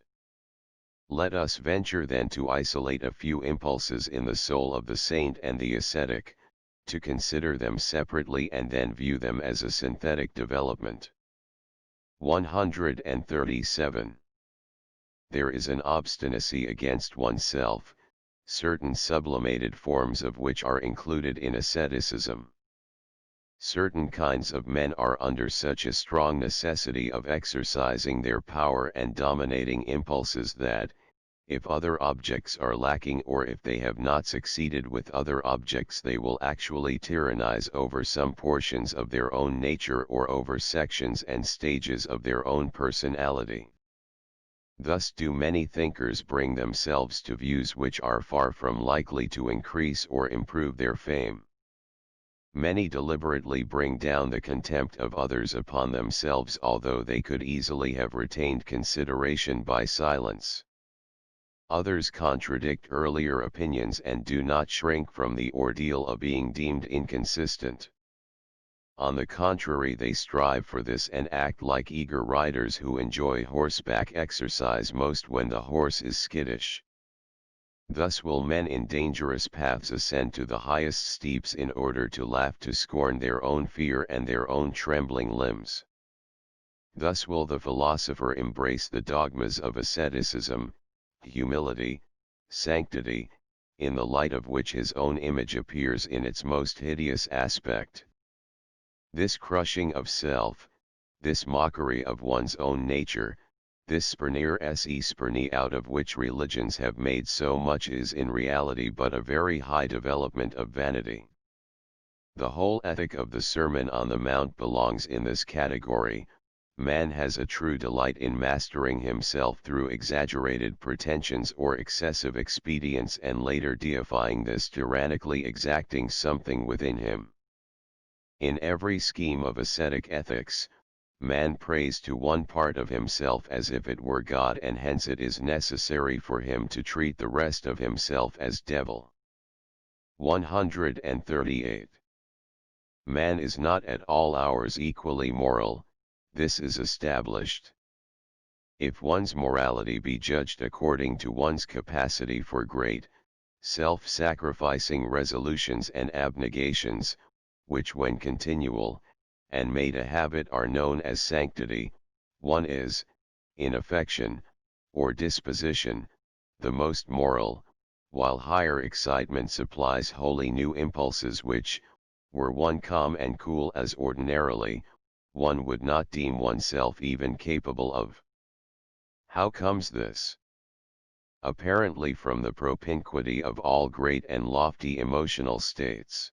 Let us venture then to isolate a few impulses in the soul of the saint and the ascetic, to consider them separately and then view them as a synthetic development. 137. There is an obstinacy against oneself, certain sublimated forms of which are included in asceticism. Certain kinds of men are under such a strong necessity of exercising their power and dominating impulses that, if other objects are lacking or if they have not succeeded with other objects, they will actually tyrannize over some portions of their own nature or over sections and stages of their own personality. Thus do many thinkers bring themselves to views which are far from likely to increase or improve their fame. Many deliberately bring down the contempt of others upon themselves, although they could easily have retained consideration by silence. Others contradict earlier opinions and do not shrink from the ordeal of being deemed inconsistent. On the contrary, they strive for this and act like eager riders who enjoy horseback exercise most when the horse is skittish. Thus will men in dangerous paths ascend to the highest steeps in order to laugh to scorn their own fear and their own trembling limbs. Thus will the philosopher embrace the dogmas of asceticism, humility, sanctity, in the light of which his own image appears in its most hideous aspect. This crushing of self, this mockery of one's own nature, this spurnier se spurni out of which religions have made so much, is in reality but a very high development of vanity. The whole ethic of the Sermon on the Mount belongs in this category, man has a true delight in mastering himself through exaggerated pretensions or excessive expedients and later deifying this tyrannically exacting something within him. In every scheme of ascetic ethics, man prays to one part of himself as if it were God, and hence it is necessary for him to treat the rest of himself as devil. 138. Man is not at all hours equally moral, this is established. If one's morality be judged according to one's capacity for great, self-sacrificing resolutions and abnegations, which when continual, and made a habit are known as sanctity, one is, in affection, or disposition, the most moral, while higher excitement supplies wholly new impulses which, were one calm and cool as ordinarily, one would not deem oneself even capable of. How comes this? Apparently from the propinquity of all great and lofty emotional states.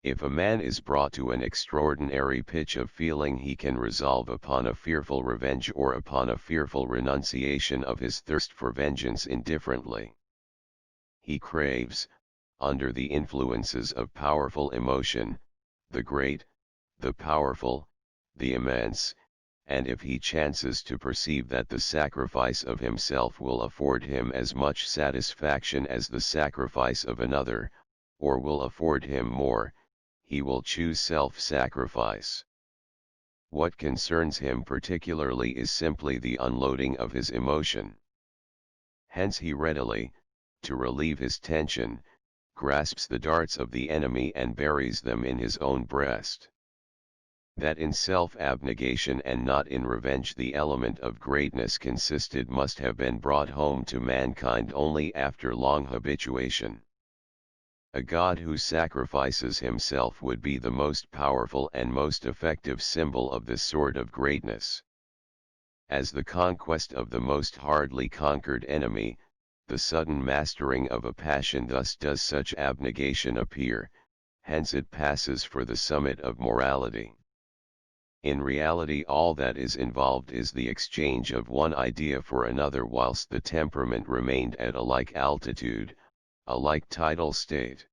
If a man is brought to an extraordinary pitch of feeling, he can resolve upon a fearful revenge or upon a fearful renunciation of his thirst for vengeance indifferently. He craves, under the influences of powerful emotion, the great, the powerful, the immense, and if he chances to perceive that the sacrifice of himself will afford him as much satisfaction as the sacrifice of another, or will afford him more, he will choose self-sacrifice. What concerns him particularly is simply the unloading of his emotion. Hence he readily, to relieve his tension, grasps the darts of the enemy and buries them in his own breast. That in self-abnegation and not in revenge the element of greatness consisted must have been brought home to mankind only after long habituation. A god who sacrifices himself would be the most powerful and most effective symbol of this sort of greatness. As the conquest of the most hardly conquered enemy, the sudden mastering of a passion thus does such abnegation appear, hence it passes for the summit of morality. In reality all that is involved is the exchange of one idea for another whilst the temperament remained at a like altitude, a like tidal state.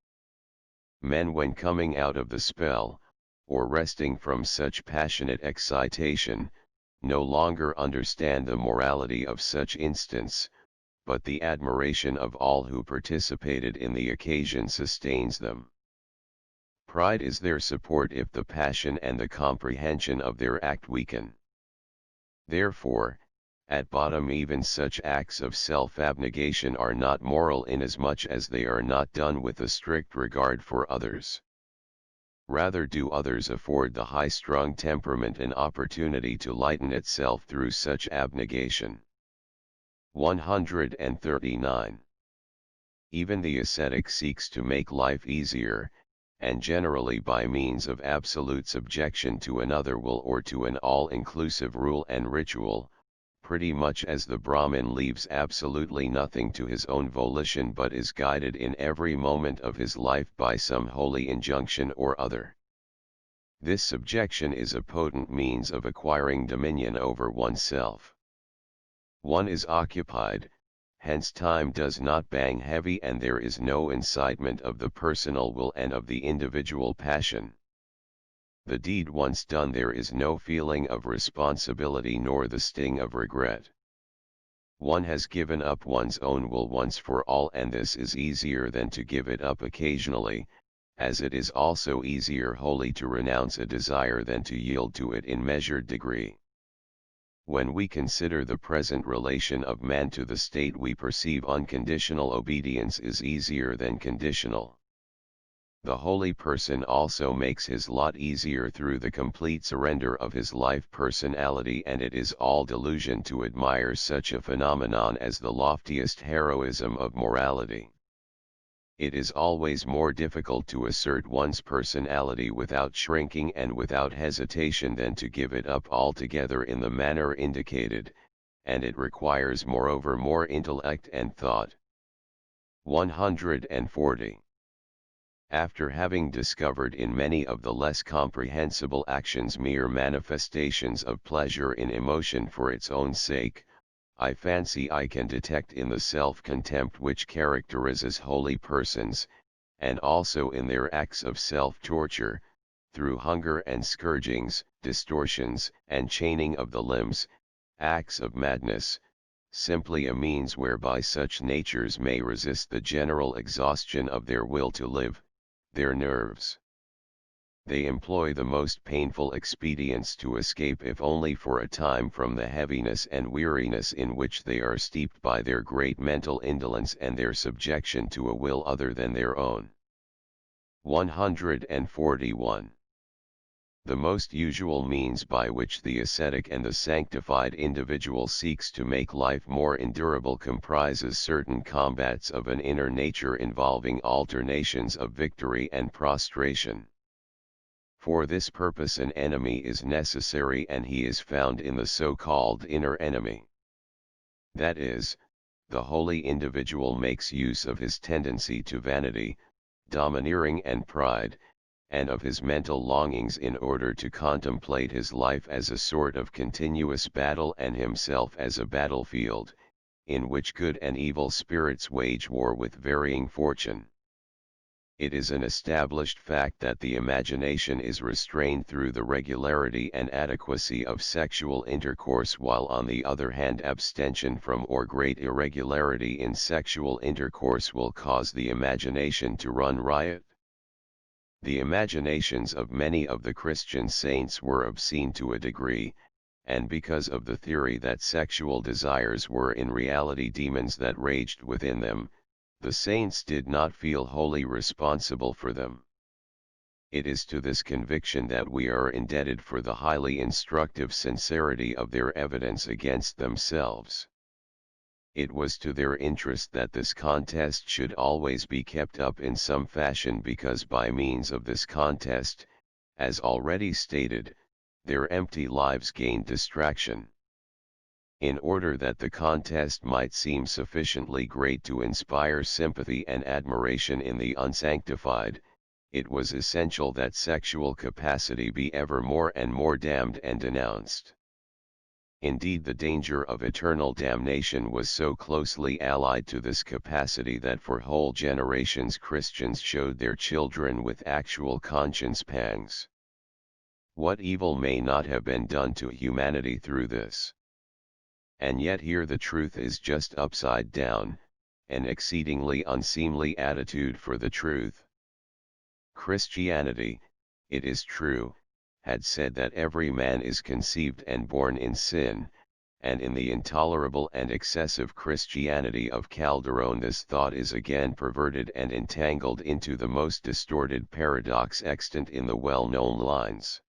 Men when coming out of the spell, or resting from such passionate excitation, no longer understand the morality of such instants, but the admiration of all who participated in the occasion sustains them. Pride is their support if the passion and the comprehension of their act weaken. Therefore, at bottom even such acts of self-abnegation are not moral inasmuch as they are not done with a strict regard for others. Rather do others afford the high-strung temperament an opportunity to lighten itself through such abnegation. 139. Even the ascetic seeks to make life easier, and generally by means of absolute subjection to another will or to an all-inclusive rule and ritual, pretty much as the Brahmin leaves absolutely nothing to his own volition but is guided in every moment of his life by some holy injunction or other. This subjection is a potent means of acquiring dominion over oneself. One is occupied, hence time does not bang heavy and there is no incitement of the personal will and of the individual passion. The deed once done there is no feeling of responsibility nor the sting of regret. One has given up one's own will once for all, and this is easier than to give it up occasionally, as it is also easier wholly to renounce a desire than to yield to it in measured degree. When we consider the present relation of man to the state, we perceive unconditional obedience is easier than conditional. The holy person also makes his lot easier through the complete surrender of his life personality, and it is all delusion to admire such a phenomenon as the loftiest heroism of morality. It is always more difficult to assert one's personality without shrinking and without hesitation than to give it up altogether in the manner indicated, and it requires moreover more intellect and thought. 140. After having discovered in many of the less comprehensible actions mere manifestations of pleasure in emotion for its own sake, I fancy I can detect in the self-contempt which characterizes holy persons, and also in their acts of self-torture, through hunger and scourgings, distortions and chaining of the limbs, acts of madness, simply a means whereby such natures may resist the general exhaustion of their will to live, their nerves. They employ the most painful expedients to escape if only for a time from the heaviness and weariness in which they are steeped by their great mental indolence and their subjection to a will other than their own. 141. The most usual means by which the ascetic and the sanctified individual seeks to make life more endurable comprises certain combats of an inner nature involving alternations of victory and prostration. For this purpose an enemy is necessary, and he is found in the so-called inner enemy. That is, the holy individual makes use of his tendency to vanity, domineering and pride, and of his mental longings in order to contemplate his life as a sort of continuous battle and himself as a battlefield, in which good and evil spirits wage war with varying fortune. It is an established fact that the imagination is restrained through the regularity and adequacy of sexual intercourse, while on the other hand abstention from or great irregularity in sexual intercourse will cause the imagination to run riot. The imaginations of many of the Christian saints were obscene to a degree, and because of the theory that sexual desires were in reality demons that raged within them, the saints did not feel wholly responsible for them. It is to this conviction that we are indebted for the highly instructive sincerity of their evidence against themselves. It was to their interest that this contest should always be kept up in some fashion, because by means of this contest, as already stated, their empty lives gained distraction. In order that the contest might seem sufficiently great to inspire sympathy and admiration in the unsanctified, it was essential that sexual capacity be ever more and more damned and denounced. Indeed, the danger of eternal damnation was so closely allied to this capacity that for whole generations Christians showed their children with actual conscience pangs. What evil may not have been done to humanity through this? And yet here the truth is just upside down, an exceedingly unseemly attitude for the truth. Christianity, it is true, had said that every man is conceived and born in sin, and in the intolerable and excessive Christianity of Calderon this thought is again perverted and entangled into the most distorted paradox extant in the well-known lines.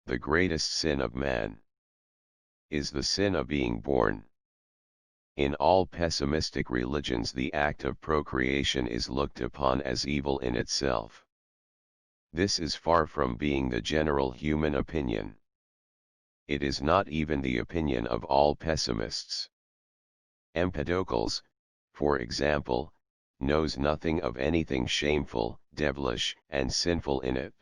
The greatest sin of man is the sin of being born. In all pessimistic religions the act of procreation is looked upon as evil in itself. This is far from being the general human opinion. It is not even the opinion of all pessimists. Empedocles, for example, knows nothing of anything shameful, devilish, and sinful in it.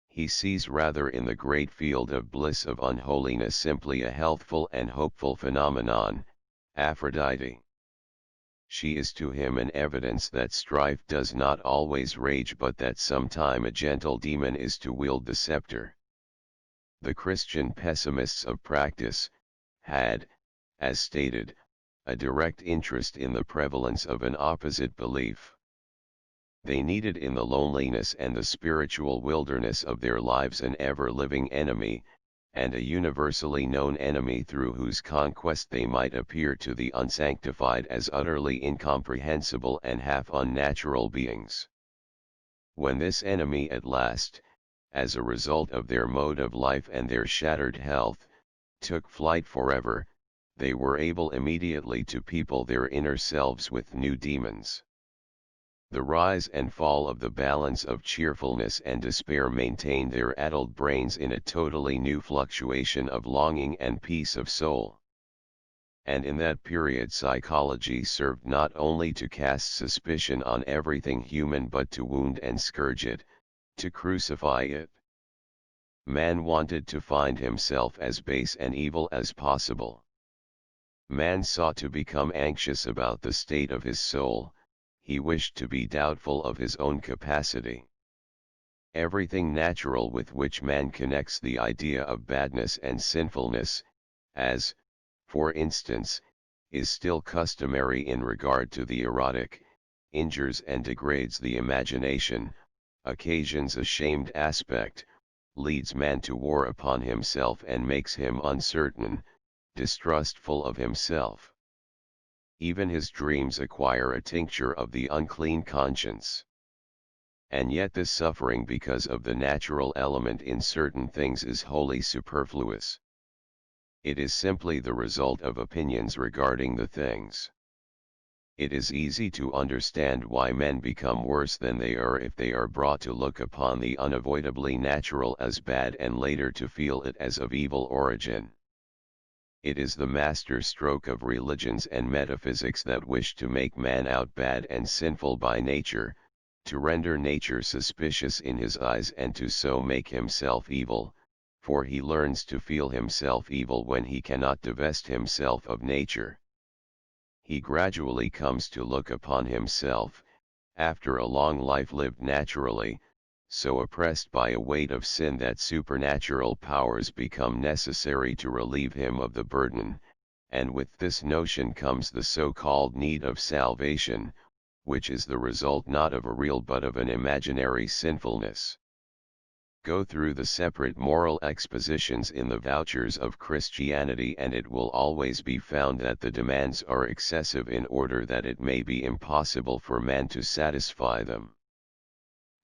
He sees rather in the great field of bliss of unholiness simply a healthful and hopeful phenomenon, Aphrodite. She is to him an evidence that strife does not always rage, but that sometime a gentle demon is to wield the scepter. The Christian pessimists of practice had, as stated, a direct interest in the prevalence of an opposite belief. They needed in the loneliness and the spiritual wilderness of their lives an ever-living enemy, and a universally known enemy through whose conquest they might appear to the unsanctified as utterly incomprehensible and half unnatural beings. When this enemy at last, as a result of their mode of life and their shattered health, took flight forever, they were able immediately to people their inner selves with new demons. The rise and fall of the balance of cheerfulness and despair maintained their addled brains in a totally new fluctuation of longing and peace of soul. and in that period psychology served not only to cast suspicion on everything human but to wound and scourge it, to crucify it. Man wanted to find himself as base and evil as possible. Man sought to become anxious about the state of his soul, he wished to be doubtful of his own capacity. Everything natural with which man connects the idea of badness and sinfulness, as, for instance, is still customary in regard to the erotic, injures and degrades the imagination, occasions a shamed aspect, leads man to war upon himself and makes him uncertain, distrustful of himself. Even his dreams acquire a tincture of the unclean conscience. And yet this suffering because of the natural element in certain things is wholly superfluous. It is simply the result of opinions regarding the things. It is easy to understand why men become worse than they are if they are brought to look upon the unavoidably natural as bad and later to feel it as of evil origin. It is the master stroke of religions and metaphysics that wish to make man out bad and sinful by nature, to render nature suspicious in his eyes and to so make himself evil, for he learns to feel himself evil when he cannot divest himself of nature. He gradually comes to look upon himself, after a long life lived naturally, so oppressed by a weight of sin that supernatural powers become necessary to relieve him of the burden, and with this notion comes the so-called need of salvation, which is the result not of a real but of an imaginary sinfulness. Go through the separate moral expositions in the vouchers of Christianity and it will always be found that the demands are excessive in order that it may be impossible for man to satisfy them.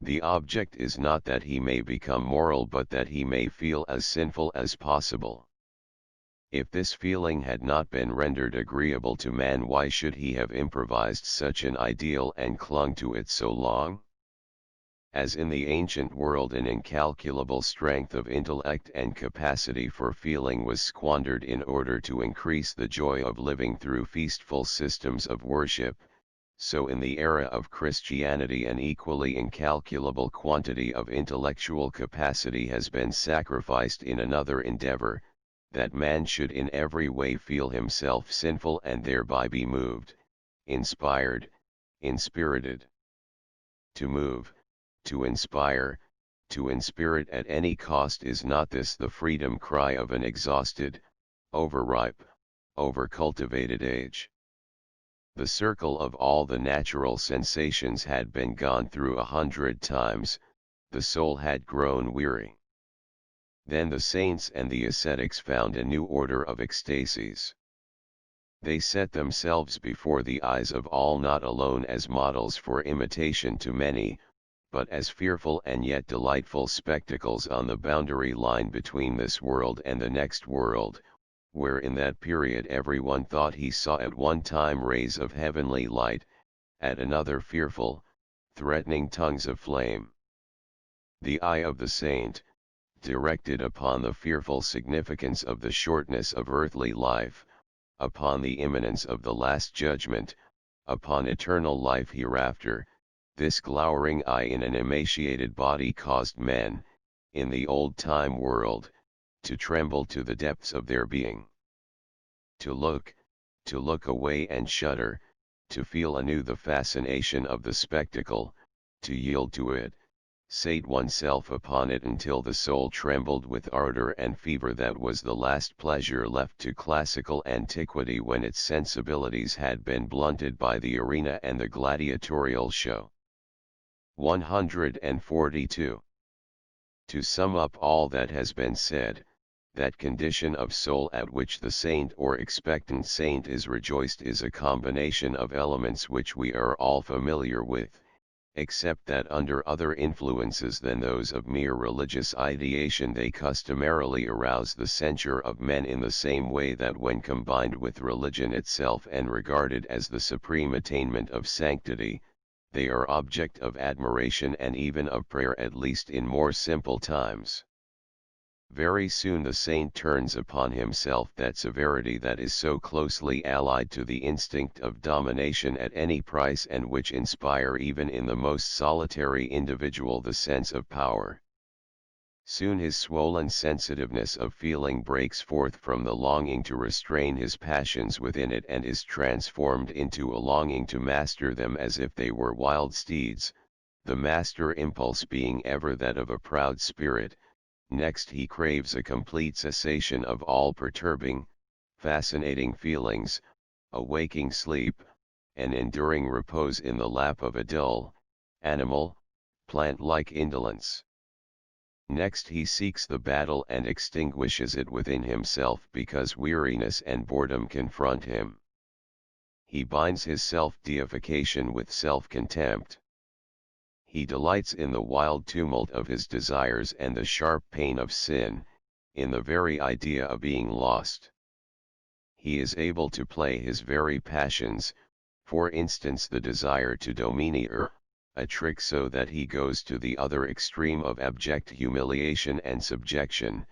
The object is not that he may become moral but that he may feel as sinful as possible. If this feeling had not been rendered agreeable to man, why should he have improvised such an ideal and clung to it so long? As in the ancient world an incalculable strength of intellect and capacity for feeling was squandered in order to increase the joy of living through feastful systems of worship, so in the era of Christianity an equally incalculable quantity of intellectual capacity has been sacrificed in another endeavor, that man should in every way feel himself sinful and thereby be moved, inspired, inspirited. To move, to inspire, to inspirit at any cost, is not this the freedom cry of an exhausted, overripe, overcultivated age? The circle of all the natural sensations had been gone through 100 times, the soul had grown weary. Then the saints and the ascetics found a new order of ecstasies. They set themselves before the eyes of all not alone as models for imitation to many, but as fearful and yet delightful spectacles on the boundary line between this world and the next world, where in that period everyone thought he saw at one time rays of heavenly light, at another fearful, threatening tongues of flame. The eye of the saint, directed upon the fearful significance of the shortness of earthly life, upon the imminence of the last judgment, upon eternal life hereafter, this glowering eye in an emaciated body caused men, in the old-time world, to tremble to the depths of their being. To look away and shudder, to feel anew the fascination of the spectacle, to yield to it, sate oneself upon it until the soul trembled with ardor and fever. That was the last pleasure left to classical antiquity when its sensibilities had been blunted by the arena and the gladiatorial show. 142. To sum up all that has been said, that condition of soul at which the saint or expectant saint is rejoiced is a combination of elements which we are all familiar with, except that under other influences than those of mere religious ideation they customarily arouse the censure of men in the same way that when combined with religion itself and regarded as the supreme attainment of sanctity, they are object of admiration and even of prayer, at least in more simple times. Very soon the saint turns upon himself that severity that is so closely allied to the instinct of domination at any price and which inspire even in the most solitary individual the sense of power. Soon his swollen sensitiveness of feeling breaks forth from the longing to restrain his passions within it and is transformed into a longing to master them as if they were wild steeds, the master impulse being ever that of a proud spirit. Next he craves a complete cessation of all perturbing, fascinating feelings, a waking sleep, an enduring repose in the lap of a dull, animal, plant-like indolence. Next he seeks the battle and extinguishes it within himself because weariness and boredom confront him. He binds his self-deification with self-contempt. He delights in the wild tumult of his desires and the sharp pain of sin, in the very idea of being lost. He is able to play his very passions, for instance the desire to domineer, a trick so that he goes to the other extreme of abject humiliation and subjection,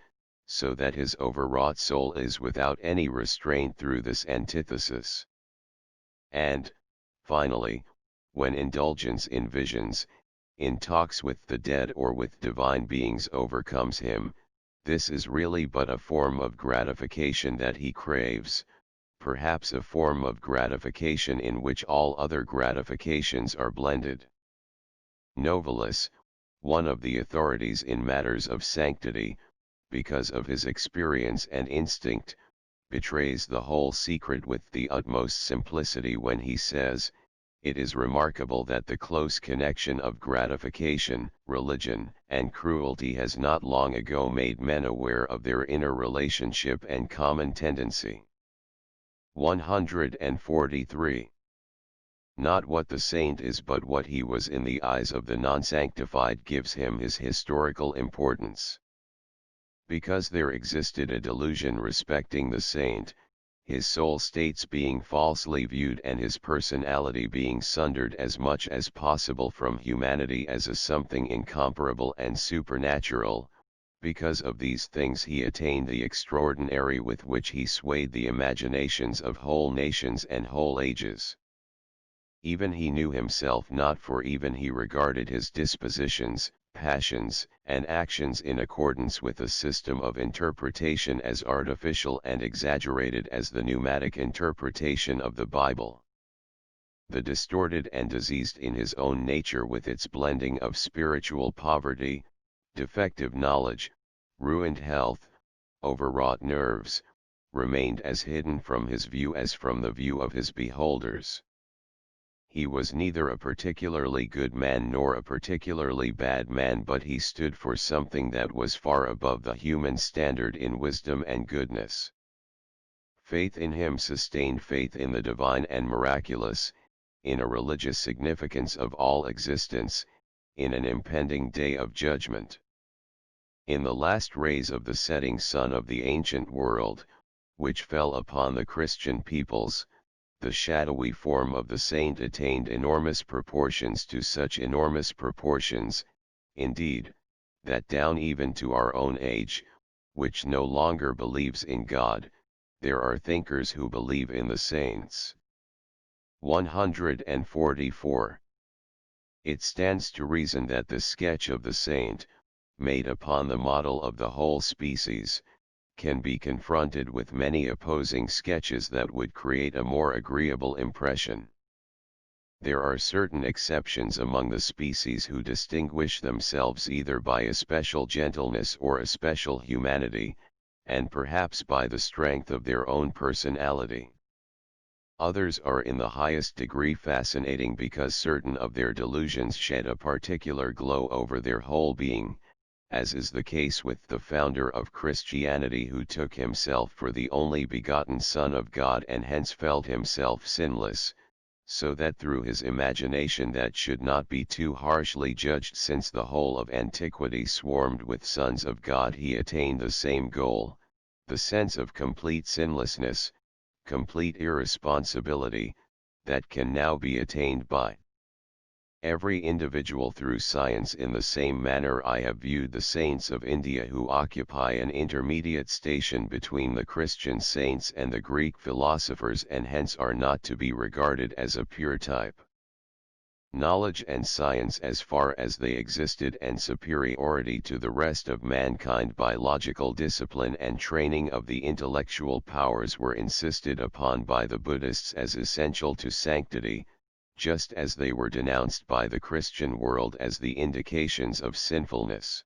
so that his overwrought soul is without any restraint through this antithesis. And, finally, when indulgence in visions, in talks with the dead or with divine beings overcomes him, this is really but a form of gratification that he craves, perhaps a form of gratification in which all other gratifications are blended. Novalis, one of the authorities in matters of sanctity, because of his experience and instinct, betrays the whole secret with the utmost simplicity when he says, "It is remarkable that the close connection of gratification, religion, and cruelty has not long ago made men aware of their inner relationship and common tendency." 143. Not what the saint is but what he was in the eyes of the non-sanctified gives him his historical importance. Because there existed a delusion respecting the saint, his soul states being falsely viewed and his personality being sundered as much as possible from humanity as a something incomparable and supernatural, because of these things he attained the extraordinary with which he swayed the imaginations of whole nations and whole ages. Even he knew himself not, for even he regarded his dispositions, passions, and actions in accordance with a system of interpretation as artificial and exaggerated as the pneumatic interpretation of the Bible. The distorted and diseased in his own nature with its blending of spiritual poverty, defective knowledge, ruined health, overwrought nerves, remained as hidden from his view as from the view of his beholders. He was neither a particularly good man nor a particularly bad man, but he stood for something that was far above the human standard in wisdom and goodness. Faith in him sustained faith in the divine and miraculous, in a religious significance of all existence, in an impending day of judgment. In the last rays of the setting sun of the ancient world, which fell upon the Christian peoples, the shadowy form of the saint attained enormous proportions, to such enormous proportions, indeed, that down even to our own age, which no longer believes in God, there are thinkers who believe in the saints. 144. It stands to reason that the sketch of the saint, made upon the model of the whole species, can be confronted with many opposing sketches that would create a more agreeable impression. There are certain exceptions among the species who distinguish themselves either by a special gentleness or a special humanity, and perhaps by the strength of their own personality. Others are in the highest degree fascinating because certain of their delusions shed a particular glow over their whole being, as is the case with the founder of Christianity, who took himself for the only begotten Son of God and hence felt himself sinless, so that through his imagination that should not be too harshly judged since the whole of antiquity swarmed with sons of God, he attained the same goal, the sense of complete sinlessness, complete irresponsibility, that can now be attained by every individual through science. In the same manner I have viewed the saints of India, who occupy an intermediate station between the Christian saints and the Greek philosophers, and hence are not to be regarded as a pure type. Knowledge and science, as far as they existed, and superiority to the rest of mankind by logical discipline and training of the intellectual powers, were insisted upon by the Buddhists as essential to sanctity, just as they were denounced by the Christian world as the indications of sinfulness.